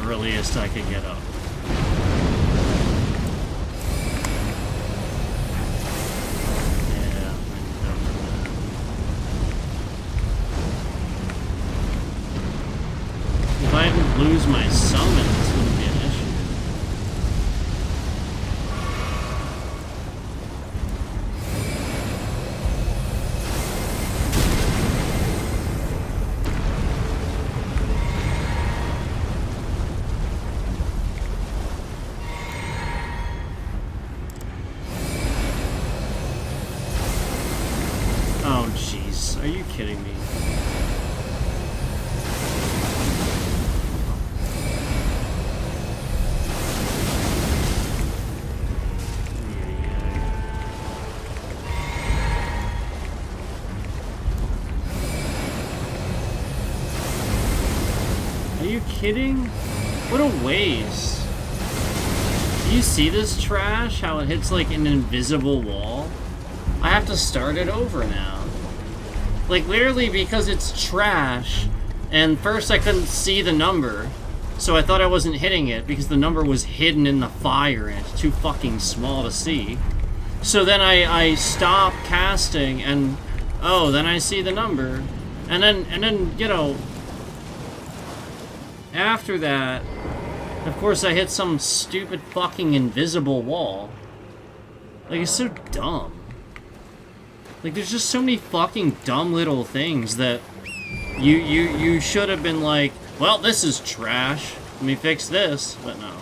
Earliest I could get up. Yeah, if I didn't lose my summon, this wouldn't be an issue. Oh, jeez. Are you kidding me? Are you kidding? What a waste. Do you see this trash? How it hits like an invisible wall? I have to start it over now. Like, literally, because it's trash, and first I couldn't see the number, so I thought I wasn't hitting it because the number was hidden in the fire and it's too fucking small to see. So then I stop casting and, oh, then I see the number. And then, you know, after that, of course I hit some stupid fucking invisible wall. Like, it's so dumb. Like, there's just so many fucking dumb little things that you should have been like, well, this is trash. Let me fix this. But no.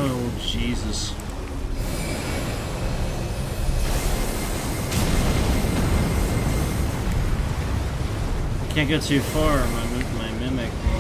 Oh, Jesus. Can't go too far, my mimic will.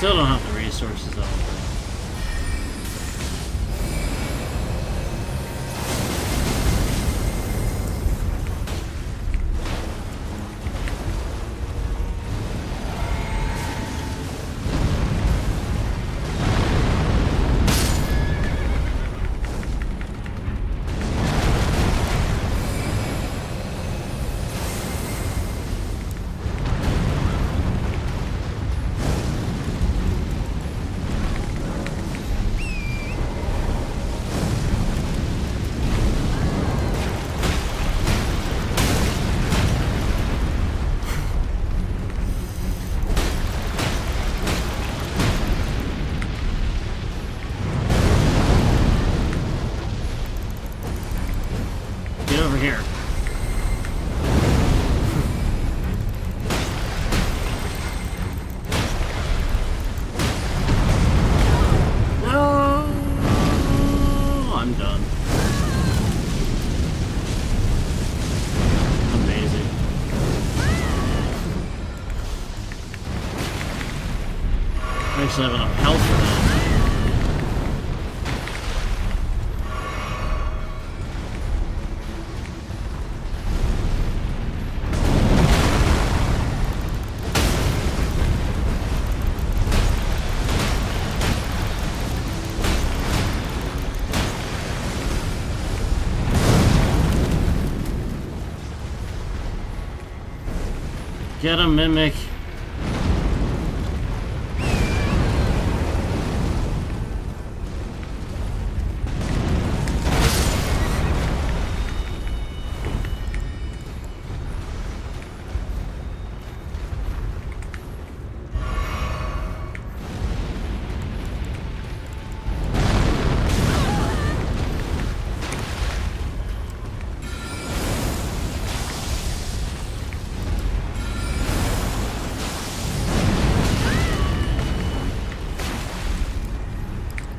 Still don't have the resources, I don't think. Get over here. No! I'm done. Amazing. I actually have enough health for that. Get him, Mimic.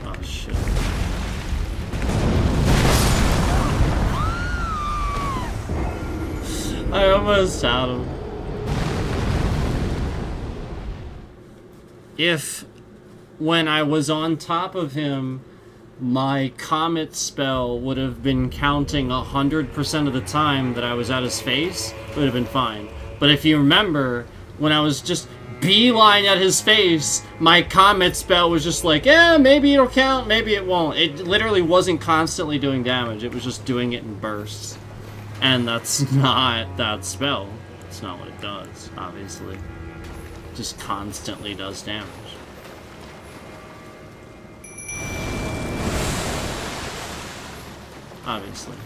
Oh, shit. I almost had him. If, when I was on top of him, my comet spell would have been counting 100% of the time that I was at his face, it would have been fine. But if you remember, when I was just beeline at his face, my comet spell was just like, yeah, maybe it'll count, maybe it won't. It literally wasn't constantly doing damage, it was just doing it in bursts. And that's not that spell. That's not what it does, obviously. It just constantly does damage. Obviously.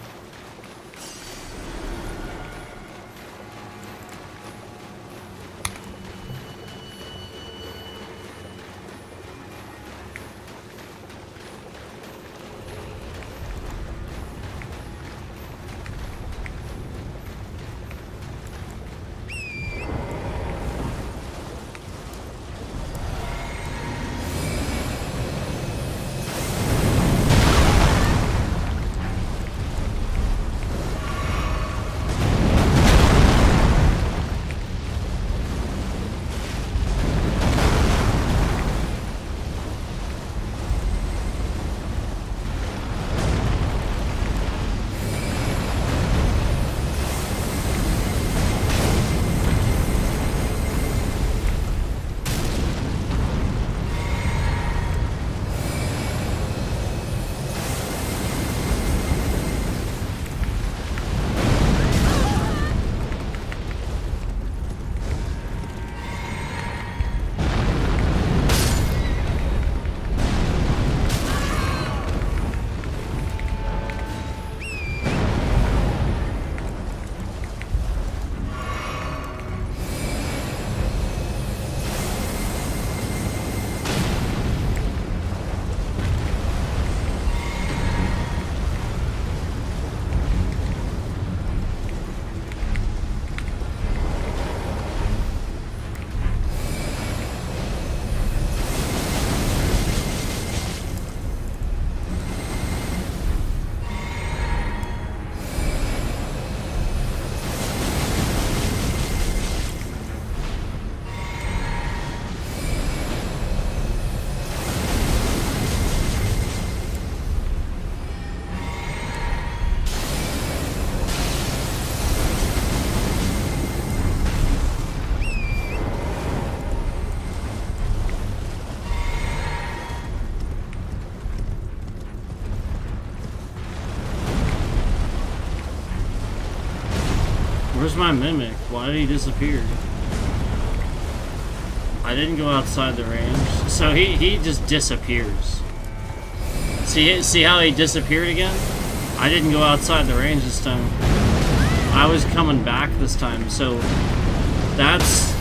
Where's my mimic? Why did he disappear? I didn't go outside the range. So he just disappears. See how he disappeared again? I didn't go outside the range this time. I was coming back this time, so that's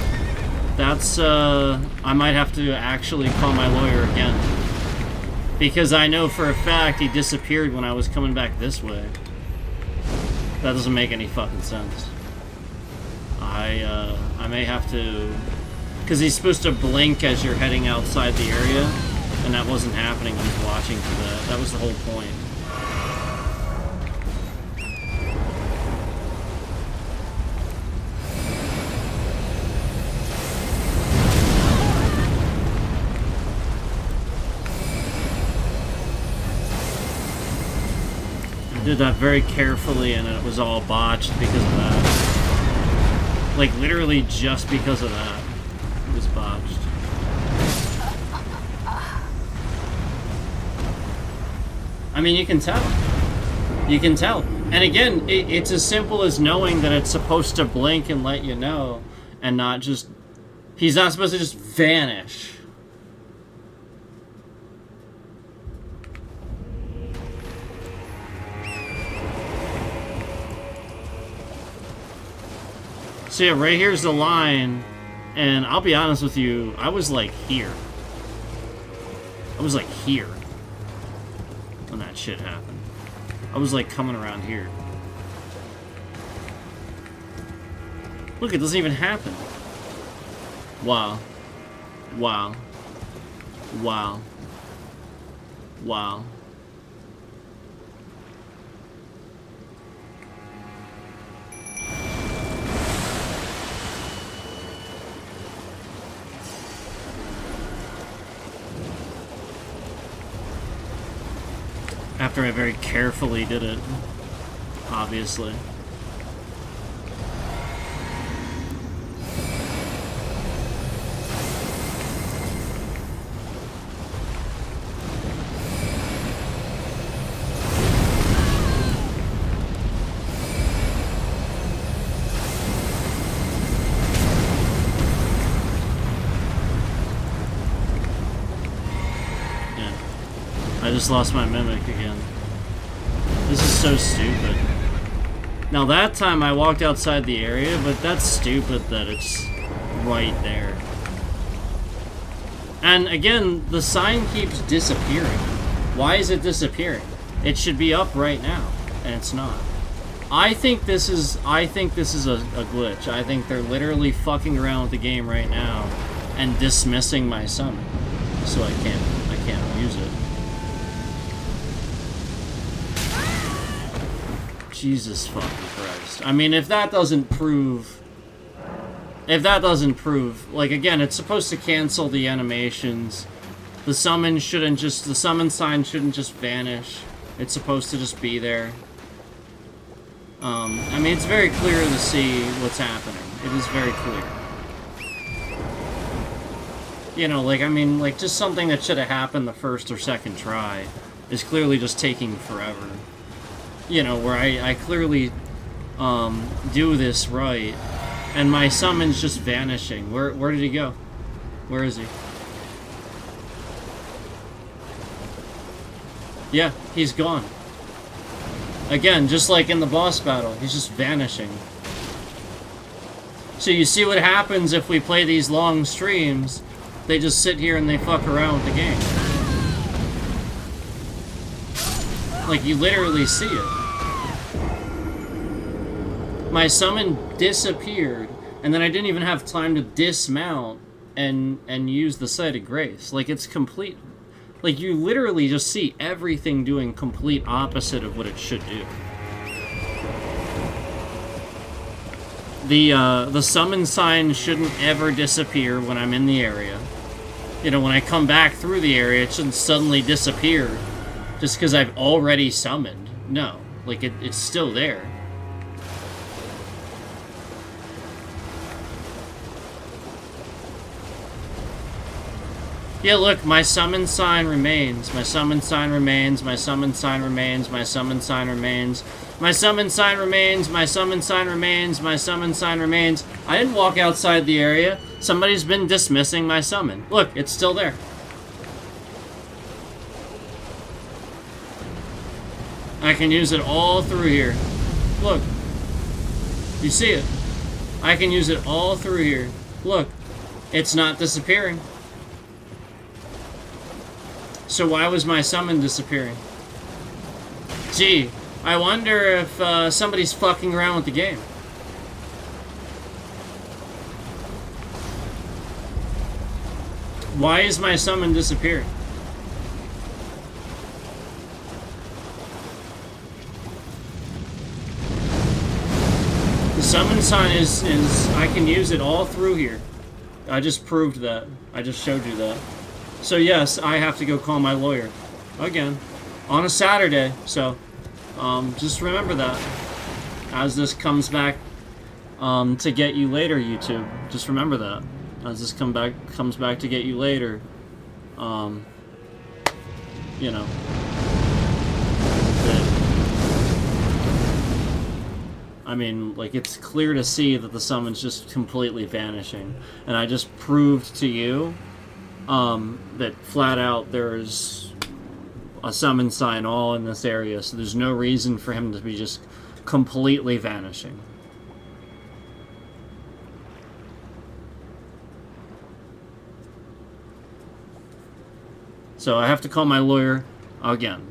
I might have to actually call my lawyer again. Because I know for a fact he disappeared when I was coming back this way. That doesn't make any fucking sense. I may have to... Because he's supposed to blink as you're heading outside the area, and that wasn't happening. I was watching for that. That was the whole point. I did that very carefully, and it was all botched because of that. Like, literally just because of that. It was botched. I mean, you can tell. You can tell. And again, it's as simple as knowing that it's supposed to blink and let you know, and not just... He's not supposed to just vanish. So yeah, right here's the line, and I'll be honest with you, I was like here. I was like here when that shit happened. I was like coming around here. Look, it doesn't even happen. Wow. Wow. Wow. Wow. After I very carefully did it, obviously. I just lost my mimic again. This is so stupid. Now that time I walked outside the area, but that's stupid that it's right there. And again, the sign keeps disappearing. Why is it disappearing? It should be up right now, and it's not. I think this is a glitch. I think they're literally fucking around with the game right now and dismissing my summon, so I can't use it. Jesus fucking Christ. I mean, if that doesn't prove, like, again, it's supposed to cancel the animations. The summon sign shouldn't just vanish. It's supposed to just be there. I mean, it's very clear to see what's happening. It is very clear. You know, like, I mean, like, just something that should have happened the first or second try is clearly just taking forever. You know, where I clearly do this right, and my summon's just vanishing. Where did he go? Where is he? Yeah, he's gone. Again, just like in the boss battle, he's just vanishing. So you see what happens if we play these long streams. They just sit here and they fuck around with the game. Like, you literally see it. My summon disappeared, and then I didn't even have time to dismount and use the Site of Grace. Like, it's complete. Like, you literally just see everything doing complete opposite of what it should do. The summon sign shouldn't ever disappear when I'm in the area. You know, when I come back through the area, it shouldn't suddenly disappear just because I've already summoned. No, like, it's still there. Yeah, look, my summon sign remains. My summon sign remains. My summon sign remains. My summon sign remains. My summon sign remains. My summon sign remains. My summon sign remains. I didn't walk outside the area. Somebody's been dismissing my summon. Look, it's still there. I can use it all through here. Look. You see it? I can use it all through here. Look. It's not disappearing. So why was my summon disappearing? Gee, I wonder if somebody's fucking around with the game. Why is my summon disappearing? The summon sign is I can use it all through here. I just proved that. I just showed you that. So yes, I have to go call my lawyer. Again. On a Saturday. So, just remember that. As this comes back to get you later, YouTube. Just remember that. As this comes back to get you later. You know. I mean, like, it's clear to see that the summon's just completely vanishing. And I just proved to you that flat out there's a summon sign all in this area, so there's no reason for him to be just completely vanishing. So I have to call my lawyer again.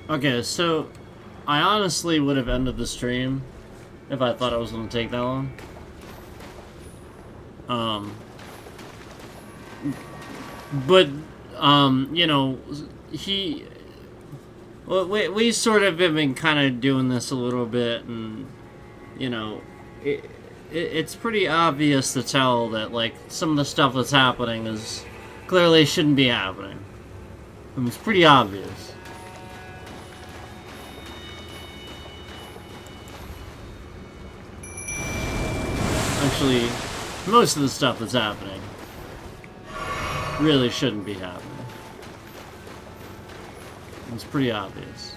Okay, so I honestly would have ended the stream if I thought it was going to take that long. But, you know, well, we sort of have been kind of doing this a little bit, and, you know, it's pretty obvious to tell that, like, some of the stuff that's happening is clearly shouldn't be happening. I mean, it's pretty obvious. Actually, most of the stuff that's happening really shouldn't be happening. It's pretty obvious.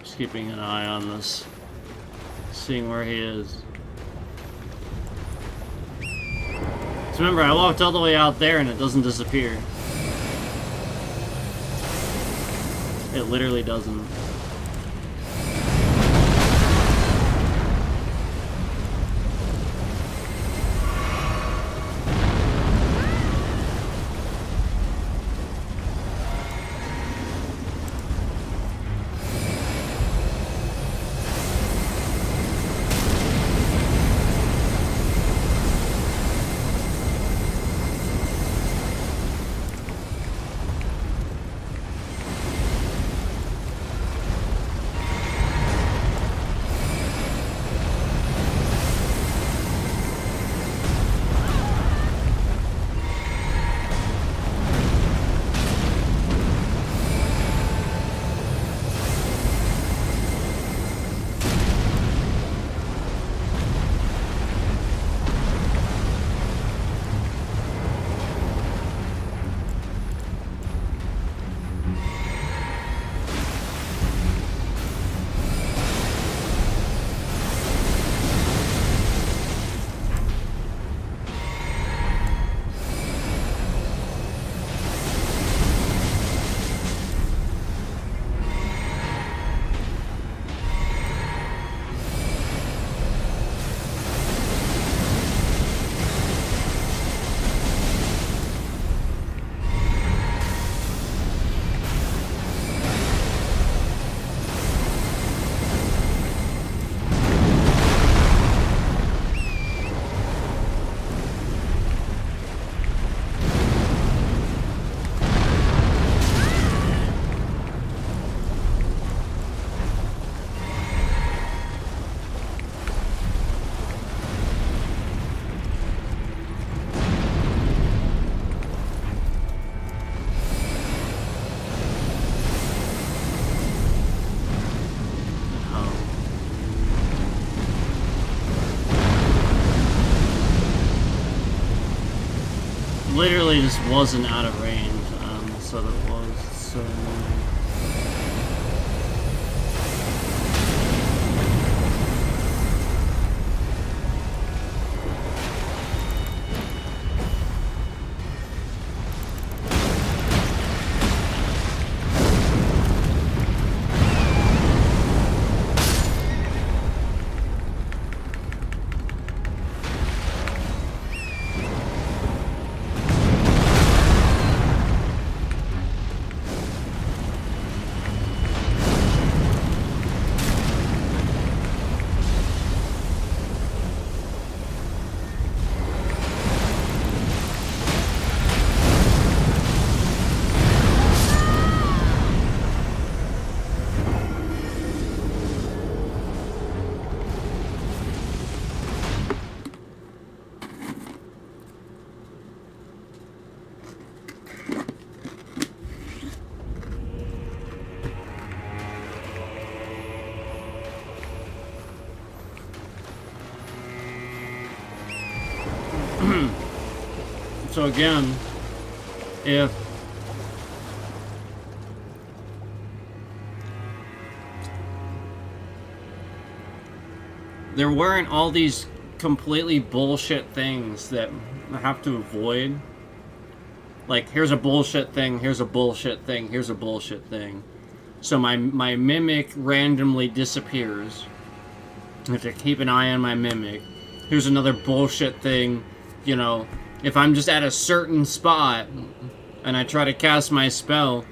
Just keeping an eye on this, seeing where he is. So remember, I walked all the way out there and it doesn't disappear. It literally doesn't. Literally just wasn't out of range, so that was so annoying. So again, if there weren't all these completely bullshit things that I have to avoid, Like, here's a bullshit thing, here's a bullshit thing, here's a bullshit thing. So my mimic randomly disappears. I have to keep an eye on my mimic. Here's another bullshit thing. You know, if I'm just at a certain spot and I try to cast my spell,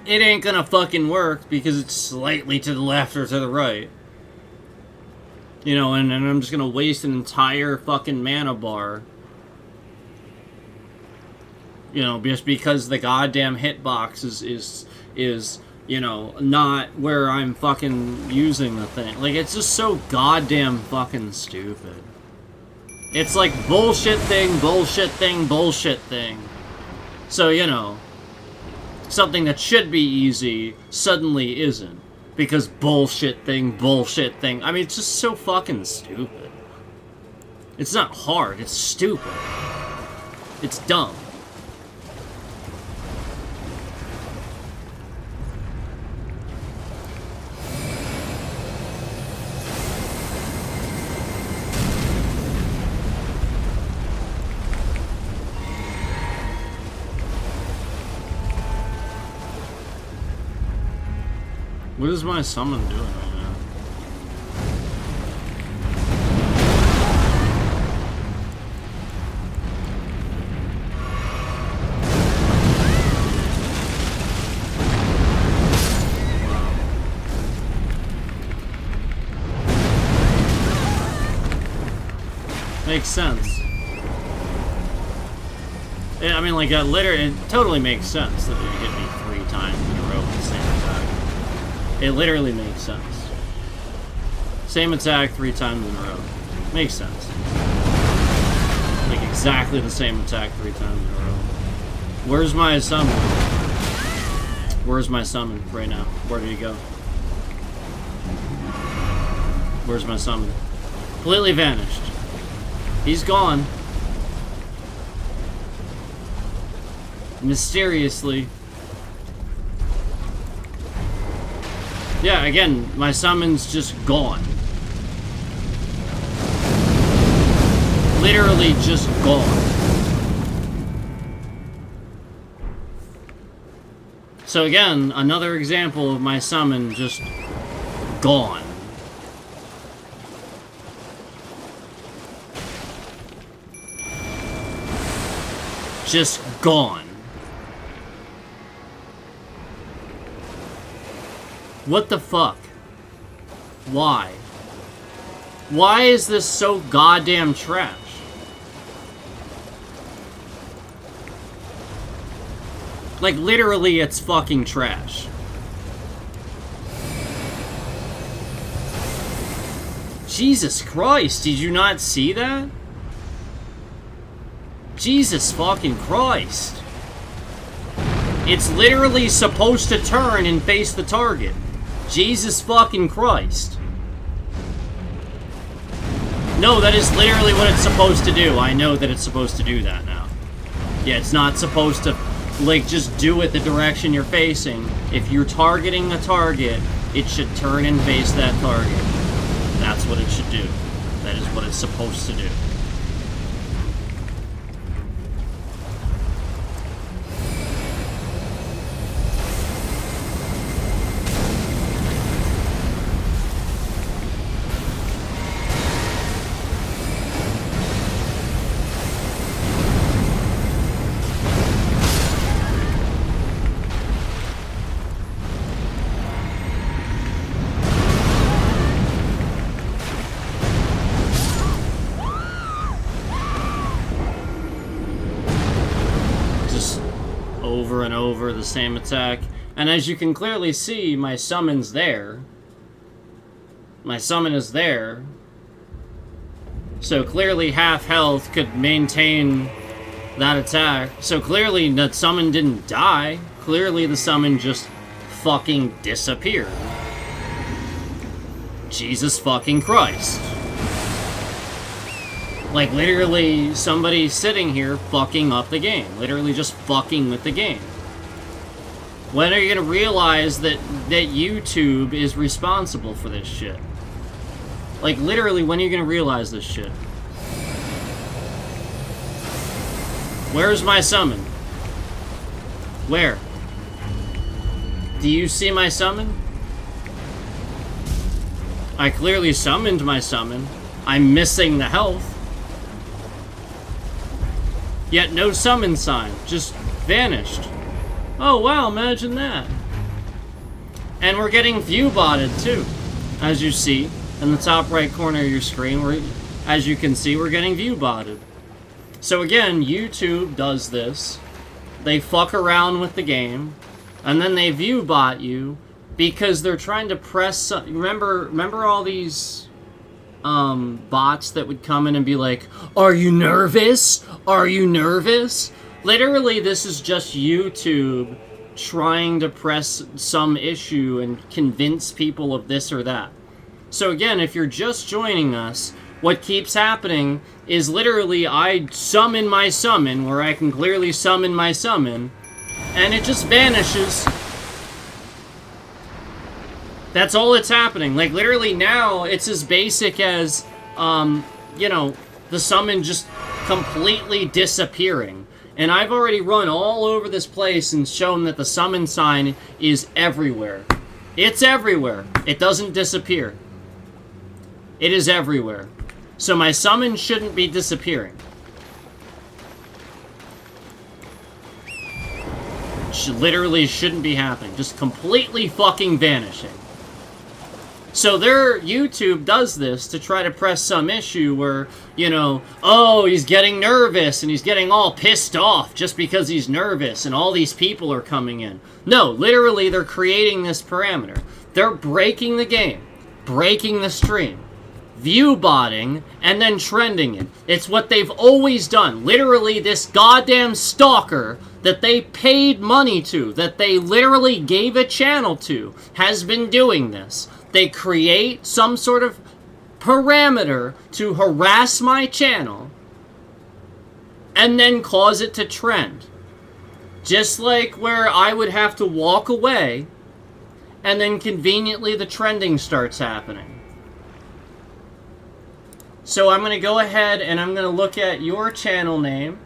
it ain't gonna fucking work because it's slightly to the left or to the right. You know, and I'm just gonna waste an entire fucking mana bar. You know, just because the goddamn hitbox is you know, not where I'm fucking using the thing. Like, it's just so goddamn fucking stupid. It's like bullshit thing, bullshit thing, bullshit thing. So, you know, something that should be easy suddenly isn't. Because bullshit thing, bullshit thing. I mean, it's just so fucking stupid. It's not hard, it's stupid. It's dumb. What is my summon doing right now? Makes sense. I mean, like, it totally makes sense that it hit me 3 times in a row with the same attack. It literally makes sense. Same attack 3 times in a row. Makes sense. Like, exactly the same attack 3 times in a row. Where's my summon? Where's my summon right now? Where did he go? Where's my summon? Completely vanished. He's gone. Mysteriously. Yeah, again, my summon's just gone. Literally just gone. So again, another example of my summon just gone. Just gone. What the fuck? Why? Why is this so goddamn trash? Like, literally, it's fucking trash. Jesus Christ, did you not see that? Jesus fucking Christ. It's literally supposed to turn and face the target. Jesus fucking Christ. No, that is literally what it's supposed to do. I know that it's supposed to do that now. Yeah, it's not supposed to, like, just do it the direction you're facing. If you're targeting a target, it should turn and face that target. That's what it should do. That is what it's supposed to do. Over and over the same attack. And as you can clearly see, my summon's there. My summon is there. So clearly half health could maintain that attack. So clearly that summon didn't die. Clearly the summon just fucking disappeared. Jesus fucking Christ. Like, literally, somebody sitting here fucking up the game. Literally just fucking with the game. When are you gonna realize that YouTube is responsible for this shit? Like, literally, when are you gonna realize this shit? Where's my summon? Where? Do you see my summon? I clearly summoned my summon. I'm missing the health. Yet no summon sign. Just vanished. Oh wow, imagine that. And we're getting view botted too. As you see in the top right corner of your screen, as you can see, we're getting view botted. So again, YouTube does this. They fuck around with the game, and then they view bot you because they're trying to press. Remember all these bots that would come in and be like, "Are you nervous? Are you nervous?" Literally, this is just YouTube trying to press some issue and convince people of this or that. So again, if you're just joining us, what keeps happening is literally I summon my summon, where I can clearly summon my summon, and it just vanishes. That's all that's happening. Like, literally now, it's as basic as, you know, the summon just completely disappearing. And I've already run all over this place and shown that the summon sign is everywhere. It's everywhere. It doesn't disappear. It is everywhere. So my summon shouldn't be disappearing. Literally shouldn't be happening. Just completely fucking vanishing. So YouTube does this to try to press some issue where, you know, oh, he's getting nervous and he's getting all pissed off just because he's nervous and all these people are coming in. No, literally they're creating this parameter. They're breaking the game, breaking the stream, view botting, and then trending it. It's what they've always done. Literally, this goddamn stalker that they paid money to, that they literally gave a channel to, has been doing this. They create some sort of parameter to harass my channel and then cause it to trend. Just like where I would have to walk away and then conveniently the trending starts happening. So I'm going to go ahead and I'm going to look at your channel name.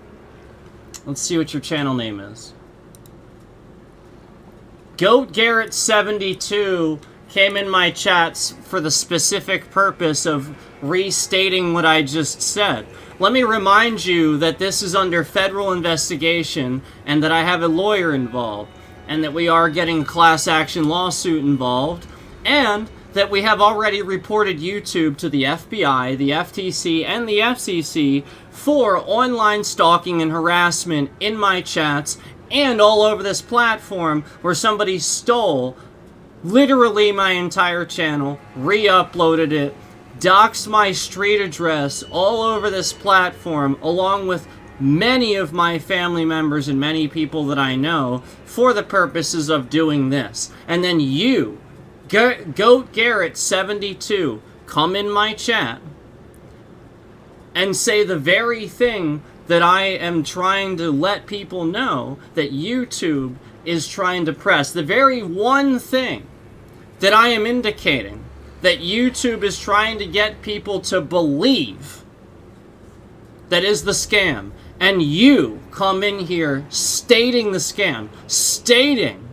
Let's see what your channel name is. Goat Garrett 72 came in my chats for the specific purpose of restating what I just said. Let me remind you that this is under federal investigation and that I have a lawyer involved and that we are getting a class action lawsuit involved and that we have already reported YouTube to the FBI, the FTC, and the FCC for online stalking and harassment in my chats and all over this platform where somebody stole literally my entire channel, re-uploaded it, doxed my street address all over this platform, along with many of my family members and many people that I know, for the purposes of doing this. And then you, Goat Garrett 72, come in my chat and say the very thing that I am trying to let people know that YouTube is trying to press. The very one thing that I am indicating that YouTube is trying to get people to believe that is the scam. And you come in here stating the scam, stating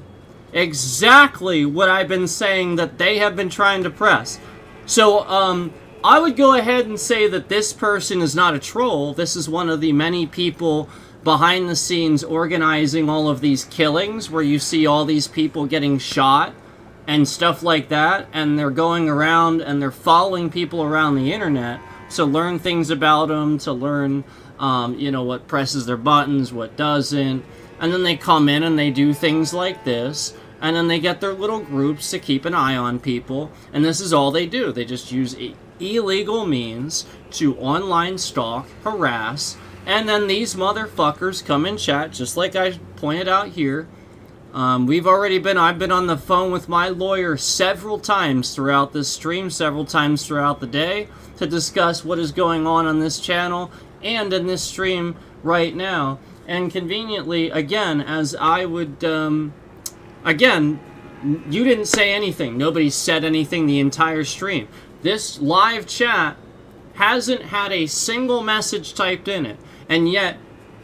exactly what I've been saying that they have been trying to press. So, I would go ahead and say that this person is not a troll. This is one of the many people behind the scenes organizing all of these killings where you see all these people getting shot and stuff like that, and they're going around and they're following people around the internet to learn things about them, to learn, you know, what presses their buttons, what doesn't, and then they come in and they do things like this, and then they get their little groups to keep an eye on people, and this is all they do. They just use illegal means to online stalk, harass, and then these motherfuckers come in chat, just like I pointed out here. I've been on the phone with my lawyer several times throughout this stream, several times throughout the day, to discuss what is going on this channel and in this stream right now. And conveniently, again, as I would, again, you didn't say anything. Nobody said anything the entire stream. This live chat hasn't had a single message typed in it. And yet,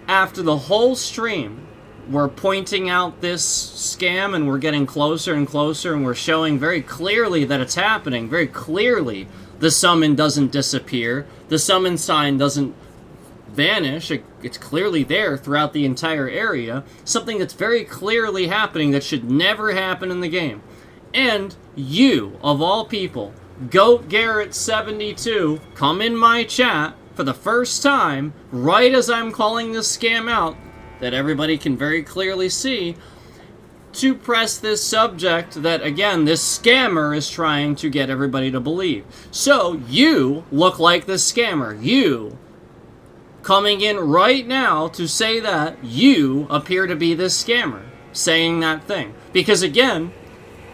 after the whole stream, we're pointing out this scam, and we're getting closer and closer, and we're showing very clearly that it's happening. Very clearly, the summon doesn't disappear. The summon sign doesn't vanish. It's clearly there throughout the entire area. Something that's very clearly happening that should never happen in the game. And you, of all people, Goat Garrett 72, come in my chat for the first time, right as I'm calling this scam out, that everybody can very clearly see, to press this subject that, again, this scammer is trying to get everybody to believe. So, you look like the scammer. You, coming in right now to say that, you appear to be this scammer, saying that thing. Because, again,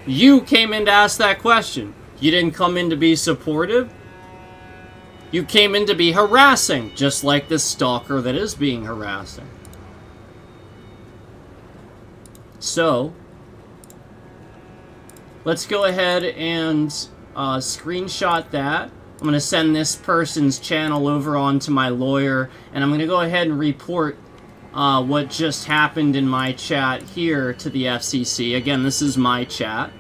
you came in to ask that question. You didn't come in to be supportive. You came in to be harassing, just like this stalker that is being harassing. So, let's go ahead and screenshot that. I'm going to send this person's channel over onto my lawyer, and I'm going to go ahead and report what just happened in my chat here to the FCC. Again, this is my chat.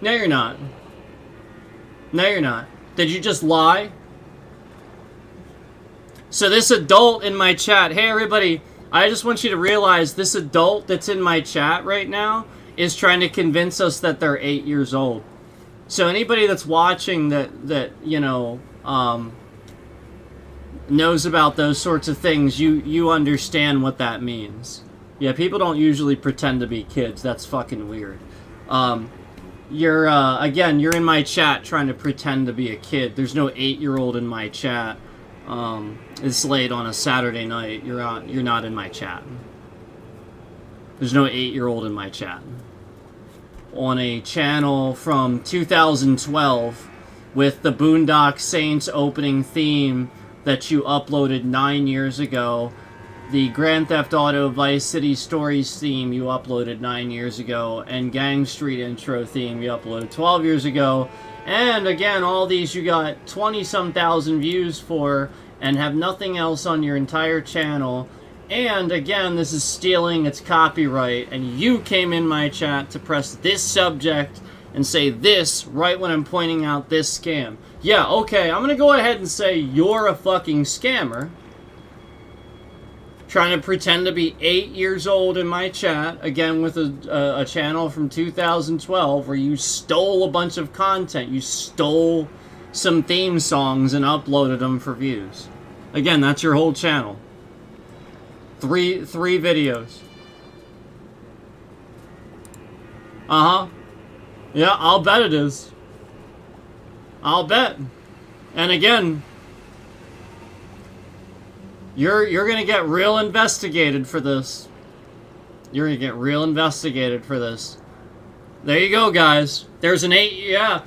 No, you're not. No, you're not. Did you just lie? So this adult in my chat, hey everybody, I just want you to realize this adult that's in my chat right now is trying to convince us that they're 8 years old. So anybody that's watching that you know, knows about those sorts of things, you understand what that means. Yeah, people don't usually pretend to be kids. That's fucking weird. Again, you're in my chat trying to pretend to be a kid. There's no 8-year-old in my chat. It's late on a Saturday night. You're not in my chat. There's no 8-year-old in my chat. On a channel from 2012 with the Boondock Saints opening theme that you uploaded 9 years ago. The Grand Theft Auto Vice City Stories theme you uploaded 9 years ago, and Gang Street intro theme you uploaded 12 years ago. And again, all these you got 20-some thousand views for, and have nothing else on your entire channel. And again, this is stealing, it's copyright, and you came in my chat to press this subject and say this right when I'm pointing out this scam. Yeah, okay, I'm gonna go ahead and say you're a fucking scammer. Trying to pretend to be 8 years old in my chat, again with a channel from 2012 where you stole a bunch of content. You stole some theme songs and uploaded them for views. Again, that's your whole channel. Three videos. Uh-huh. Yeah, I'll bet it is. I'll bet. And again, you're gonna get real investigated for this. You're gonna get real investigated for this. There you go, guys. There's an 8. Yeah,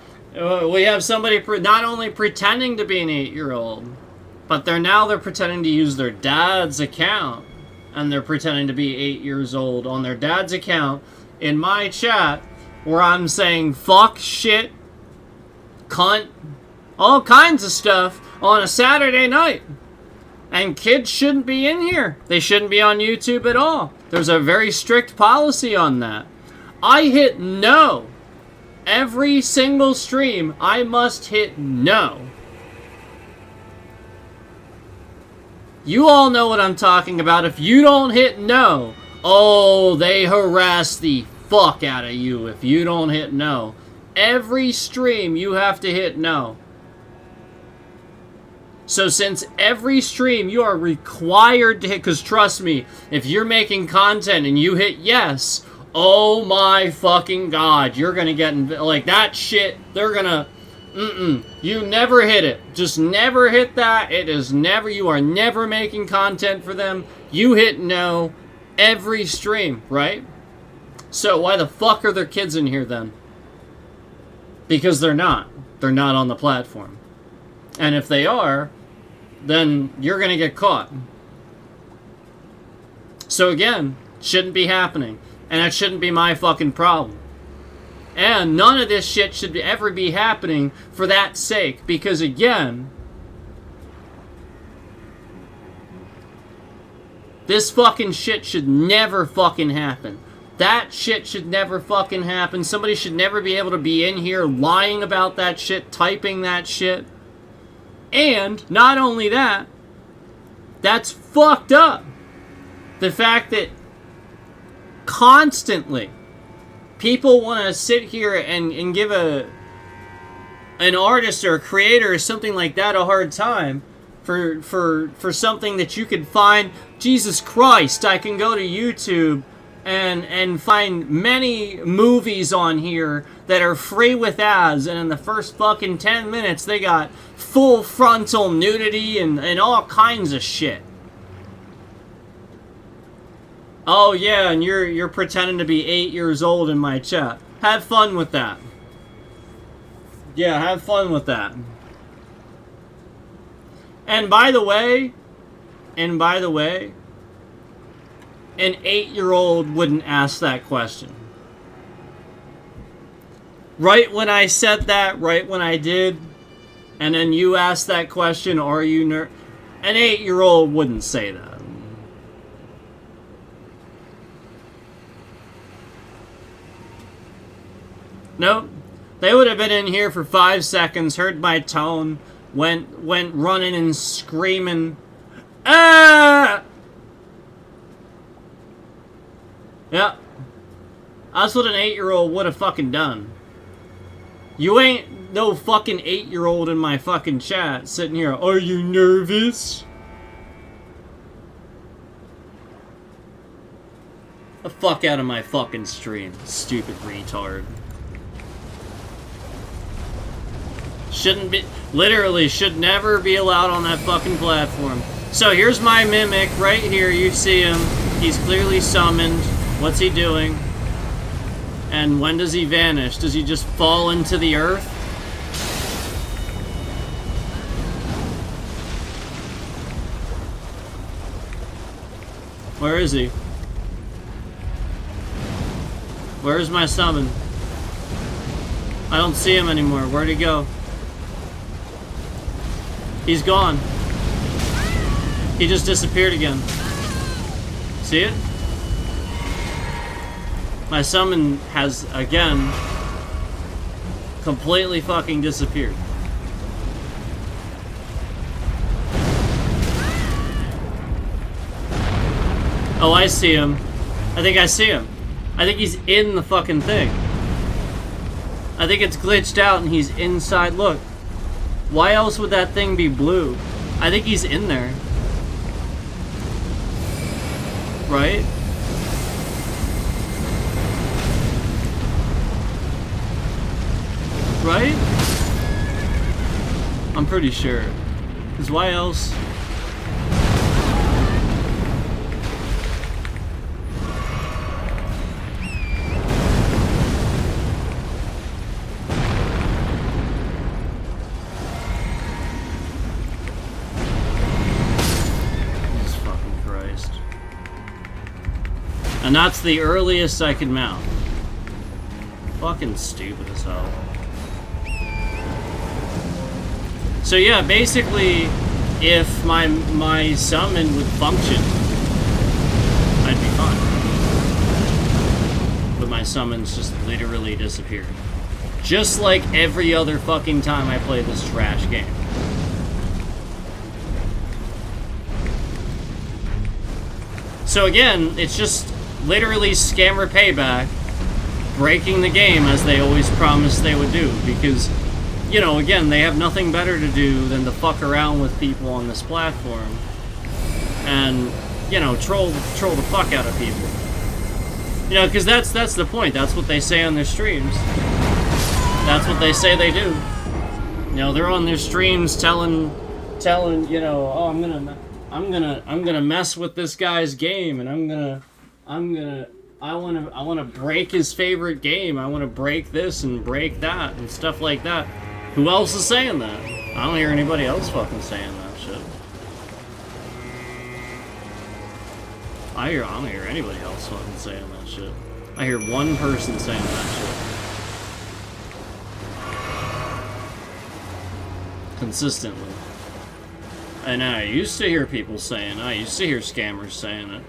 we have somebody not only pretending to be an 8-year-old, but they're pretending to use their dad's account, and they're pretending to be 8 years old on their dad's account in my chat, where I'm saying fuck, shit, cunt, all kinds of stuff on a Saturday night. And kids shouldn't be in here. They shouldn't be on YouTube at all. There's a very strict policy on that. I hit no. Every single stream, I must hit no. You all know what I'm talking about. If you don't hit no, oh, they harass the fuck out of you if you don't hit no. Every stream, you have to hit no. So since every stream you are required to hit, because trust me, if you're making content and you hit yes, oh my fucking god, you're gonna get, like, that shit, they're gonna, you never hit it. Just never hit that. It is never, you are never making content for them. You hit no every stream, right? So why the fuck are there kids in here then? Because they're not. They're not on the platform. And if they are, then you're gonna get caught. So again, shouldn't be happening. And that shouldn't be my fucking problem. And none of this shit should ever be happening for that sake. Because again, This fucking shit should never fucking happen. That shit should never fucking happen. Somebody should never be able to be in here lying about that shit, typing that shit. And, not only that, that's fucked up. The fact that constantly people want to sit here and give an artist or a creator or something like that a hard time for something that you could find. Jesus Christ, I can go to YouTube and find many movies on here that are free with ads, and in the first fucking 10 minutes they got full frontal nudity and all kinds of shit. Oh yeah, and you're pretending to be 8 years old in my chat. Have fun with that. Yeah, have fun with that. And by the way, an 8-year-old wouldn't ask that question. Right when I said that, right when I did, and then you asked that question, are you nerd? An 8-year-old wouldn't say that. Nope. They would have been in here for 5 seconds, heard my tone, went running and screaming, ah! Yeah. That's what an 8-year-old would have fucking done. You ain't no fucking 8-year-old in my fucking chat sitting here, are you nervous? The fuck out of my fucking stream, stupid retard. Shouldn't be, literally should never be allowed on that fucking platform. So here's my mimic right here. You see him. He's clearly summoned. What's he doing? And when does he vanish? Does he just fall into the earth? Where is he? Where's my summon? I don't see him anymore. Where'd he go? He's gone. He just disappeared again. See it? My summon has, again, completely fucking disappeared. Oh, I see him. I think I see him. I think he's in the fucking thing. I think it's glitched out and he's inside. Look. Why else would that thing be blue? I think he's in there. Right? Right? I'm pretty sure. Because why else? And that's the earliest I could mount. Fucking stupid as hell. So yeah, basically, if my summon would function, I'd be fine. But my summons just literally disappeared. Just like every other fucking time I play this trash game. So again, it's just literally scammer payback, breaking the game as they always promised they would do, because, you know, again, they have nothing better to do than to fuck around with people on this platform and, you know, troll the fuck out of people. You know, because that's the point. That's what they say on their streams. That's what they say they do. You know, they're on their streams telling, you know, oh, I'm gonna mess with this guy's game, and I want to break his favorite game. I want to break this and break that and stuff like that. Who else is saying that? I don't hear anybody else fucking saying that shit. I don't hear anybody else fucking saying that shit. I hear one person saying that shit. Consistently. And I used to hear people saying it. I used to hear scammers saying it.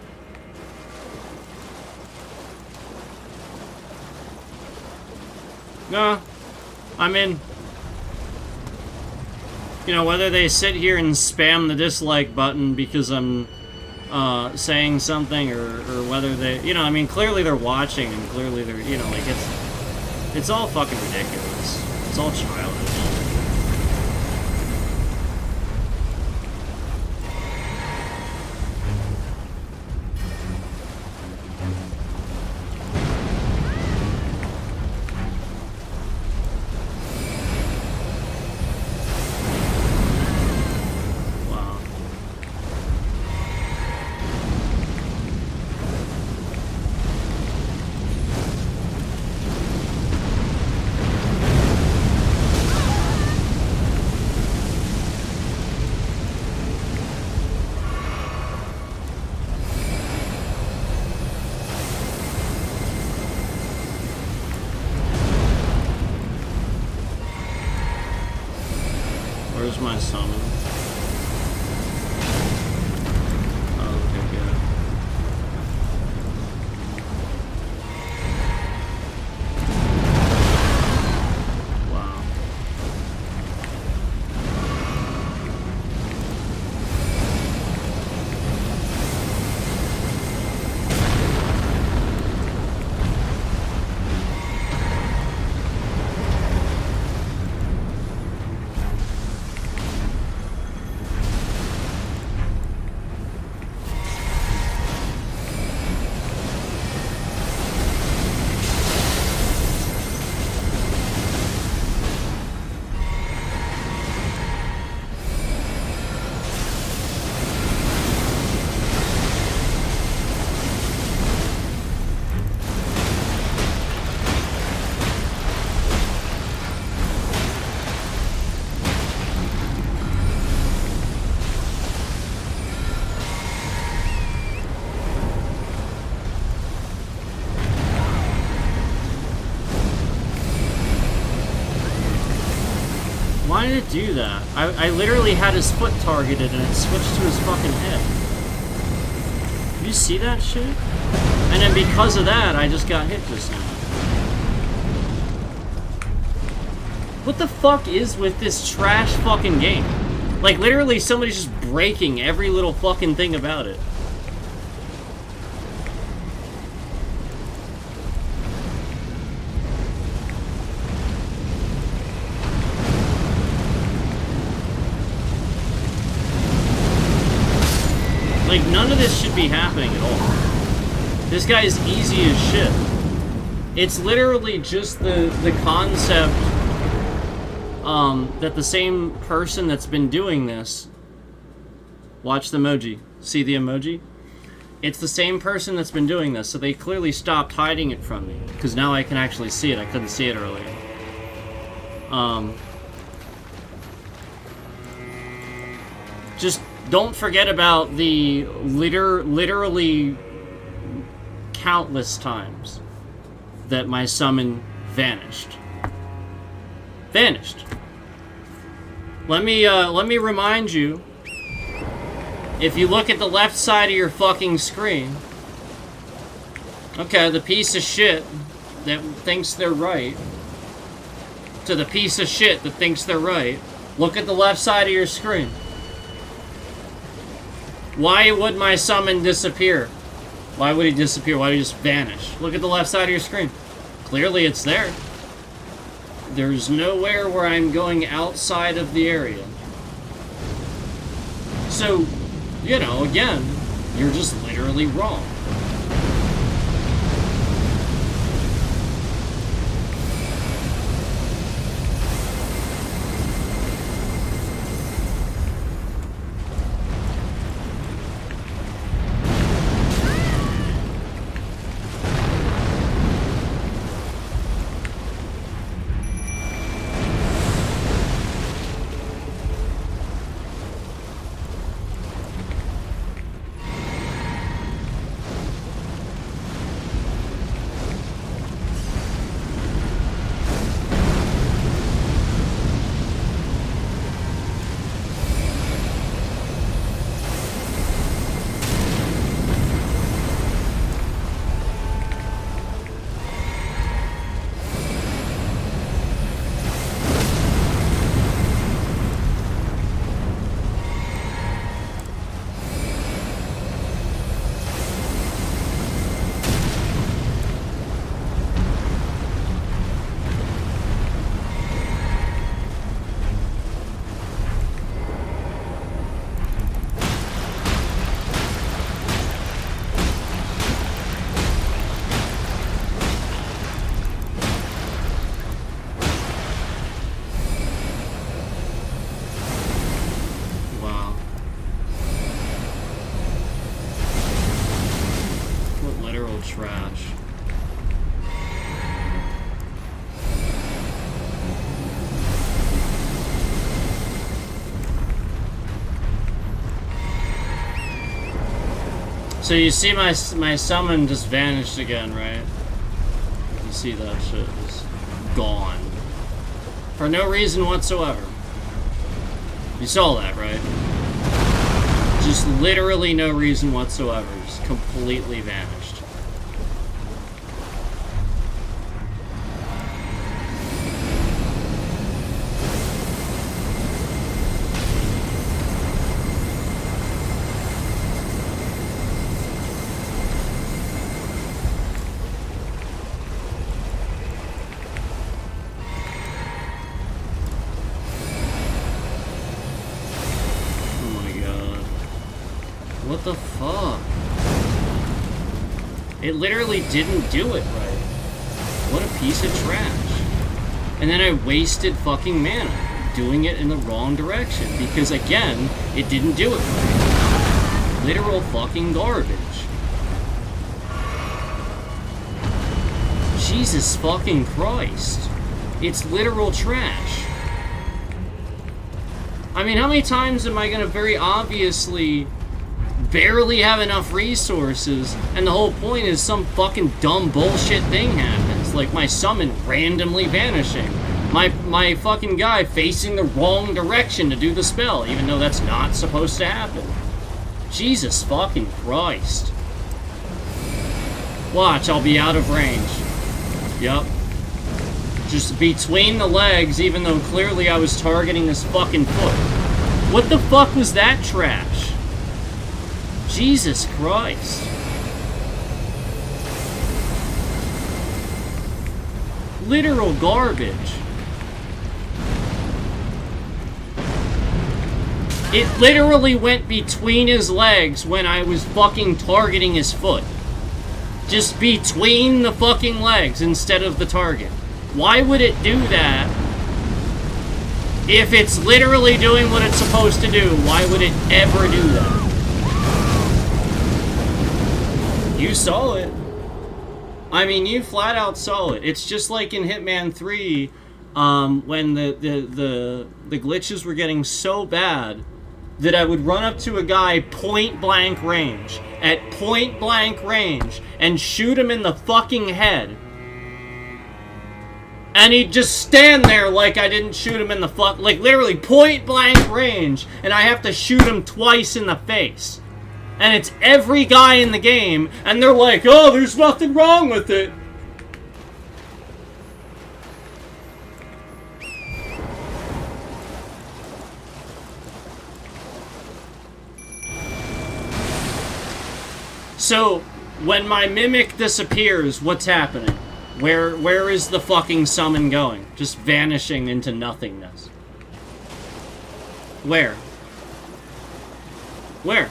No, I mean, you know, whether they sit here and spam the dislike button because I'm saying something, or whether they, you know, I mean, clearly they're watching, and clearly they're, you know, like, it's all fucking ridiculous. It's all childish. Where's my summon? Oh, okay, good. Wow. Why did it do that? I literally had his foot targeted and it switched to his fucking head. Did you see that shit? And then because of that, I just got hit just now. What the fuck is with this trash fucking game? Like, literally somebody's just breaking every little fucking thing about it. Like, none of this should be happening at all. This guy is easy as shit. It's literally just the concept that the same person that's been doing this... Watch the emoji. See the emoji? It's the same person that's been doing this, so they clearly stopped hiding it from me. Because now I can actually see it. I couldn't see it earlier. Just... don't forget about the literally countless times that my summon vanished. Vanished. Let me remind you, if you look at the left side of your fucking screen, okay, the piece of shit that thinks they're right, to the piece of shit that thinks they're right, look at the left side of your screen. Why would my summon disappear? Why would he disappear? Why would he just vanish? Look at the left side of your screen. Clearly it's there. There's nowhere where I'm going outside of the area. So, you know, again, you're just literally wrong. literal trash. So you see my summon just vanished again, right? You see that shit is gone. For no reason whatsoever. You saw that, right? Just literally no reason whatsoever. Just completely vanished. What the fuck? It literally didn't do it right. What a piece of trash. And then I wasted fucking mana doing it in the wrong direction because, again, it didn't do it right. Literal fucking garbage. Jesus fucking Christ. It's literal trash. I mean, how many times am I gonna very obviously barely have enough resources, and the whole point is some fucking dumb bullshit thing happens, like my summon randomly vanishing, my fucking guy facing the wrong direction to do the spell, even though that's not supposed to happen. Jesus fucking Christ. Watch, I'll be out of range. Yup. Just between the legs, even though clearly I was targeting his fucking foot. What the fuck was that trash? Jesus Christ. Literal garbage. It literally went between his legs when I was fucking targeting his foot. Just between the fucking legs instead of the target. Why would it do that? If it's literally doing what it's supposed to do, why would it ever do that? You saw it. I mean, you flat out saw it. It's just like in Hitman 3, when the glitches were getting so bad that I would run up to a guy point blank range, at point blank range, and shoot him in the fucking head. And he'd just stand there like I didn't shoot him in the like literally point blank range, and I have to shoot him twice in the face. And it's every guy in the game, and they're like, oh, there's nothing wrong with it. So, when my mimic disappears, what's happening? Where is the fucking summon going? Just vanishing into nothingness. Where? Where?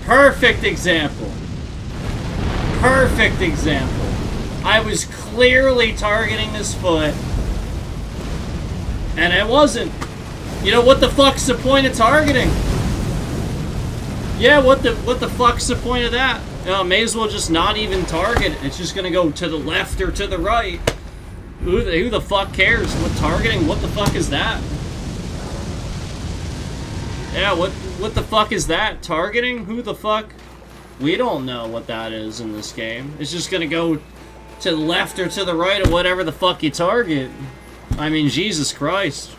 Perfect example. Perfect example. I was clearly targeting his foot, and I wasn't. You know, what the fuck's the point of targeting? Yeah, what the fuck's the point of that? May as well just not even target. It's just gonna go to the left or to the right. Who the fuck cares? What targeting? What the fuck is that? Yeah, what the fuck is that? Targeting? Who the fuck? We don't know what that is in this game. It's just gonna go to the left or to the right or whatever the fuck you target. I mean, Jesus Christ.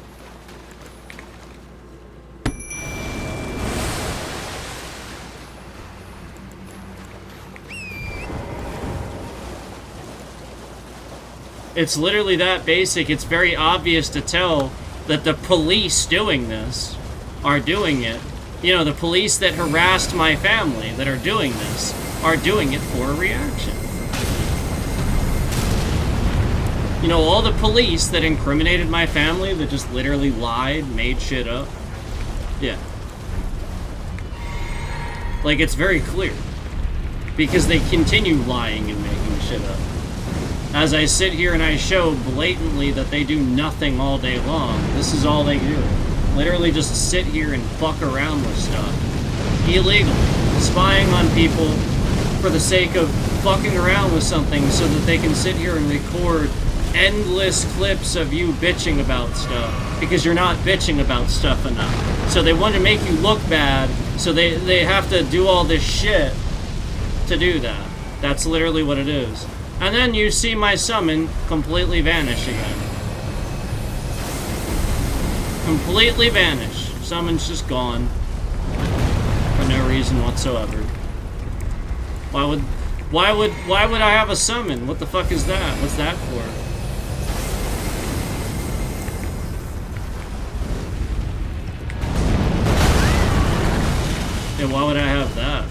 It's literally that basic. It's very obvious to tell that the police doing this are doing it. You know, the police that harassed my family that are doing this are doing it for a reaction. You know, all the police that incriminated my family, that just literally lied, made shit up. Yeah. Like, it's very clear. Because they continue lying and making shit up. As I sit here and I show blatantly that they do nothing all day long, this is all they do. Literally just sit here and fuck around with stuff. Illegally. Spying on people for the sake of fucking around with something so that they can sit here and record endless clips of you bitching about stuff because you're not bitching about stuff enough. So they want to make you look bad, so they have to do all this shit to do that. That's literally what it is. And then you see my summon completely vanish again. Completely vanish. Summon's just gone. For no reason whatsoever. Why would I have a summon? What the fuck is that? What's that for? Yeah, why would I have that?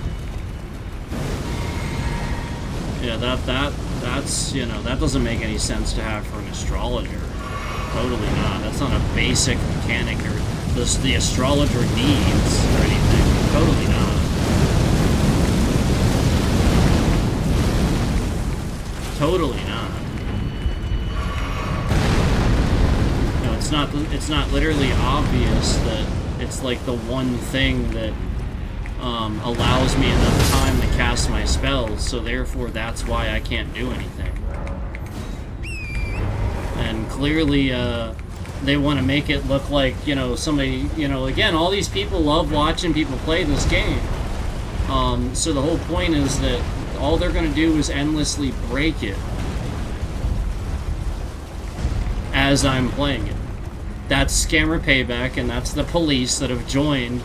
Yeah, that's, you know, that doesn't make any sense to have for an astrologer. Totally not. That's not a basic mechanic or the astrologer needs or anything. Totally not. Totally not. No, it's not literally obvious that it's like the one thing that allows me enough time to cast my spells, so therefore that's why I can't do anything. And clearly, they want to make it look like, you know, somebody, you know, again, all these people love watching people play this game. So the whole point is that all they're going to do is endlessly break it as I'm playing it. That's Scammer Payback, and that's the police that have joined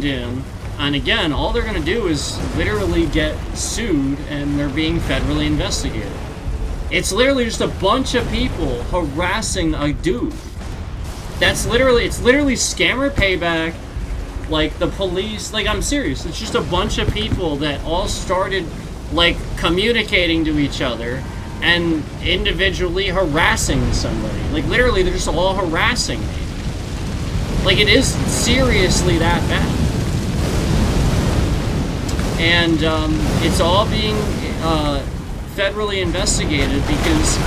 in. And again, all they're going to do is literally get sued, and they're being federally investigated. It's literally just a bunch of people harassing a dude. It's literally Scammer Payback, like the police, like I'm serious. It's just a bunch of people that all started like communicating to each other and individually harassing somebody. Like literally they're just all harassing me. Like it is seriously that bad. And it's all being federally investigated because,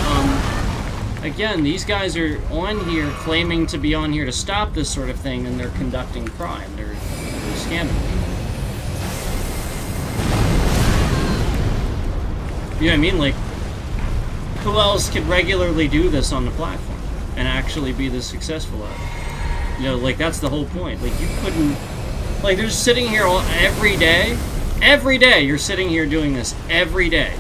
again, these guys are on here claiming to be on here to stop this sort of thing, and they're conducting crime. They're scamming people. You know what I mean? Like, who else could regularly do this on the platform and actually be this successful at it? You know, like, that's the whole point. Like, you couldn't... Like, they're just sitting here every day. Every day you're sitting here doing this. Every day.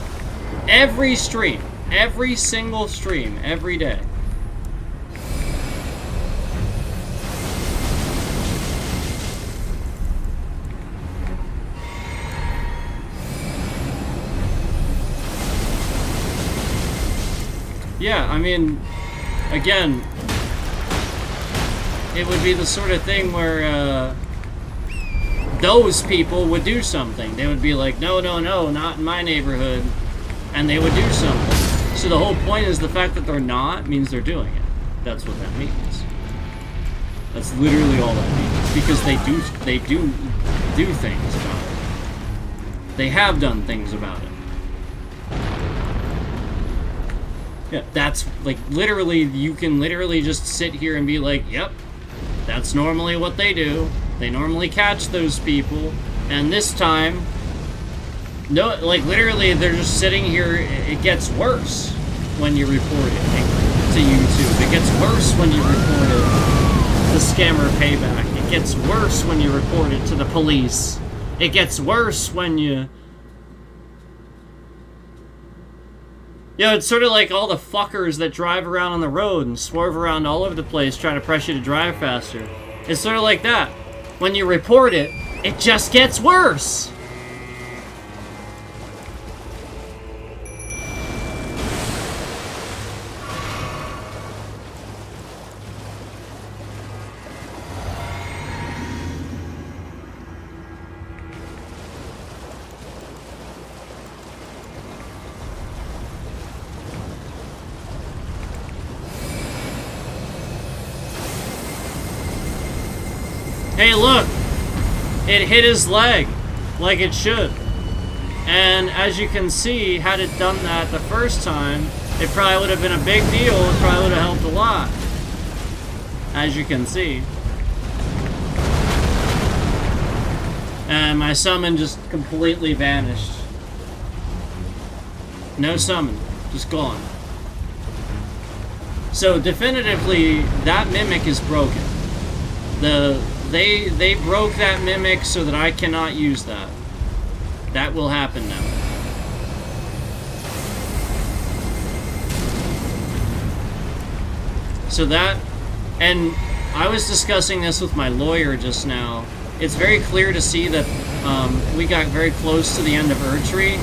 Every stream. Every single stream. Every day. Yeah, I mean, again, it would be the sort of thing where, those people would do something. They would be like, no, no, no, not in my neighborhood. And they would do something. So the whole point is the fact that they're not means they're doing it. That's what that means. That's literally all that means. Because they do things about it. They have done things about it. Yeah, that's like literally, you can literally just sit here and be like, yep, that's normally what they do. They normally catch those people, and this time, no, like literally, they're just sitting here. It gets worse when you report it to YouTube. It gets worse when you report it to Scammer Payback. It gets worse when you report it to the police. It gets worse when you... Yo, it's sort of like all the fuckers that drive around on the road and swerve around all over the place trying to press you to drive faster. It's sort of like that. When you report it, it just gets worse. Hey, look! It hit his leg, like it should. And as you can see, had it done that the first time, it probably would have been a big deal. It probably would have helped a lot. As you can see. And my summon just completely vanished. No summon. Just gone. So definitively, that mimic is broken. They broke that mimic so that I cannot use that. That will happen now. So that, and I was discussing this with my lawyer just now. It's very clear to see that we got very close to the end of Erdtree.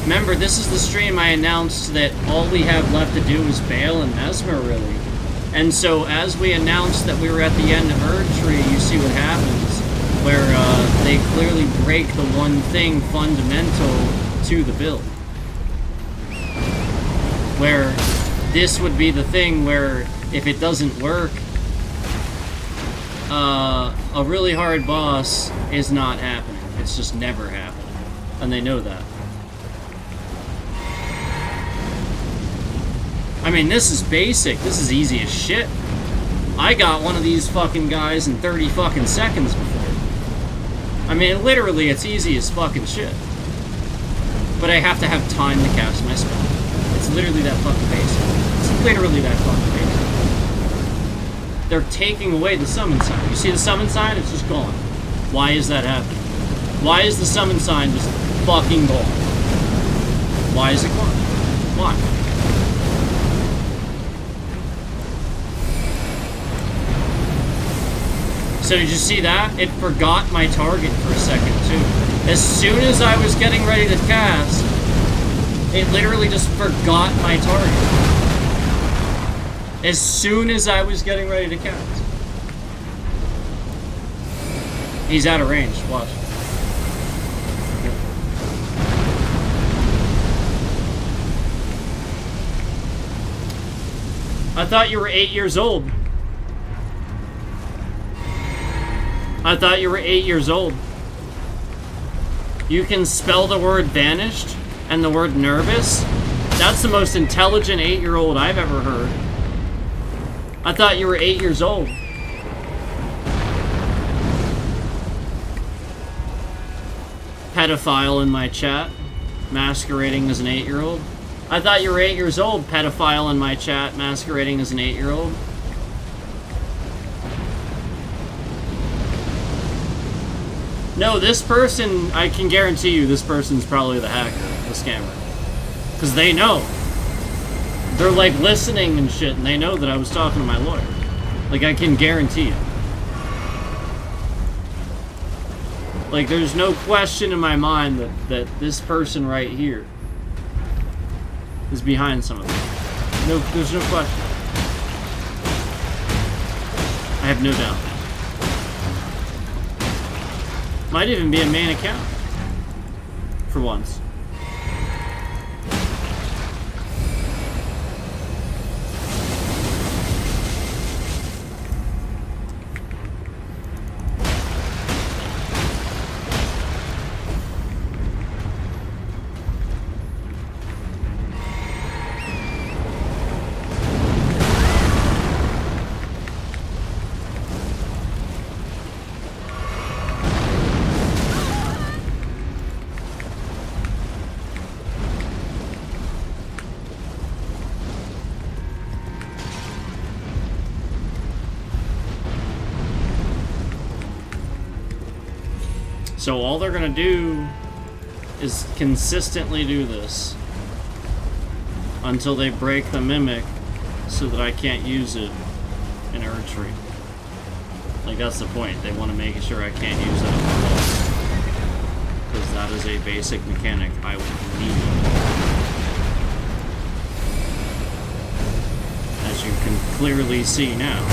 Remember, this is the stream I announced that all we have left to do is Bale and Mesmer, really. And so as we announced that we were at the end of Erdtree, you see what happens, where they clearly break the one thing fundamental to the build. Where this would be the thing where if it doesn't work, a really hard boss is not happening. It's just never happening. And they know that. I mean, this is basic. This is easy as shit. I got one of these fucking guys in 30 fucking seconds before. I mean, literally, it's easy as fucking shit. But I have to have time to cast my spell. It's literally that fucking basic. It's literally that fucking basic. They're taking away the summon sign. You see the summon sign? It's just gone. Why is that happening? Why is the summon sign just fucking gone? Why is it gone? Why? So did you see that? It forgot my target for a second too. As soon as I was getting ready to cast, it literally just forgot my target. As soon as I was getting ready to cast. He's out of range, watch. I thought you were 8 years old. I thought you were 8 years old. You can spell the word vanished and the word nervous? That's the most intelligent 8-year-old I've ever heard. I thought you were 8 years old. Pedophile in my chat, masquerading as an 8-year-old. I thought you were 8 years old, pedophile in my chat, masquerading as an 8-year-old. No, this person, I can guarantee you this person's probably the hacker, the scammer. Because they know. They're like listening and shit, and they know that I was talking to my lawyer. Like, I can guarantee it. Like, there's no question in my mind that this person right here is behind some of this. No, there's no question. I have no doubt. Might even be a main account. For once. So all they're gonna do is consistently do this until they break the mimic so that I can't use it in Erdtree. Like, that's the point. They want to make sure I can't use that on the wall. Because that is a basic mechanic I would need. As you can clearly see now.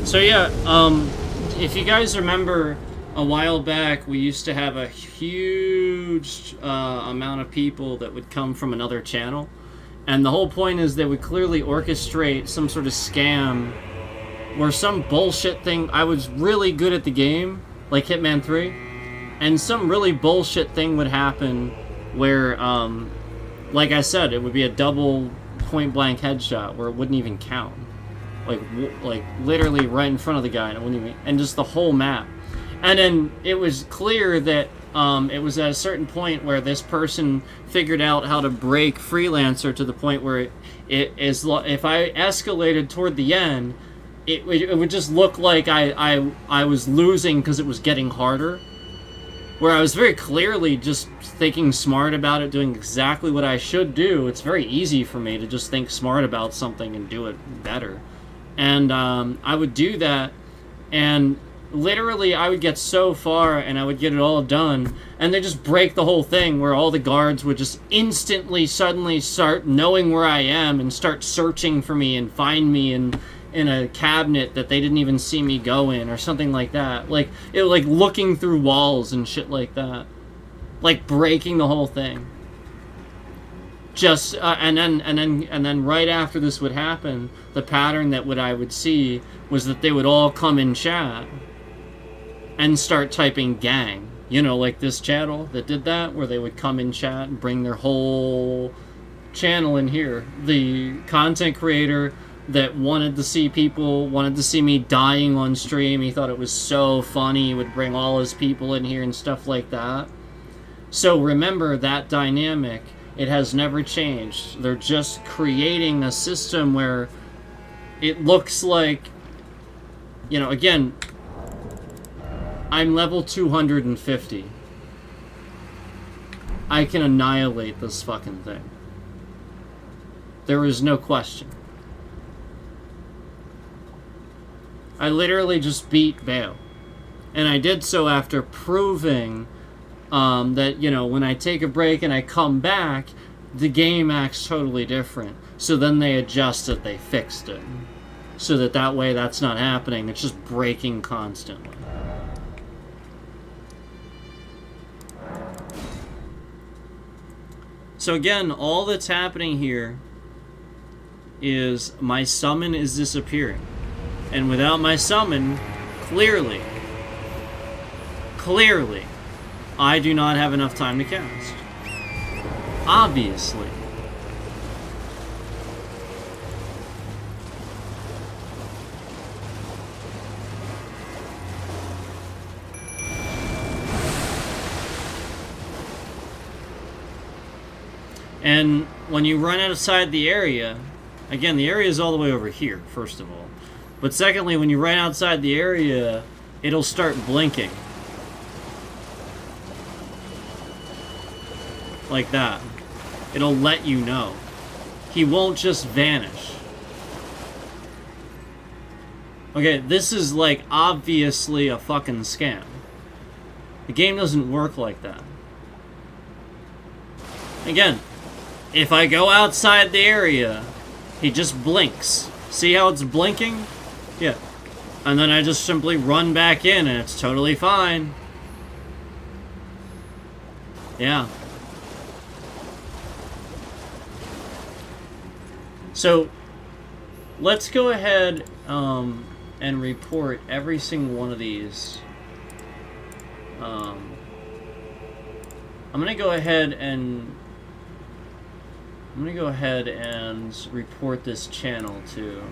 So yeah, if you guys remember, a while back we used to have a huge amount of people that would come from another channel, and the whole point is they would clearly orchestrate some sort of scam where some bullshit thing. I was really good at the game, like Hitman 3, and some really bullshit thing would happen where, like I said, it would be a double point-blank headshot where it wouldn't even count. Like literally right in front of the guy, and it wouldn't even, and just the whole map. And then it was clear that it was at a certain point where this person figured out how to break Freelancer to the point where it is, if I escalated toward the end, it would just look like I was losing because it was getting harder. Where I was very clearly just thinking smart about it, doing exactly what I should do. It's very easy for me to just think smart about something and do it better. And I would do that, and literally I would get so far and I would get it all done, and they just break the whole thing where all the guards would just instantly suddenly start knowing where I am and start searching for me and find me in a cabinet that they didn't even see me go in, or something like that. Like it, like looking through walls and shit like that, like breaking the whole thing. Just and then right after this would happen, the pattern that I would see was that they would all come in chat and start typing gang. You know, like this channel that did that, where they would come in chat and bring their whole channel in here. The content creator that wanted to see me dying on stream, he thought it was so funny, he would bring all his people in here and stuff like that. So remember that dynamic. It has never changed. They're just creating a system where it looks like, you know, again, I'm level 250. I can annihilate this fucking thing. There is no question. I literally just beat Vale. And I did so after proving that, you know, when I take a break and I come back, the game acts totally different. So then they adjusted, they fixed it. So that way that's not happening. It's just breaking constantly. So again, all that's happening here is my summon is disappearing. And without my summon, clearly, I do not have enough time to cast. Obviously. And when you run outside the area, again, the area is all the way over here, first of all. But secondly, when you run outside the area, it'll start blinking. Like that. It'll let you know. He won't just vanish. Okay, this is like obviously a fucking scam. The game doesn't work like that. Again, if I go outside the area, he just blinks. See how it's blinking? Yeah. And then I just simply run back in and it's totally fine. Yeah. So, let's go ahead and report every single one of these. I'm gonna go ahead and report this channel too.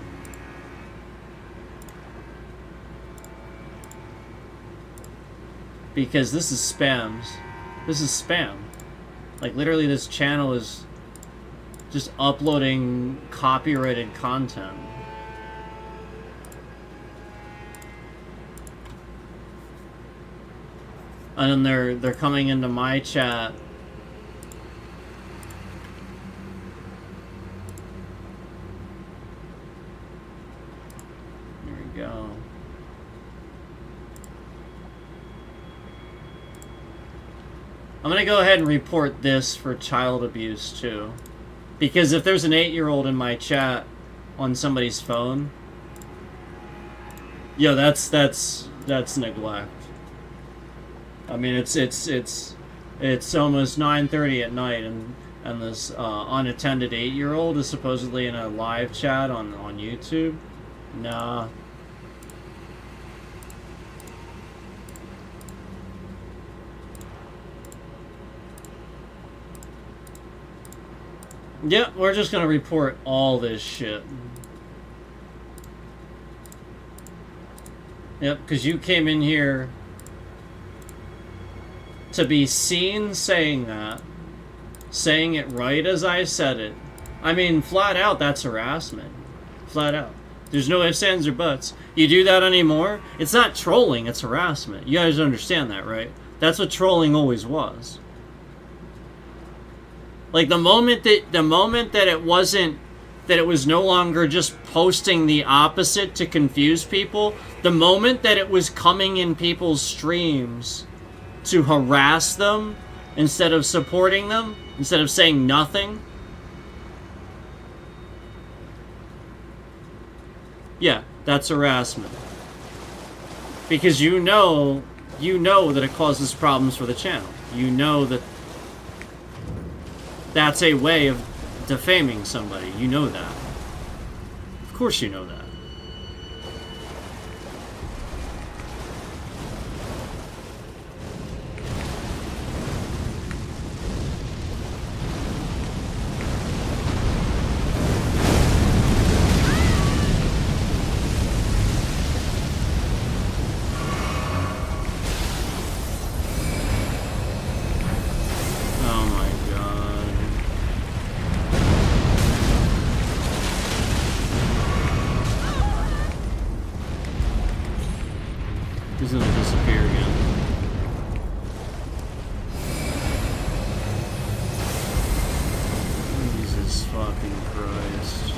Because this is spams. This is spam. Like literally this channel is just uploading copyrighted content. And then they're coming into my chat. There we go. I'm gonna go ahead and report this for child abuse too. Because if there's an 8-year-old in my chat on somebody's phone, Yeah, that's neglect. I mean, it's almost 9:30 at night, and this unattended 8-year-old is supposedly in a live chat on YouTube. Nah. Yeah, we're just gonna report all this shit. Yep, because you came in here to be seen saying that. Saying it right as I said it. I mean, flat out, that's harassment. Flat out. There's no ifs, ands, or buts. You do that anymore, it's not trolling, it's harassment. You guys understand that, right? That's what trolling always was. Like, the moment that it wasn't, that it was no longer just posting the opposite to confuse people, the moment that it was coming in people's streams to harass them instead of supporting them, instead of saying nothing, yeah, that's harassment. Because you know that it causes problems for the channel. You know that that's a way of defaming somebody. You know that. Of course you know that. He's gonna disappear again. Jesus fucking Christ.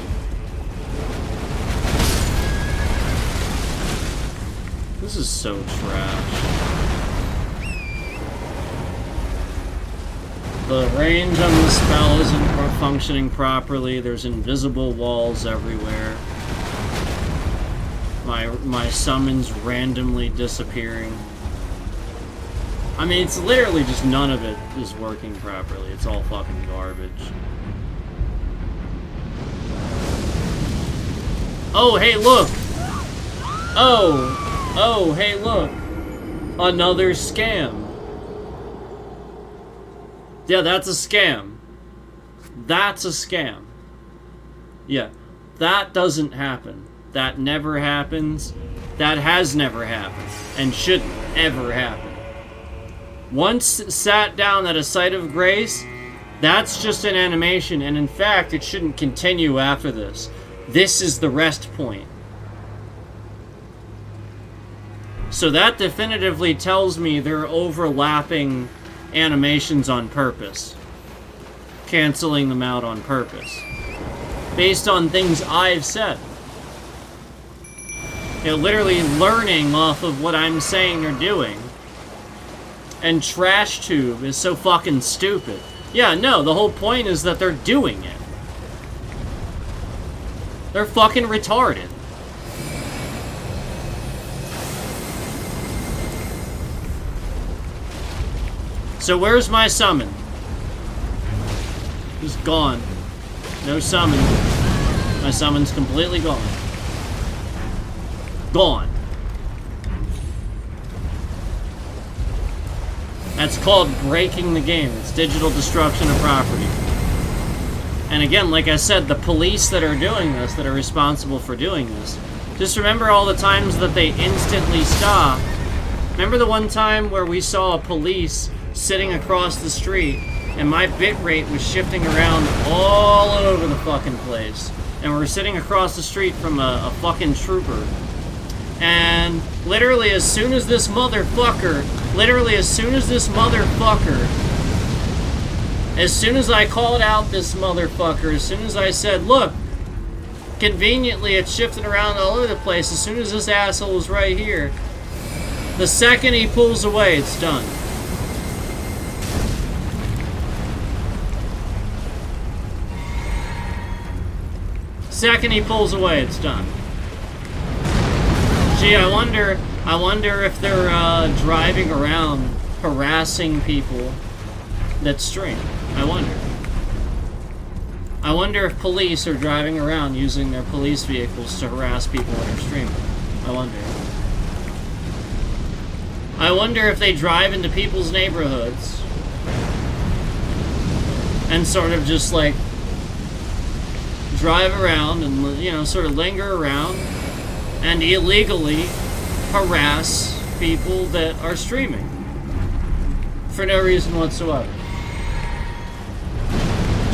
This is so trash. The range on the spell isn't functioning properly. There's invisible walls everywhere. My summons randomly disappearing. I mean, it's literally just none of it is working properly. It's all fucking garbage. Oh, hey, look! Oh, hey, look! Another scam. Yeah, that's a scam. That's a scam. Yeah, that doesn't happen. That never happens. That has never happened. And shouldn't ever happen. Once sat down at a site of grace, that's just an animation, and in fact, it shouldn't continue after this. This is the rest point. So that definitively tells me they're overlapping animations on purpose. Canceling them out on purpose. Based on things I've said. You know, literally learning off of what I'm saying or doing. And TrashTube is so fucking stupid. Yeah, no, the whole point is that they're doing it. They're fucking retarded. So where's my summon? He's gone. No summon. My summon's completely gone. Gone. That's called breaking the game. It's digital destruction of property. And again, like I said, the police that are doing this, that are responsible for doing this, just remember all the times that they instantly stop. Remember the one time where we saw a police sitting across the street and my bitrate was shifting around all over the fucking place. And we're sitting across the street from a fucking trooper. And literally as soon as this motherfucker, as soon as I called out this motherfucker, as soon as I said, look, conveniently it's shifting around all over the place, as soon as this asshole is right here, the second he pulls away, it's done. Second he pulls away, it's done. Gee, I wonder if they're driving around harassing people that stream. I wonder if police are driving around using their police vehicles to harass people that are streaming. I wonder if they drive into people's neighborhoods and sort of just like drive around and, you know, sort of linger around and illegally harass people that are streaming for no reason whatsoever.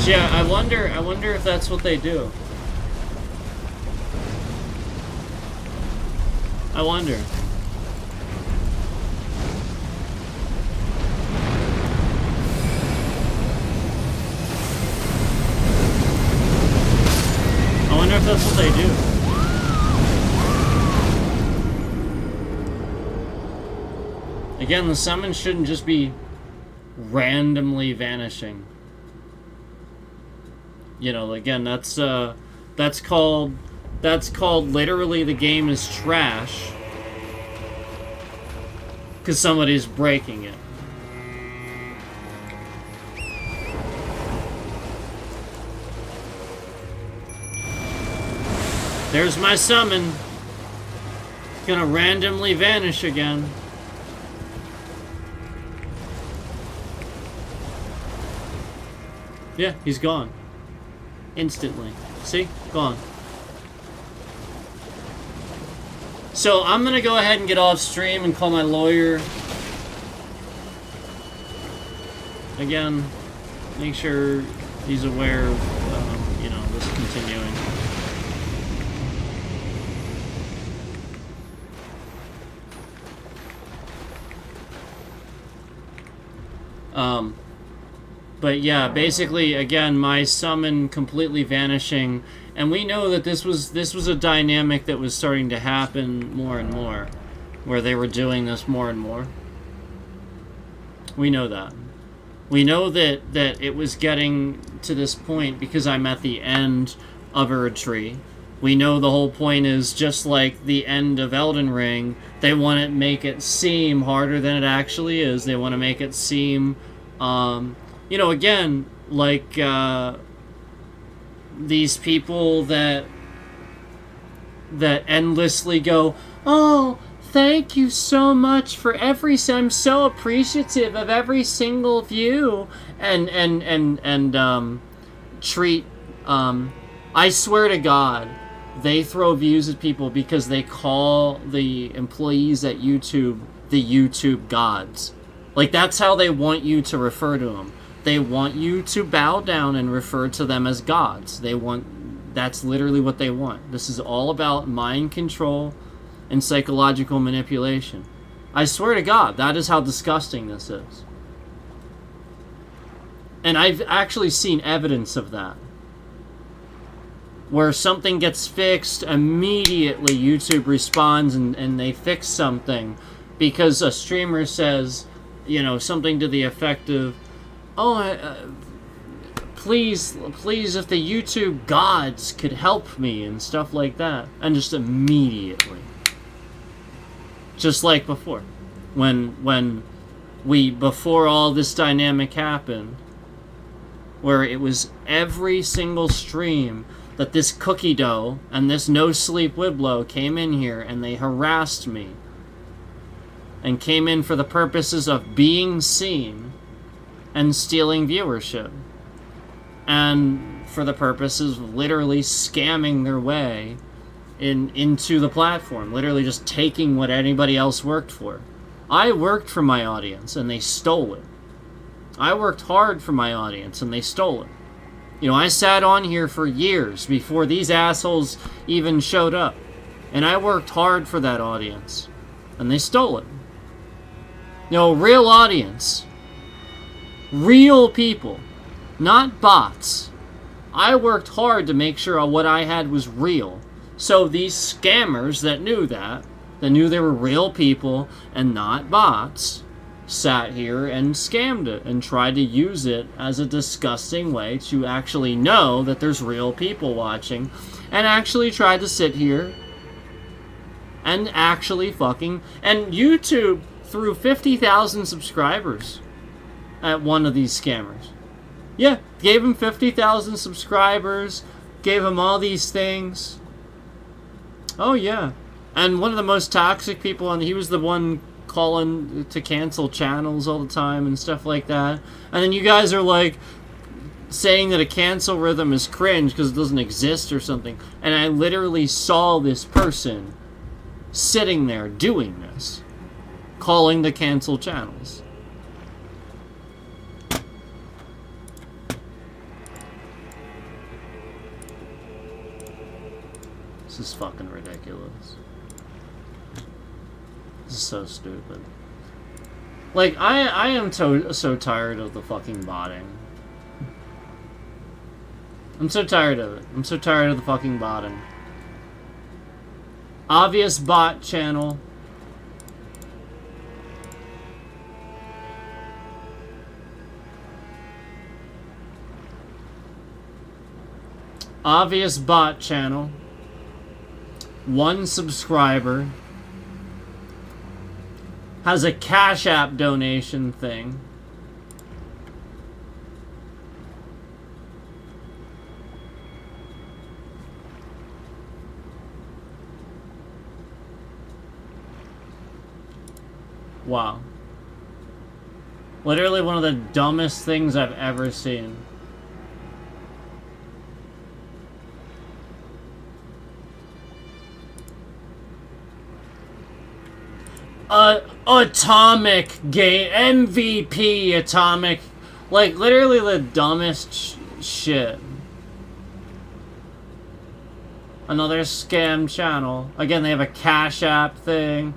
Yeah, I wonder if that's what they do. I wonder. I wonder if that's what they do. Again, the summons shouldn't just be randomly vanishing. You know, again, that's called literally the game is trash because somebody's breaking it. There's my summon. Gonna randomly vanish again. Yeah, he's gone. Instantly. See? Gone. So I'm gonna go ahead and get off stream and call my lawyer. Again, make sure he's aware of, you know, this continuing. But yeah, basically, again, my summon completely vanishing, and we know that this was a dynamic that was starting to happen more and more, where they were doing this more and more. We know that. We know that it was getting to this point because I'm at the end of a retreat. We know the whole point is just like the end of Elden Ring. They want to make it seem harder than it actually is. They want to make it seem, you know, again, like these people that endlessly go, oh, thank you so much for I'm so appreciative of every single view, and treat, I swear to God, they throw views at people because they call the employees at YouTube the YouTube gods. Like, that's how they want you to refer to them. They want you to bow down and refer to them as gods. That's literally what they want. This is all about mind control and psychological manipulation. I swear to God, that is how disgusting this is. And I've actually seen evidence of that. Where something gets fixed, immediately YouTube responds and they fix something because a streamer says, you know, something to the effect of, oh, please, if the YouTube gods could help me and stuff like that. And just immediately. Just like before. Before all this dynamic happened, where it was every single stream that this cookie dough and this no sleep Wiblo came in here and they harassed me and came in for the purposes of being seen and stealing viewership and for the purposes of literally scamming their way into the platform, literally just taking what anybody else worked for. I worked for my audience and they stole it. I worked hard for my audience and they stole it. You know, I sat on here for years before these assholes even showed up. And I worked hard for that audience. And they stole it. You know, real audience. Real people. Not bots. I worked hard to make sure what I had was real. So these scammers that knew they were real people and not bots, sat here and scammed it and tried to use it as a disgusting way to actually know that there's real people watching, and actually tried to sit here And actually fucking... And YouTube threw 50,000 subscribers at one of these scammers. Yeah, gave him 50,000 subscribers, gave him all these things. Oh, yeah. And one of the most toxic people, and he was the one calling to cancel channels all the time and stuff like that. And then you guys are like saying that a cancel rhythm is cringe because it doesn't exist or something. And I literally saw this person sitting there doing this, calling to cancel channels. This is fucking ridiculous. This is so stupid. Like, I am so tired of the fucking botting. I'm so tired of it. I'm so tired of the fucking botting. Obvious bot channel. Obvious bot channel. 1 subscriber. Has a Cash App donation thing. Wow. Literally one of the dumbest things I've ever seen. Atomic game MVP atomic, like literally the dumbest shit. Another scam channel. Again, they have a Cash App thing.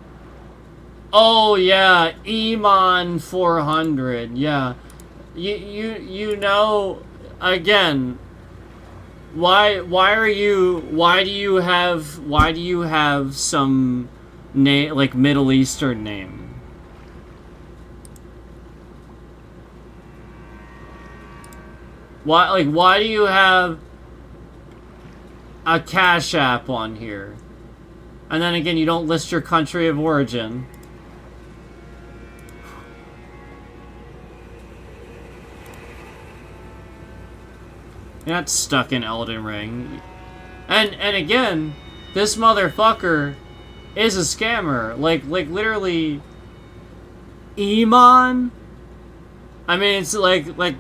Oh yeah, Iman 400. Yeah, you know. Again, why do you have some name like Middle Eastern name? Why do you have a Cash App on here? And then again, you don't list your country of origin. You're not stuck in Elden Ring. And again, this motherfucker is a scammer. Like literally Iman? I mean, it's like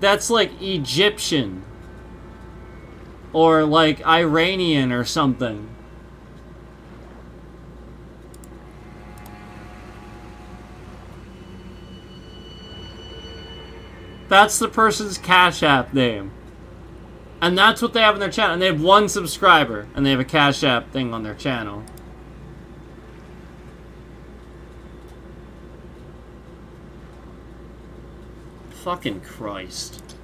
that's like Egyptian. Or like Iranian or something. That's the person's Cash App name. And that's what they have on their channel. And they have 1 subscriber. And they have a Cash App thing on their channel. Fucking Christ.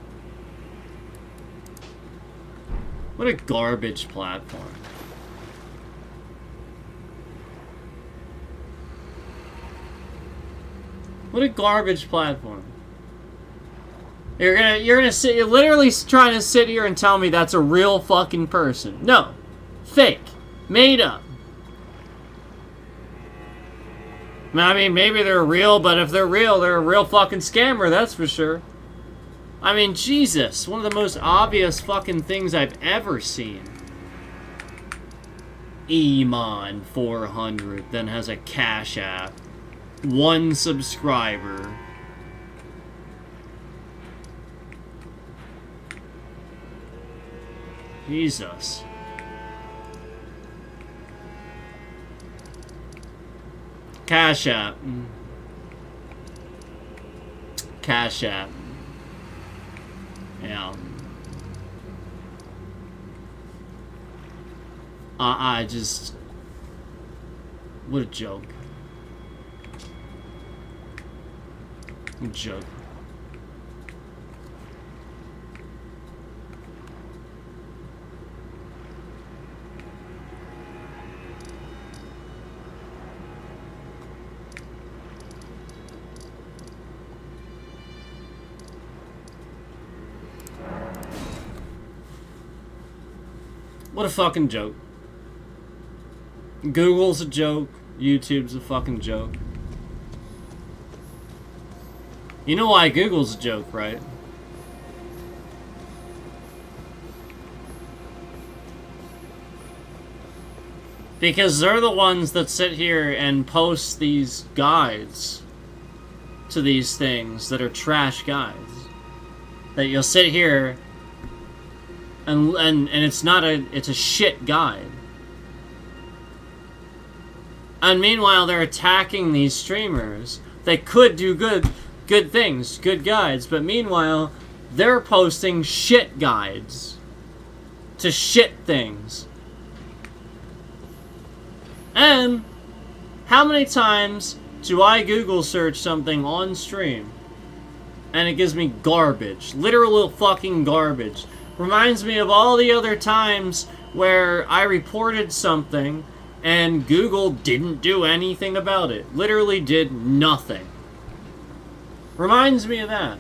What a garbage platform. What a garbage platform. You're literally trying to sit here and tell me that's a real fucking person. No. Fake. Made up. I mean, maybe they're real, but if they're a real fucking scammer, that's for sure. I mean, Jesus. One of the most obvious fucking things I've ever seen. Iman 400 then has a Cash App. 1 subscriber. Jesus. Cash App. Cash App. Yeah. I just... What a joke. What a joke. What a fucking joke. Google's a joke. YouTube's a fucking joke. You know why Google's a joke, right? Because they're the ones that sit here and post these guides to these things that are trash guides. That you'll sit here and it's not it's a shit guide. And meanwhile they're attacking these streamers. They could do good things, good guides, but meanwhile they're posting shit guides to shit things. And how many times do I Google search something on stream and it gives me garbage, literal fucking garbage? Reminds me of all the other times where I reported something and Google didn't do anything about it. Literally did nothing. Reminds me of that.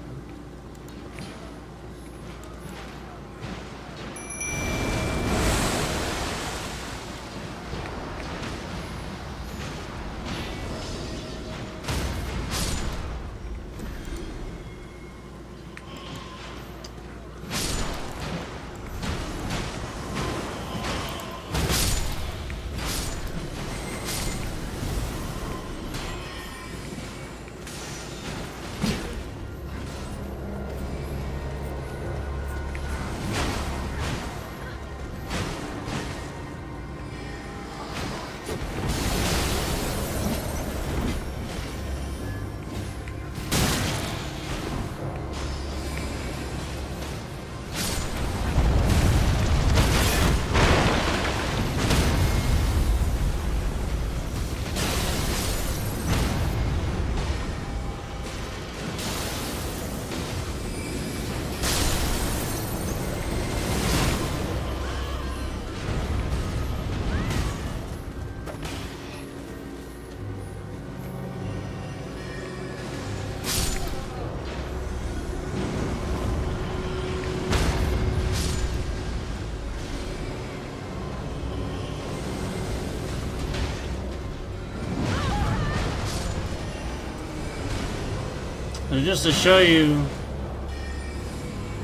And just to show you,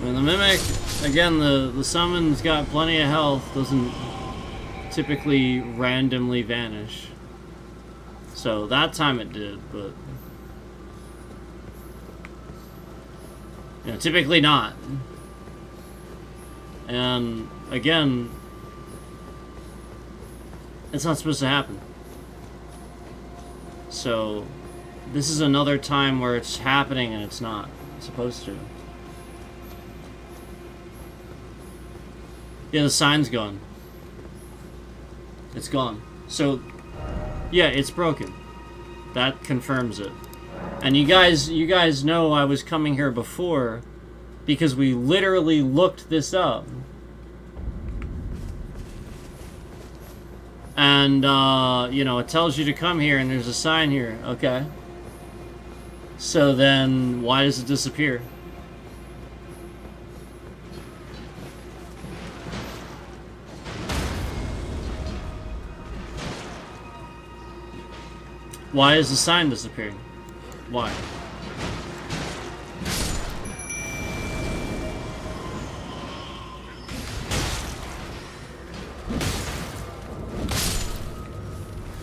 when the Mimic, again, the summon's got plenty of health, doesn't typically randomly vanish. So that time it did, but you know, typically not. And again, it's not supposed to happen. So this is another time where it's happening and it's not supposed to. Yeah, the sign's gone. It's gone. So, yeah, it's broken. That confirms it. And you guys know I was coming here before because we literally looked this up. And, you know, it tells you to come here and there's a sign here. Okay. So then, why does it disappear? Why is the sign disappearing? Why?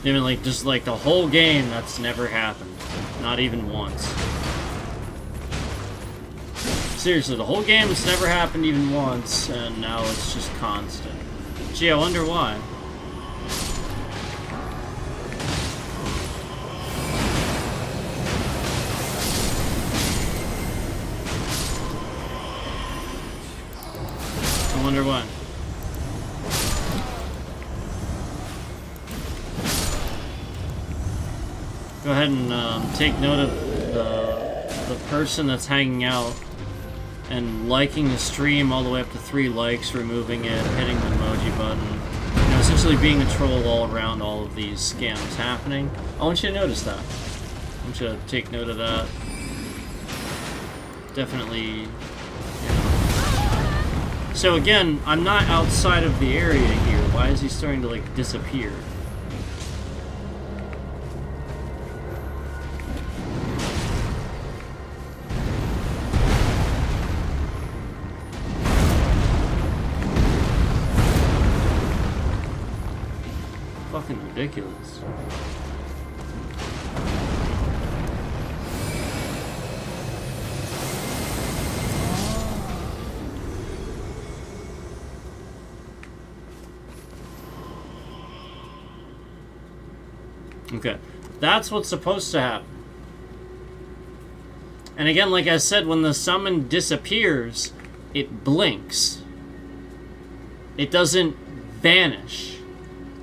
Even like, just like the whole game, that's never happened. Not even once. Seriously, the whole game, it's never happened even once, and now it's just constant. Gee, I wonder why. I wonder why. Go ahead and take note of the person that's hanging out and liking the stream all the way up to 3 likes, removing it, hitting the emoji button. You know, essentially being a troll all around all of these scams happening. I want you to notice that. I want you to take note of that. Definitely. So again, I'm not outside of the area here. Why is he starting to like disappear? fucking ridiculous. Okay, that's what's supposed to happen. And again, like I said, when the summon disappears, it blinks. It doesn't vanish.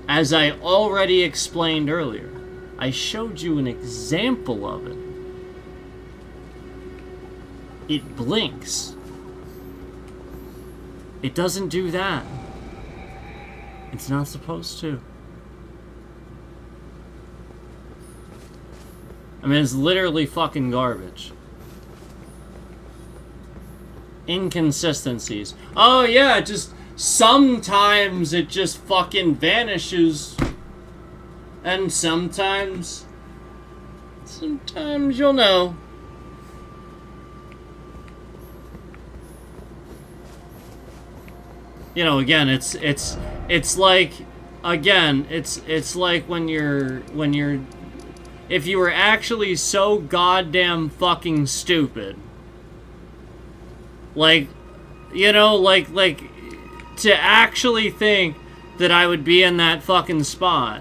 As I already explained earlier, I showed you an example of it. It blinks. It doesn't do that. It's not supposed to. I mean, it's literally fucking garbage. Inconsistencies. Oh yeah, just sometimes it just fucking vanishes. And sometimes you'll know. You know, again, it's like, again, it's like when you're if you were actually so goddamn fucking stupid, like, you know, like to actually think that I would be in that fucking spot.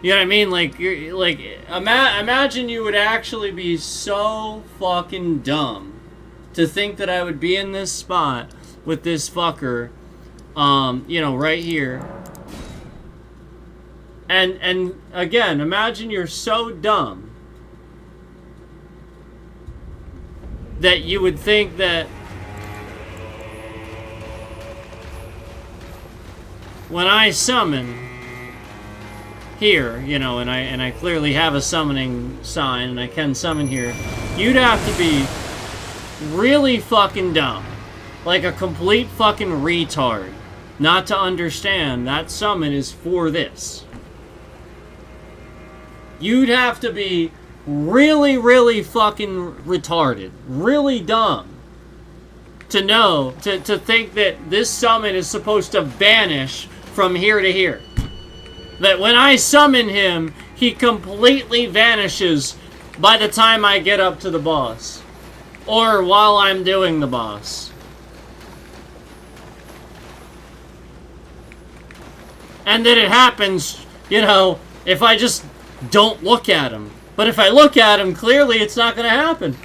You know what I mean? Like, you're like, imagine you would actually be so fucking dumb to think that I would be in this spot with this fucker, you know, right here. And again, imagine you're so dumb that you would think that when I summon here, you know, and I clearly have a summoning sign and I can summon here, you'd have to be really fucking dumb, like a complete fucking retard, not to understand that summon is for this. You'd have to be really, really fucking retarded, really dumb, to know, to think that this summon is supposed to vanish from here to here. That when I summon him, he completely vanishes by the time I get up to the boss. Or while I'm doing the boss. And that it happens, you know, if I just don't look at him. But if I look at him, clearly it's not going to happen.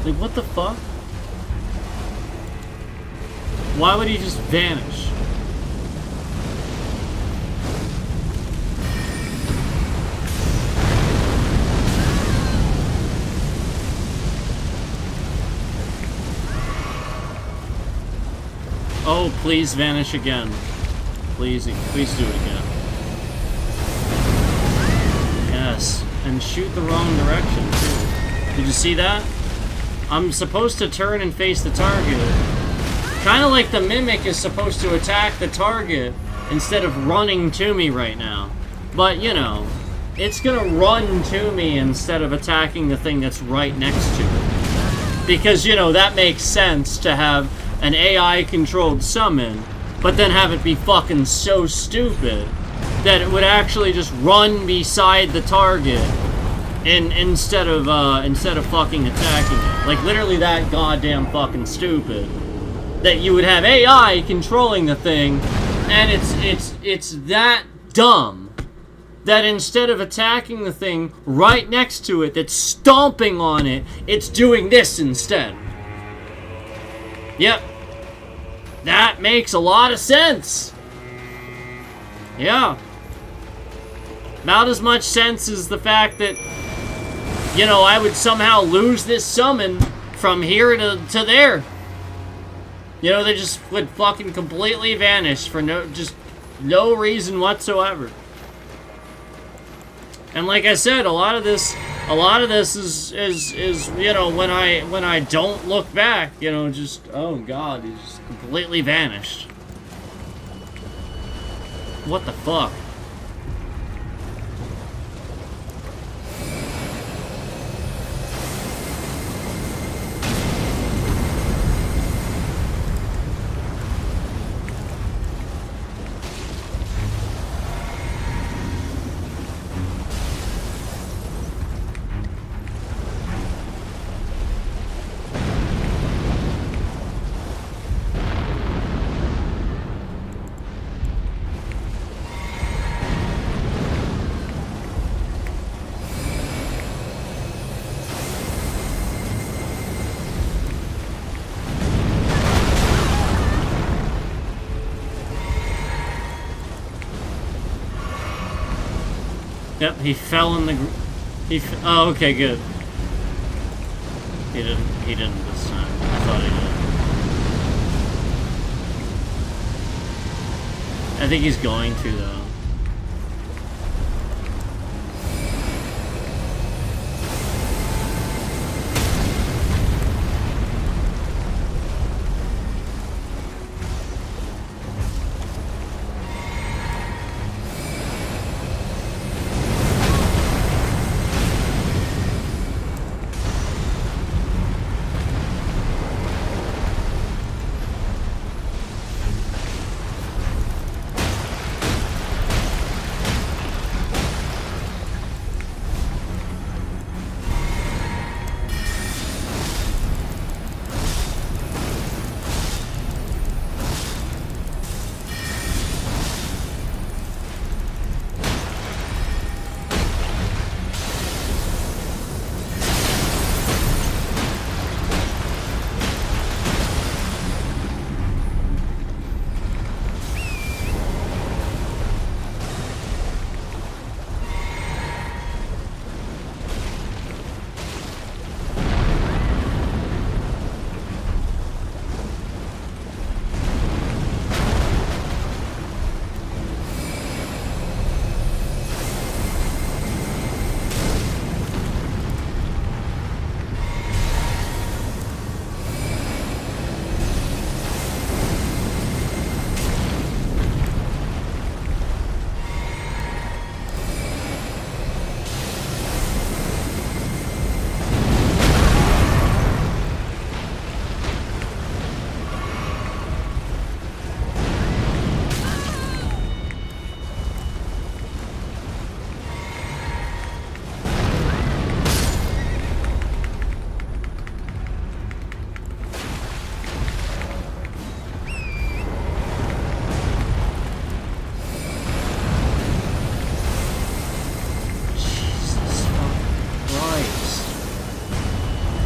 Like, what the fuck? Why would he just vanish? Oh, please vanish again. Please do it again. Yes, and shoot the wrong direction, too. Did you see that? I'm supposed to turn and face the target. Kind of like the Mimic is supposed to attack the target instead of running to me right now. But, you know, it's gonna run to me instead of attacking the thing that's right next to it. Because, you know, that makes sense to have an AI-controlled summon, but then have it be fucking so stupid that it would actually just run beside the target instead of fucking attacking it. Like, literally that goddamn fucking stupid. That you would have AI controlling the thing, and it's that dumb that instead of attacking the thing right next to it that's stomping on it, it's doing this instead. Yep. That makes a lot of sense. Yeah. About as much sense as the fact that, you know, I would somehow lose this summon from here to there. You know, they just would fucking completely vanish for no reason whatsoever. And like I said, a lot of this is you know, when I don't look back, you know, just, oh god, he just completely vanished. What the fuck? Yep, he fell in the... oh, okay, good. He didn't this time. I thought he did. I think he's going to, though.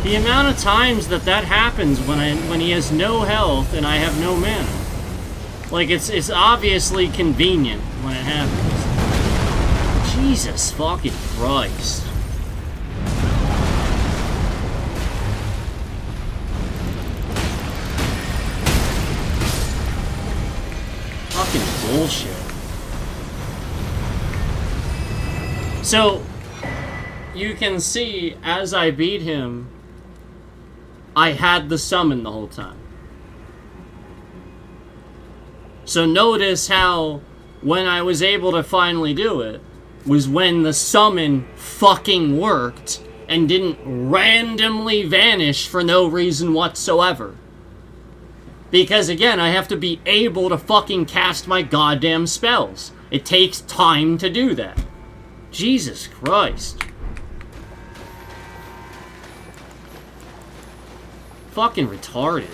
The amount of times that happens when he has no health and I have no mana. Like, it's obviously convenient when it happens. Jesus fucking Christ. Fucking bullshit. So, you can see, as I beat him, I had the summon the whole time. So notice how, when I was able to finally do it, was when the summon fucking worked and didn't randomly vanish for no reason whatsoever. Because again, I have to be able to fucking cast my goddamn spells. It takes time to do that. Jesus Christ. Fucking retarded.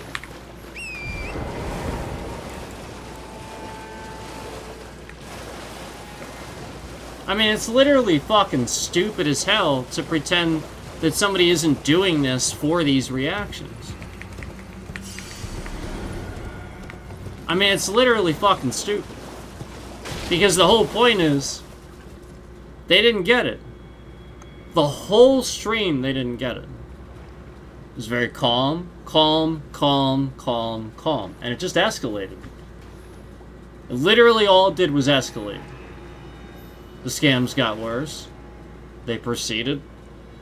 I mean, it's literally fucking stupid as hell to pretend that somebody isn't doing this for these reactions. I mean, it's literally fucking stupid. Because the whole point is, they didn't get it. The whole stream, they didn't get it. It was very calm, calm, calm, calm, calm. And it just escalated. Literally all it did was escalate. The scams got worse. They proceeded.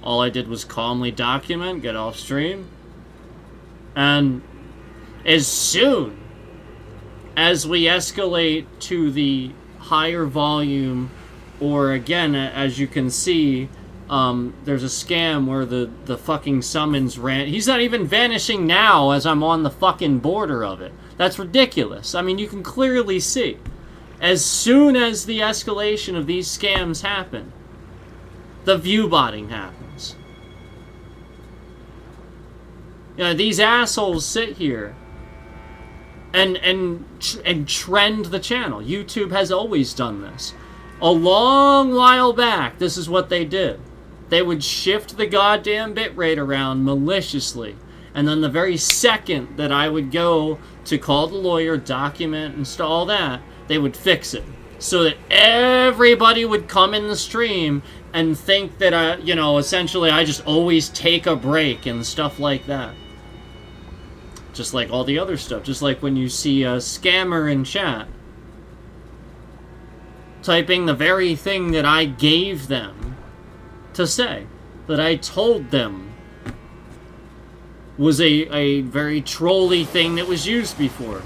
All I did was calmly document, get off stream. And as soon as we escalate to the higher volume, or again, as you can see, there's a scam where the fucking summons ran. He's not even vanishing now as I'm on the fucking border of it. That's ridiculous. I mean, you can clearly see. As soon as the escalation of these scams happen, the viewbotting happens. You know, these assholes sit here and trend the channel. YouTube has always done this. A long while back, this is what they did. They would shift the goddamn bitrate around maliciously. And then the very second that I would go to call the lawyer, document, and all that, they would fix it. So that everybody would come in the stream and think that, you know, essentially I just always take a break and stuff like that. Just like all the other stuff. Just like when you see a scammer in chat typing the very thing that I gave them to say, that I told them was a very trolly thing that was used before.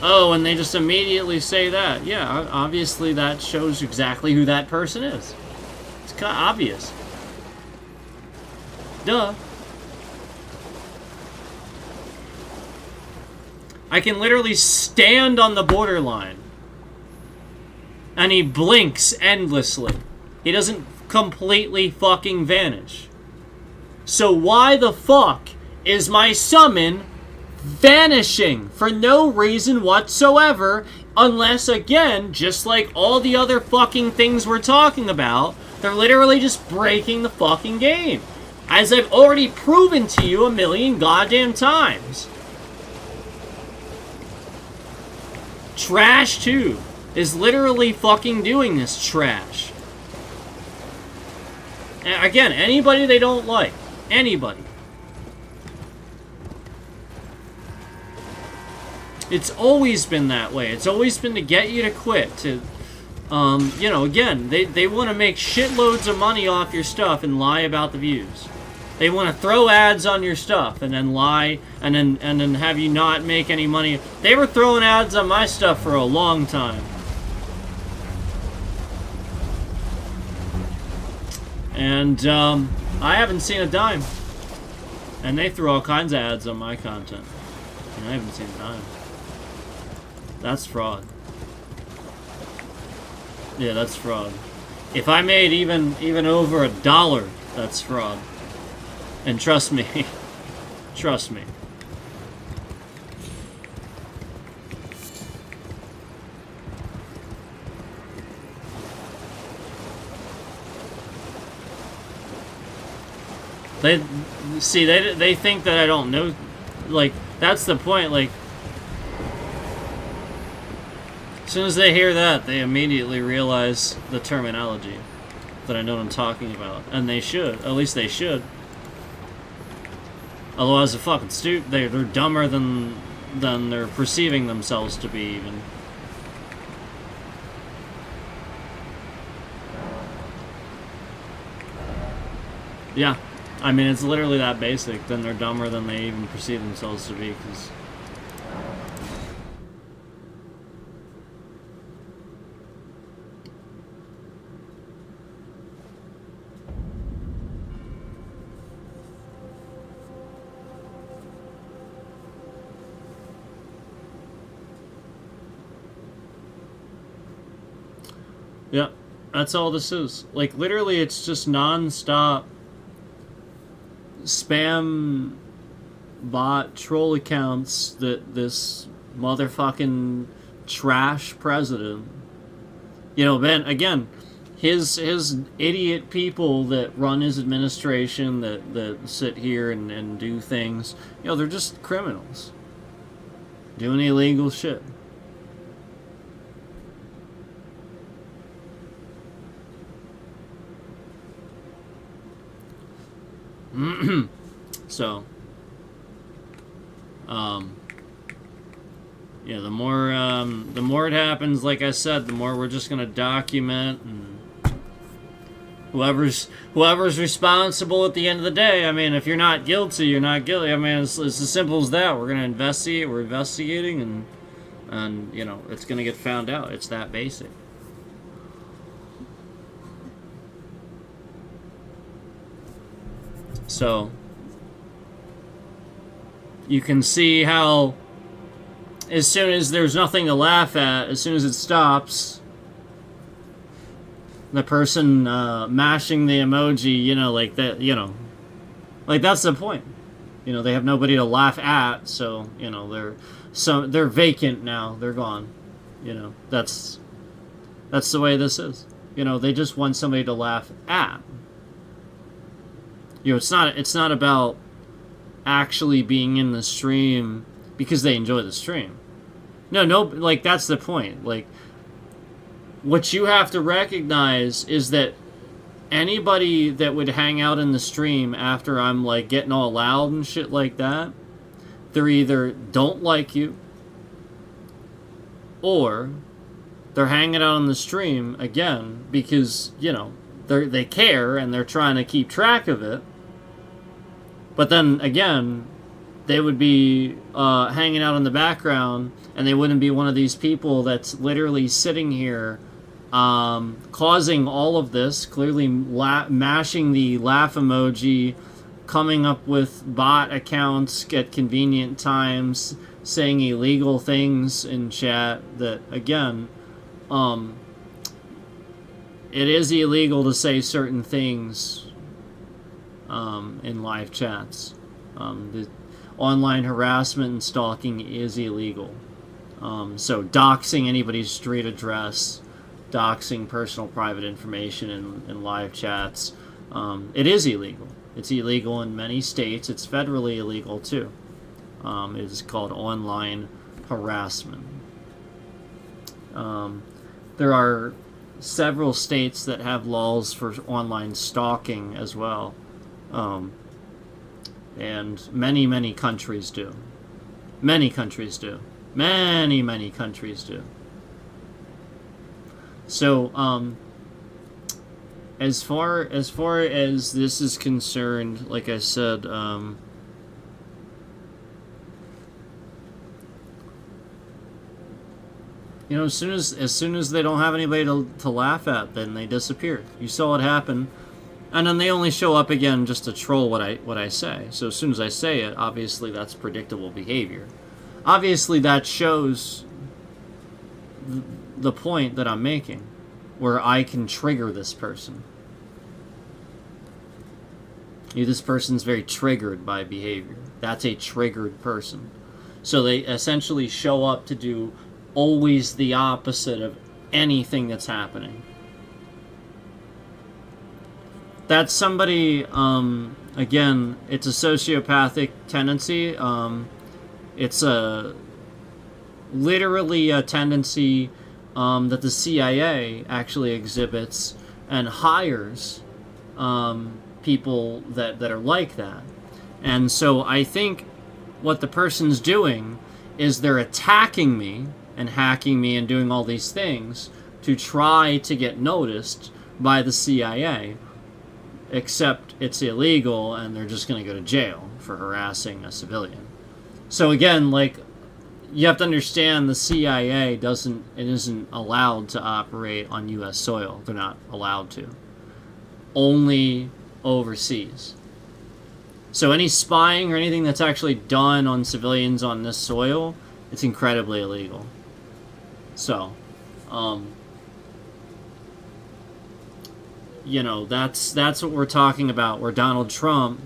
Oh, and they just immediately say that. Yeah, obviously that shows exactly who that person is. It's kind of obvious. Duh. I can literally stand on the borderline. And he blinks endlessly. He doesn't completely fucking vanish. So why the fuck is my summon vanishing for no reason whatsoever, unless, again, just like all the other fucking things we're talking about, they're literally just breaking the fucking game. As I've already proven to you a million goddamn times. Trash 2 is literally fucking doing this trash. And again, anybody they don't like. Anybody. It's always been that way. It's always been to get you to quit. To, you know, again, they want to make shitloads of money off your stuff and lie about the views. They want to throw ads on your stuff and then lie and then have you not make any money. They were throwing ads on my stuff for a long time. And I haven't seen a dime. And they threw all kinds of ads on my content. And I haven't seen a dime. That's fraud. Yeah, that's fraud. If I made even over $1, that's fraud. And trust me, trust me. They think that I don't know, like, that's the point, like, as soon as they hear that, they immediately realize the terminology, that I know what I'm talking about, and they should, at least they should. Otherwise, they're fucking stupid. They're dumber than they're perceiving themselves to be, even. Yeah, I mean, it's literally that basic. Then they're dumber than they even perceive themselves to be, because... Yeah, that's all this is. Like, literally, it's just non-stop spam bot troll accounts that this motherfucking trash president, you know, Ben, again, his idiot people that run his administration, that sit here and do things, you know, they're just criminals doing illegal shit. So, yeah, the more it happens, like I said, the more we're just gonna document, and whoever's responsible at the end of the day. I mean, if you're not guilty, you're not guilty. I mean, it's as simple as that. We're gonna investigate. We're investigating, and And, you know, it's going to get found out. It's that basic. So, you can see how as soon as there's nothing to laugh at, as soon as it stops, the person mashing the emoji, you know, like that, you know, like that's the point. You know, they have nobody to laugh at, so, you know, they're vacant now. They're gone. You know, that's the way this is. You know, they just want somebody to laugh at. You know, it's not about actually being in the stream because they enjoy the stream. No, like, that's the point. Like, what you have to recognize is that anybody that would hang out in the stream after I'm, like, getting all loud and shit like that, they're either don't like you, or they're hanging out on the stream, again, because, you know, they care and they're trying to keep track of it. But then, again, they would be hanging out in the background, and they wouldn't be one of these people that's literally sitting here causing all of this, clearly mashing the laugh emoji, coming up with bot accounts at convenient times, saying illegal things in chat that, again, it is illegal to say certain things in live chats. The online harassment and stalking is illegal. So doxing anybody's street address, doxing personal private information in live chats, it is illegal. It's illegal in many states. It's federally illegal too. It is called online harassment. There are several states that have laws for online stalking as well. And many countries do. Many countries do. Many countries do. So, as far as this is concerned, like I said, you know, as soon as they don't have anybody to laugh at, then they disappear. You saw it happen. And then they only show up again just to troll what I say. So as soon as I say it, obviously that's predictable behavior. Obviously that shows the point that I'm making, where I can trigger this person. This person's very triggered by behavior. That's a triggered person. So they essentially show up to do always the opposite of anything that's happening. That's somebody, again, it's a sociopathic tendency. It's literally a tendency that the CIA actually exhibits and hires people that are like that. And so I think what the person's doing is they're attacking me and hacking me and doing all these things to try to get noticed by the CIA. Except it's illegal and they're just going to go to jail for harassing a civilian. So again, like, you have to understand the CIA isn't allowed to operate on U.S. soil. They're not allowed to. Only overseas. So any spying or anything that's actually done on civilians on this soil, it's incredibly illegal. So, you know, that's what we're talking about, where Donald Trump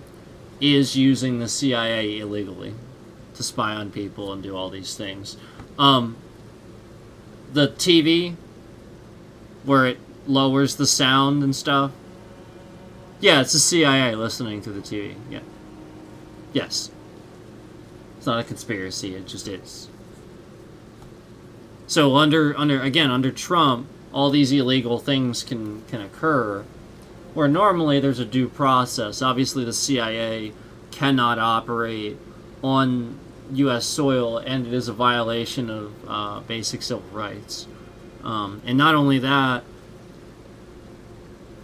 is using the CIA illegally to spy on people and do all these things. The TV, where it lowers the sound and stuff, yeah, it's the CIA listening through the TV. Yeah. Yes. It's not a conspiracy, it just is. So under Trump, all these illegal things can occur, where normally there's a due process. Obviously the CIA cannot operate on U.S. soil, and it is a violation of basic civil rights. And not only that,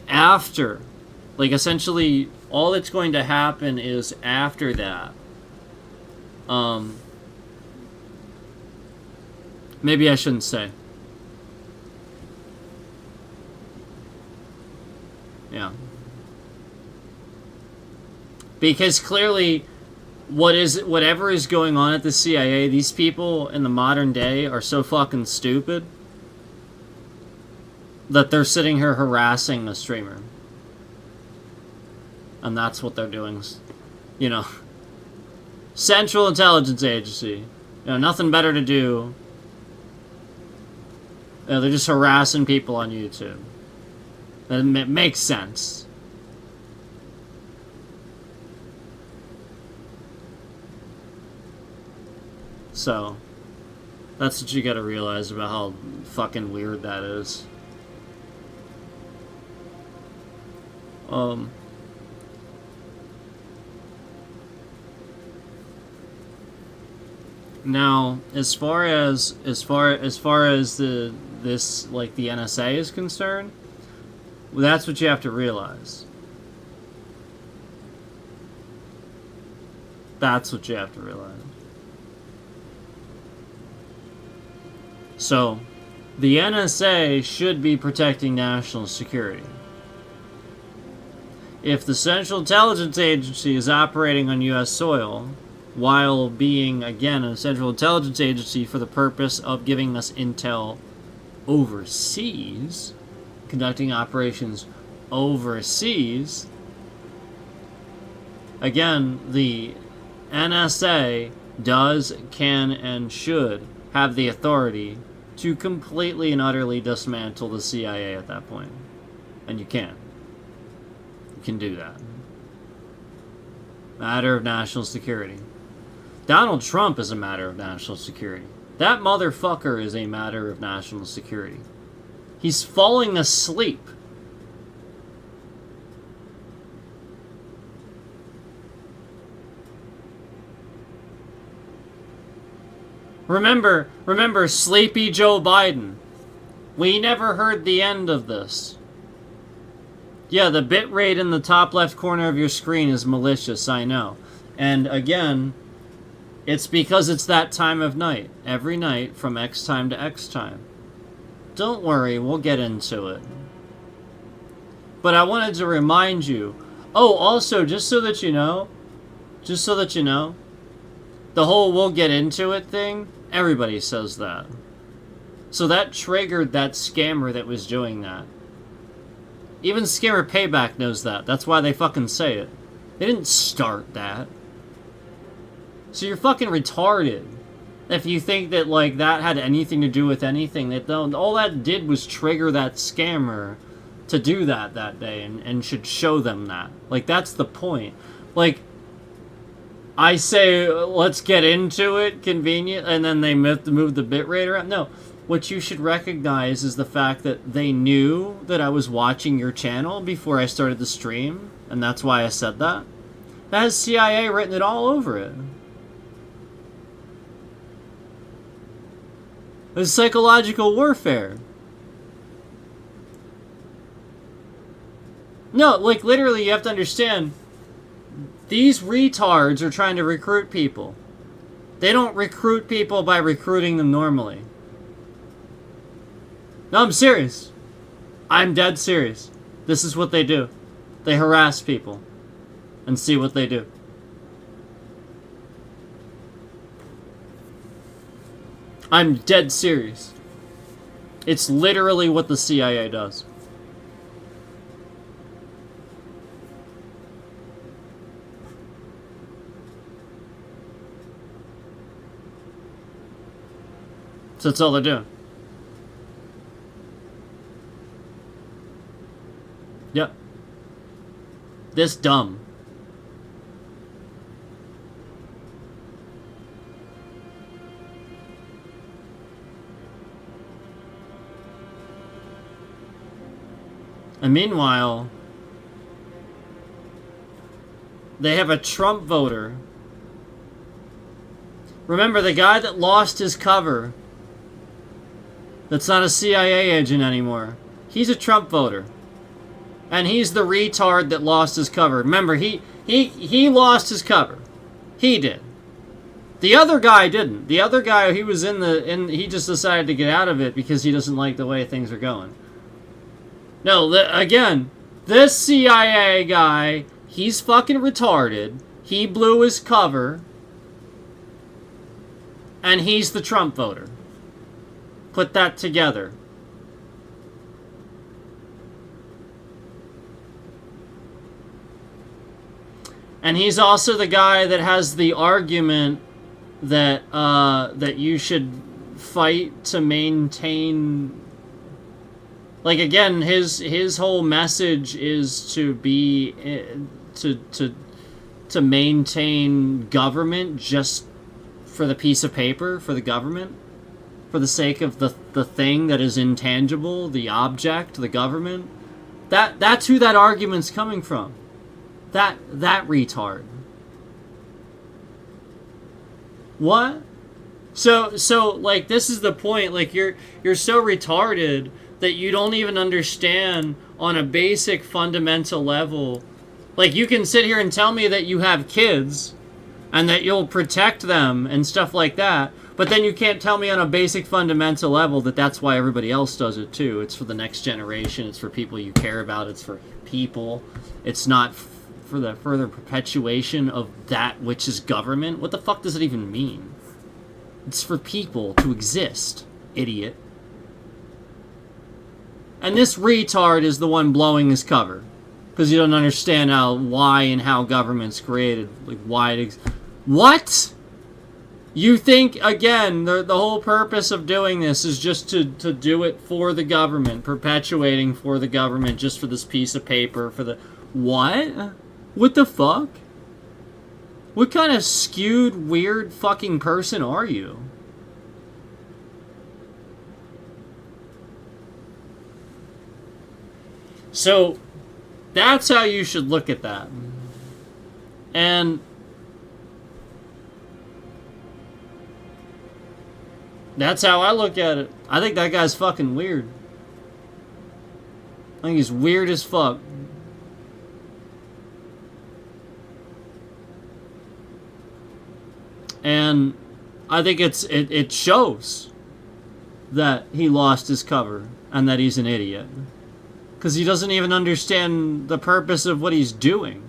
after, like, essentially all that's going to happen is after that, Maybe I shouldn't say. Yeah. Because clearly, whatever is going on at the CIA, these people in the modern day are so fucking stupid that they're sitting here harassing the streamer. And that's what they're doing. You know. Central Intelligence Agency. You know, nothing better to do. You know, they're just harassing people on YouTube. And it makes sense. So, that's what you gotta realize about how fucking weird that is. Now, as far as this like the NSA is concerned, well, that's what you have to realize. That's what you have to realize. So, the NSA should be protecting national security. If the Central Intelligence Agency is operating on U.S. soil, while being, again, a Central Intelligence Agency for the purpose of giving us intel overseas, conducting operations overseas, again, the NSA does, can, and should have the authority to completely and utterly dismantle the CIA at that point. And you can. You can do that. Matter of national security. Donald Trump is a matter of national security. That motherfucker is a matter of national security. He's falling asleep. Remember Sleepy Joe Biden. We never heard the end of this. Yeah, the bitrate in the top left corner of your screen is malicious, I know. And again, it's because it's that time of night. Every night from X time to X time. Don't worry, we'll get into it. But I wanted to remind you. Oh, also, just so that you know, the whole we'll get into it thing, everybody says that. So that triggered that scammer that was doing that. Even Scammer Payback knows that. That's why they fucking say it. They didn't start that. So you're fucking retarded. If you think that, like, that had anything to do with anything, that all that did was trigger that scammer to do that day and should show them that. Like, that's the point. Like, I say, let's get into it, convenient, and then they move the bitrate around. No, what you should recognize is the fact that they knew that I was watching your channel before I started the stream, and that's why I said that. That has CIA written it all over it. It's psychological warfare. No, like, literally, you have to understand, these retards are trying to recruit people. They don't recruit people by recruiting them normally. No, I'm serious. I'm dead serious. This is what they do. They harass people and see what they do. I'm dead serious. It's literally what the CIA does. So that's all they're doing. Yep. This dumb. And meanwhile, they have a Trump voter. Remember, the guy that lost his cover, that's not a CIA agent anymore, he's a Trump voter. And he's the retard that lost his cover. Remember, he lost his cover. He did. The other guy didn't. The other guy, he was he just decided to get out of it because he doesn't like the way things are going. No, again, this CIA guy, he's fucking retarded. He blew his cover. And he's the Trump voter. Put that together. And he's also the guy that has the argument that that you should fight to maintain. Like, again, his whole message is to be to maintain government just for the piece of paper, for the government, for the sake of the thing that is intangible, the object, the government. That's who that argument's coming from. That retard. What? So like, this is the point. Like, you're so retarded that you don't even understand on a basic fundamental level. Like, you can sit here and tell me that you have kids and that you'll protect them and stuff like that, but then you can't tell me on a basic fundamental level that that's why everybody else does it too. It's for the next generation. It's for people you care about. It's for people. It's not for the further perpetuation of that which is government. What the fuck does it even mean? It's for people to exist, idiot. And this retard is the one blowing his cover. Because you don't understand why and how government's created. Like, why it what? You think, again, the whole purpose of doing this is just to do it for the government. Perpetuating for the government, just for this piece of paper, for the... What? What the fuck? What kind of skewed, weird fucking person are you? So, that's how you should look at that. And that's how I look at it. I think that guy's fucking weird. I think he's weird as fuck. And I think it shows that he lost his cover and that he's an idiot. Because he doesn't even understand the purpose of what he's doing.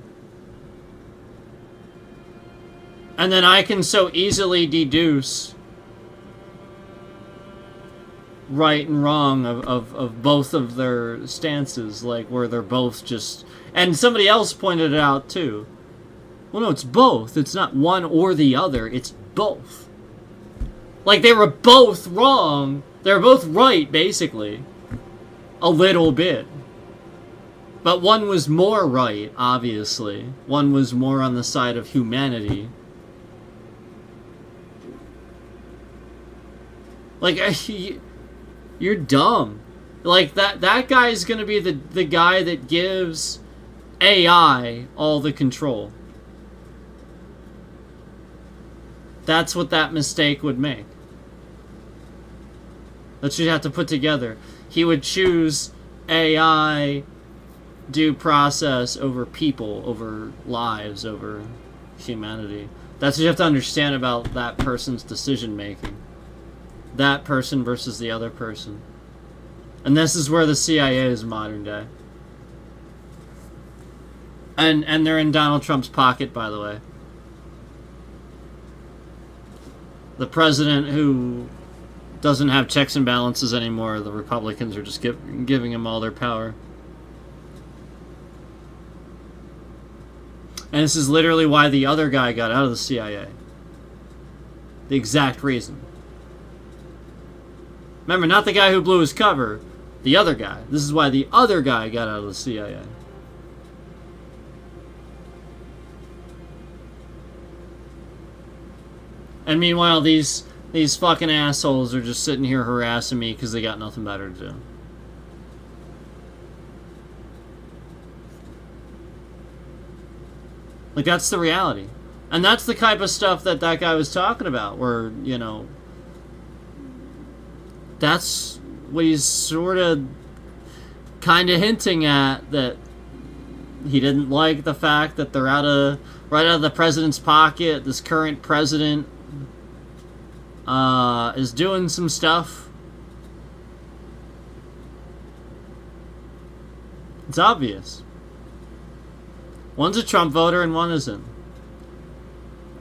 And then I can so easily deduce right and wrong of both of their stances. Like, where they're both just... And somebody else pointed it out, too. Well, no, it's both. It's not one or the other. It's both. Like, they were both wrong. They were both right, basically. A little bit. But one was more right, obviously. One was more on the side of humanity. Like, you're dumb. Like, that guy's gonna be the guy that gives AI all the control. That's what that mistake would make. That you'd have to put together. He would choose AI due process over people, over lives, over humanity. That's what you have to understand about that person's decision making. That person versus the other person. And this is where the CIA is modern day. And they're in Donald Trump's pocket, by the way. The president who doesn't have checks and balances anymore, the Republicans are just giving him all their power. And this is literally why the other guy got out of the CIA. The exact reason. Remember, not the guy who blew his cover. The other guy. This is why the other guy got out of the CIA. And meanwhile, these fucking assholes are just sitting here harassing me because they got nothing better to do. Like, that's the reality. And that's the type of stuff that guy was talking about, where, you know, that's what he's sort of kind of hinting at, that he didn't like the fact that they're out of right out of the president's pocket. This current president is doing some stuff. It's obvious. One's a Trump voter and one isn't.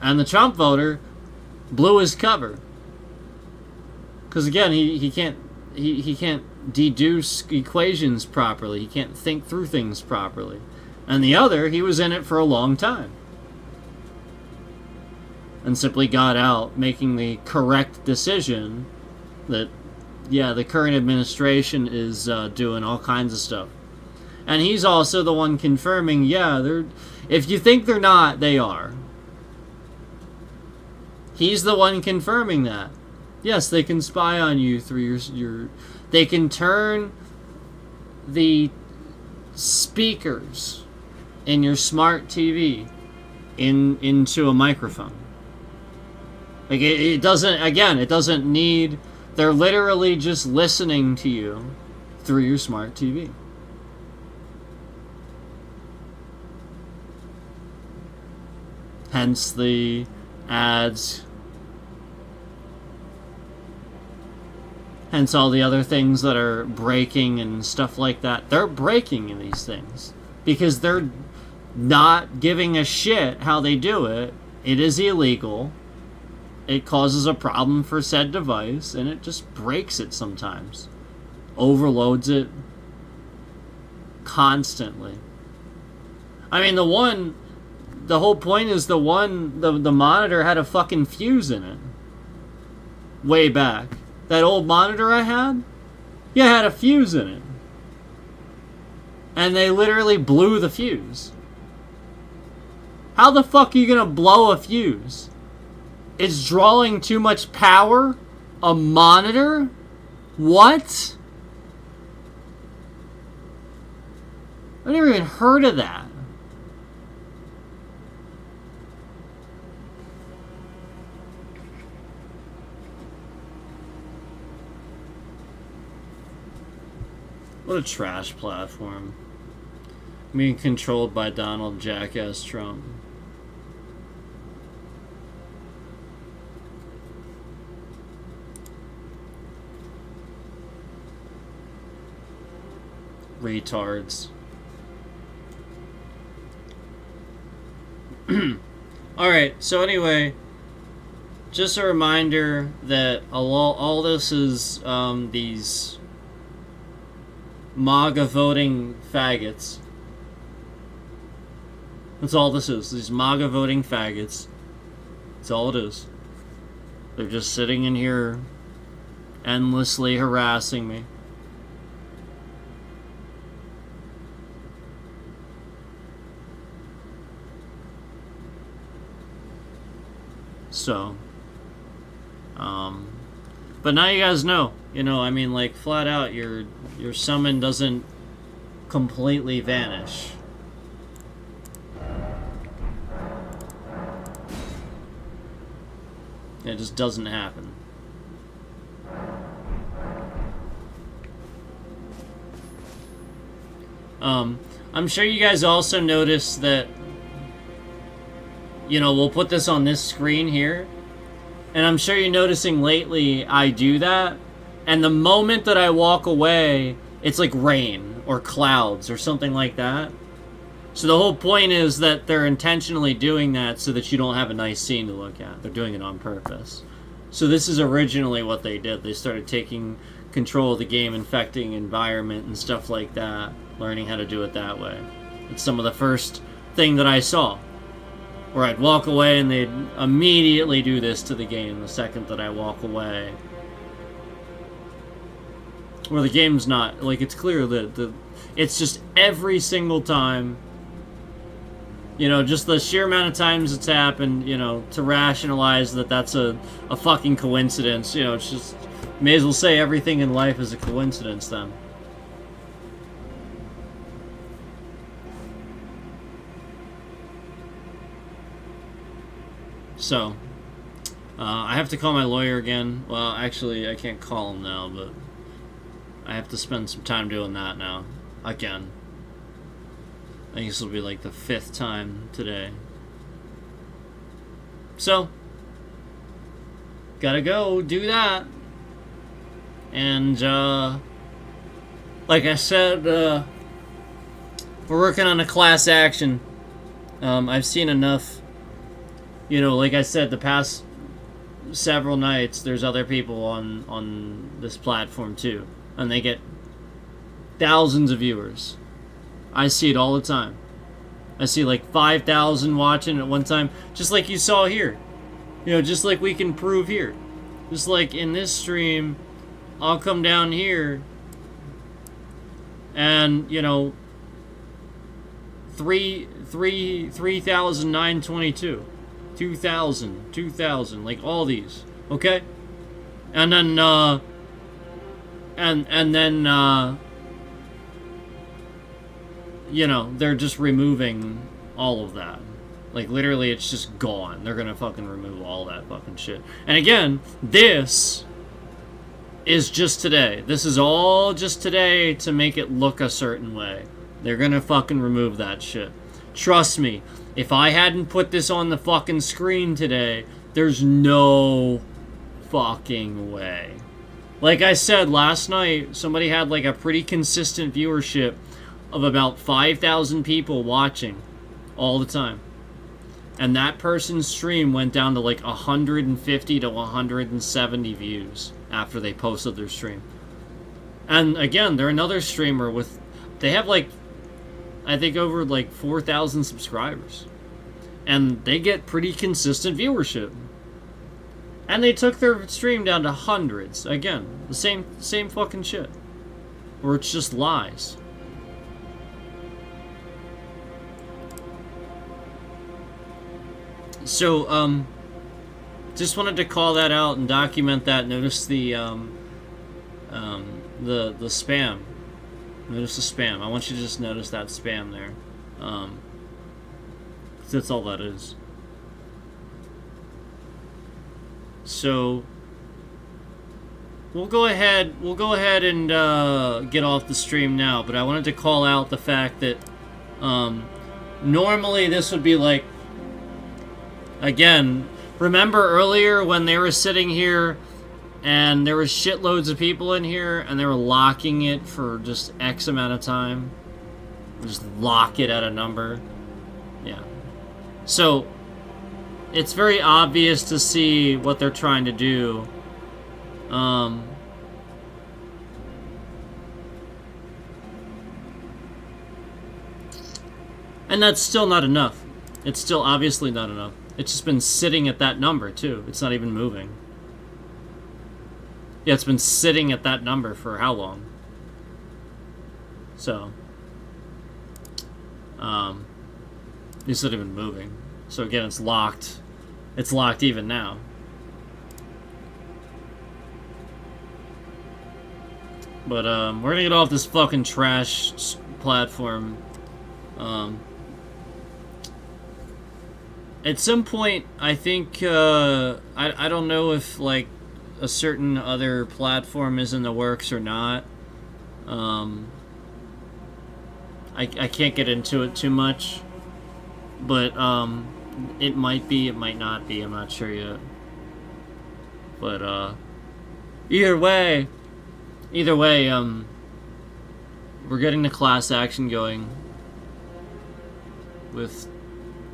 And the Trump voter blew his cover. Because again, he can't deduce equations properly. He can't think through things properly. And the other, he was in it for a long time. And simply got out, making the correct decision that, yeah, the current administration is doing all kinds of stuff. And he's also the one confirming, yeah, they're. If you think they're not, they are. He's the one confirming that. Yes, they can spy on you through your they can turn the speakers in your smart TV into a microphone. Like it doesn't need. They're literally just listening to you through your smart TV. Hence the ads. Hence all the other things that are breaking and stuff like that. They're breaking in these things because they're not giving a shit how they do it. It is illegal. It causes a problem for said device, and it just breaks it sometimes. Overloads it constantly. I mean, the whole point is the monitor had a fucking fuse in it. Way back. That old monitor I had? Yeah, it had a fuse in it. And they literally blew the fuse. How the fuck are you gonna blow a fuse? It's drawing too much power? A monitor? What? I never even heard of that. What a trash platform. Being controlled by Donald Jackass Trump. Retards. Alright, so anyway, just a reminder that all this is these MAGA voting faggots. That's all this is. These MAGA voting faggots. That's all it is. They're just sitting in here endlessly harassing me. So, but now you guys know, I mean, like, flat out, your summon doesn't completely vanish. It just doesn't happen. I'm sure you guys also noticed that, we'll put this on this screen here. And I'm sure you're noticing lately I do that. And the moment that I walk away, it's like rain or clouds or something like that. So the whole point is that they're intentionally doing that so that you don't have a nice scene to look at. They're doing it on purpose. So this is originally what they did. They started taking control of the game, infecting environment and stuff like that. Learning how to do it that way. It's some of the first thing that I saw. Where I'd walk away and they'd immediately do this to the game the second that I walk away. Where the game's not, like, it's clear that it's just every single time, just the sheer amount of times it's happened, to rationalize that that's a fucking coincidence, it's just, may as well say everything in life is a coincidence then. So, I have to call my lawyer again. Well, actually, I can't call him now, but I have to spend some time doing that now. Again. I think this will be like the 5th time today. So, gotta go do that. And, like I said, we're working on a class action. I've seen enough, you know, like I said, the past several nights, there's other people on this platform too. And they get thousands of viewers. I see it all the time. I see like 5,000 watching at one time, just like you saw here. You know, just like we can prove here. Just like in this stream, I'll come down here and, you know, 3,922, 2,000, like all these, okay? And then, and then, you know, they're just removing all of that. Like, literally, it's just gone. They're gonna fucking remove all that fucking shit. And again, this is just today. This is all just today to make it look a certain way. They're gonna fucking remove that shit. Trust me, if I hadn't put this on the fucking screen today, there's no fucking way. Like I said last night, somebody had like a pretty consistent viewership of about 5,000 people watching all the time. And that person's stream went down to like 150 to 170 views after they posted their stream. And again, they're another streamer with, they have like, I think over like 4,000 subscribers. And they get pretty consistent viewership. And they took their stream down to hundreds. Again, the same fucking shit. Where it's just lies. So, just wanted to call that out and document that. Notice the spam. Notice the spam. I want you to just notice that spam there. 'Cause that's all that is. So, we'll go ahead and get off the stream now. But I wanted to call out the fact that normally this would be like, again, remember earlier when they were sitting here and there was shitloads of people in here and they were locking it for just X amount of time? Just lock it at a number. Yeah. So, it's very obvious to see what they're trying to do. And that's still not enough. It's still obviously not enough. It's just been sitting at that number, too. It's not even moving. Yeah, it's been sitting at that number for how long? So, it's not even moving. So again, it's locked. It's locked even now. But, we're gonna get off this fucking trash platform. At some point, I think, I don't know if, like, a certain other platform is in the works or not. I can't get into it too much. But, it might be, it might not be, I'm not sure yet. But, either way, we're getting the class action going with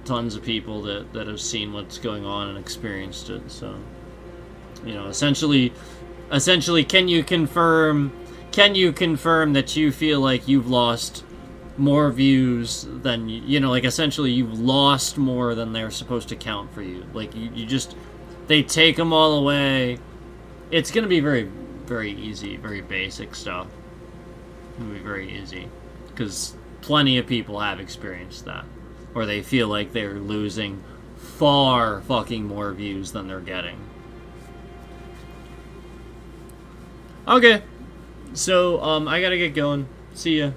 tons of people that have seen what's going on and experienced it. So, you know, essentially, can you confirm that you feel like you've lost more views than, you know, like, essentially you've lost more than they're supposed to count for you? Like, you just, they take them all away. It's gonna be very, very easy, very basic stuff. It's gonna be very easy, because plenty of people have experienced that, where they feel like they're losing far fucking more views than they're getting. Okay, so I gotta get going. See ya.